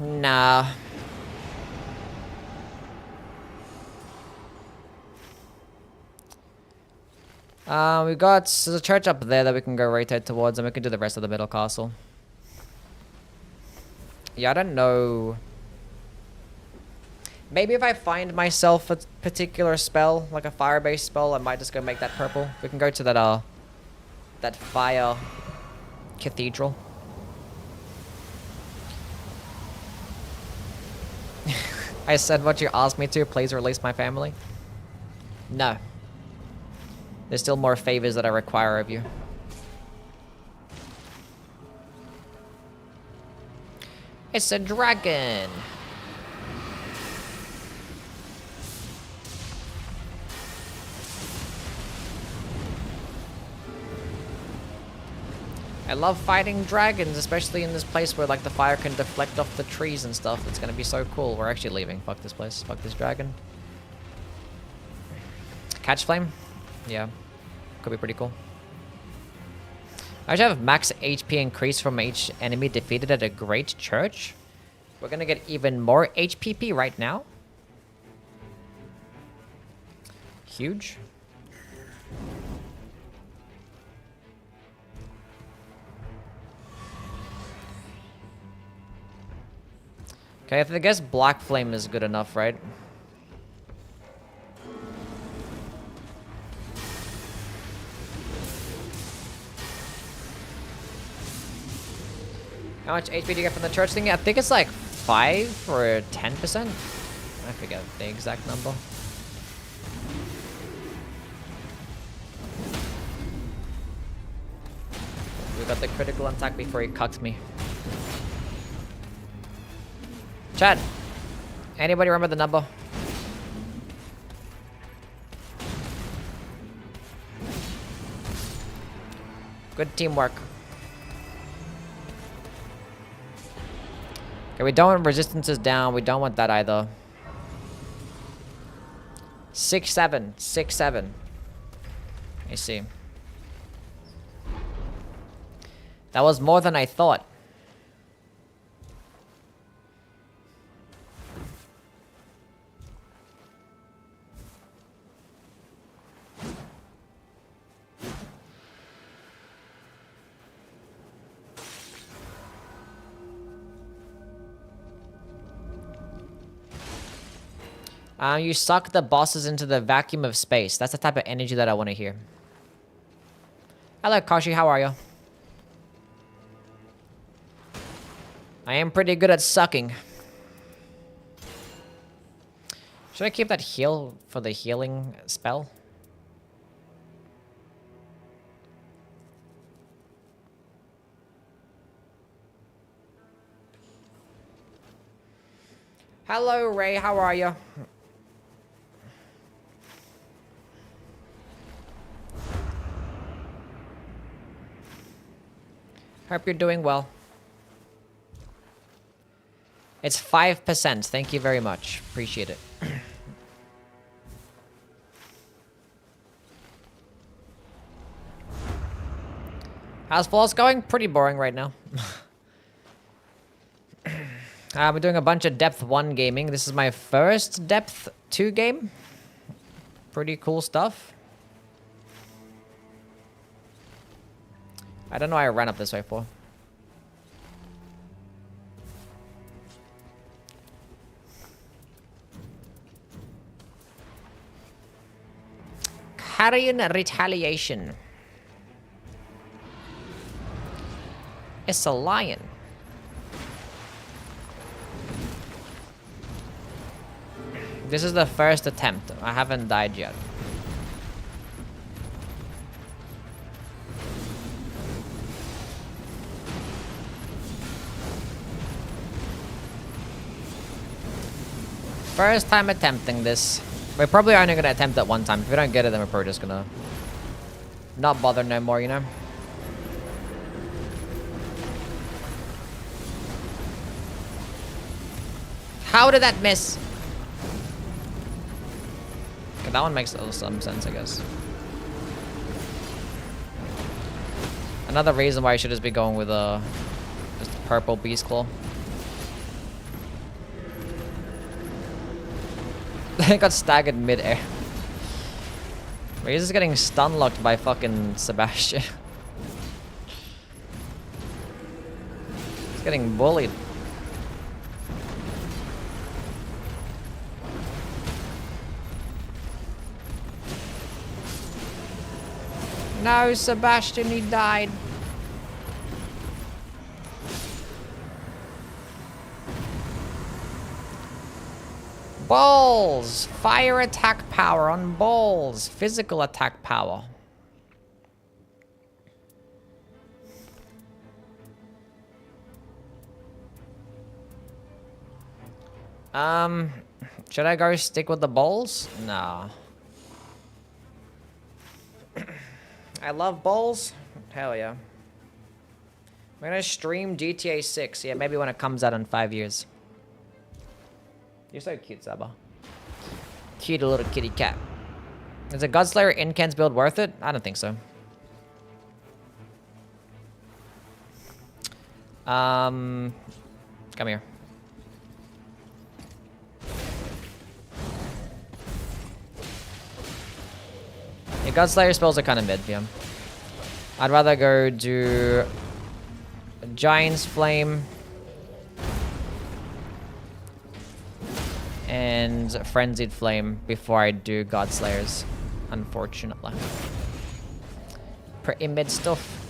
Nah. Nah. We got there's a church up there that we can go rotate towards, and we can do the rest of the middle castle. Yeah, I don't know. Maybe if I find myself a particular spell, like a fire-based spell, I might just go make that purple. We can go to that that fire cathedral. I said what you asked me to. Please release my family. No. There's still more favors that I require of you. It's a dragon. I love fighting dragons, especially in this place where like the fire can deflect off the trees and stuff. It's gonna be so cool. We're actually leaving. Fuck this place. Fuck this dragon. Catch flame? Yeah. Could be pretty cool. I should have max HP increase from each enemy defeated at a great church. We're gonna get even more HPP right now. Huge. Okay, I guess Black Flame is good enough, right? How much HP do you get from the church thing? I think it's like 5 or 10%. I forget the exact number. We got the critical attack before he cucked me. Chad, anybody remember the number? Good teamwork. Okay, we don't want resistances down. We don't want that either. 6-7. 6-7. Let me see. That was more than I thought. You suck the bosses into the vacuum of space. That's the type of energy that I want to hear. Hello, Kashi. How are you? I am pretty good at sucking. Should I keep that heal for the healing spell? Hello, Ray. How are you? Hope you're doing well. It's 5%. Thank you very much. Appreciate it. How's Falls going? Pretty boring right now. We're doing a bunch of Depth 1 gaming. This is my first Depth 2 game. Pretty cool stuff. I don't know why I ran up this way for. Carrion Retaliation. It's a lion. This is the first attempt. I haven't died yet. First time attempting this. We're probably only gonna attempt it one time. If we don't get it, then we're probably just gonna not bother no more, you know? How did that miss? Okay, that one makes some sense, I guess. Another reason why I should just be going with just a purple beast claw. I got staggered mid-air. He's just getting stun locked by fucking Sebastian. He's getting bullied. No, Sebastian, he died. Balls! Fire attack power on balls. Physical attack power. Should I go stick with the balls? No. I love balls. Hell yeah. We're gonna stream GTA 6. Yeah, maybe when it comes out in 5 years. You're so cute, Saba. Cute little kitty cat. Is a Godslayer Incans build worth it? I don't think so. Come here. Yeah, Godslayer spells are kind of mid, yeah. I'd rather go do Giant's Flame and Frenzied Flame before I do Godslayers, unfortunately. Pretty mid stuff.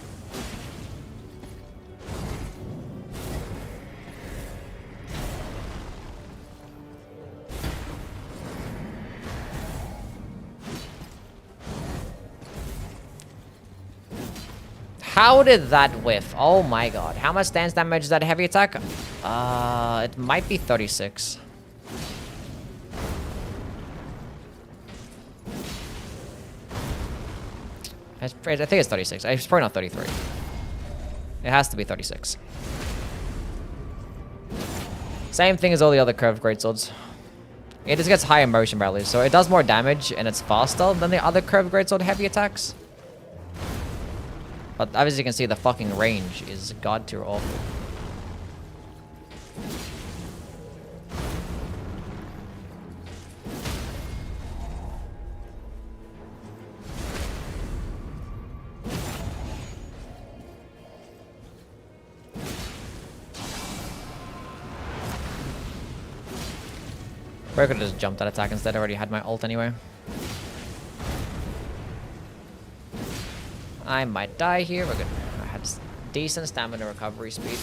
How did that whiff? Oh my god. How much stance damage is that heavy attack? It might be 36. I think it's 36. It's probably not 33. It has to be 36. Same thing as all the other curved greatswords. It just gets higher motion values, so it does more damage and it's faster than the other curved greatsword heavy attacks. But obviously you can see the fucking range is god tier awful. Bro could have just jumped that attack instead. I already had my ult anyway. I might die here. We're good. I had decent stamina recovery speed.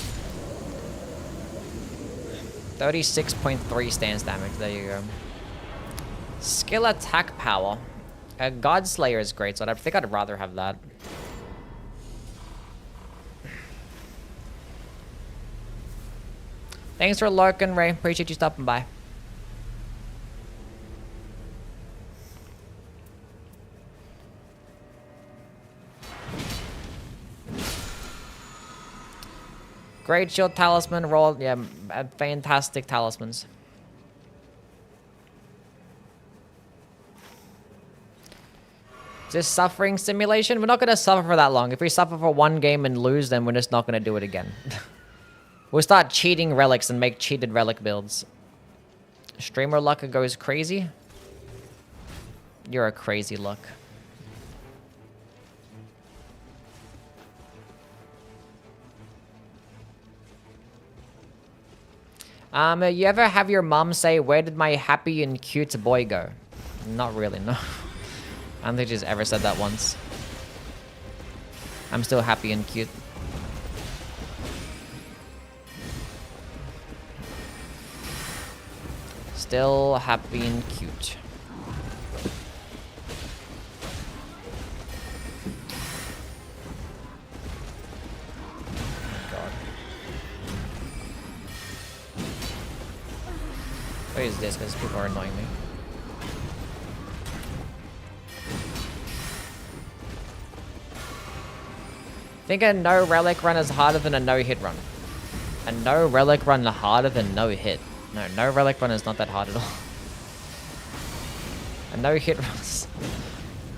36.3 stance damage. There you go. Skill attack power. Godslayer is great, so I think I'd rather have that. Thanks for lurking, Ray. Appreciate you stopping by. Great shield talisman roll. Yeah, fantastic talismans. Is this suffering simulation? We're not going to suffer for that long. If we suffer for one game and lose, then we're just not going to do it again. We'll start cheating relics and make cheated relic builds. Streamer luck goes crazy. You're a crazy luck. You ever have your mom say, "Where did my happy and cute boy go?" Not really, no. I don't think she's ever said that once. I'm still happy and cute. Still happy and cute. What is this? Because people are annoying me. I think a no relic run is harder than a no hit run. A no relic run is harder than no hit. No, no relic run is not that hard at all. A no hit run is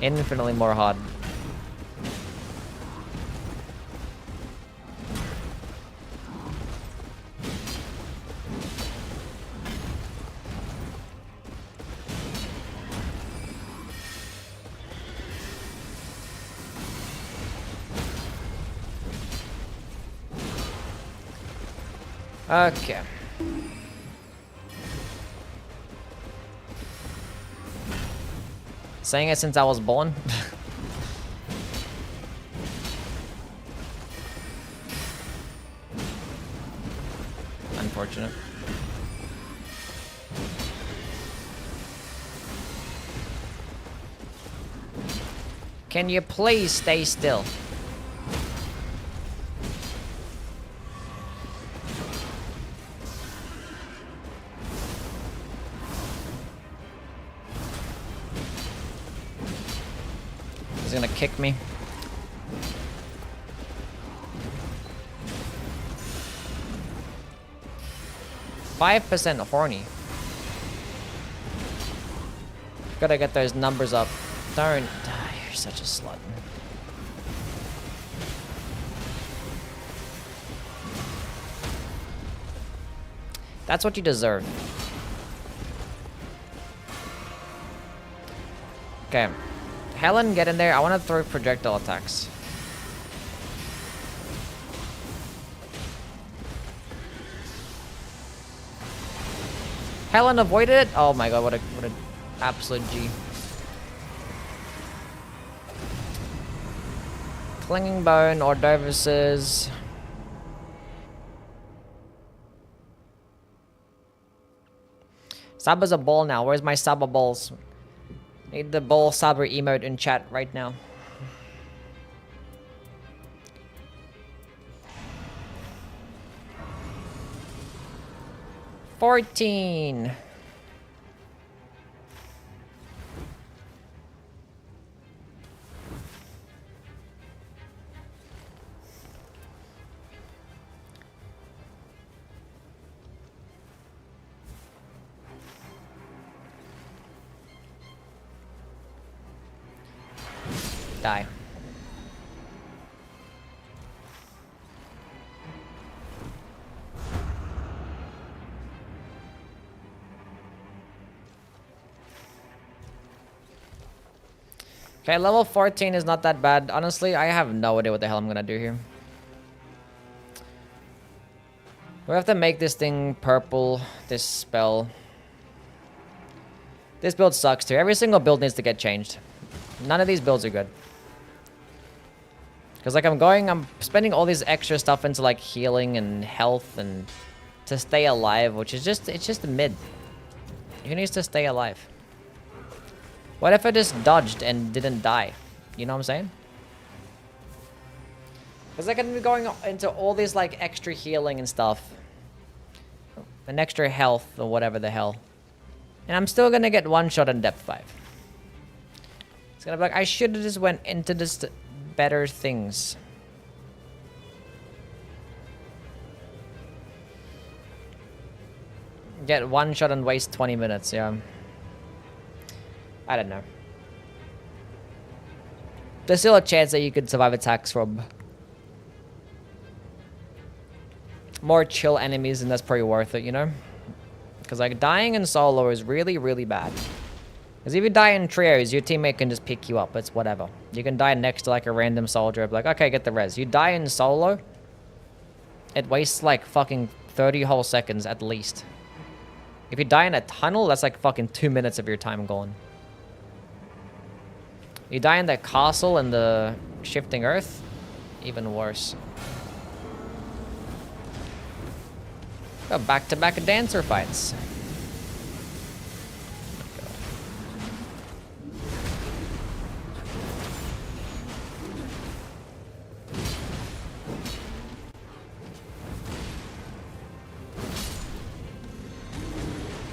infinitely more hard. Okay. Saying it since I was born. unfortunate. Can you please stay still? He's gonna kick me. %5 horny. Gotta get those numbers up. Don't die, you're such a slut. That's what you deserve. Okay. Helen, get in there. I want to throw projectile attacks. Helen avoided it. Oh my god, what a absolute G. Clinging bone, hors d'oeuvres. Saba's a ball now. Where's my Saba balls? Need the ball Saber emote in chat right now. $14. Die. Okay, level 14 is not that bad. Honestly, I have no idea what the hell I'm gonna do here. We have to make this thing purple, this spell. This build sucks too. Every single build needs to get changed. None of these builds are good. Because like I'm spending all this extra stuff into like healing and health and to stay alive, which is it's just mid. Who needs to stay alive? What if I just dodged and didn't die? You know what I'm saying? Because I can be going into all this like extra healing and stuff. And extra health or whatever the hell. And I'm still gonna get one shot on depth 5. It's gonna be like, I should have just went into this better things. Get one shot and waste 20 minutes, yeah. I don't know. There's still a chance that you could survive attacks from more chill enemies, and that's pretty worth it, you know? Because like dying in solo is really, really bad. Because if you die in trios, your teammate can just pick you up. It's whatever. You can die next to like a random soldier. Like, okay, get the res. You die in solo, it wastes like fucking 30 whole seconds at least. If you die in a tunnel, that's like fucking 2 minutes of your time gone. You die in the castle and the shifting earth, even worse. Go back-to-back dancer fights.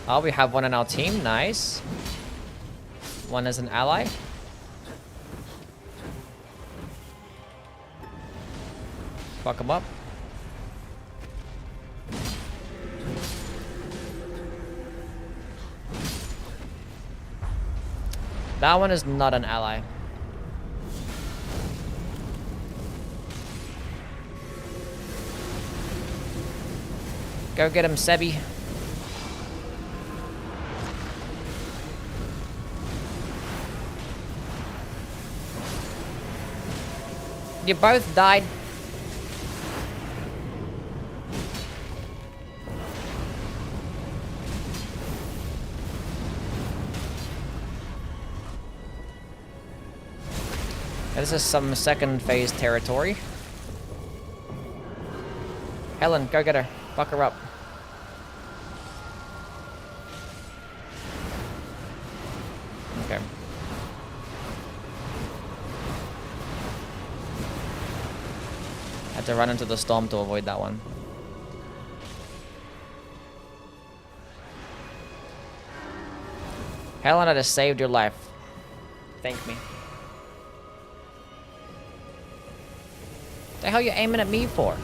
Oh, we have one on our team. Nice. One as an ally. Fuck him up. That one is not an ally. Go get him, Sebi. You both died. This is some second phase territory. Helen, go get her. Fuck her up. Okay. Had to run into the storm to avoid that one. Helen, I just saved your life. Thank me. The hell you aiming at me for?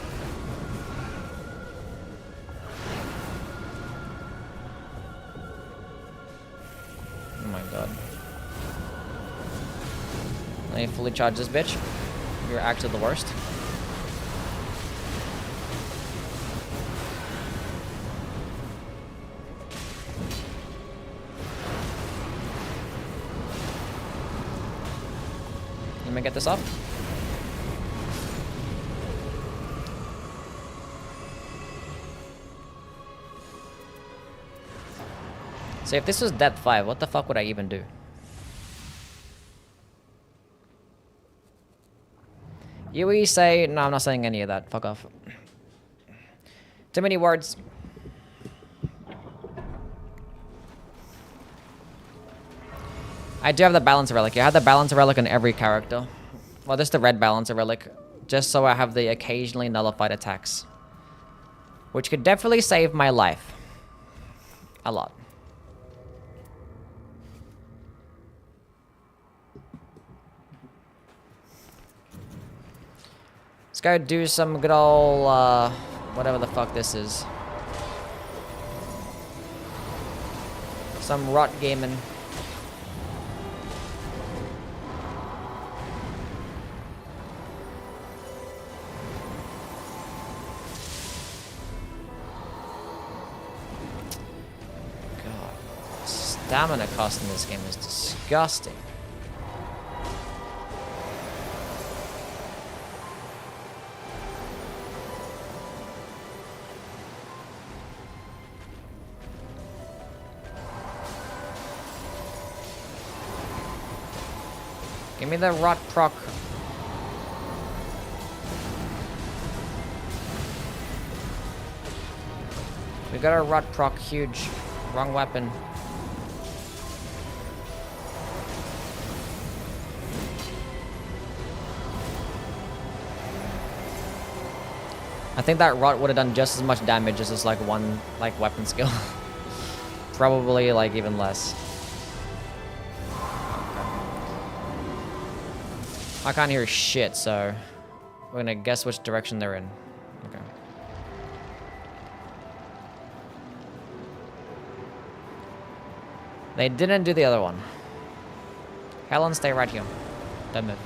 Oh my god. Let me fully charge this bitch. You're actually the worst. Let me get this up. So if this was depth 5, what the fuck would I even do? Yui say... No, I'm not saying any of that. Fuck off. Too many words. I do have the Balancer Relic. I have the Balancer Relic on every character. Well, this is the red Balancer Relic. Just so I have the occasionally nullified attacks. Which could definitely save my life. A lot. Let's go do some good old, whatever the fuck this is. Some rot gaming. God. Stamina cost in this game is disgusting. Give me the rot proc. We got our rot proc huge. Wrong weapon. I think that rot would have done just as much damage as this like one like weapon skill. Probably like even less. I can't hear shit, so we're gonna guess which direction they're in. Okay. They didn't do the other one. Helen, stay right here. Don't move.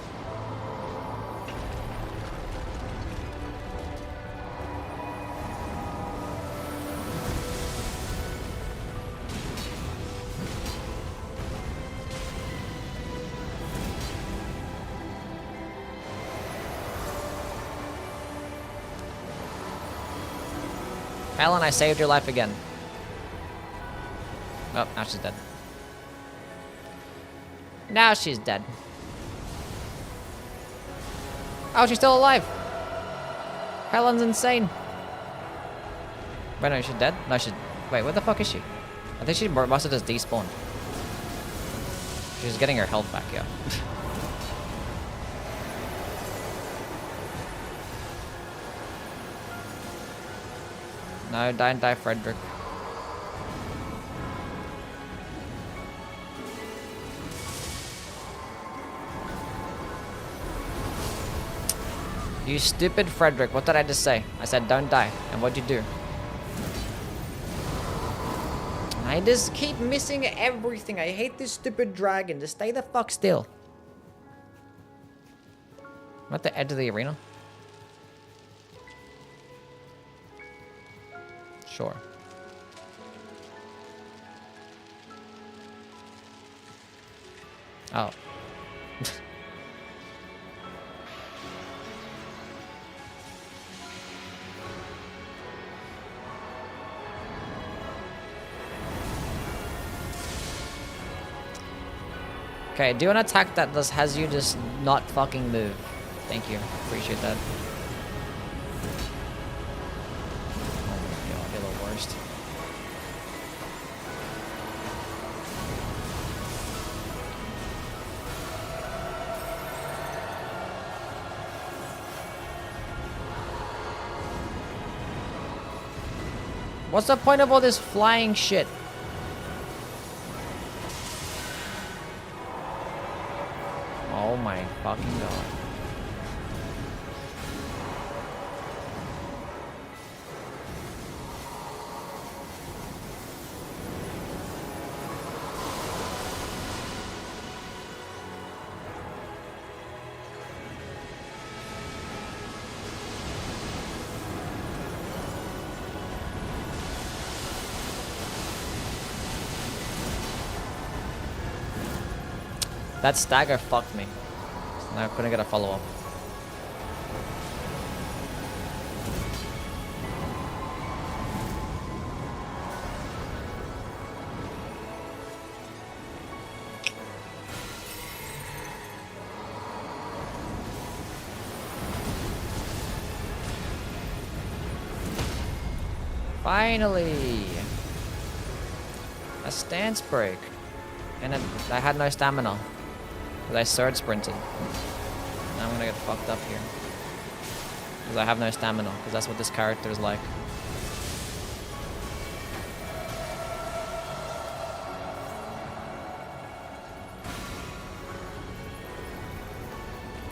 Helen, I saved your life again. Oh, now she's dead. Now she's dead. Oh, she's still alive. Helen's insane. Wait, no, she's dead? No, she's... Wait, where the fuck is she? I think she must have just despawned. She's getting her health back, yeah. No, don't die, Frederick. You stupid Frederick, what did I just say? I said don't die, and what'd you do? I just keep missing everything. I hate this stupid dragon. Just stay the fuck still. I'm at the edge of the arena. Sure. Oh. Okay, do an attack that just has you just not fucking move. Thank you. Appreciate that. Oh my god, you're the worst. What's the point of all this flying shit? Oh my fucking god. That stagger fucked me. Now I couldn't get a follow-up. Finally! A stance break. And I had no stamina. Because I surge sprinted. Now I'm gonna get fucked up here. Because I have no stamina. Because that's what this character is like.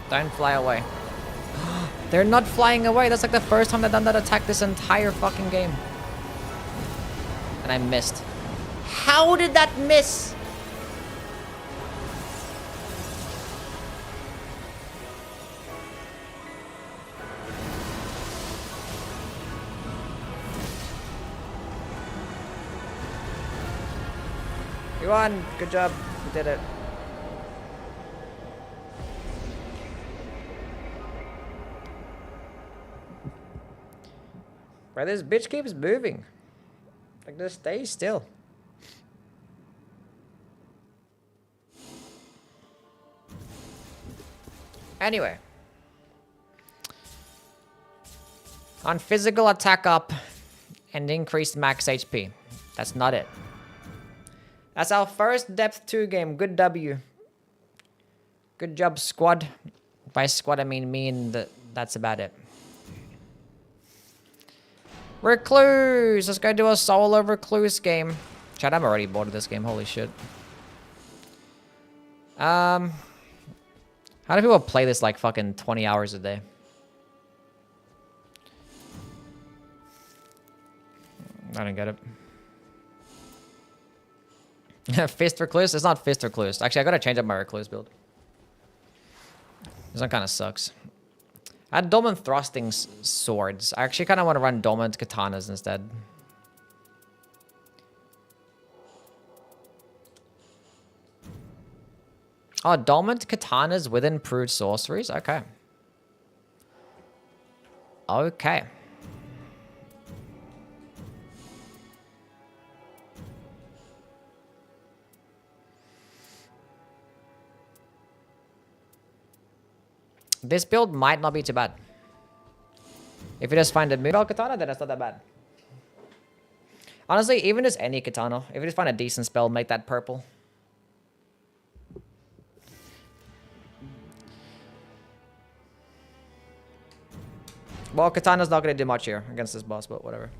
Don't fly away. They're not flying away. That's like the first time they've done that attack this entire fucking game. And I missed. How did that miss? You won. Good job. You did it. Bro, this bitch keeps moving. Like, just stay still. Anyway. On physical attack up and increased max HP. That's not it. That's our first depth 2 game. Good W. Good job, squad. By squad, I mean me, and that's about it. Recluse! Let's go do a solo Recluse game. Chad, I'm already bored of this game. Holy shit. How do people play this like fucking 20 hours a day? I don't get it. Fist Recluse? It's not Fist Recluse. Actually, I gotta change up my Recluse build. This one kind of sucks. I had Dormant Thrusting Swords. I actually kind of want to run Dormant Katanas instead. Oh, Dormant Katanas with improved sorceries? Okay. Okay. This build might not be too bad. If you just find a mid-level katana, then it's not that bad. Honestly, even just any katana. If you just find a decent spell, make that purple. Well, katana's not going to do much here against this boss, but whatever.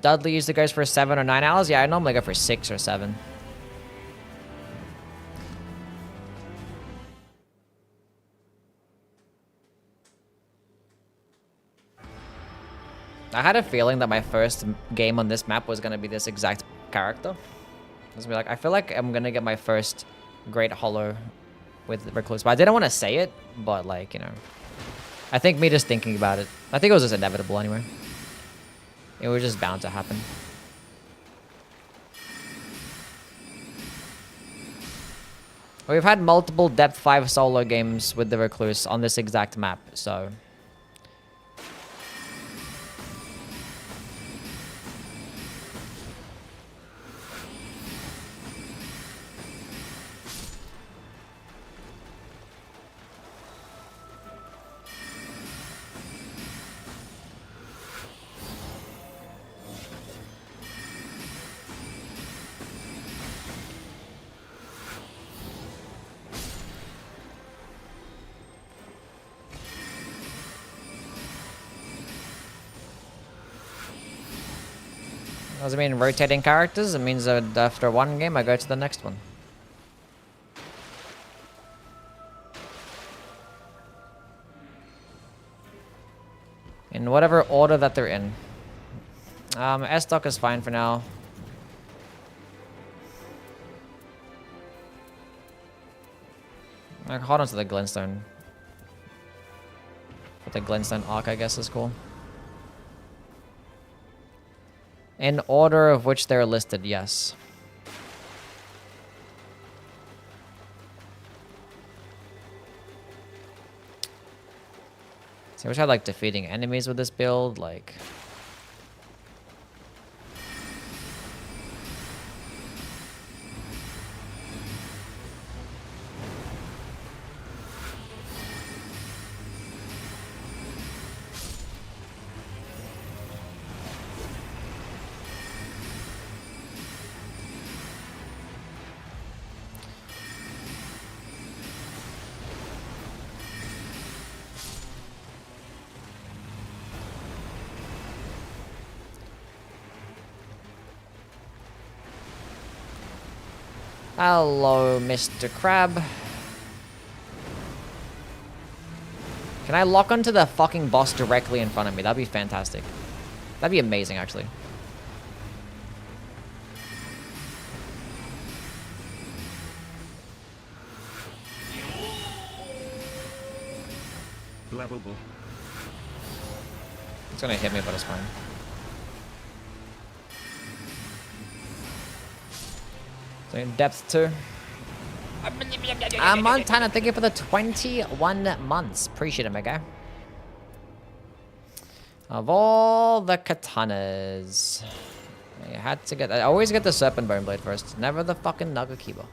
Dudley usually goes for 7 or 9 hours. Yeah, I normally go for 6 or 7. I had a feeling that my first game on this map was going to be this exact character. I was like, I feel like I'm going to get my first Great Hollow with Recluse. But I didn't want to say it, but like, you know. I think me just thinking about it. I think it was just inevitable anyway. It was just bound to happen. We've had multiple depth 5 solo games with the Recluse on this exact map, so... Does it mean rotating characters? It means that after one game, I go to the next one. In whatever order that they're in. S-Dock is fine for now. Hold on to the Glintstone. But the Glintstone Arc, I guess, is cool. In order of which they're listed, yes. So I wish I like defeating enemies with this build, like... Hello, Mr. Crab. Can I lock onto the fucking boss directly in front of me? That'd be fantastic. That'd be amazing, actually. Lovable. It's gonna hit me, but it's fine. So in depth 2. Montana, thank you for the 21 months. Appreciate it, my guy. Of all the katanas, I had to get. I always get the Serpent Bone Blade first, never the fucking Nagakiba.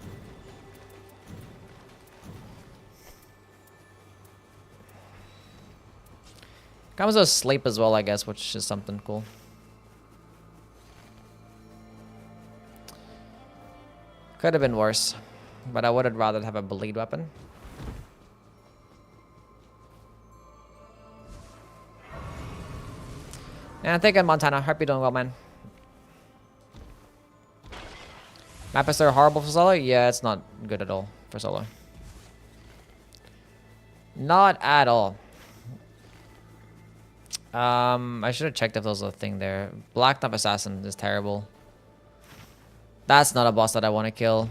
Comes with sleep as well, I guess, which is something cool. Could have been worse, but I would have rather have a bleed weapon. And thank you, Montana. Hope you're doing well, man. Map is so horrible for solo? Yeah, it's not good at all for solo. Not at all. I should have checked if there was a thing there. Black Knife Assassin is terrible. That's not a boss that I want to kill.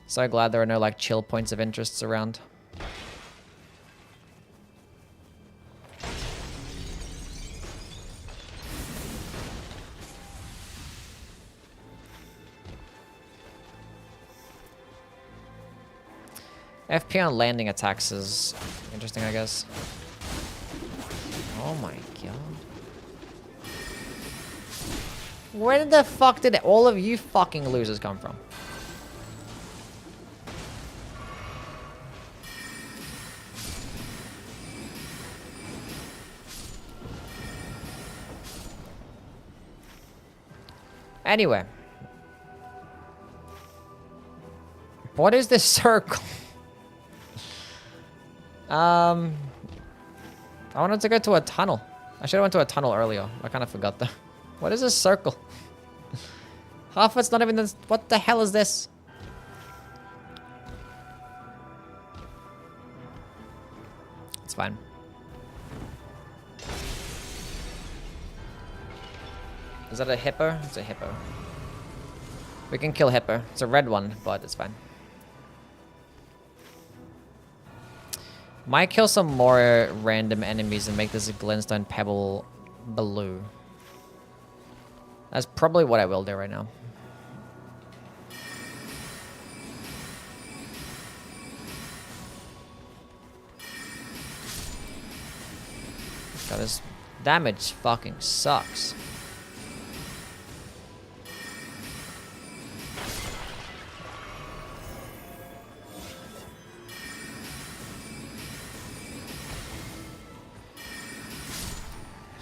So glad there are no like chill points of interests around. FP on landing attacks is interesting, I guess. Oh my god. Where the fuck did all of you fucking losers come from? Anyway. What is this circle? I wanted to go to a tunnel. I should have went to a tunnel earlier. I kind of forgot that. What is this circle? Half of it's not even this. What the hell is this? It's fine. Is that a hippo? It's a hippo. We can kill hippo. It's a red one, but it's fine. Might kill some more random enemies and make this a glintstone pebble blue. That's probably what I will do right now. God, this damage fucking sucks.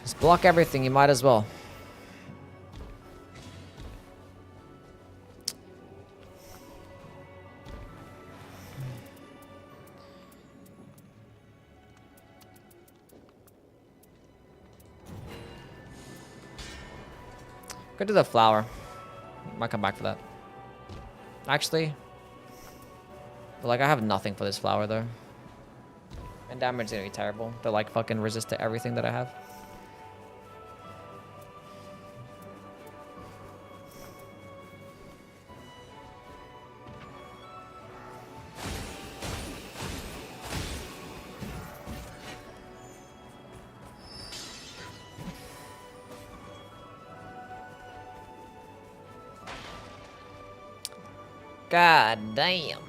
Just block everything, you might as well. Go to the flower. Might come back for that. Actually, but like I have nothing for this flower though. And damage is gonna be terrible. They're like fucking resist to everything that I have. God damn.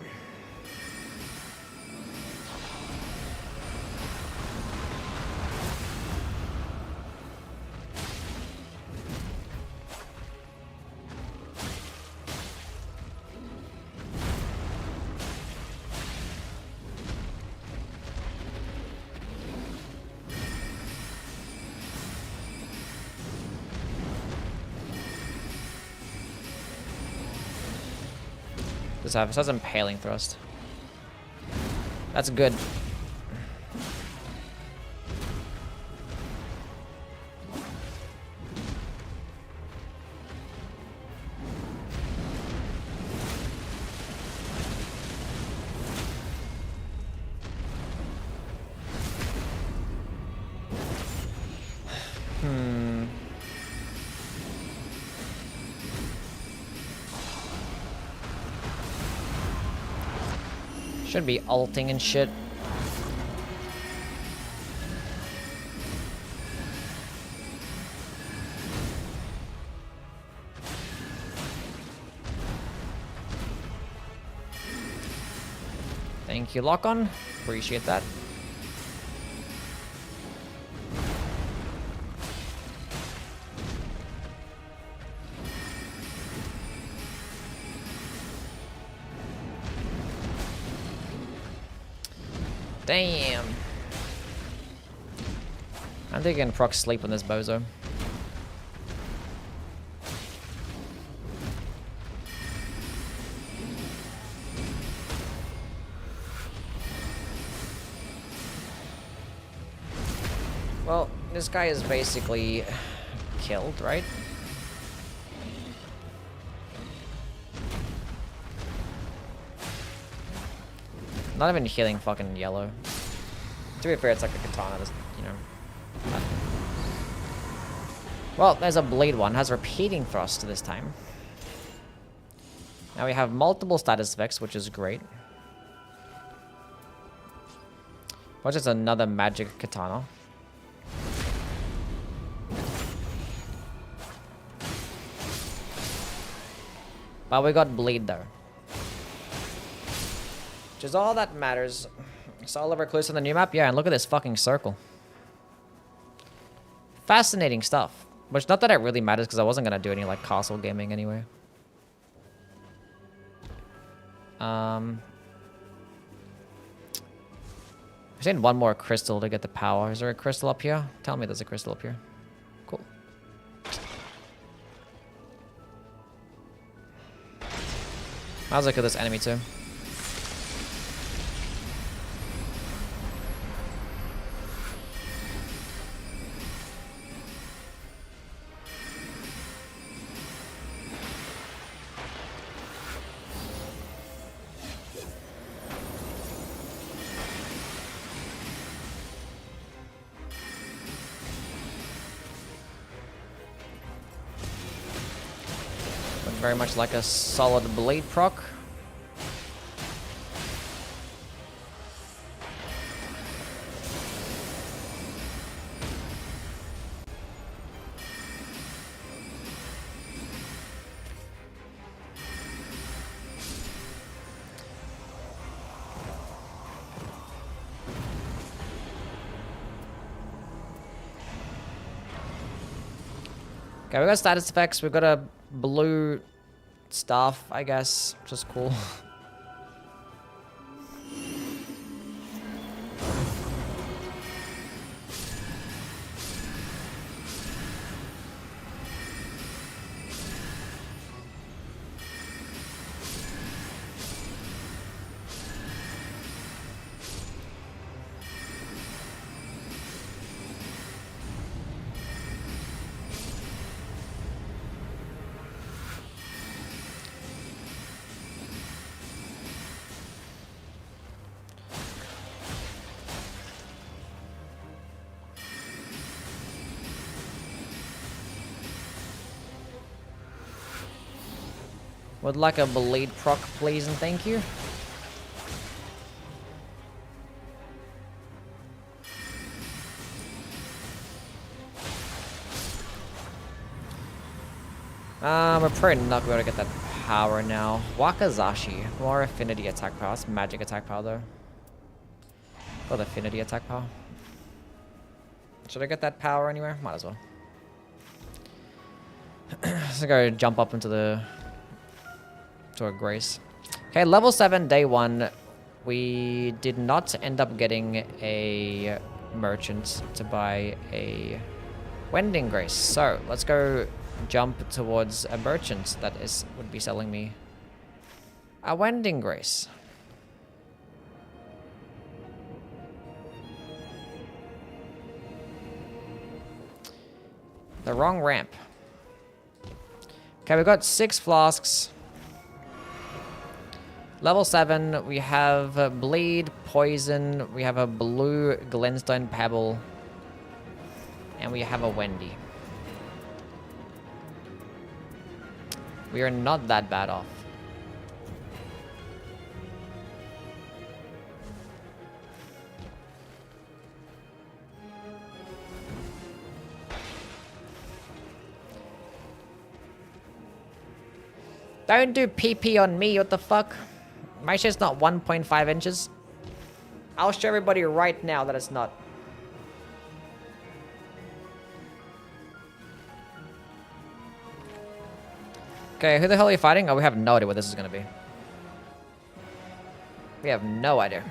This has impaling thrust. That's good. Should be ulting and shit. Thank you, lock on. Appreciate that. Damn. I'm thinking proc sleep on this bozo. Well, this guy is basically killed, right? Not even healing fucking yellow. To be fair, it's like a katana, you know. Well, there's a blade one. Has repeating thrust this time. Now we have multiple status effects, which is great. Watch, it's another magic katana. But we got bleed though. Which is all that matters. Saw all of our clues on the new map? Yeah, and look at this fucking circle. Fascinating stuff. Which, not that it really matters, because I wasn't going to do any, like, castle gaming anyway. I just need one more crystal to get the power. Is there a crystal up here? Tell me there's a crystal up here. Cool. Might as well kill this enemy too. Very much like a solid blade proc. Okay, we got status effects. We've got a blue staff, I guess, which is cool. Would like a bleed proc, please and thank you. We're probably not going to get that power now. Wakazashi. More affinity attack power. That's magic attack power though. Or the affinity attack power. Should I get that power anywhere? Might as well. Let's go jump up into the... to a grace. Okay, level 7, day 1. We did not end up getting a merchant to buy a wending grace. So, let's go jump towards a merchant that would be selling me a wending grace. The wrong ramp. Okay, we've got 6 flasks. Level 7, we have bleed, poison, we have a blue glintstone pebble, and we have a Wendy. We are not that bad off. Don't do PP on me, what the fuck? My shit's not 1.5 inches. I'll show everybody right now that it's not. Okay, who the hell are you fighting? Oh, we have no idea what this is gonna be. We have no idea.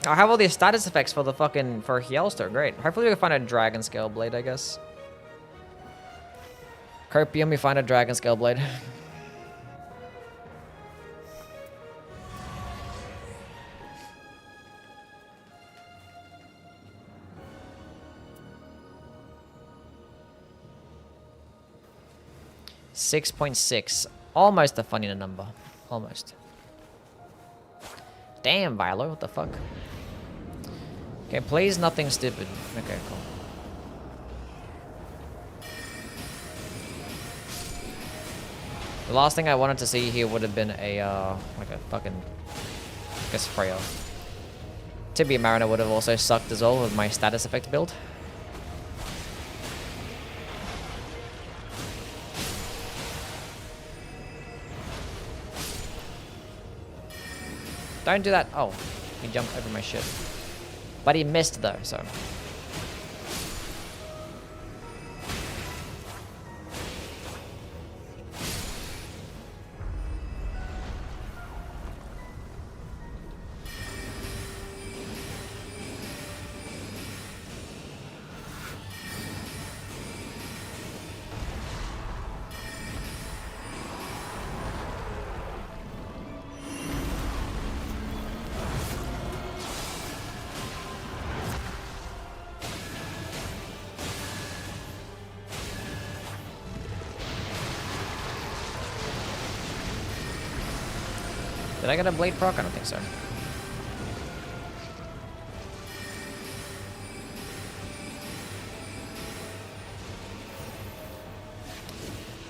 I have all these status effects for the fucking... for Hjelster, great. Hopefully we can find a dragon scale blade, I guess. Copium, we find a dragon scale blade. .6. Almost a funny number. Almost. Damn, Viola, what the fuck? Okay, please nothing stupid. Okay, cool. The last thing I wanted to see here would have been a, like a fucking... I guess Freya. Tibia Mariner would have also sucked as well with my status effect build. Don't do that. Oh, he jumped over my shit. But he missed though, so. Did I get a blade proc? I don't think so.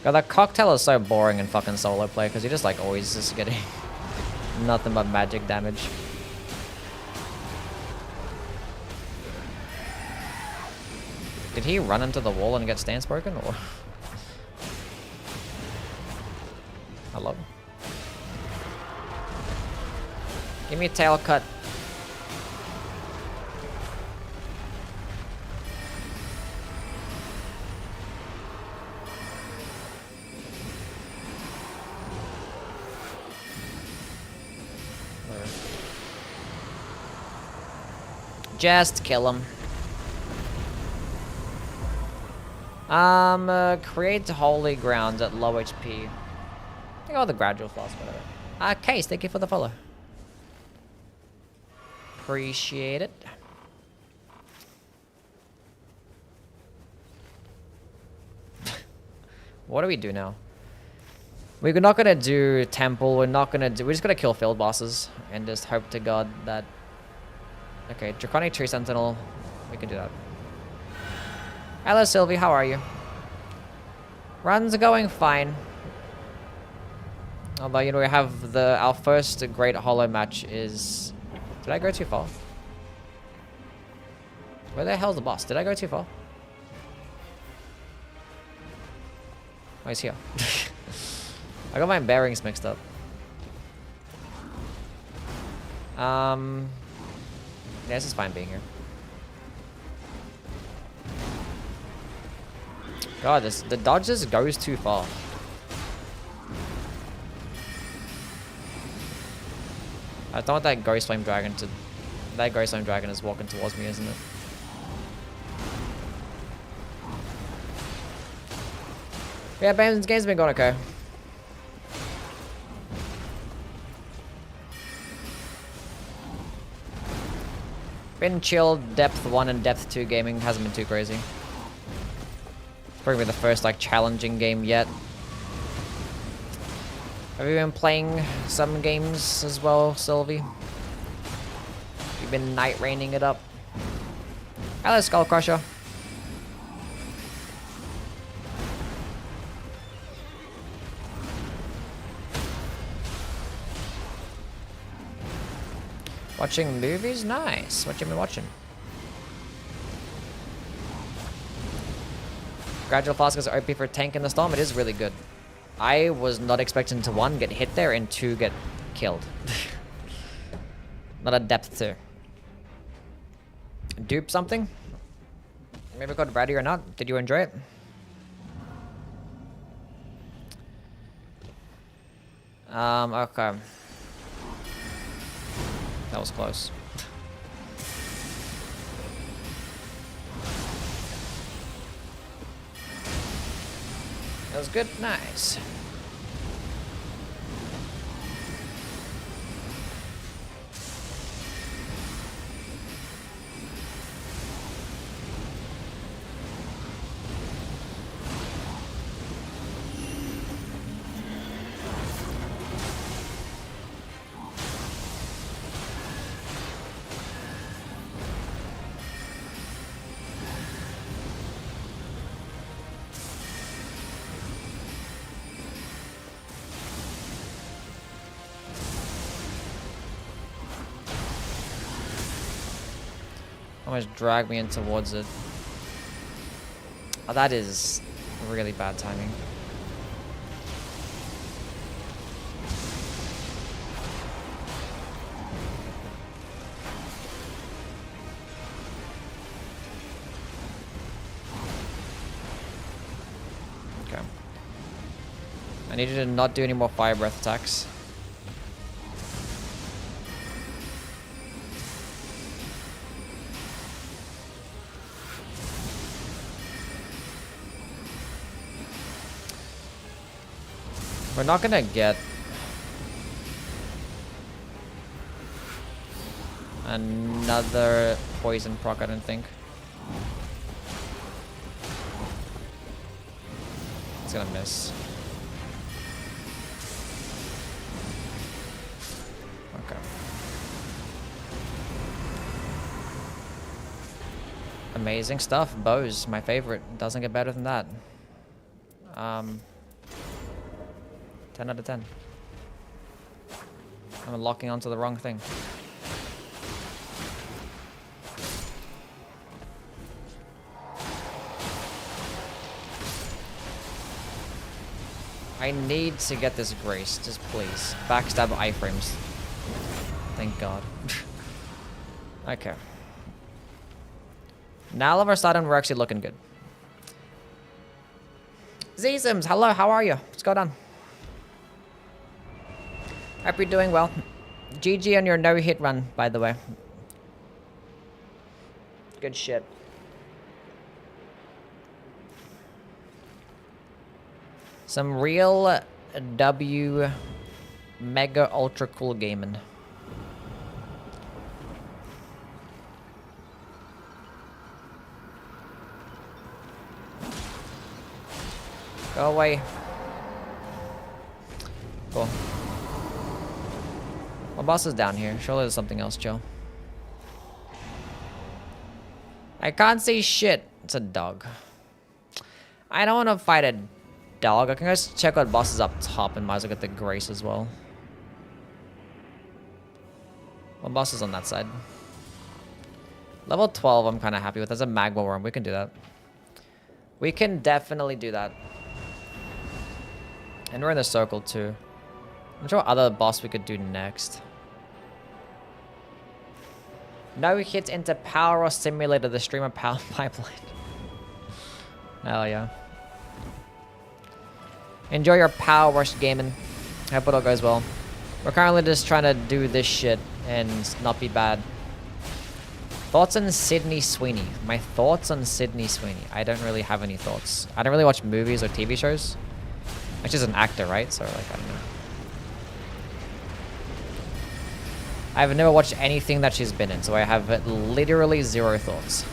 God, that cocktail is so boring in fucking solo play because you're just like always just getting nothing but magic damage. Did he run into the wall and get stance broken or? Hello? Give me a tail cut. Just kill him. Create holy grounds at low HP. I got the gradual flask, whatever. Case, thank you for the follow. Appreciate it. What do we do now? We're not gonna do temple. We're just gonna kill field bosses and just hope to God that. Okay, Draconic Tree Sentinel. We can do that. Hello, Sylvie. How are you? Runs are going fine. Although, you know, we have our first Great Hollow match is... Did I go too far? Where the hell's the boss? Did I go too far? Oh, he's here. I got my bearings mixed up. Yeah, this is fine being here. God, the dodge just goes too far. I don't want that Ghost Flame Dragon to... That Ghost Flame Dragon is walking towards me, isn't it? Yeah, this game's been going okay. Been chill, depth 1 and depth 2 gaming, hasn't been too crazy. It's probably the first like challenging game yet. Have you been playing some games as well, Sylvie? You've been night-raining it up. Hello, Skull Crusher. Watching movies? Nice. What you been watching? Gradual Flask is OP for tank in the storm. It is really good. I was not expecting to 1, get hit there, and 2, get killed. Not a depth 2. Dupe something? Maybe got ready or not. Did you enjoy it? Okay. That was close. That was good. Nice. Almost dragged me in towards it. Oh, that is really bad timing. Okay. I needed to not do any more fire breath attacks. We're not gonna get another poison proc, I don't think. It's gonna miss. Okay. Amazing stuff. Bows, my favorite. Doesn't get better than that. 10 out of 10. I'm locking onto the wrong thing. I need to get this grace, just please. Backstab iframes. Thank God. Okay. Now all of a sudden we're actually looking good. Zesims, hello, how are you? What's going on? Hope you're doing well. GG on your no-hit run, by the way. Good shit. Some real W mega ultra cool gaming. Go away. Cool. My boss is down here. Surely there's something else, Joe. I can't see shit. It's a dog. I don't want to fight a dog. I can go check what boss is up top and might as well get the grace as well. What boss is on that side? Level 12 I'm kind of happy with. There's a magma worm. We can do that. We can definitely do that. And we're in the circle too. I'm sure what other boss we could do next. No hits into power or simulator the streamer power pipeline. Hell yeah. Enjoy your power rush gaming. Hope it all goes well. We're currently just trying to do this shit and not be bad. Thoughts on Sydney Sweeney? My thoughts on Sydney Sweeney. I don't really have any thoughts. I don't really watch movies or TV shows. She's an actor, right? So, like, I don't know. I've never watched anything that she's been in, so I have literally zero thoughts.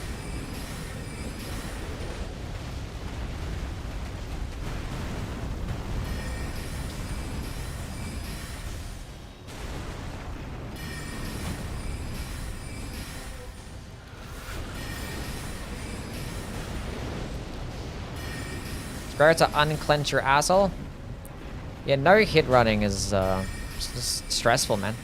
Better to unclench your asshole. Yeah, no hit running is just stressful, man.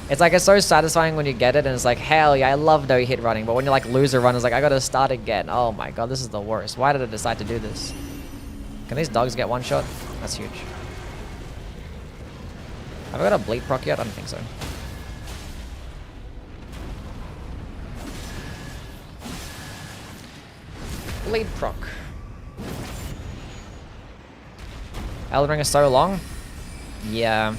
It's like, it's so satisfying when you get it and it's like, hell yeah, I love no hit running. But when you like lose a run, it's like, I gotta start again. Oh my god, this is the worst. Why did I decide to do this? Can these dogs get one shot? That's huge. Have I got a bleed proc yet? I don't think so. Bleed proc. Elden Ring is so long. Yeah.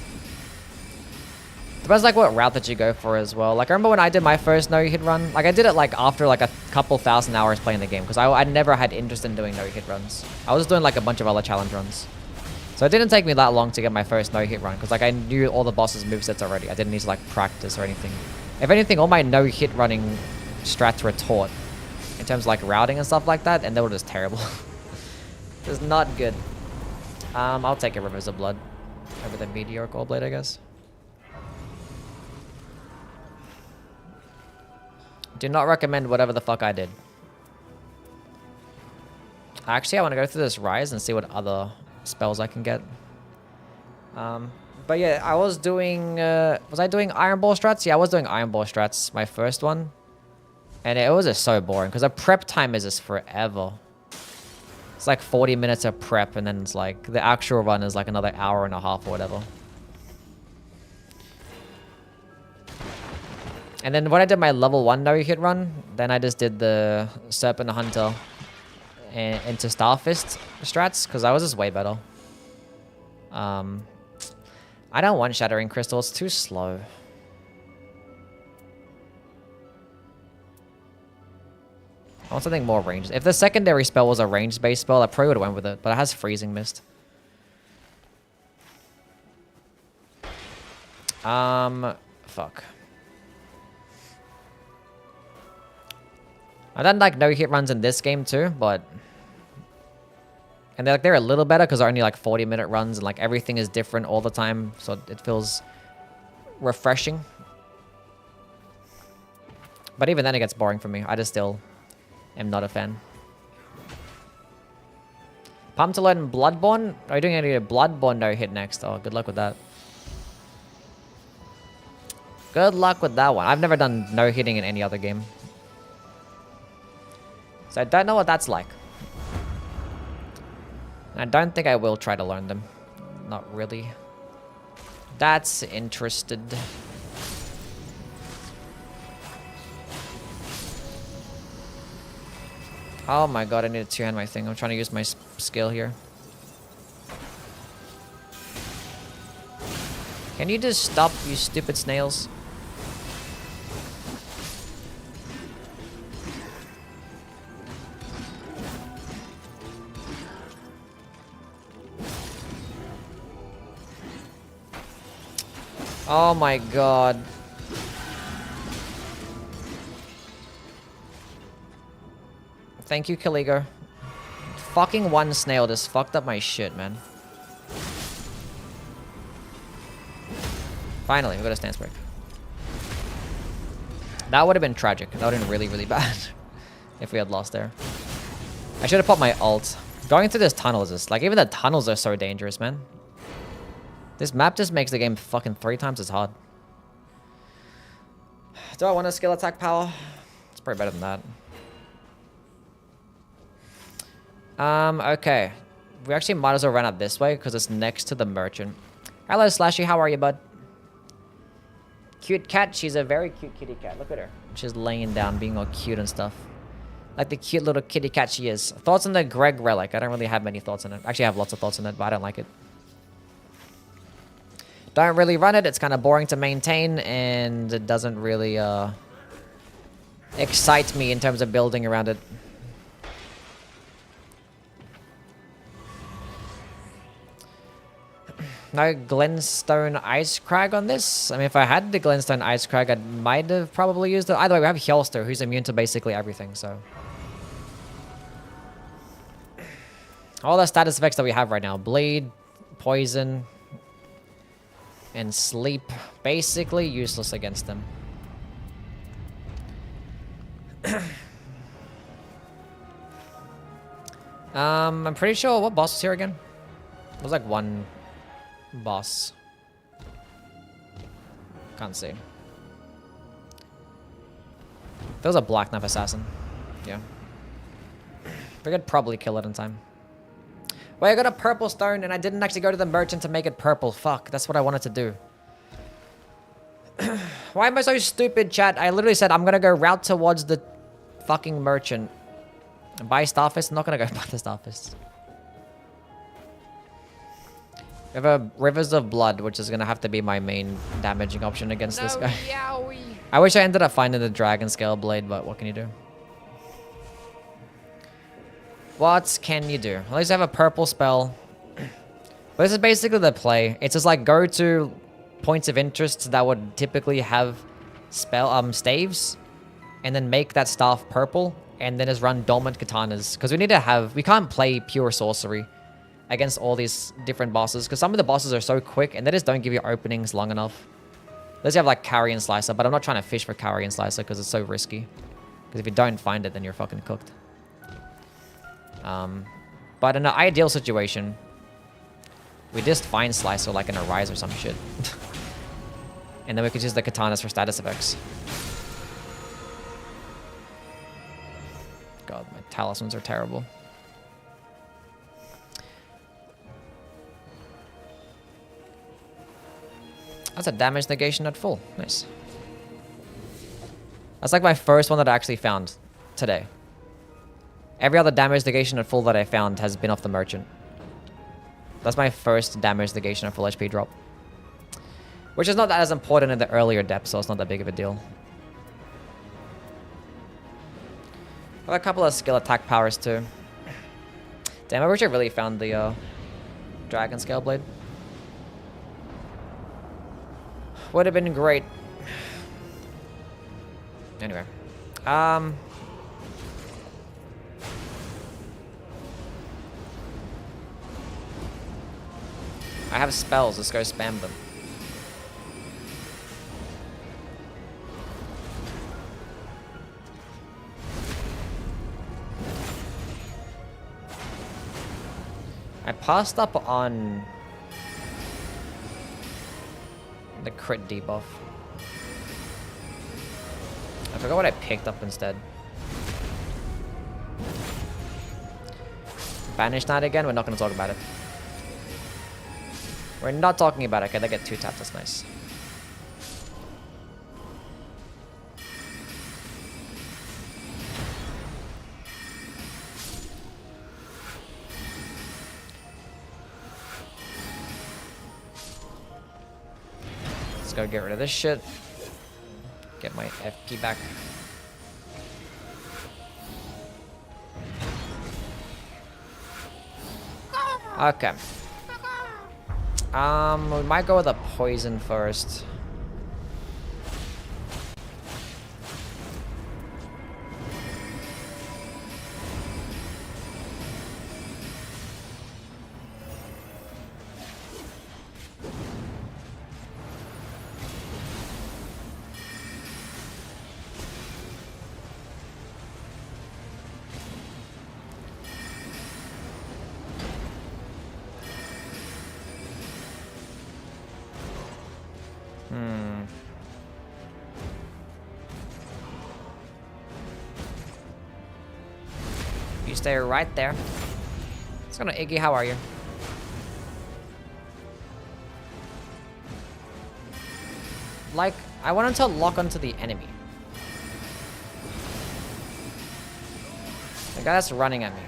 Depends like what route that you go for as well. Like I remember when I did my first no-hit run. Like I did it like after like a couple thousand hours playing the game. Because I never had interest in doing no-hit runs. I was doing like a bunch of other challenge runs. So it didn't take me that long to get my first no-hit run. Because like I knew all the boss's movesets already. I didn't need to like practice or anything. If anything, all my no-hit running strats were taught. In terms of like routing and stuff like that. And they were just terrible. It's not good. I'll take a Rivers of Blood over the Meteor Core Blade, I guess. Do not recommend whatever the fuck I did. Actually, I want to go through this Rise and see what other spells I can get. But yeah, I was doing... was I doing Iron Ball strats? Yeah, I was doing Iron Ball strats, my first one. And it was just so boring, because the prep time is just forever. It's like 40 minutes of prep, and then it's like the actual run is like another hour and a half or whatever. And then when I did my level 1 no-hit run, then I just did the Serpent Hunter and into Starfist strats, because I was just way better. I don't want Shattering Crystal, it's too slow. I want something more ranged. If the secondary spell was a ranged-based spell, I probably would have went with it, but it has Freezing Mist. Fuck. I done like no-hit runs in this game too, but... And they're a little better because they're only like 40-minute runs and like everything is different all the time, so it feels refreshing. But even then it gets boring for me. I just still... I'm not a fan. Pumped to learn Bloodborne? Are you doing any Bloodborne no-hit next? Oh, good luck with that. Good luck with that one. I've never done no-hitting in any other game. So I don't know what that's like. I don't think I will try to learn them. Not really. That's interested. Oh my god, I need to two-hand my thing. I'm trying to use my skill here. Can you just stop, you stupid snails? Oh my god. Thank you, Kaligo. Fucking one snail just fucked up my shit, man. Finally, we got a stance break. That would have been tragic. That would have been really, really bad if we had lost there. I should have put my ult. Going through this tunnel is just, like, even the tunnels are so dangerous, man. This map just makes the game fucking 3 times as hard. Do I want a skill attack power? It's probably better than that. Okay. We actually might as well run up this way because it's next to the merchant. Hello, Slashy. How are you, bud? Cute cat. She's a very cute kitty cat. Look at her. She's laying down, being all cute and stuff. Like the cute little kitty cat she is. Thoughts on the Greg relic? I don't really have many thoughts on it. Actually, I have lots of thoughts on it, but I don't like it. Don't really run it. It's kind of boring to maintain, and it doesn't really excite me in terms of building around it. No Glenstone Ice Crag on this. I mean, if I had the Glenstone Ice Crag, I might have probably used it. Either way, we have Hjelster, who's immune to basically everything, so. All the status effects that we have right now. Bleed, Poison, and Sleep. Basically useless against them. I'm pretty sure, what boss was here again? It was like one boss. Can't see. There was a Black Knife Assassin. Yeah. We could probably kill it in time. Wait, I got a purple stone and I didn't actually go to the merchant to make it purple. Fuck, that's what I wanted to do. Why am I so stupid, chat? I literally said I'm gonna go route towards the fucking merchant. And buy Starfist? I'm not gonna go buy the Starfist. We have a Rivers of Blood, which is gonna have to be my main damaging option against this guy. I wish I ended up finding the Dragon Scale Blade, but what can you do? What can you do? At least I have a purple spell. But this is basically the play. It's just like go to points of interest that would typically have spell staves, and then make that staff purple, and then just run dormant katanas. Because we can't play pure sorcery against all these different bosses, because some of the bosses are so quick and they just don't give you openings long enough. Unless you have like Carrion Slicer, but I'm not trying to fish for Carrion Slicer because it's so risky. Because if you don't find it, then you're fucking cooked. But in an ideal situation, we just find Slicer like in a Rise or some shit. And then we could use the katanas for status effects. God, my talismans are terrible. That's a damage negation at full. Nice. That's like my first one that I actually found today. Every other damage negation at full that I found has been off the merchant. That's my first damage negation at full HP drop. Which is not as important in the earlier depths, so it's not that big of a deal. I have a couple of skill attack powers too. Damn, I wish I really found the Dragon Scale Blade. Would have been great. Anyway. I have spells. Let's go spam them. I passed up on the crit debuff. I forgot what I picked up instead. Banish Knight again? We're not going to talk about it. We're not talking about it. Okay, they get 2 taps. That's nice. Let's go get rid of this shit. Get my FP back. Okay. We might go with a poison first. You stay right there. It's gonna Iggy, how are you? Like, I want him to lock onto the enemy. The guy that's running at me.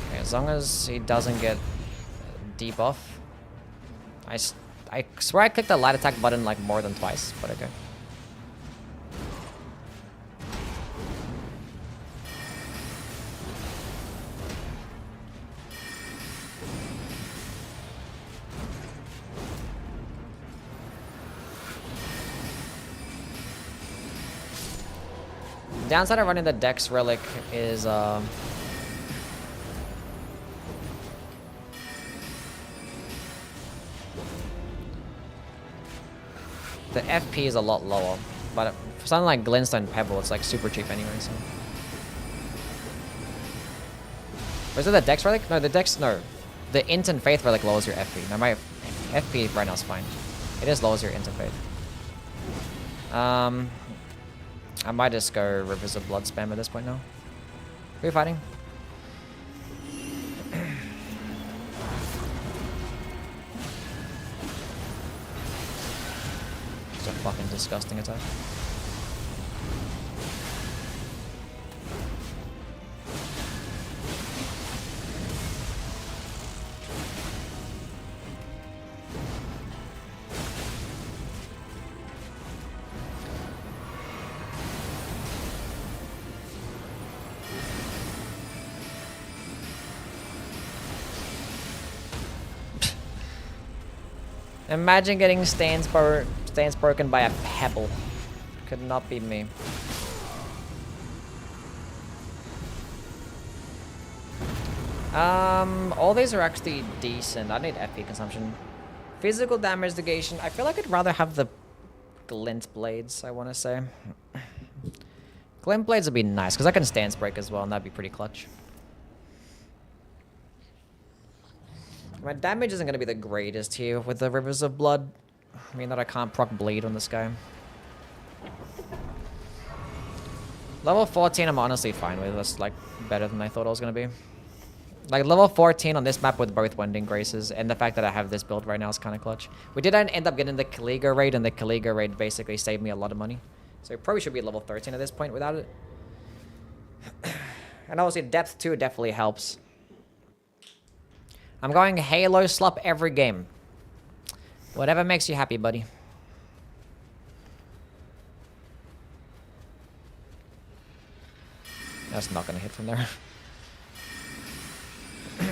Okay, as long as he doesn't get debuff. I swear I clicked the light attack button like more than twice, but okay. Downside of running the Dex Relic is the FP is a lot lower, but for something like Glintstone Pebble, it's like super cheap anyway. So, or is it the Dex Relic? No, the Int and Faith Relic lowers your FP. Now my FP right now is fine. It just lowers your Int and Faith. I might just go Rivers of Blood spam at this point now. Who are you fighting? It's a fucking disgusting attack. Imagine getting stance broken by a pebble. Could not be me. All these are actually decent. I need FP consumption. Physical damage negation. I feel like I'd rather have the glint blades, I want to say. Glint blades would be nice, because I can stance break as well, and that'd be pretty clutch. My damage isn't going to be the greatest here with the Rivers of Blood. I mean that I can't proc bleed on this guy. Level 14 I'm honestly fine with. That's like better than I thought I was going to be. Like level 14 on this map with both Wending Graces and the fact that I have this build right now is kind of clutch. We did end up getting the Kaliga raid, and the Kaliga raid basically saved me a lot of money. So it probably should be level 13 at this point without it. And obviously depth 2 definitely helps. I'm going Halo Slop every game. Whatever makes you happy, buddy. That's not gonna hit from there. Am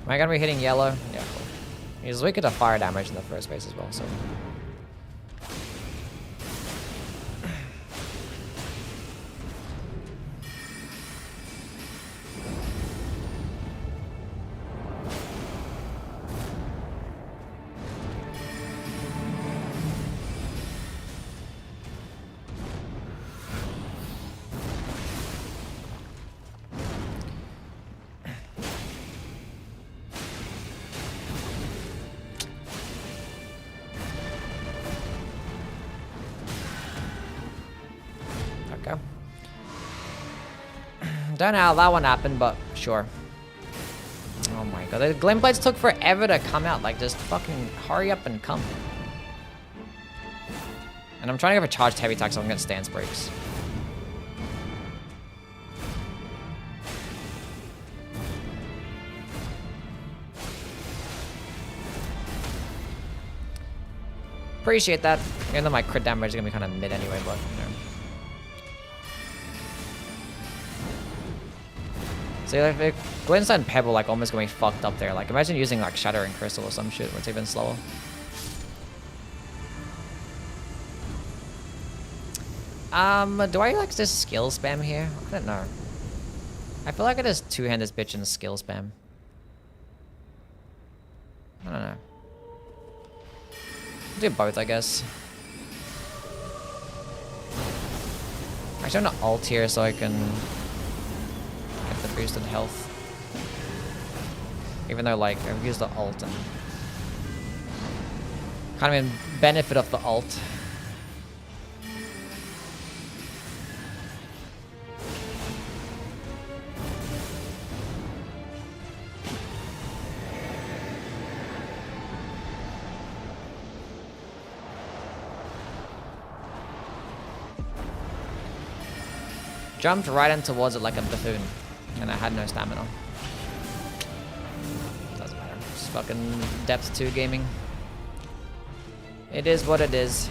I gonna be hitting yellow? Yeah, cool. He's weak to fire damage in the first phase as well, so... Don't know how that one happened, but sure. Oh my god, the Glint Blades took forever to come out. Like, just fucking hurry up and come. And I'm trying to go for charged heavy attack so I can get stance breaks. Appreciate that. Even though my crit damage is gonna be kind of mid anyway, but you know. See, like, the Glintstone Pebble, like, almost going to be fucked up there. Like, imagine using, like, Shattering Crystal or some shit where it's even slower. Do I, like, just skill spam here? I don't know. I feel like I just two-hand this bitch and skill spam. I don't know. Do both, I guess. Actually, I'm gonna ult here so I can... the boosted health. Even though, like, I've used the ult and Kind of in benefit of the ult. Jumped right in towards it like a buffoon, and I had no stamina. Doesn't matter. It's fucking depth 2 gaming. It is what it is.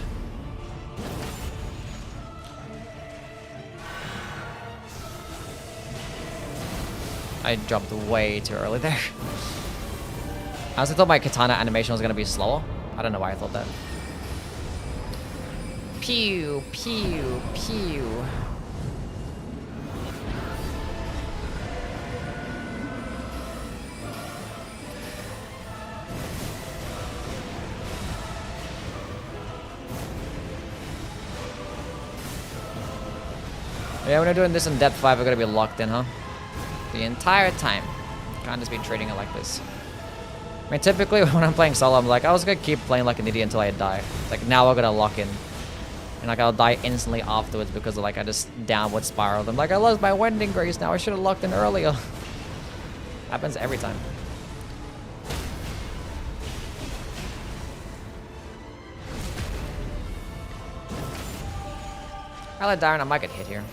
I jumped way too early there. I also thought my katana animation was gonna be slower. I don't know why I thought that. Pew, pew, pew. Yeah, when we're doing this in depth 5, we're gonna be locked in, huh? The entire time. Can't just be treating it like this. I mean, typically when I'm playing solo, I'm like, I was gonna keep playing like an idiot until I die. It's like, now we're gonna lock in. And like, I'll die instantly afterwards because of, like, I just downward spiraled. I'm like, I lost my wending grace now. I should have locked in earlier. Happens every time. Hello, Darren. I might get hit here.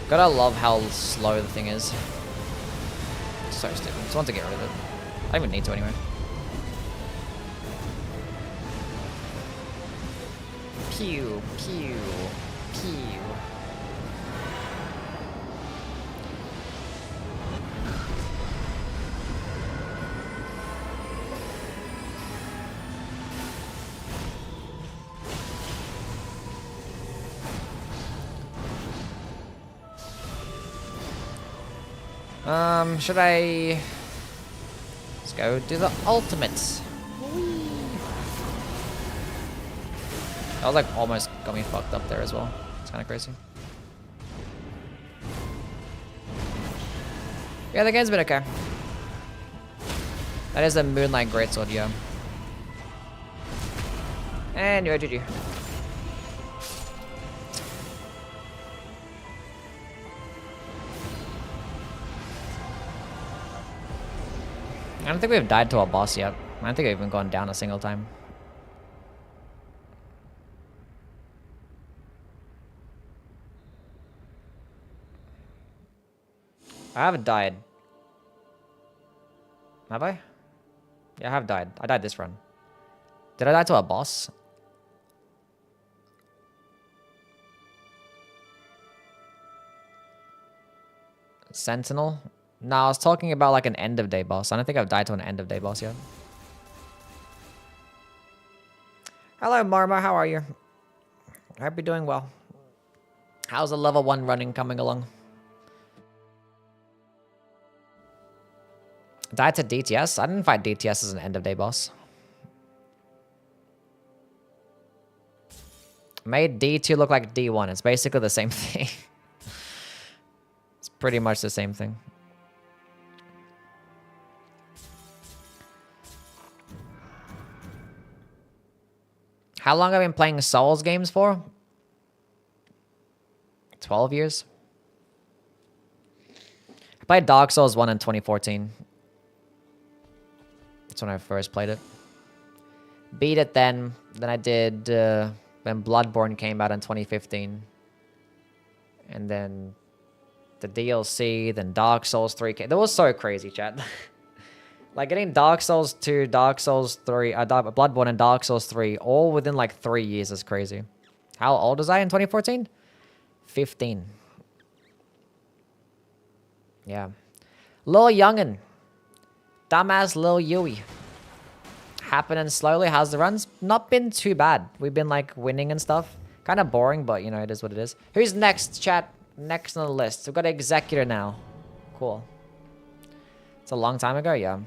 Gotta love how slow the thing is. So stupid. Just want to get rid of it. I don't even need to anyway. Pew, pew, pew. Should I... Let's go do the ultimates. That was like almost got me fucked up there as well. It's kind of crazy. Yeah, the game's been okay. That is a Moonlight Greatsword, yeah. And you're GG. I don't think we've died to a boss yet. I don't think I've even gone down a single time. I haven't died. Have I? Yeah, I have died. I died this run. Did I die to a boss? Sentinel? No, I was talking about like an end of day boss. I don't think I've died to an end of day boss yet. Hello, Marma. How are you? I hope you're doing well. How's the level 1 running coming along? Died to DTS? I didn't find DTS as an end of day boss. Made D2 look like D1. It's basically the same thing. It's pretty much the same thing. How long have I been playing Souls games for? 12 years. I played Dark Souls 1 in 2014. That's when I first played it. Beat it then. Then I did when Bloodborne came out in 2015. And then the DLC, then Dark Souls 3 came. That was so crazy, chat. Like getting Dark Souls 2, Dark Souls 3, Bloodborne and Dark Souls 3 all within like 3 years is crazy. How old was I in 2014? 15. Yeah. Lil Youngin. Dumbass Lil Yui. Happening slowly. How's the runs? Not been too bad. We've been like winning and stuff. Kind of boring, but you know, it is what it is. Who's next, chat? Next on the list. We've got Executor now. Cool. It's a long time ago, yeah.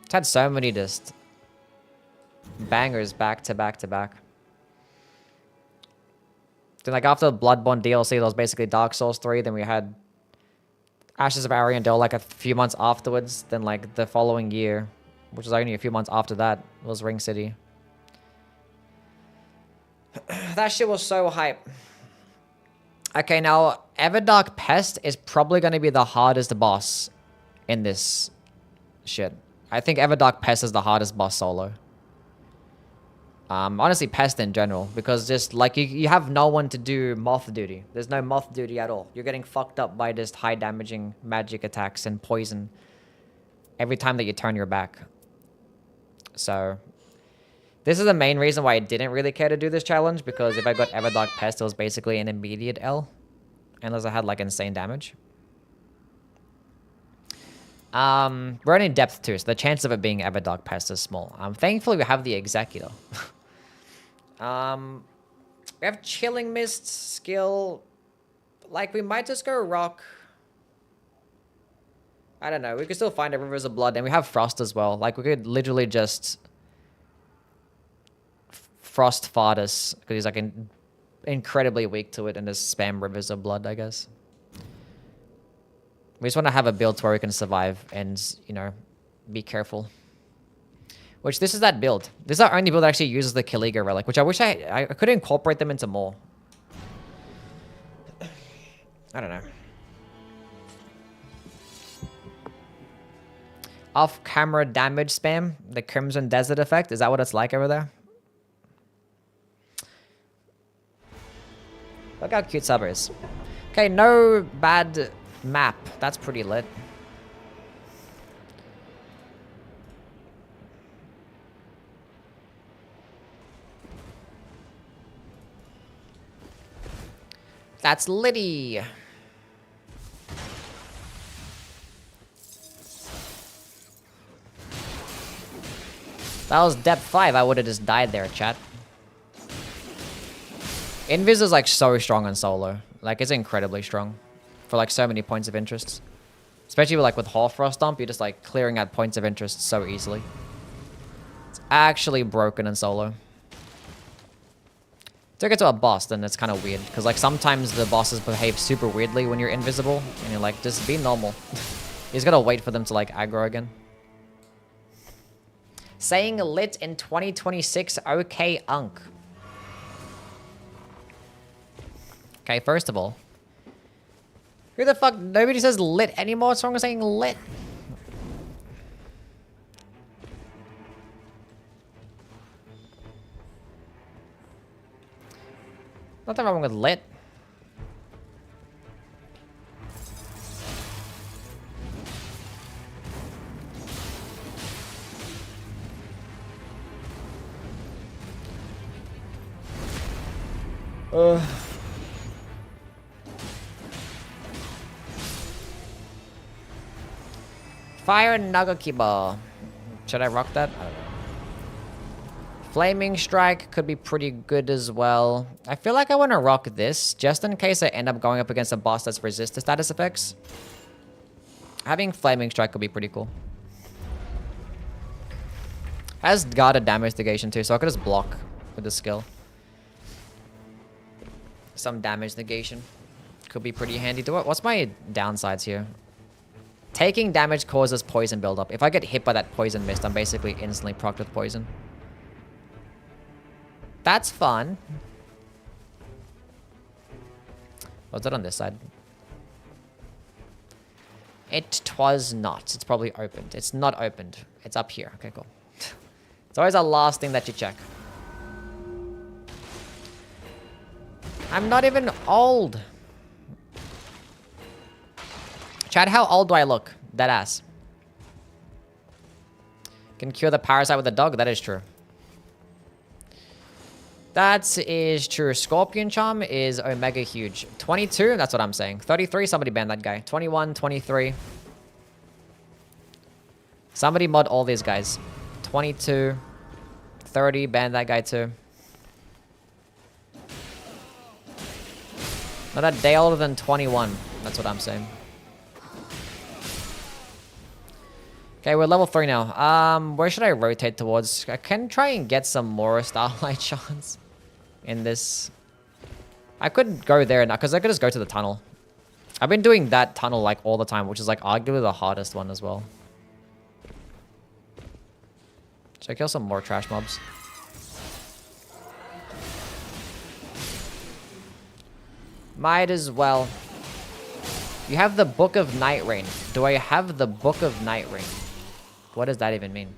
It's had so many just bangers back to back to back. Then like after the Bloodborne DLC, that was basically Dark Souls 3. Then we had Ashes of Ariandel like a few months afterwards. Then like the following year, which is only a few months after that, was Ring City. That shit was so hype. Okay, now Everdark Pest is probably going to be the hardest boss in this shit. I think Everdark Pest is the hardest boss solo. Honestly, Pest in general, because just like you have no one to do moth duty. There's no moth duty at all. You're getting fucked up by just high damaging magic attacks and poison every time that you turn your back. So this is the main reason why I didn't really care to do this challenge, because if I got Everdark Pest, it was basically an immediate L, unless I had like insane damage. We're only in depth 2, so the chance of it being Everdark Pest is small. Thankfully we have the Executor. We have Chilling Mist skill. Like, we might just go Rock. I don't know. We could still find a Rivers of Blood, and we have Frost as well. Like, we could literally just Frost Fartus, because he's like incredibly weak to it, and just spam Rivers of Blood, I guess. We just want to have a build where we can survive and, you know, be careful. Which, this is that build. This is our only build that actually uses the Kaliga Relic, which I wish I could incorporate them into more. I don't know. Off-camera damage spam, the Crimson Desert effect. Is that what it's like over there? Look how cute Summer is. Okay, no bad map. That's pretty lit. That's Liddy. That was depth 5. I would have just died there, chat. Invis is like so strong on solo. Like, it's incredibly strong for like so many points of interest. Especially with, like, with Hoarfrost Dump, you're just like clearing out points of interest so easily. It's actually broken in solo. To get to a boss, then it's kind of weird, because like sometimes the bosses behave super weirdly when you're invisible, and you're like, just be normal. You just gotta wait for them to like aggro again. Saying lit in 2026, okay, Unk. Okay, first of all, who the fuck? Nobody says lit anymore. What's wrong with saying lit? Nothing wrong with lit. Fire Nagakiba. Should I rock that? I don't know. Flaming Strike could be pretty good as well. I feel like I want to rock this, just in case I end up going up against a boss that's resist to status effects. Having Flaming Strike could be pretty cool. Has guarded damage negation too, so I could just block with the skill. Some damage negation could be pretty handy to it. What's my downsides here? Taking damage causes poison buildup. If I get hit by that poison mist, I'm basically instantly procced with poison. That's fun. Was it on this side? It was not. It's probably opened. It's not opened. It's up here. Okay, cool. It's always the last thing that you check. I'm not even old. Chad, how old do I look? That ass. Can cure the parasite with a dog. That is true. That is true. Scorpion Charm is omega huge. 22, that's what I'm saying. 33, somebody ban that guy. 21, 23. Somebody mod all these guys. 22, 30, ban that guy too. Not a day older than 21. That's what I'm saying. Okay, we're level 3 now. Where should I rotate towards? I can try and get some more Starlight Shards in this. I could go there now, because I could just go to the tunnel. I've been doing that tunnel like all the time, which is like arguably the hardest one as well. So kill some more trash mobs. Might as well. You have the Book of Nightreign. Do I have the Book of Nightreign? What does that even mean?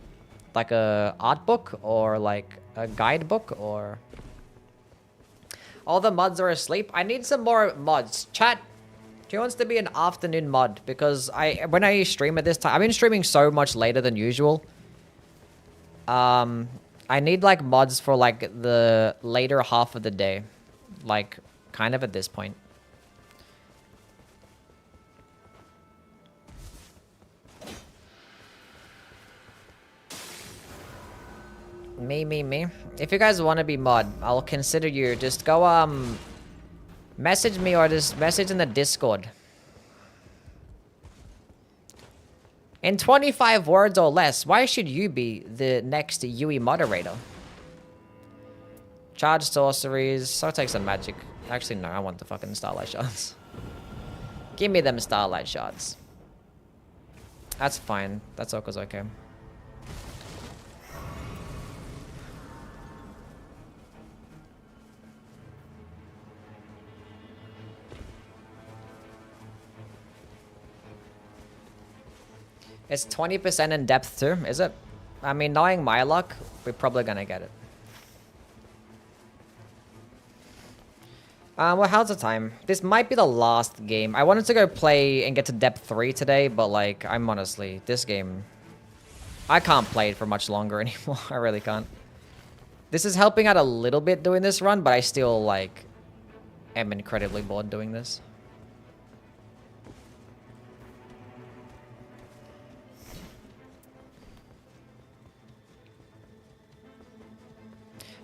Like a art book or like a guidebook or... All the mods are asleep. I need some more mods. Chat, who wants to be an afternoon mod? Because when I stream at this time, I've been streaming so much later than usual. I need like mods for like the later half of the day. Like kind of at this point. Me. If you guys want to be mod, I'll consider you. Just go, message me or just message in the Discord. In 25 words or less, why should you be the next UE moderator? Charge sorceries. I'll take some magic. Actually, no, I want the fucking starlight shards. Give me them starlight shards. That's fine. That's all okay. It's 20% in depth too, is it? I mean, knowing my luck, we're probably gonna get it. Well, how's the time? This might be the last game. I wanted to go play and get to depth 3 today, but like, I'm honestly, this game... I can't play it for much longer anymore. I really can't. This is helping out a little bit doing this run, but I still, like, am incredibly bored doing this.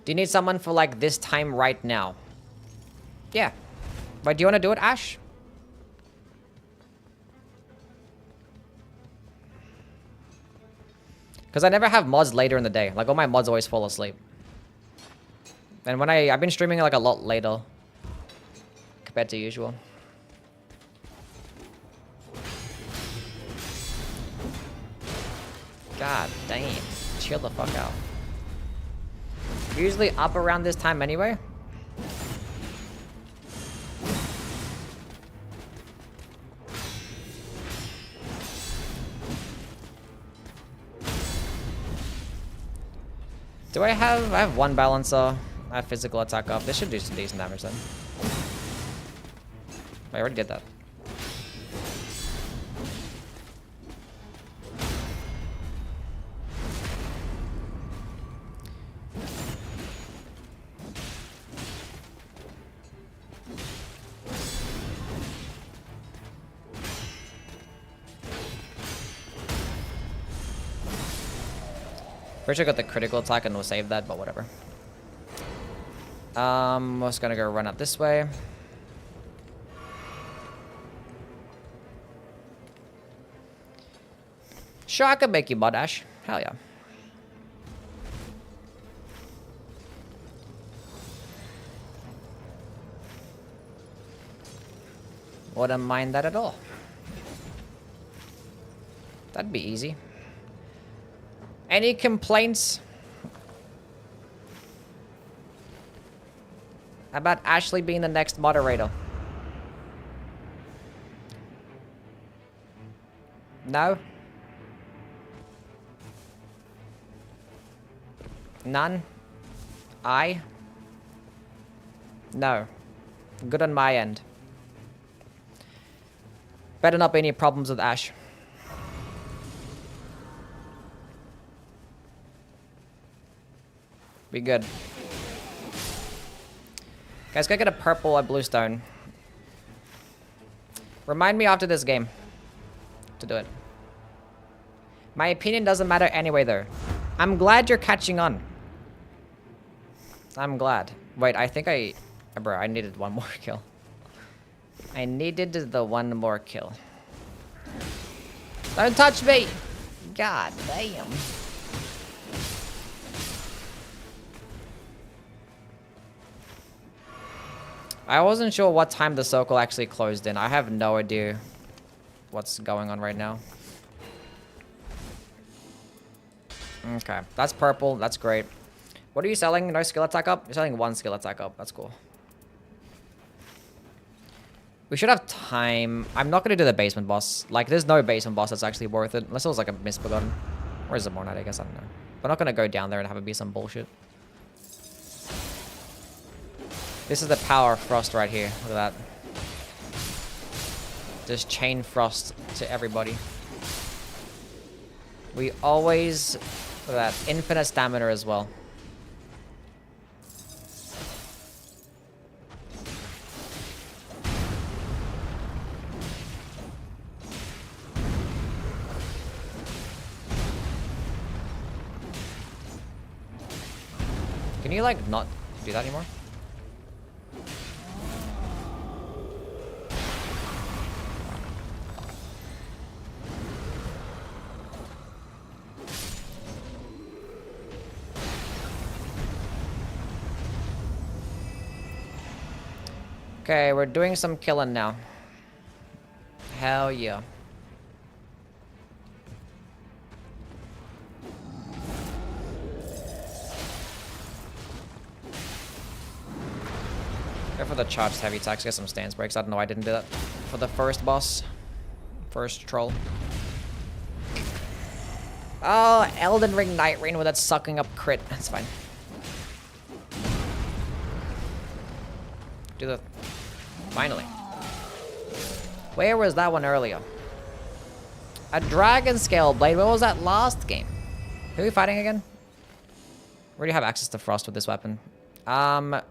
Do you need someone for, like, this time right now? Yeah. But do you want to do it, Ash? Because I never have mods later in the day. Like, all my mods always fall asleep. And when I've been streaming, like, a lot later. Compared to usual. God damn. Chill the fuck out. Usually up around this time anyway. Do I have one balancer. I have physical attack up. This should do some decent damage then. I already did that. Pretty sure I got the critical attack and we'll save that, but whatever. I'm just gonna go run up this way. Sure, I could make you mod, Ash. Hell yeah. Wouldn't mind that at all. That'd be easy. Any complaints about Ashley being the next moderator? No? None? No. Good on my end. Better not be any problems with Ash. Be good. Guys, go get a purple or blue stone. Remind me after this game to do it. My opinion doesn't matter anyway, though. I'm glad you're catching on. I'm glad. Wait, I think bro, I needed one more kill. I needed the one more kill. Don't touch me! God damn. I wasn't sure what time the circle actually closed in. I have no idea what's going on right now. Okay, that's purple. That's great. What are you selling? No skill attack up? You're selling 1 skill attack up. That's cool. We should have time. I'm not going to do the basement boss. Like, there's no basement boss that's actually worth it. Unless it was like a misbegotten. Or is it more night? I guess. I don't know. We're not going to go down there and have it be some bullshit. This is the power of Frost right here. Look at that. Just chain Frost to everybody. We always... Look at that. Infinite stamina as well. Can you, like, not do that anymore? Okay, we're doing some killing now. Hell yeah. Go for the charged heavy attacks, get some stance breaks. I don't know why I didn't do that for the first boss. First troll. Oh, Elden Ring Nightreign with that sucking up crit. That's fine. Do the... Finally. Where was that one earlier? A dragon scale blade. Where was that last game? Who are we fighting again? We already have access to Frost with this weapon. I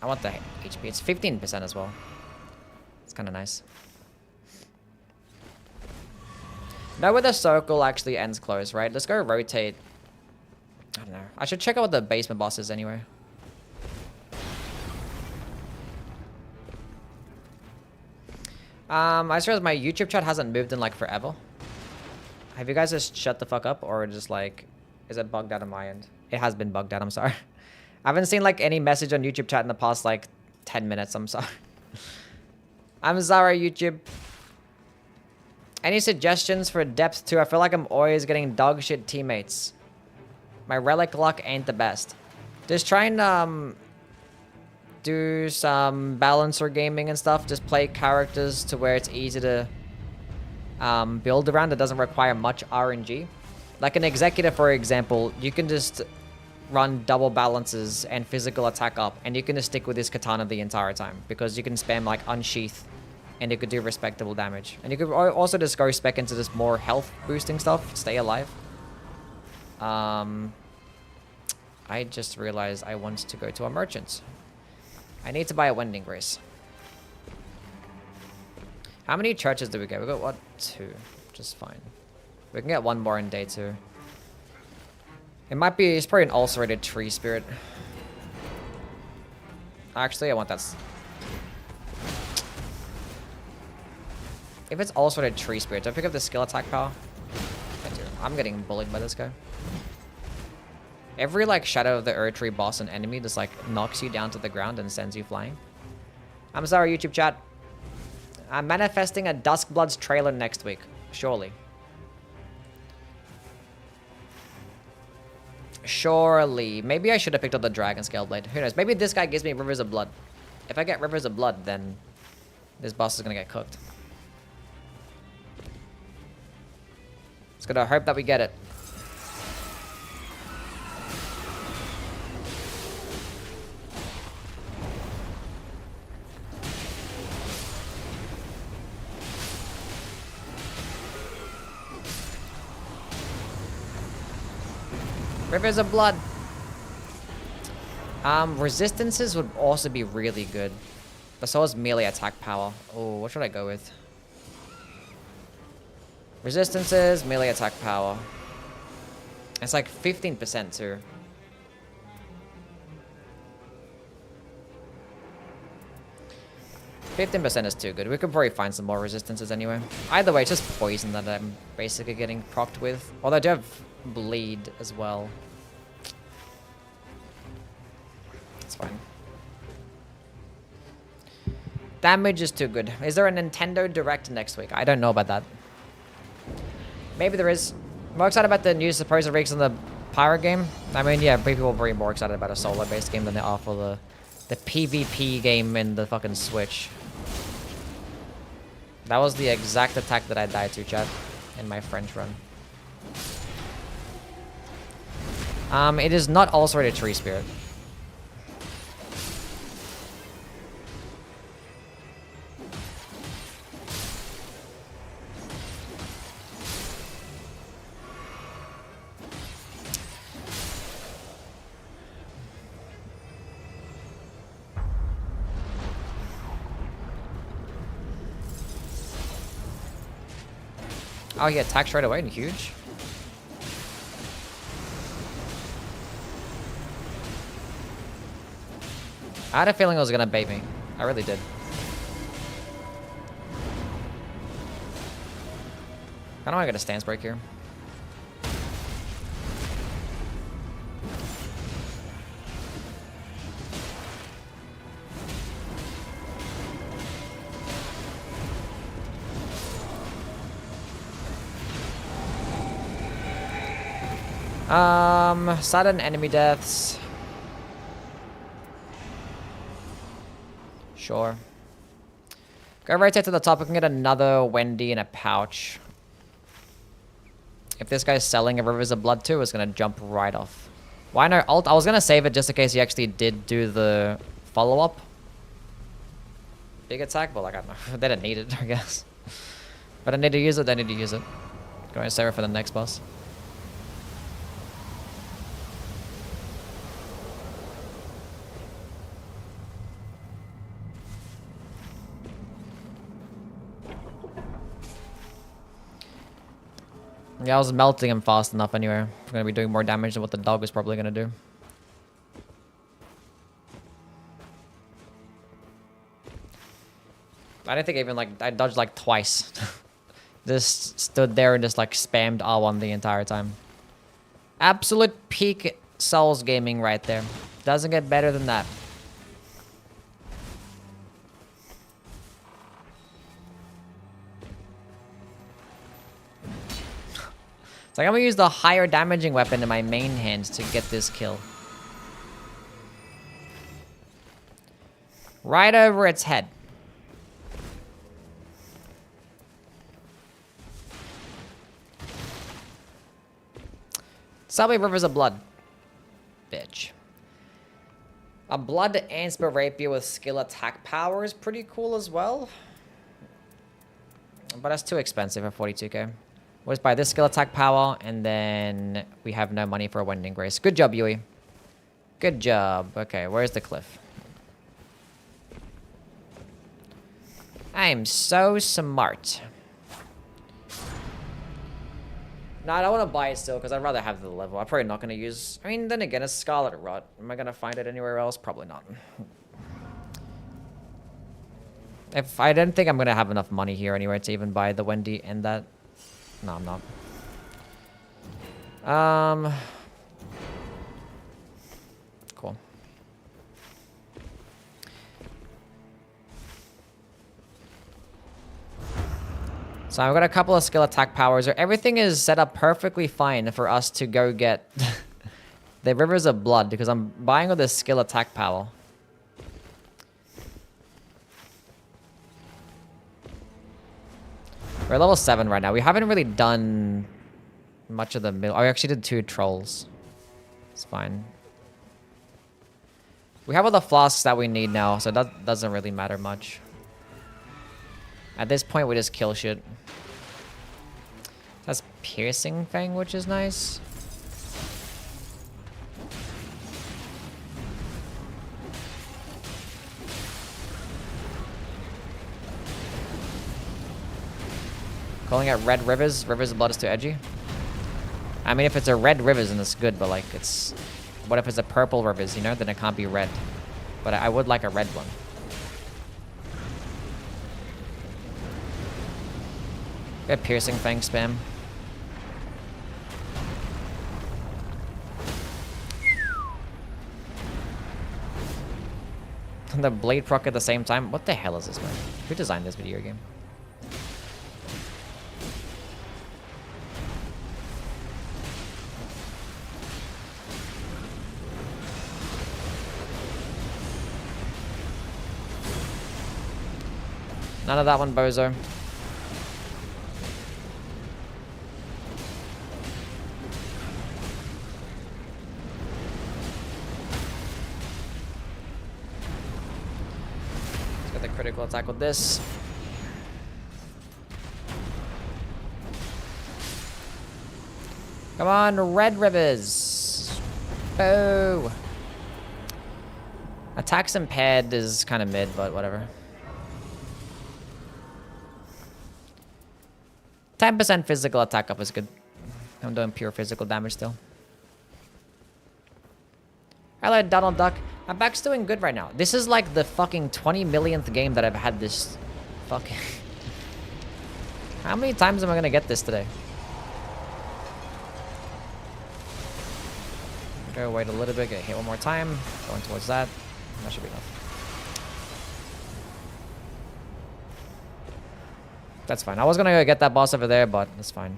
want the HP. It's 15% as well. It's kind of nice. Know where the circle actually ends close, right? Let's go rotate. I don't know. I should check out what the basement boss is anyway. I just realized my YouTube chat hasn't moved in like forever. Have you guys just shut the fuck up or just like, is it bugged out on my end? It has been bugged out, I'm sorry. I haven't seen like any message on YouTube chat in the past like 10 minutes, I'm sorry. I'm sorry, YouTube. Any suggestions for depth 2? I feel like I'm always getting dog shit teammates. My relic luck ain't the best. Just try and do some balancer gaming and stuff. Just play characters to where it's easy to build around. That doesn't require much RNG. Like an executive, for example, you can just run double balances and physical attack up, and you can just stick with this katana the entire time because you can spam like unsheath and it could do respectable damage. And you could also just go spec into this more health boosting stuff, stay alive. I just realized I want to go to a merchant. I need to buy a Wending Grace. How many churches do we get? We got what? 2, which is fine. We can get 1 more in day 2. It might be, it's probably an ulcerated tree spirit. Actually, I want that. If it's ulcerated tree spirit, do I pick up the skill attack power? I do. I'm getting bullied by this guy. Every like Shadow of the Erdtree boss and enemy just like knocks you down to the ground and sends you flying. I'm sorry, YouTube chat. I'm manifesting a Duskbloods trailer next week. Surely. Surely. Maybe I should have picked up the Dragon Scale Blade. Who knows? Maybe this guy gives me Rivers of Blood. If I get Rivers of Blood, then this boss is gonna get cooked. Just gotta hope that we get it. Rivers of Blood. Resistances would also be really good. But so is melee attack power. Oh, what should I go with? Resistances, melee attack power. It's like 15% too. %15 is too good. We could probably find some more resistances anyway. Either way, it's just poison that I'm basically getting procced with. Although I do have bleed as well. It's fine. Damage is too good. Is there a Nintendo Direct next week? I don't know about that. Maybe there is. More excited about the new supposed rigs in the pirate game. I mean, yeah, people will be more excited about a solo-based game than they are for the PvP game in the fucking Switch. That was the exact attack that I died to, chat, in my French run. It is not also a tree spirit. Oh, he attacks right away and huge. I had a feeling it was gonna bait me. I really did. I don't want to get a stance break here. Sudden enemy deaths. Sure. Go right to the top. We can get another Wendy in a pouch. If this guy's selling a Rivers of Blood too, it's gonna jump right off. Why not ult? I was gonna save it just in case he actually did do the follow-up. Big attack, but like, I don't know. They didn't need it, I guess. But I need to use it, I need to use it. Go and save it for the next boss. Yeah, I was melting him fast enough anyway. I'm gonna be doing more damage than what the dog is probably gonna do. I didn't think even like I dodged like twice. Just stood there and just like spammed R1 the entire time. Absolute peak Souls gaming right there. Doesn't get better than that. It's like I'm gonna use the higher damaging weapon in my main hands to get this kill. Right over its head. Subway Rivers of Blood. Bitch. A Blood and Spit Rapier with skill attack power is pretty cool as well. But that's too expensive for 42k. We'll just buy this skill attack power, and then we have no money for a Wending Grace. Good job, Yui. Good job. Okay, where's the cliff? I'm so smart. No, I don't want to buy it still, because I'd rather have the level. I'm probably not going to use... I mean, then again, it's Scarlet Rot. Am I going to find it anywhere else? Probably not. If I didn't think I'm going to have enough money here anyway to even buy the Wendy and that... No, I'm not. Cool. So I've got a couple of skill attack powers. Everything is set up perfectly fine for us to go get the Rivers of Blood, because I'm buying with this skill attack power. We're level 7 right now. We haven't really done much of the middle. Oh, we actually did 2 trolls. It's fine. We have all the flasks that we need now, so that doesn't really matter much. At this point, we just kill shit. That's Piercing Fang, which is nice. Calling out red rivers. Rivers of Blood is too edgy. I mean, if it's a red rivers, then it's good, but like it's... What if it's a purple rivers, you know? Then it can't be red. But I would like a red one. Good Piercing Fang spam. The blade proc at the same time. What the hell is this, man? Who designed this video game? None of that one, bozo. Let's get the critical attack with this. Come on, Red Rivers. Boo. Attacks impaired is kind of mid, but whatever. 10% physical attack up is good. I'm doing pure physical damage still. Hello, Donald Duck. My back's doing good right now. This is like the fucking 20 millionth game that I've had this fucking... How many times am I gonna get this today? Go wait a little bit, get hit one more time. Going towards that. That should be enough. That's fine. I was gonna go get that boss over there, but that's fine.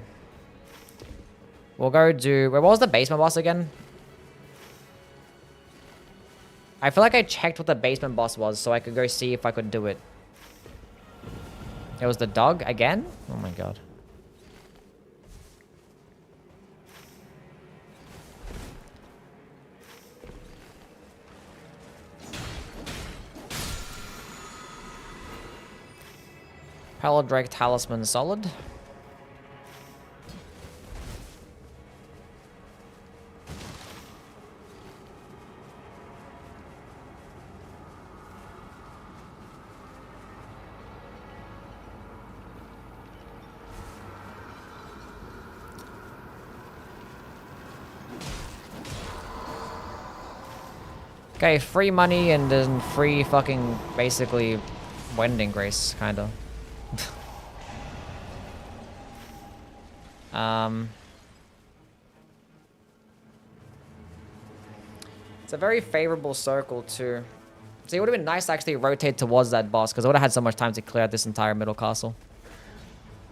We'll go do... Wait, what was the basement boss again? I feel like I checked what the basement boss was so I could go see if I could do it. It was the dog again? Oh my god. Drake Talisman solid. Okay, free money and then free fucking basically Wending Grace, kinda. It's a very favorable circle too. See, it would have been nice to actually rotate towards that boss because I would have had so much time to clear out this entire middle castle.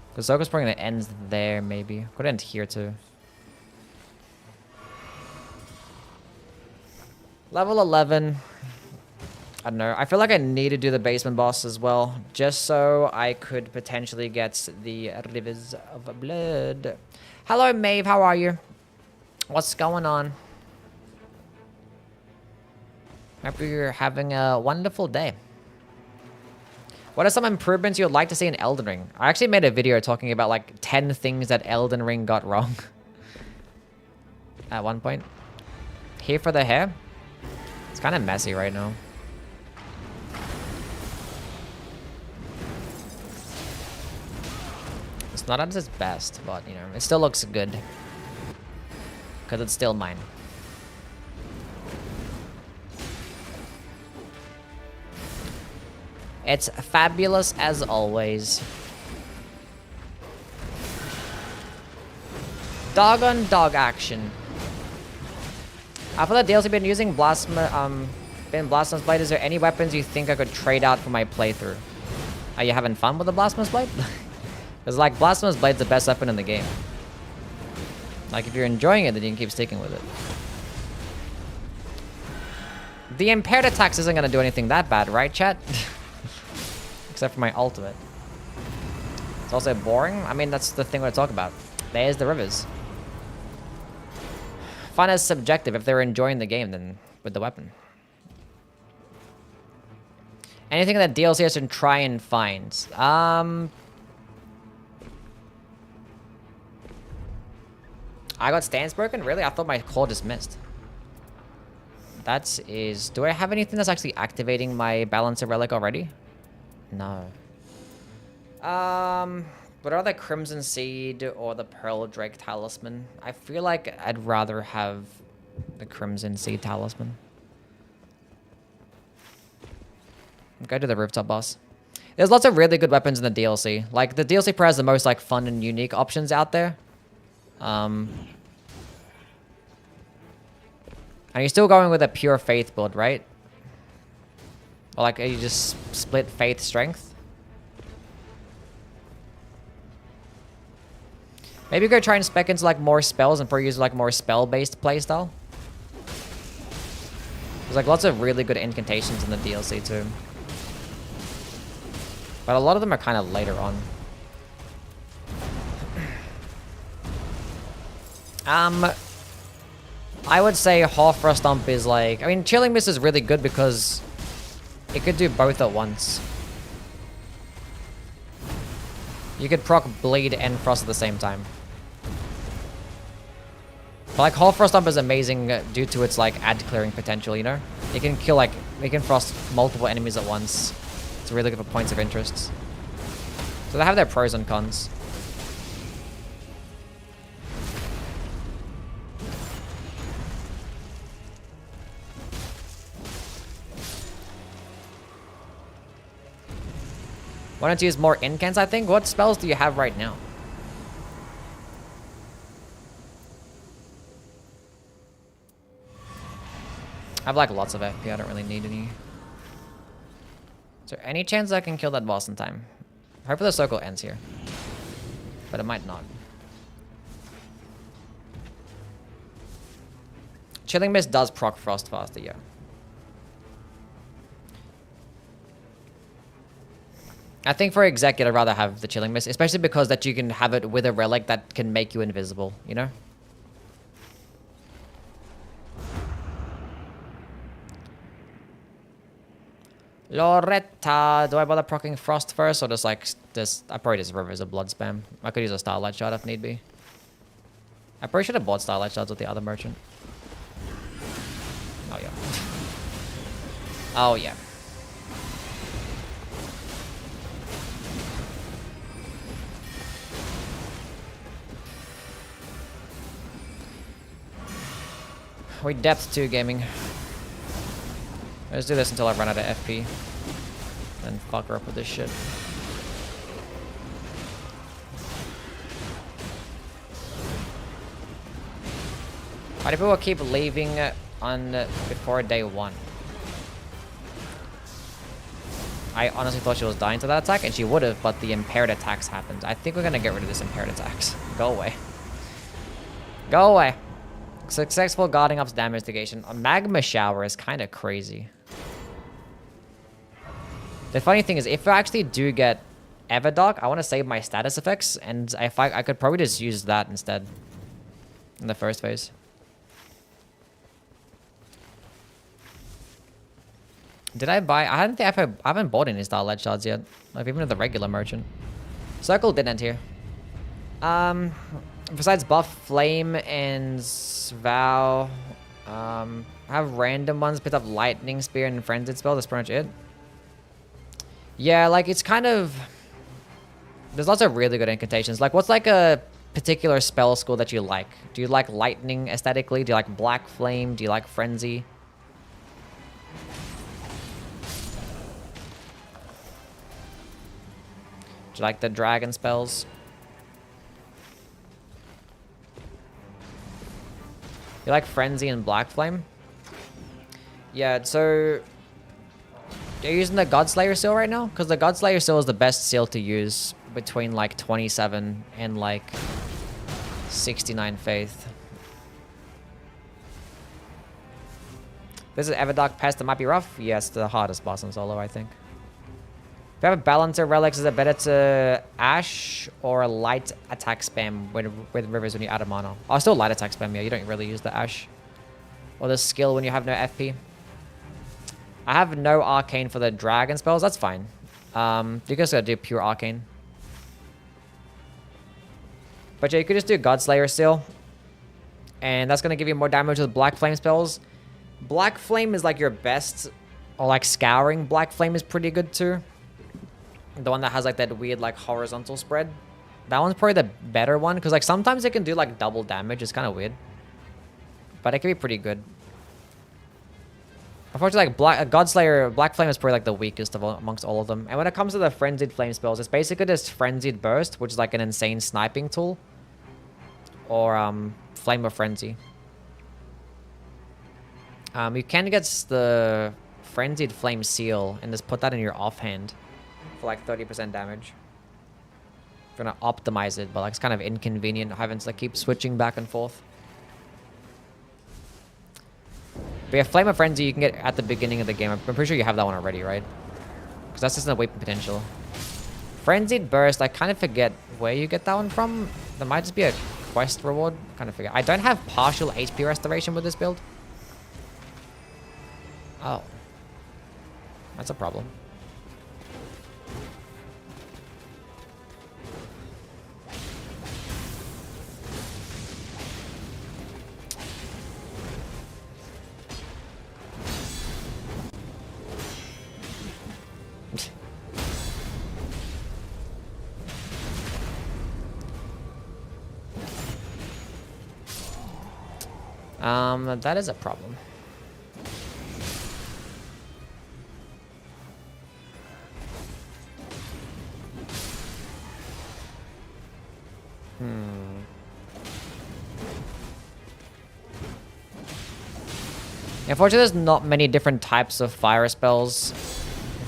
Because circle's probably gonna end there, maybe. Could end here too. Level 11. I don't know. I feel like I need to do the basement boss as well, just so I could potentially get the Rivers of Blood. Hello, Maeve. How are you? What's going on? Hope you're having a wonderful day. What are some improvements you would like to see in Elden Ring? I actually made a video talking about like 10 things that Elden Ring got wrong. At one point. Here for the hair. It's kind of messy right now. It's not at its best, but you know, it still looks good. Because it's still mine. It's fabulous as always. Dog on dog action. After the DLC been using Blasphemous Blade, is there any weapons you think I could trade out for my playthrough? Are you having fun with the Blasphemous Blade? Because like Blasphemous Blade's the best weapon in the game. Like if you're enjoying it, then you can keep sticking with it. The impaired attacks isn't gonna do anything that bad, right, chat? Except for my ultimate. It's also boring. I mean, that's the thing we're talking about. There's the rivers. Fun is subjective. If they're enjoying the game, then with the weapon. Anything that DLC has to try and find. I got stance broken? Really? I thought my call just missed. That is... Do I have anything that's actually activating my Balancer Relic already? No. But are the Crimson Seed or the Pearl Drake Talisman? I feel like I'd rather have the Crimson Seed Talisman. Go to the rooftop boss. There's lots of really good weapons in the DLC. Like, the DLC has the most, like, fun and unique options out there. And you're still going with a pure faith build, right? Or, like, you just split faith strength? Maybe go try and spec into, like, more spells and probably use, like, more spell-based playstyle. There's, like, lots of really good incantations in the DLC, too. But But a lot of them are kind of later on. I would say half Frost Stomp is like... I mean, Chilling Mist is really good because it could do both at once. You could proc Bleed and Frost at the same time. But like, half Frost Stomp is amazing due to its like ad clearing potential, you know? You can kill like... You can Frost multiple enemies at once. It's really good for points of interest. So they have their pros and cons. Why don't you use more incants, I think? What spells do you have right now? I have like lots of FP, I don't really need any. Is there any chance I can kill that boss in time? Hopefully the circle ends here. But it might not. Chilling Mist does proc Frost faster, yeah. I think for Execute, I'd rather have the Chilling Mist, especially because that you can have it with a relic that can make you invisible, you know? Loretta, do I bother proccing Frost first, or just like this? I probably just Rivers of Blood spam. I could use a Starlight Shard if need be. I probably should have bought Starlight Shards with the other merchant. Oh yeah. Oh yeah. We depth 2 gaming. Let's do this until I run out of FP. Then fuck her up with this shit. Why do people keep leaving on before day 1? I honestly thought she was dying to that attack, and she would have, but the impaired attacks happened. I think we're gonna get rid of this impaired attacks. Go away. Go away. Successful guarding up's damage negation. A magma shower is kind of crazy. The funny thing is, if I actually do get Everdark, I want to save my status effects, and if I could probably just use that instead in the first phase. Did I buy? I don't think I haven't bought any Starlight Shards yet. Like even with the regular merchant. Circle did end here. Besides buff Flame and Vow, have random ones picked up Lightning Spear and Frenzied Spell. That's pretty much it. Yeah, like it's kind of... There's lots of really good incantations. Like what's like a particular spell school that you like? Do you like Lightning aesthetically? Do you like Black Flame? Do you like Frenzy? Do you like the dragon spells? You like Frenzy and Black Flame? Yeah, so... You're using the Godslayer seal right now? Because the Godslayer seal is the best seal to use between like 27 and like 69 Faith. This is Everdark Pest that might be rough. Yes, the hardest boss in solo, I think. If you have a Balancer Relics, is it better to Ash or a light attack spam with Rivers when you add a mana? Oh, still light attack spam, yeah. You don't really use the Ash. Or the skill when you have no FP. I have no Arcane for the dragon spells. That's fine. You guys gotta do pure Arcane. But yeah, you could just do Godslayer Seal. And that's gonna give you more damage with Black Flame spells. Black Flame is like your best. Or like Scouring Black Flame is pretty good too. The one that has like that weird like horizontal spread. That one's probably the better one. Because like sometimes it can do like double damage. It's kind of weird. But it can be pretty good. Unfortunately, like Godslayer, Black Flame is probably like the weakest of amongst all of them. And when it comes to the Frenzied Flame spells, it's basically just Frenzied Burst, which is like an insane sniping tool. Or Flame of Frenzy. You can get the Frenzied Flame Seal and just put that in your offhand for like 30% damage. If you're gonna optimize it, but like it's kind of inconvenient having to like keep switching back and forth. But yeah, Flame of Frenzy you can get at the beginning of the game. I'm pretty sure you have that one already, right? Because that's just a weapon potential. Frenzied Burst, I kind of forget where you get that one from. There might just be a quest reward. Kind of forget. I don't have partial HP restoration with this build. Oh. That's a problem. That is a problem. Unfortunately, there's not many different types of fire spells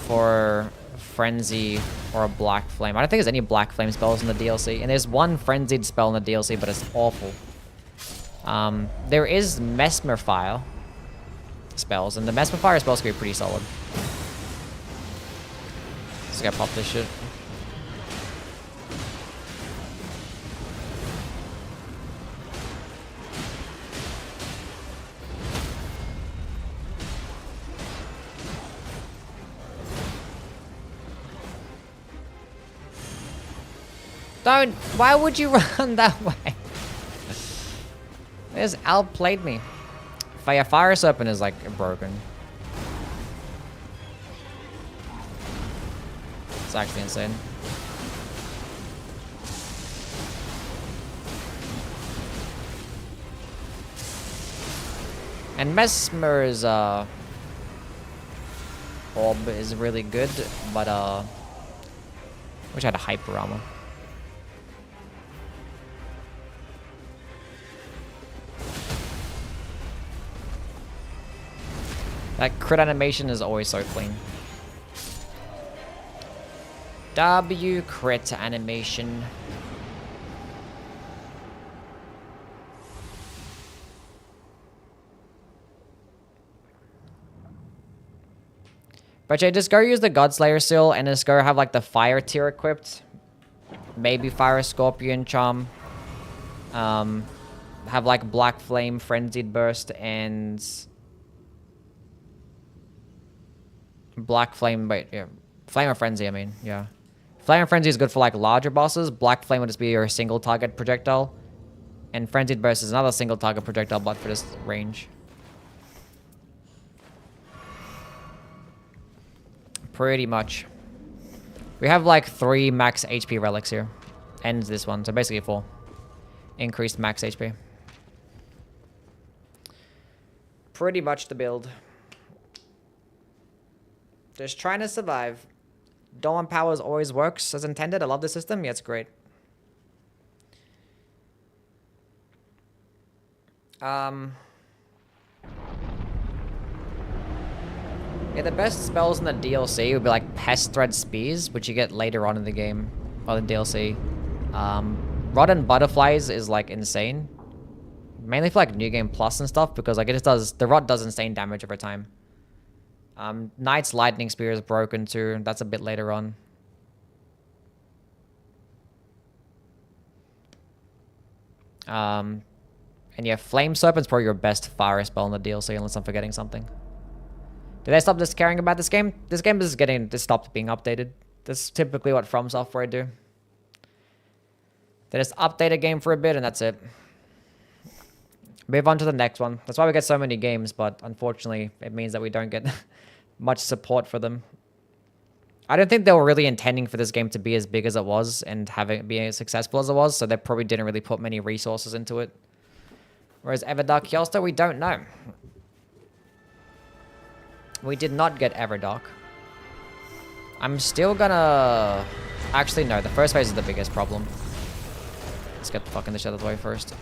for Frenzy or a Black Flame. I don't think there's any Black Flame spells in the DLC. And there's one Frenzied spell in the DLC, but it's awful. There is Mesmer Fire spells, and the Mesmer Fire spells can be pretty solid. Just gotta pop this shit. Don't! Why would you run that way? There's outplayed me. Fire Serpent is like broken. It's actually insane. And Mesmer's orb is really good, but wish I had a hyper armor. That crit animation is always so clean. W crit animation. But yeah, just go use the Godslayer seal and just go have like the fire tier equipped. Maybe Fire Scorpion Charm. Have like Black Flame, Frenzied Burst, and Black Flame, wait, yeah. Flame of Frenzy, I mean, yeah. Flame of Frenzy is good for like larger bosses. Black Flame would just be your single target projectile. And Frenzied Burst is another single target projectile, but for this range. Pretty much. We have like 3 max HP relics here. Ends this one, so basically 4. Increased max HP. Pretty much the build. Just trying to survive. Dawn Powers always works as intended. I love the system. Yeah, it's great. Yeah, the best spells in the DLC would be like Pest Thread Spears, which you get later on in the game, or the DLC. Rotten Butterflies is like insane. Mainly for like New Game Plus and stuff, because like it just does, the rod does insane damage over time. Knight's Lightning Spear is broken too. That's a bit later on. And yeah, Flame Serpent's probably your best fire spell in the DLC, unless I'm forgetting something. Did I stop just caring about this game? This game is getting, this stopped being updated. That's typically what From Software do. They just update a game for a bit and that's it. Move on to the next one. That's why we get so many games, but unfortunately, it means that we don't get much support for them. I don't think they were really intending for this game to be as big as it was and having it be as successful as it was, so they probably didn't really put many resources into it. Whereas Everdark Kyosto, we don't know. We did not get Everdark. I'm still gonna... Actually, no. The first phase is the biggest problem. Let's get fucking the shit out of the way first.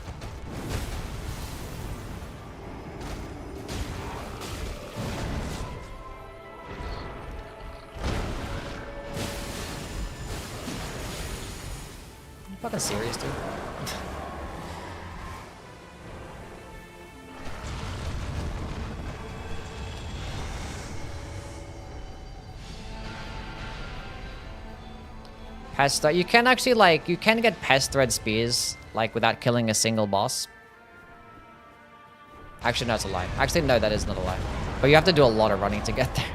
Are you fucking serious, dude? Pest thread. You can actually like you can get pest thread spears like without killing a single boss. Actually, no, it's a lie. Actually, no, that is not a lie. But you have to do a lot of running to get there.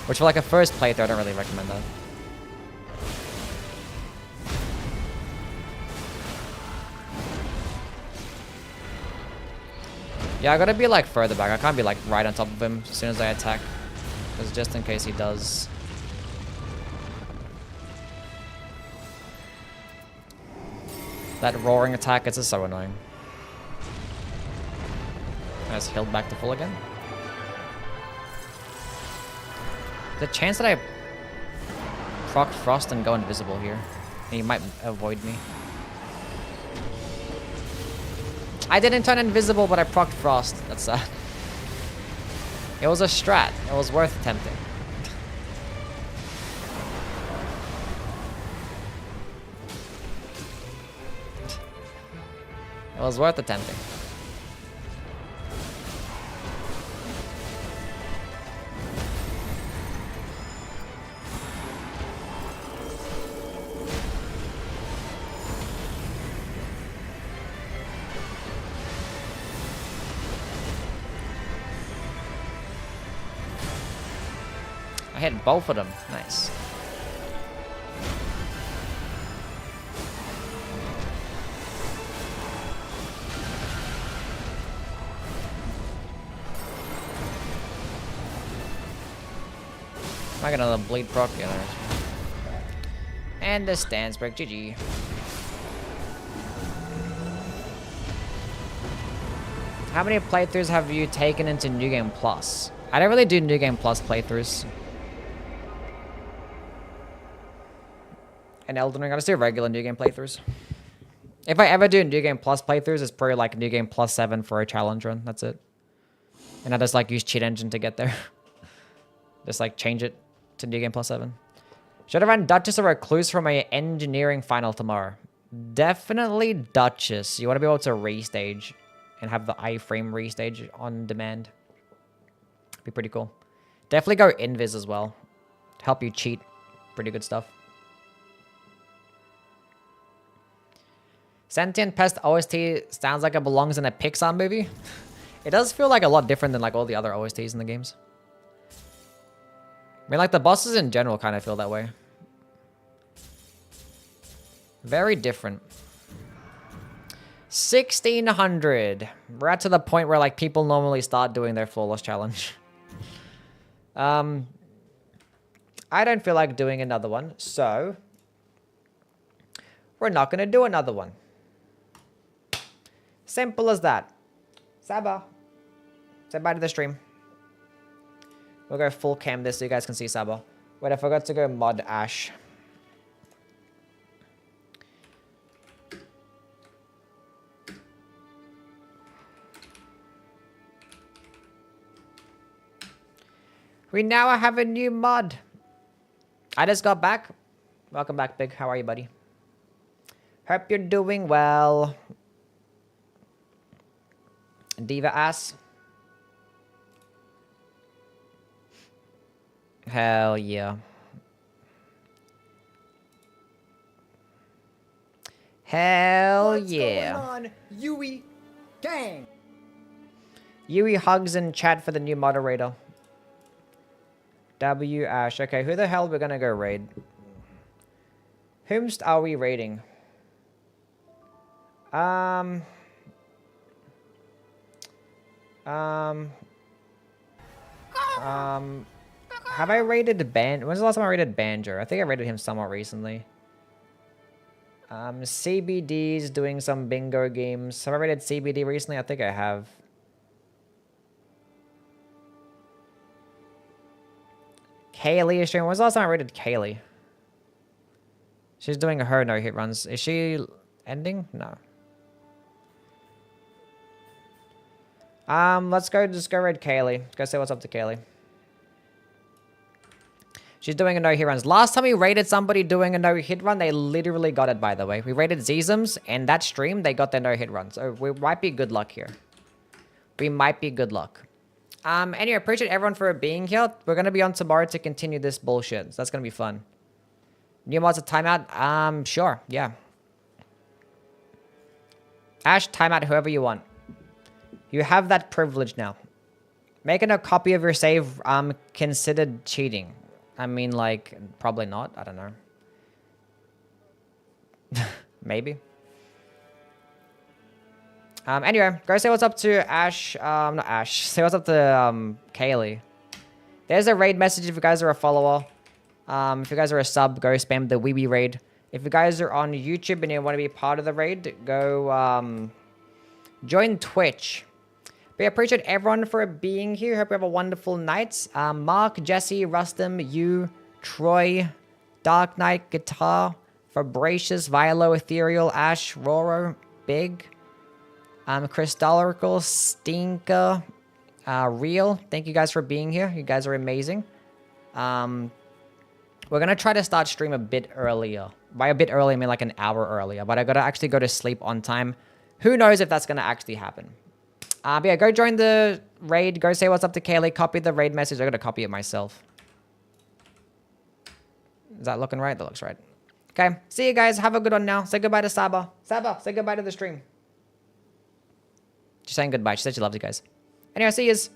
Which for like a first playthrough, I don't really recommend that. Yeah, I gotta be like further back. I can't be like right on top of him as soon as I attack. Because just in case he does. That roaring attack, it's just so annoying. I just healed back to full again. The chance that I proc Frost and go invisible here. And he might avoid me. I didn't turn invisible, but I procced Frost. That's sad. It was a strat. It was worth attempting. It was worth attempting. I hit both of them. Nice. I got another bleed proc. Yeah, there is. And the stands break. GG. How many playthroughs have you taken into New Game Plus? I don't really do New Game Plus playthroughs. And Elden Ring, I just do regular New Game playthroughs. If I ever do New Game Plus playthroughs, it's probably like New Game Plus 7 for a challenge run. That's it. And I just like use Cheat Engine to get there. Just like change it to New Game Plus 7. Should I run Duchess or Recluse for my engineering final tomorrow? Definitely Duchess. You want to be able to restage and have the iframe restage on demand. Be pretty cool. Definitely go Invis as well. Help you cheat. Pretty good stuff. Sentient Pest OST sounds like it belongs in a Pixar movie. It does feel like a lot different than like all the other OSTs in the games. I mean, like the bosses in general kind of feel that way. Very different. 1600. We're at to the point where like people normally start doing their flawless challenge. I don't feel like doing another one, so we're not gonna do another one. Simple as that. Saba, say bye to the stream. We'll go full cam this so you guys can see Saba. Wait, I forgot to go mod Ash. We now have a new mod. I just got back. Welcome back, Big. How are you, buddy? Hope you're doing well. Diva ass. Hell yeah. Hell yeah. What's going on, Yui gang? Yui hugs in chat for the new moderator. W Ash. Okay, who the hell we're gonna go raid? Whomst are we raiding? Have I raided Ban? When's the last time I raided Banjo? I think I raided him somewhat recently. CBD's doing some bingo games. Have I raided CBD recently? I think I have. Kaylee is streaming. When's the last time I raided Kaylee? She's doing her no hit runs. Is she ending? No. Let's go. Just go raid Kaylee. Let's go say what's up to Kaylee. She's doing a no hit runs. Last time we raided somebody doing a no hit run, they literally got it. By the way, we raided Zizums, and that stream they got their no hit run. So we might be good luck here. We might be good luck. Anyway, appreciate everyone for being here. We're gonna be on tomorrow to continue this bullshit. So that's gonna be fun. New mods of timeout? Sure, yeah. Ash, timeout whoever you want. You have that privilege now. Making a copy of your save considered cheating. I mean, like, probably not. I don't know. Maybe. Anyway, go say what's up to Ash. Not Ash. Say what's up to Kaylee. There's a raid message if you guys are a follower. If you guys are a sub, go spam the wee raid. If you guys are on YouTube and you want to be part of the raid, go join Twitch. But I appreciate everyone for being here. Hope you have a wonderful night. Mark, Jesse, Rustum, you, Troy, Dark Knight, Guitar, Fabricious, Vilo, Ethereal, Ash, Roro, Big, Crystallical, Stinker, Real. Thank you guys for being here. You guys are amazing. We're going to try to start stream a bit earlier. By a bit early, I mean like an hour earlier. But I got to actually go to sleep on time. Who knows if that's going to actually happen. But yeah, go join the raid. Go say what's up to Kaylee. Copy the raid message. I got to copy it myself. Is that looking right? That looks right. Okay. See you guys. Have a good one now. Say goodbye to Saba. Saba, say goodbye to the stream. She's saying goodbye. She said she loves you guys. Anyway, see yous.